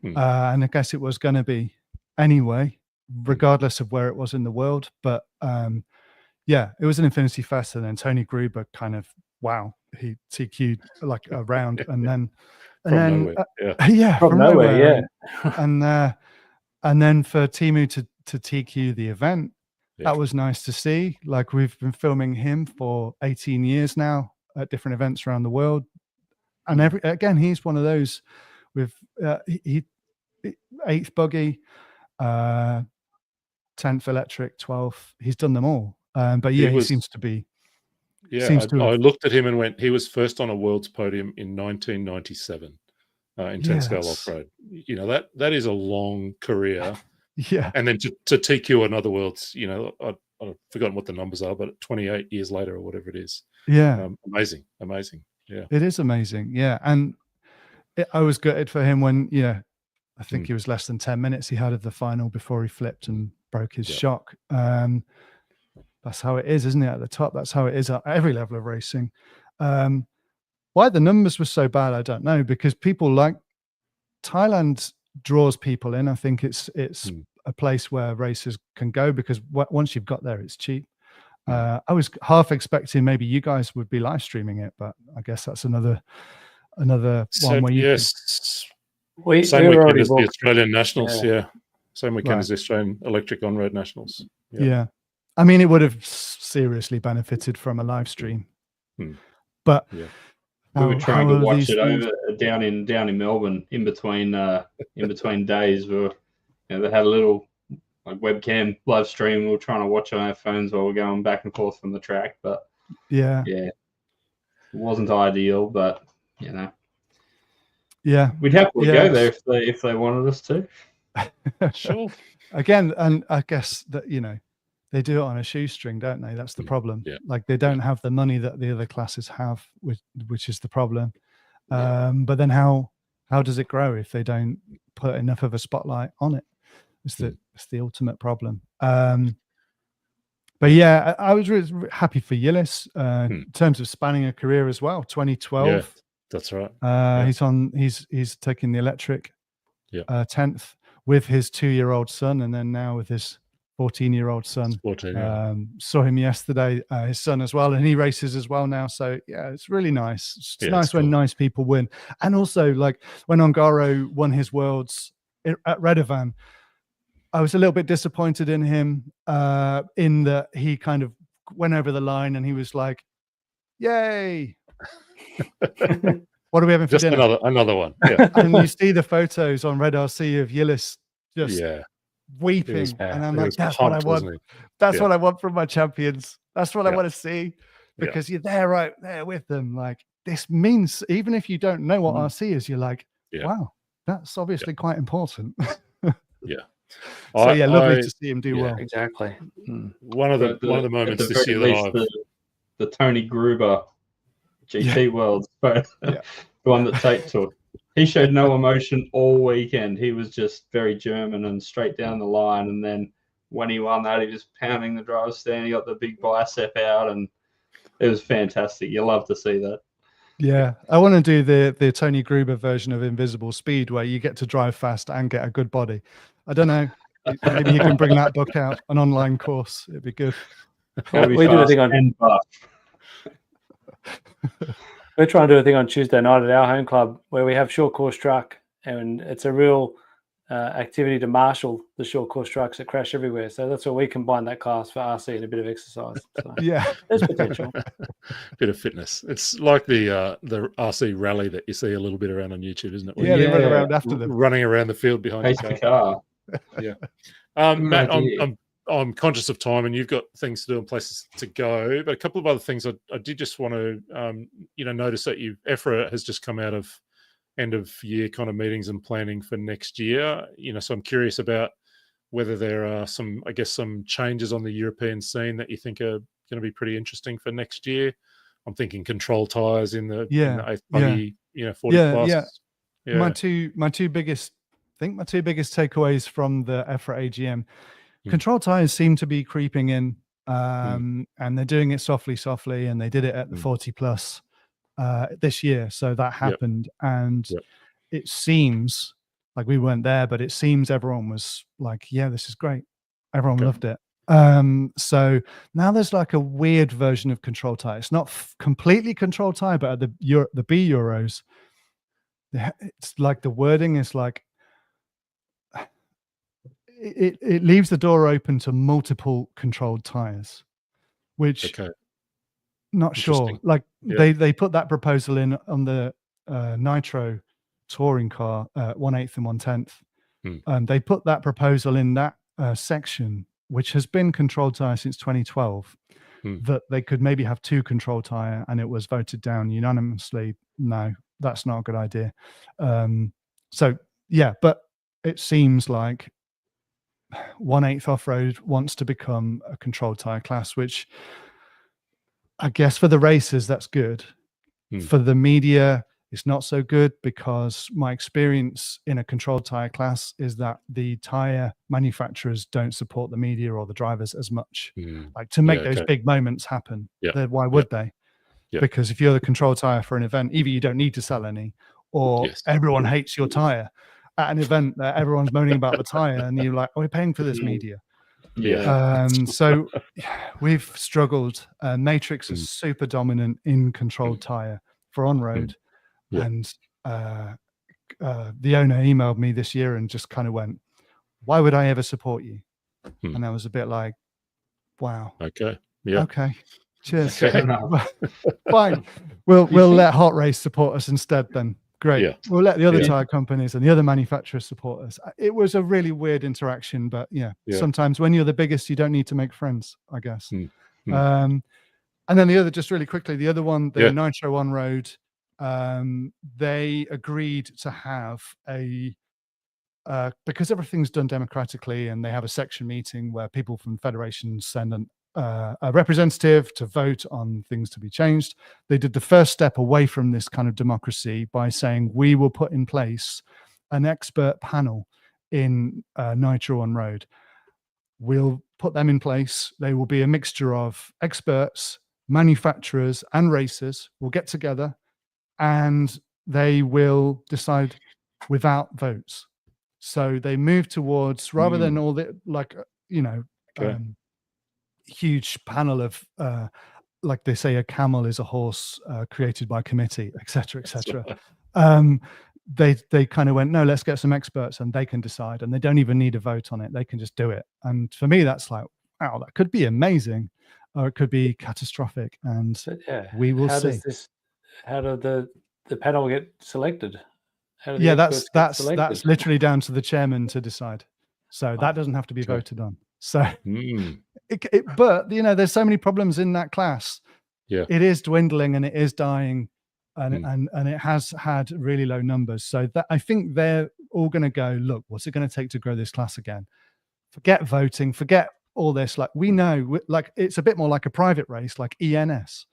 R: And I guess it was going to be anyway, regardless of where it was in the world. But yeah, it was an Infinity Fest. And then Tony Gruber kind of, he TQ'd like a round. And then from nowhere. And then for Timu to TQ the event, that was nice to see. Like, we've been filming him for 18 years now at different events around the world. And again, he's one of those with he 8th buggy, 10th electric, 12th. He's done them all. But yeah, he seems to be.
D: Yeah, I looked at him and went, he was first on a world's podium in 1997 in 10 scale off-road. You know, that is a long career.
R: Yeah.
D: And then to TQ another world's, you know, I've forgotten what the numbers are, but 28 years later or whatever it is.
R: Yeah.
D: Amazing. Yeah.
R: It is amazing. Yeah. And I was gutted for him when, I think he was less than 10 minutes he had of the final before he flipped and broke his shock. That's how it is, isn't it? At the top, that's how it is at every level of racing. Why the numbers were so bad, I don't know, because people like Thailand draws people in. I think it's a place where racers can go because once you've got there, it's cheap. I was half expecting maybe you guys would be live streaming it, but I guess that's another one where you
D: yes,
I: we
D: same
I: were
D: weekend
I: already
D: as the
I: booked.
D: Australian Nationals.
I: Yeah.
D: Yeah, same weekend
R: Right.
D: as the Australian Electric On-Road Nationals.
R: Yeah. I mean, it would have seriously benefited from a live stream, but
D: yeah.
H: We were trying to watch
R: these
H: it
R: things?
H: over down in Melbourne in between days. We were, they had a little like webcam live stream. We were trying to watch on our phones while we're going back and forth from the track, but
R: yeah,
H: it wasn't ideal. But
R: yeah,
H: we'd happily
R: yeah.
H: go there if they wanted us to.
D: Sure.
R: Again, and I guess that they do it on a shoestring, don't they? That's the problem.
D: Yeah.
R: Like they don't have the money that the other classes have, which is the problem. But then how does it grow if they don't put enough of a spotlight on it? It's the ultimate problem. But yeah, I was really happy for Yillis in terms of spanning a career as well. 2012.
D: Yeah, that's right.
R: He's taking the electric
D: 10th
R: with his 2-year-old son, and then now with his 14-year-old son.
D: 14,
R: saw him yesterday, his son as well, and he races as well now. So yeah, it's really nice. It's nice when nice people win. And also, like when Ongaro won his worlds at Redovan, I was a little bit disappointed in him in that he kind of went over the line and he was like, "Yay! What are we having for
D: Just
R: dinner?"
D: another one. Yeah.
R: And you see the photos on Red RC of Yillis just weeping, and I'm like, "That's what I want. That's what I want from my champions. That's what I want to see." Because you're there, right there with them. Like this means, even if you don't know what RC is, you're like, "Wow, that's obviously quite important."
D: Yeah.
R: So lovely to see him do well.
I: Exactly.
D: One of the moments this year that
H: the Tony Gruber GT Worlds, the one that Tate took. He showed no emotion all weekend. He was just very German and straight down the line. And then when he won that, he was pounding the driver's stand. He got the big bicep out, and it was fantastic. You love to see that.
R: Yeah, I want to do the Tony Gruber version of Invisible Speed, where you get to drive fast and get a good body. I don't know. Maybe you can bring that book out, an online course. It'd be good.
I: We do a thing on. We're trying to do a thing on Tuesday night at our home club where we have short course truck, and it's a real activity to marshal the short course trucks that crash everywhere. So that's where we combine that class for RC and a bit of exercise. So
R: yeah,
I: there's potential.
D: Bit of fitness. It's like the RC rally that you see a little bit around on YouTube, isn't it?
R: Yeah, they run around after them,
D: running around the field behind
H: the car.
D: Yeah. Matt, I'm conscious of time, and you've got things to do and places to go. But a couple of other things I did just want to, notice that EFRA has just come out of end of year kind of meetings and planning for next year. So I'm curious about whether there are some changes on the European scene that you think are going to be pretty interesting for next year. I'm thinking control tires in the 8th buggy, 40 plus. Yeah.
R: My two biggest takeaways from the EFRA AGM. Control tires seem to be creeping in, and they're doing it softly, and they did it at the 40 plus this year. So that happened, and it seems like we weren't there, but it seems everyone was like, "Yeah, this is great." Everyone loved it. So now there's like a weird version of control tire. It's not completely control tire, but at the B Euros, it's like the wording is like. It leaves the door open to multiple controlled tires, which not sure. Like they put that proposal in on the Nitro touring car 1/8 and 1/10. They put that proposal in that section, which has been controlled tire since 2012, that they could maybe have 2 controlled tire, and it was voted down unanimously. No, that's not a good idea. So yeah, but it seems like 1/8 off-road wants to become a controlled tire class, which I guess for the racers that's good. For the media it's not so good, because my experience in a controlled tire class is that the tire manufacturers don't support the media or the drivers as much, like to make those big moments happen. Why would they? Because if you're the controlled tire for an event, either you don't need to sell any, or everyone hates your tire at an event that everyone's moaning about the tire, and you're like, "Oh, we're paying for this media."
D: Yeah.
R: So we've struggled. Matrix is super dominant in controlled tire for on road, and the owner emailed me this year and just kind of went, "Why would I ever support you?" And I was a bit like, "Wow,
D: Okay, yeah,
R: okay, cheers,
D: Fair
R: fine. We'll let Hot Race support us instead then." Great.
D: Yeah.
R: We'll let the other
D: Yeah.
R: tire companies and the other manufacturers support us. It was a really weird interaction, but yeah, sometimes when you're the biggest, you don't need to make friends, I guess. And then the other, just really quickly, the other one, the Nitro on road, they agreed to have a, because everything's done democratically and they have a section meeting where people from federations send a representative to vote on things to be changed. They did the first step away from this kind of democracy by saying, we will put in place an expert panel in Nitro on road. We'll put them in place. They will be a mixture of experts, manufacturers, and racers will get together and they will decide without votes. So they move towards, rather than all the, like, huge panel of, like they say, a camel is a horse created by committee, etc., etc. They kind of went, no, let's get some experts and they can decide, and they don't even need a vote on it. They can just do it. And for me, that's like, wow, that could be amazing, or it could be catastrophic. And we will see.
I: How did the panel get selected? How do the
R: Yeah,
I: experts get
R: that's
I: selected?
R: literally down to the chairman to decide. So that doesn't have to be voted on. So, but there's so many problems in that class.
D: Yeah,
R: it is dwindling and it is dying, and it has had really low numbers. So that I think they're all going to go, look, what's it going to take to grow this class again? Forget voting, forget all this. Like we know, like it's a bit more like a private race, like ENS,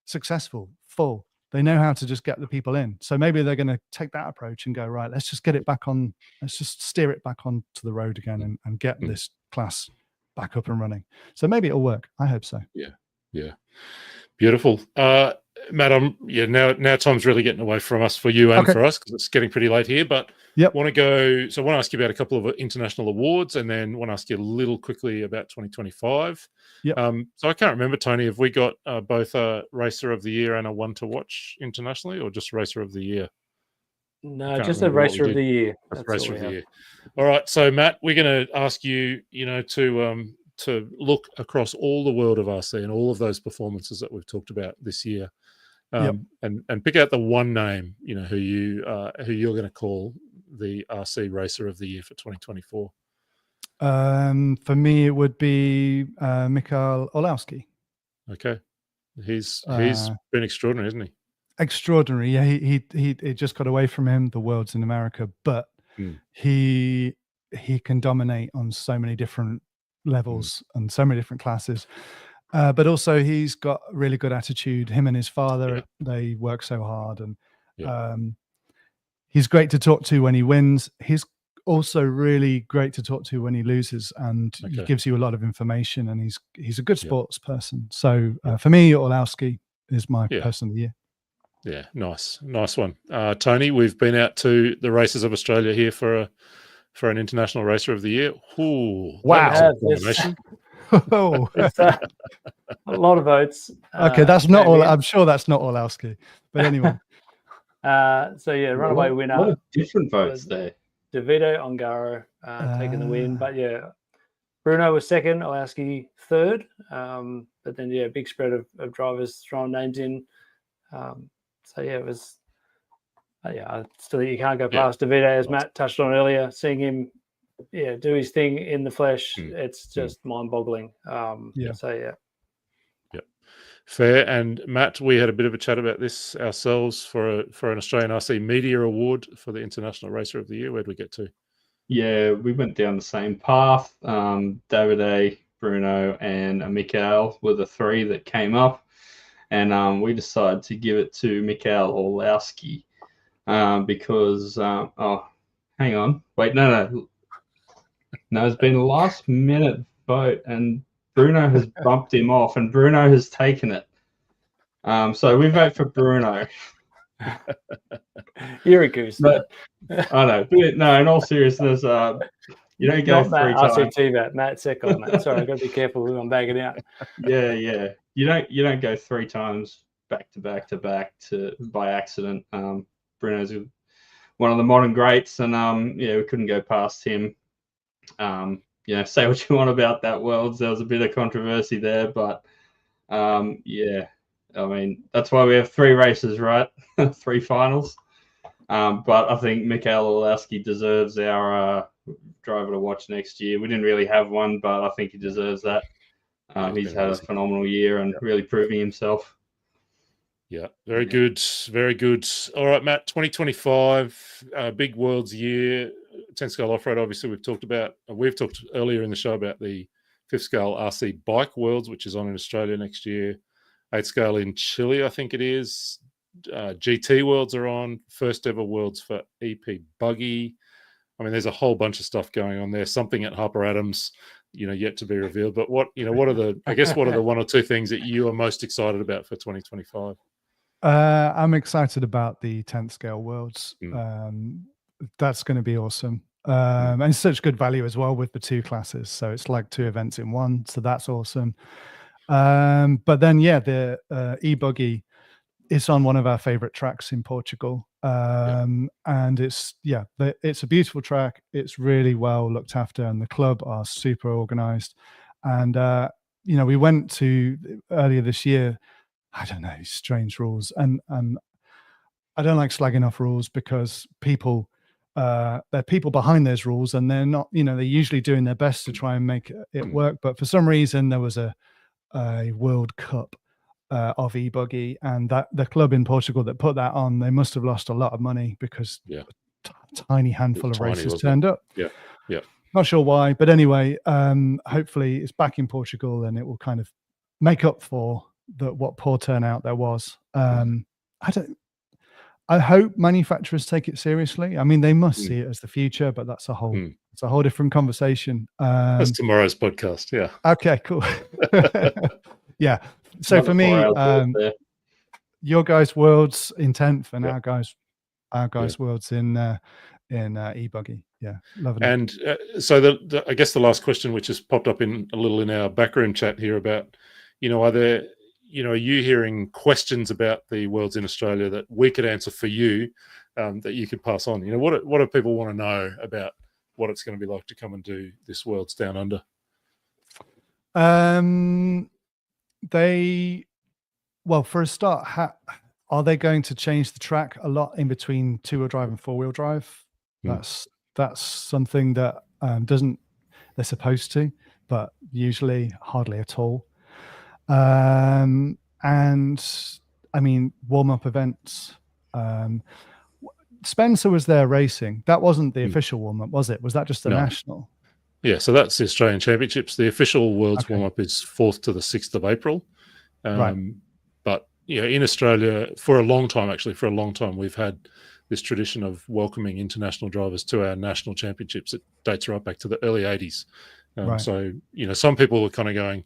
R: successful, full. They know how to just get the people in. So maybe they're going to take that approach and go, right, let's just get it back on. Let's just steer it back onto the road again and get this class back up and running. So maybe it'll work. I hope so.
D: Yeah. Beautiful. Matt, now time's really getting away from us for you and for us because it's getting pretty late here. But want to ask you about a couple of international awards, and then want to ask you a little quickly about 2025. So I can't remember, Tony, have we got both a Racer of the Year and a One to Watch internationally, or just Racer of the Year?
I: No, just a Racer of the Year.
D: That's Racer of the Year. All right. So Matt, we're going to ask you, to look across all the world of RC and all of those performances that we've talked about this year, and pick out the one name, who you're going to call the RC Racer of the Year for 2024.
R: For me, it would be Mikhail Olowski.
D: Okay, he's been extraordinary, isn't he?
R: Extraordinary. Yeah, he just got away from him. The world's in America, but he can dominate on so many different levels and so many different classes. But also he's got a really good attitude. Him and his father, they work so hard, and he's great to talk to when he wins. He's also really great to talk to when he loses, and he gives you a lot of information, and he's a good sports person. So for me, Olowski is my person of the year.
D: Yeah, nice one. Tony, we've been out to the Races of Australia here for an International Racer of the Year. Ooh,
R: wow.
I: It's a lot of votes.
R: Okay, that's not all. I'm sure that's not Olowski, but anyway.
I: Runaway winner.
H: A lot of different votes there.
I: Davide Ongaro taking the win, but Bruno was second, Olowski third. But then big spread of drivers throwing names in. It was. Still, you can't go past Davide, as Matt touched on earlier. Seeing him, do his thing in the flesh, it's just mind-boggling.
D: Fair. And Matt, we had a bit of a chat about this ourselves for an Australian RC Media Award for the International Racer of the Year. Where'd we get to?
H: Yeah, we went down the same path. Davide, Bruno, and Mikhail were the three that came up, and we decided to give it to Mikhail Olowski. Because hang on, wait, no, it's been a last minute vote, and Bruno has bumped him off, and Bruno has taken it. So we vote for Bruno.
I: You're a goose.
H: But I know. No, in all seriousness, You don't go
I: Not Matt,
H: 3 times.
I: RCT Matt, Matt Seckle, mate. Sorry, I've got to be careful who I'm bagging out.
H: Yeah. You don't go 3 times back to back to back by accident. Bruno's one of the modern greats, and we couldn't go past him. Say what you want about that Worlds. There was a bit of controversy there, but I mean, that's why we have 3 races, right? 3 finals. But I think Mikhail Orlowski deserves our driver to watch next year. We didn't really have one, but I think he deserves that. He's had a phenomenal year and really proving himself.
D: Yeah, very good. Very good. All right, Matt, 2025, big Worlds year. 10 scale off-road, obviously, we've talked earlier in the show about the 5th scale RC Bike Worlds, which is on in Australia next year. 8th scale in Chile, I think it is. GT Worlds are on. First ever Worlds for EP Buggy. I mean, there's a whole bunch of stuff going on there. Something at Harper Adams, yet to be revealed. But what are the 1 or 2 things that you are most excited about for 2025?
R: I'm excited about the 10th scale Worlds. That's going to be awesome. And it's such good value as well with the 2 classes. So it's like 2 events in one. So that's awesome. But then, the e-buggy is on one of our favorite tracks in Portugal. And it's a beautiful track. It's really well looked after, and the club are super organized. And, we went to earlier this year, I don't know, strange rules. And I don't like slagging off rules because there are people behind those rules, and they're not, they're usually doing their best to try and make it work. But for some reason, there was a World Cup of e-buggy, and that the club in Portugal that put that on, they must have lost a lot of money because a tiny handful of races turned up. Not sure why, but anyway, hopefully it's back in Portugal and it will kind of make up for what poor turnout there was. I hope manufacturers take it seriously. I mean, they must see it as the future, but that's a whole different conversation.
D: That's tomorrow's podcast. Yeah.
R: Okay, cool. Yeah. So for me, your guys' Worlds in 10th, and our guys' Worlds in e-buggy. Yeah, loving it.
D: And so I guess the last question, which has popped up in our backroom chat here about, are you hearing questions about the Worlds in Australia that we could answer for you, that you could pass on? What do people want to know about what it's going to be like to come and do this Worlds Down Under?
R: For a start, are they going to change the track a lot in between 2-wheel drive and 4-wheel drive? That's something that they're supposed to, but usually hardly at all. And I mean, warm-up events. Spencer was there racing. That wasn't the official warm-up, was it? Was that just the national?
D: Yeah, so that's the Australian Championships. The official Worlds warm-up is 4th to the 6th of April.
R: Right.
D: But in Australia, for a long time, we've had this tradition of welcoming international drivers to our national championships. It dates right back to the early 80s. So, some people are kind of going,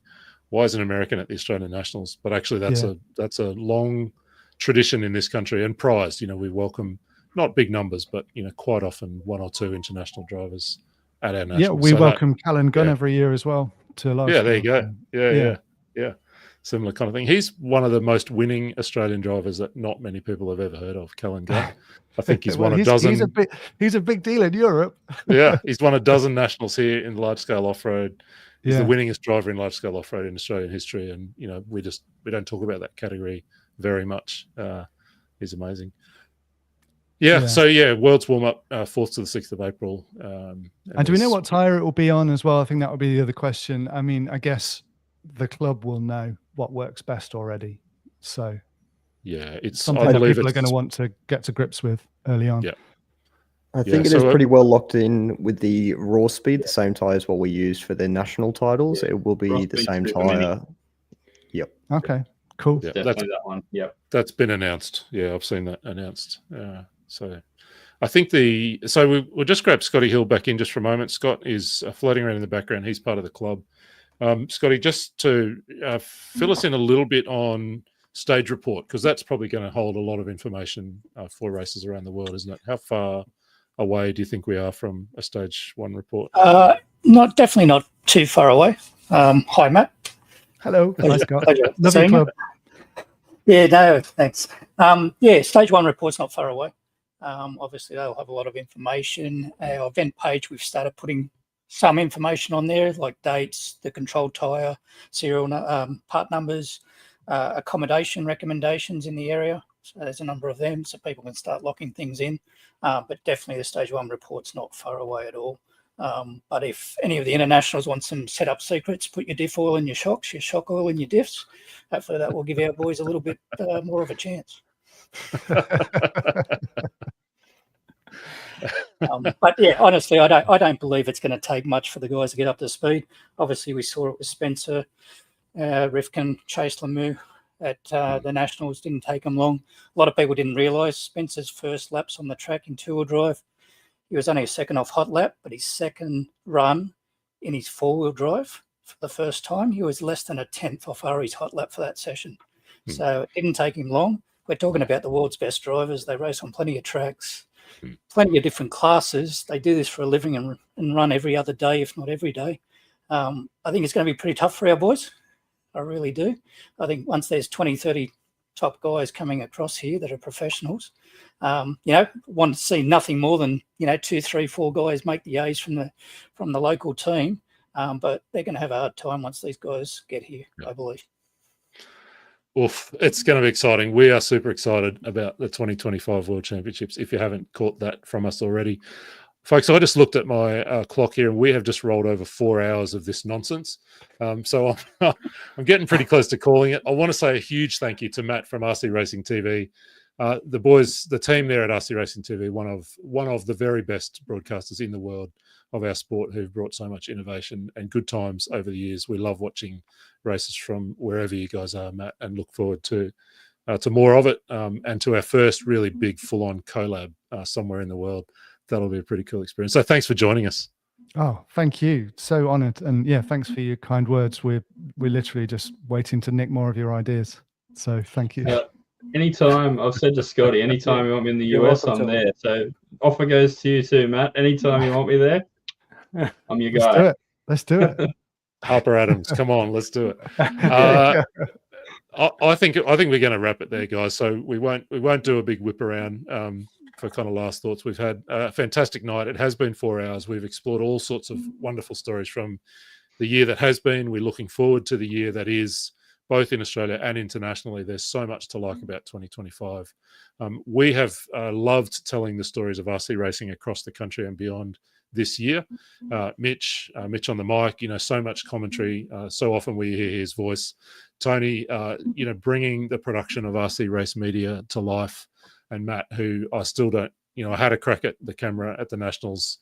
D: why is an American at the Australian Nationals? But actually, that's a long tradition in this country and prized. We welcome not big numbers, but quite often 1 or 2 international drivers at our nationals.
R: Yeah, we welcome Callan Gunn every year as well to live.
D: Yeah, there you go. Yeah. Similar kind of thing. He's one of the most winning Australian drivers that not many people have ever heard of, Callan Gunn. I think he's won a dozen.
R: He's a big deal in Europe.
D: Yeah, he's won a dozen nationals here in large scale off road. He's the winningest driver in large scale off road in Australian history, and we don't talk about that category very much. He's amazing. So Worlds warm up 4th to the 6th of April.
R: And do we know what tyre it will be on as well? I think that would be the other question. I mean, I guess the club will know what works best already. So
D: it's
R: something that people are going to want to get to grips with early on.
D: Yeah.
A: I think it is pretty well locked in with the raw speed, the same tyres what we used for the national titles. It will be the same tyre. Yep.
R: Okay, cool.
H: Yeah, definitely that one. Yep.
D: That's been announced. Yeah, I've seen that announced. So I think we'll just grab Scotty Hill back in just for a moment. Scott is floating around in the background. He's part of the club. Scotty, just to fill us in a little bit on stage report, because that's probably going to hold a lot of information for races around the world, isn't it? How far away do you think we are from a stage 1 report?
K: Definitely not too far away. Hi, Matt.
R: Hello. Hi, Scott.
K: Pleasure
R: Love
K: seeing
R: your club.
K: Yeah, no, thanks. Stage 1 report's not far away. Obviously, they'll have a lot of information. Our event page, we've started putting some information on there, like dates, the control tyre, serial part numbers, accommodation recommendations in the area. So there's a number of them, so people can start locking things in. But definitely the stage 1 report's not far away at all. But if any of the internationals want some setup secrets, put your diff oil in your shocks, your shock oil in your diffs. Hopefully that will give our boys a little bit more of a chance. But yeah, honestly, I don't believe it's going to take much for the guys to get up to speed. Obviously, we saw it with Spencer, Rifkin, Chase Lemieux at the Nationals. Didn't take them long. A lot of people didn't realise Spencer's first laps on the track in two-wheel drive. He was only a second off hot lap, but his second run in his four-wheel drive for the first time, he was less than a tenth off Ari's hot lap for that session. So it didn't take him long. We're talking about the world's best drivers. They race on plenty of tracks, plenty of different classes. They do this for a living and run every other day, if not every day. I think it's going to be pretty tough for our boys. I really do. I think once there's 20, 30 top guys coming across here that are professionals, want to see nothing more than 2, 3, 4 guys make the A's from the local team, but they're going to have a hard time once these guys get here, I believe.
D: Oof, it's going to be exciting. We are super excited about the 2025 World Championships, if you haven't caught that from us already. Folks, I just looked at my clock here, and we have just rolled over 4 hours of this nonsense. So I'm getting pretty close to calling it. I want to say a huge thank you to Matt from RC Racing TV. The boys, the team there at RC Racing TV, one of the very best broadcasters in the world of our sport, who've brought so much innovation and good times over the years. We love watching races from wherever you guys are, Matt, and look forward to more of it, and to our first really big full-on collab somewhere in the world. That'll be a pretty cool experience. So thanks for joining us.
R: Oh, thank you. So honoured. And yeah, thanks for your kind words. We're literally just waiting to nick more of your ideas. So thank you.
H: Anytime, I've said to Scotty, anytime you want me in the US, I'm there. So offer goes to you too, Matt. Anytime you want me there, I'm your guy.
R: Let's do it.
D: Harper Adams, come on, let's do it. I think we're going to wrap it there, guys. So we won't do a big whip around for kind of last thoughts. We've had a fantastic night. It has been 4 hours. We've explored all sorts of wonderful stories from the year that has been. We're looking forward to the year that is, both in Australia and internationally. There's so much to like about 2025. We have loved telling the stories of RC racing across the country and beyond this year. Mitch on the mic, so much commentary. So often we hear his voice. Tony, bringing the production of RC race media to life. And Matt, who I still don't, I had a crack at the camera at the Nationals.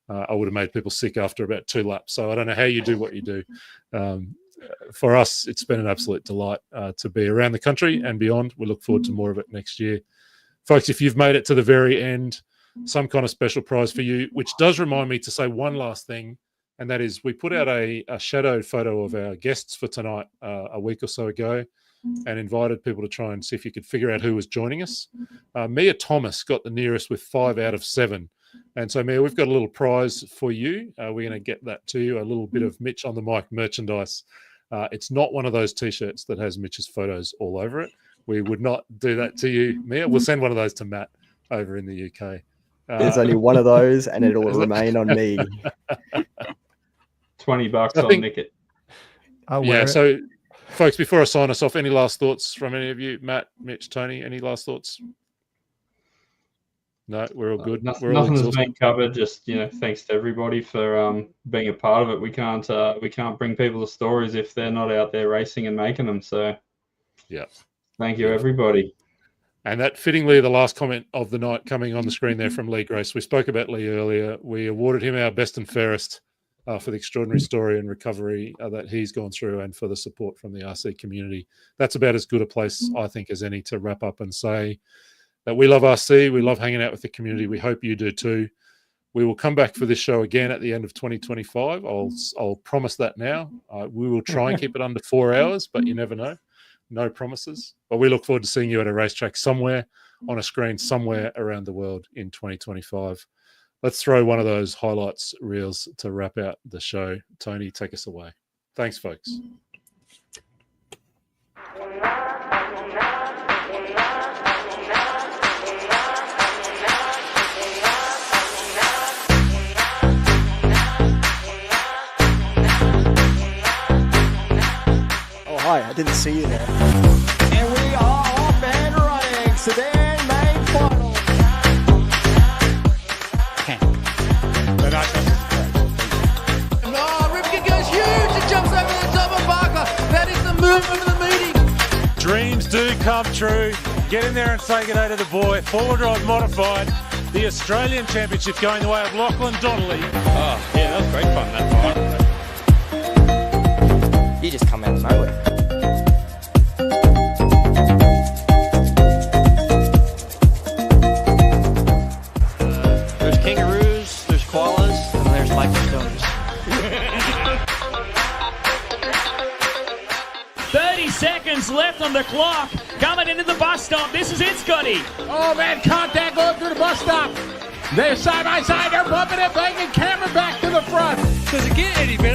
D: I would have made people sick after about 2 laps. So I don't know how you do what you do. For us, it's been an absolute delight to be around the country and beyond. We look forward to more of it next year. Folks, if you've made it to the very end, some kind of special prize for you, which does remind me to say one last thing, and that is we put out a shadowed photo of our guests for tonight a week or so ago and invited people to try and see if you could figure out who was joining us. Mia Thomas got the nearest with 5 out of 7. And so, Mia, we've got a little prize for you. We're going to get that to you, a little bit of Mitch on the mic merchandise. It's not one of those T-shirts that has Mitch's photos all over it. We would not do that to you, Mia. We'll send one of those to Matt over in the UK.
A: There's only one of those, and it'll remain on me.
H: $20, I'll nick it.
D: So, folks, before I sign us off, any last thoughts from any of you? Matt, Mitch, Tony, any last thoughts? No, we're all good.
H: Nothing has been covered. Just thanks to everybody for being a part of it. We can't bring people the stories if they're not out there racing and making them. So,
D: yeah,
H: thank you, everybody.
D: And that fittingly, the last comment of the night coming on the screen there from Lee Grace. We spoke about Lee earlier. We awarded him our best and fairest for the extraordinary story and recovery that he's gone through, and for the support from the RC community. That's about as good a place, I think, as any to wrap up and say that we love RC. We love hanging out with the community. We hope you do too. We will come back for this show again at the end of 2025. I'll promise that now. We will try and keep it under 4 hours, but you never know. No promises. But we look forward to seeing you at a racetrack somewhere, on a screen somewhere around the world in 2025. let's throw one of those highlights reels to wrap out the show. Tony, take us away. Thanks, folks.
A: Oh, hi, I didn't see you there.
B: And we are off and running. Sedan main final.
C: No, Ripken goes huge. It jumps over the top of Barker. That is the move of the meeting.
D: Dreams do come true. Get in there and say good day to the boy. Forward drive modified. The Australian Championship going the way of Lachlan Donnelly.
O: Oh, yeah, that was great fun, that
S: You just come out of nowhere.
T: There's kangaroos, there's koalas, and there's microstones.
F: 30 seconds left on the clock. Coming into the bus stop. This is it, Scotty.
G: Oh, man, contact going through the bus stop. They're side by side. They're bumping and banging. Camera back to the front.
E: Does it get any better?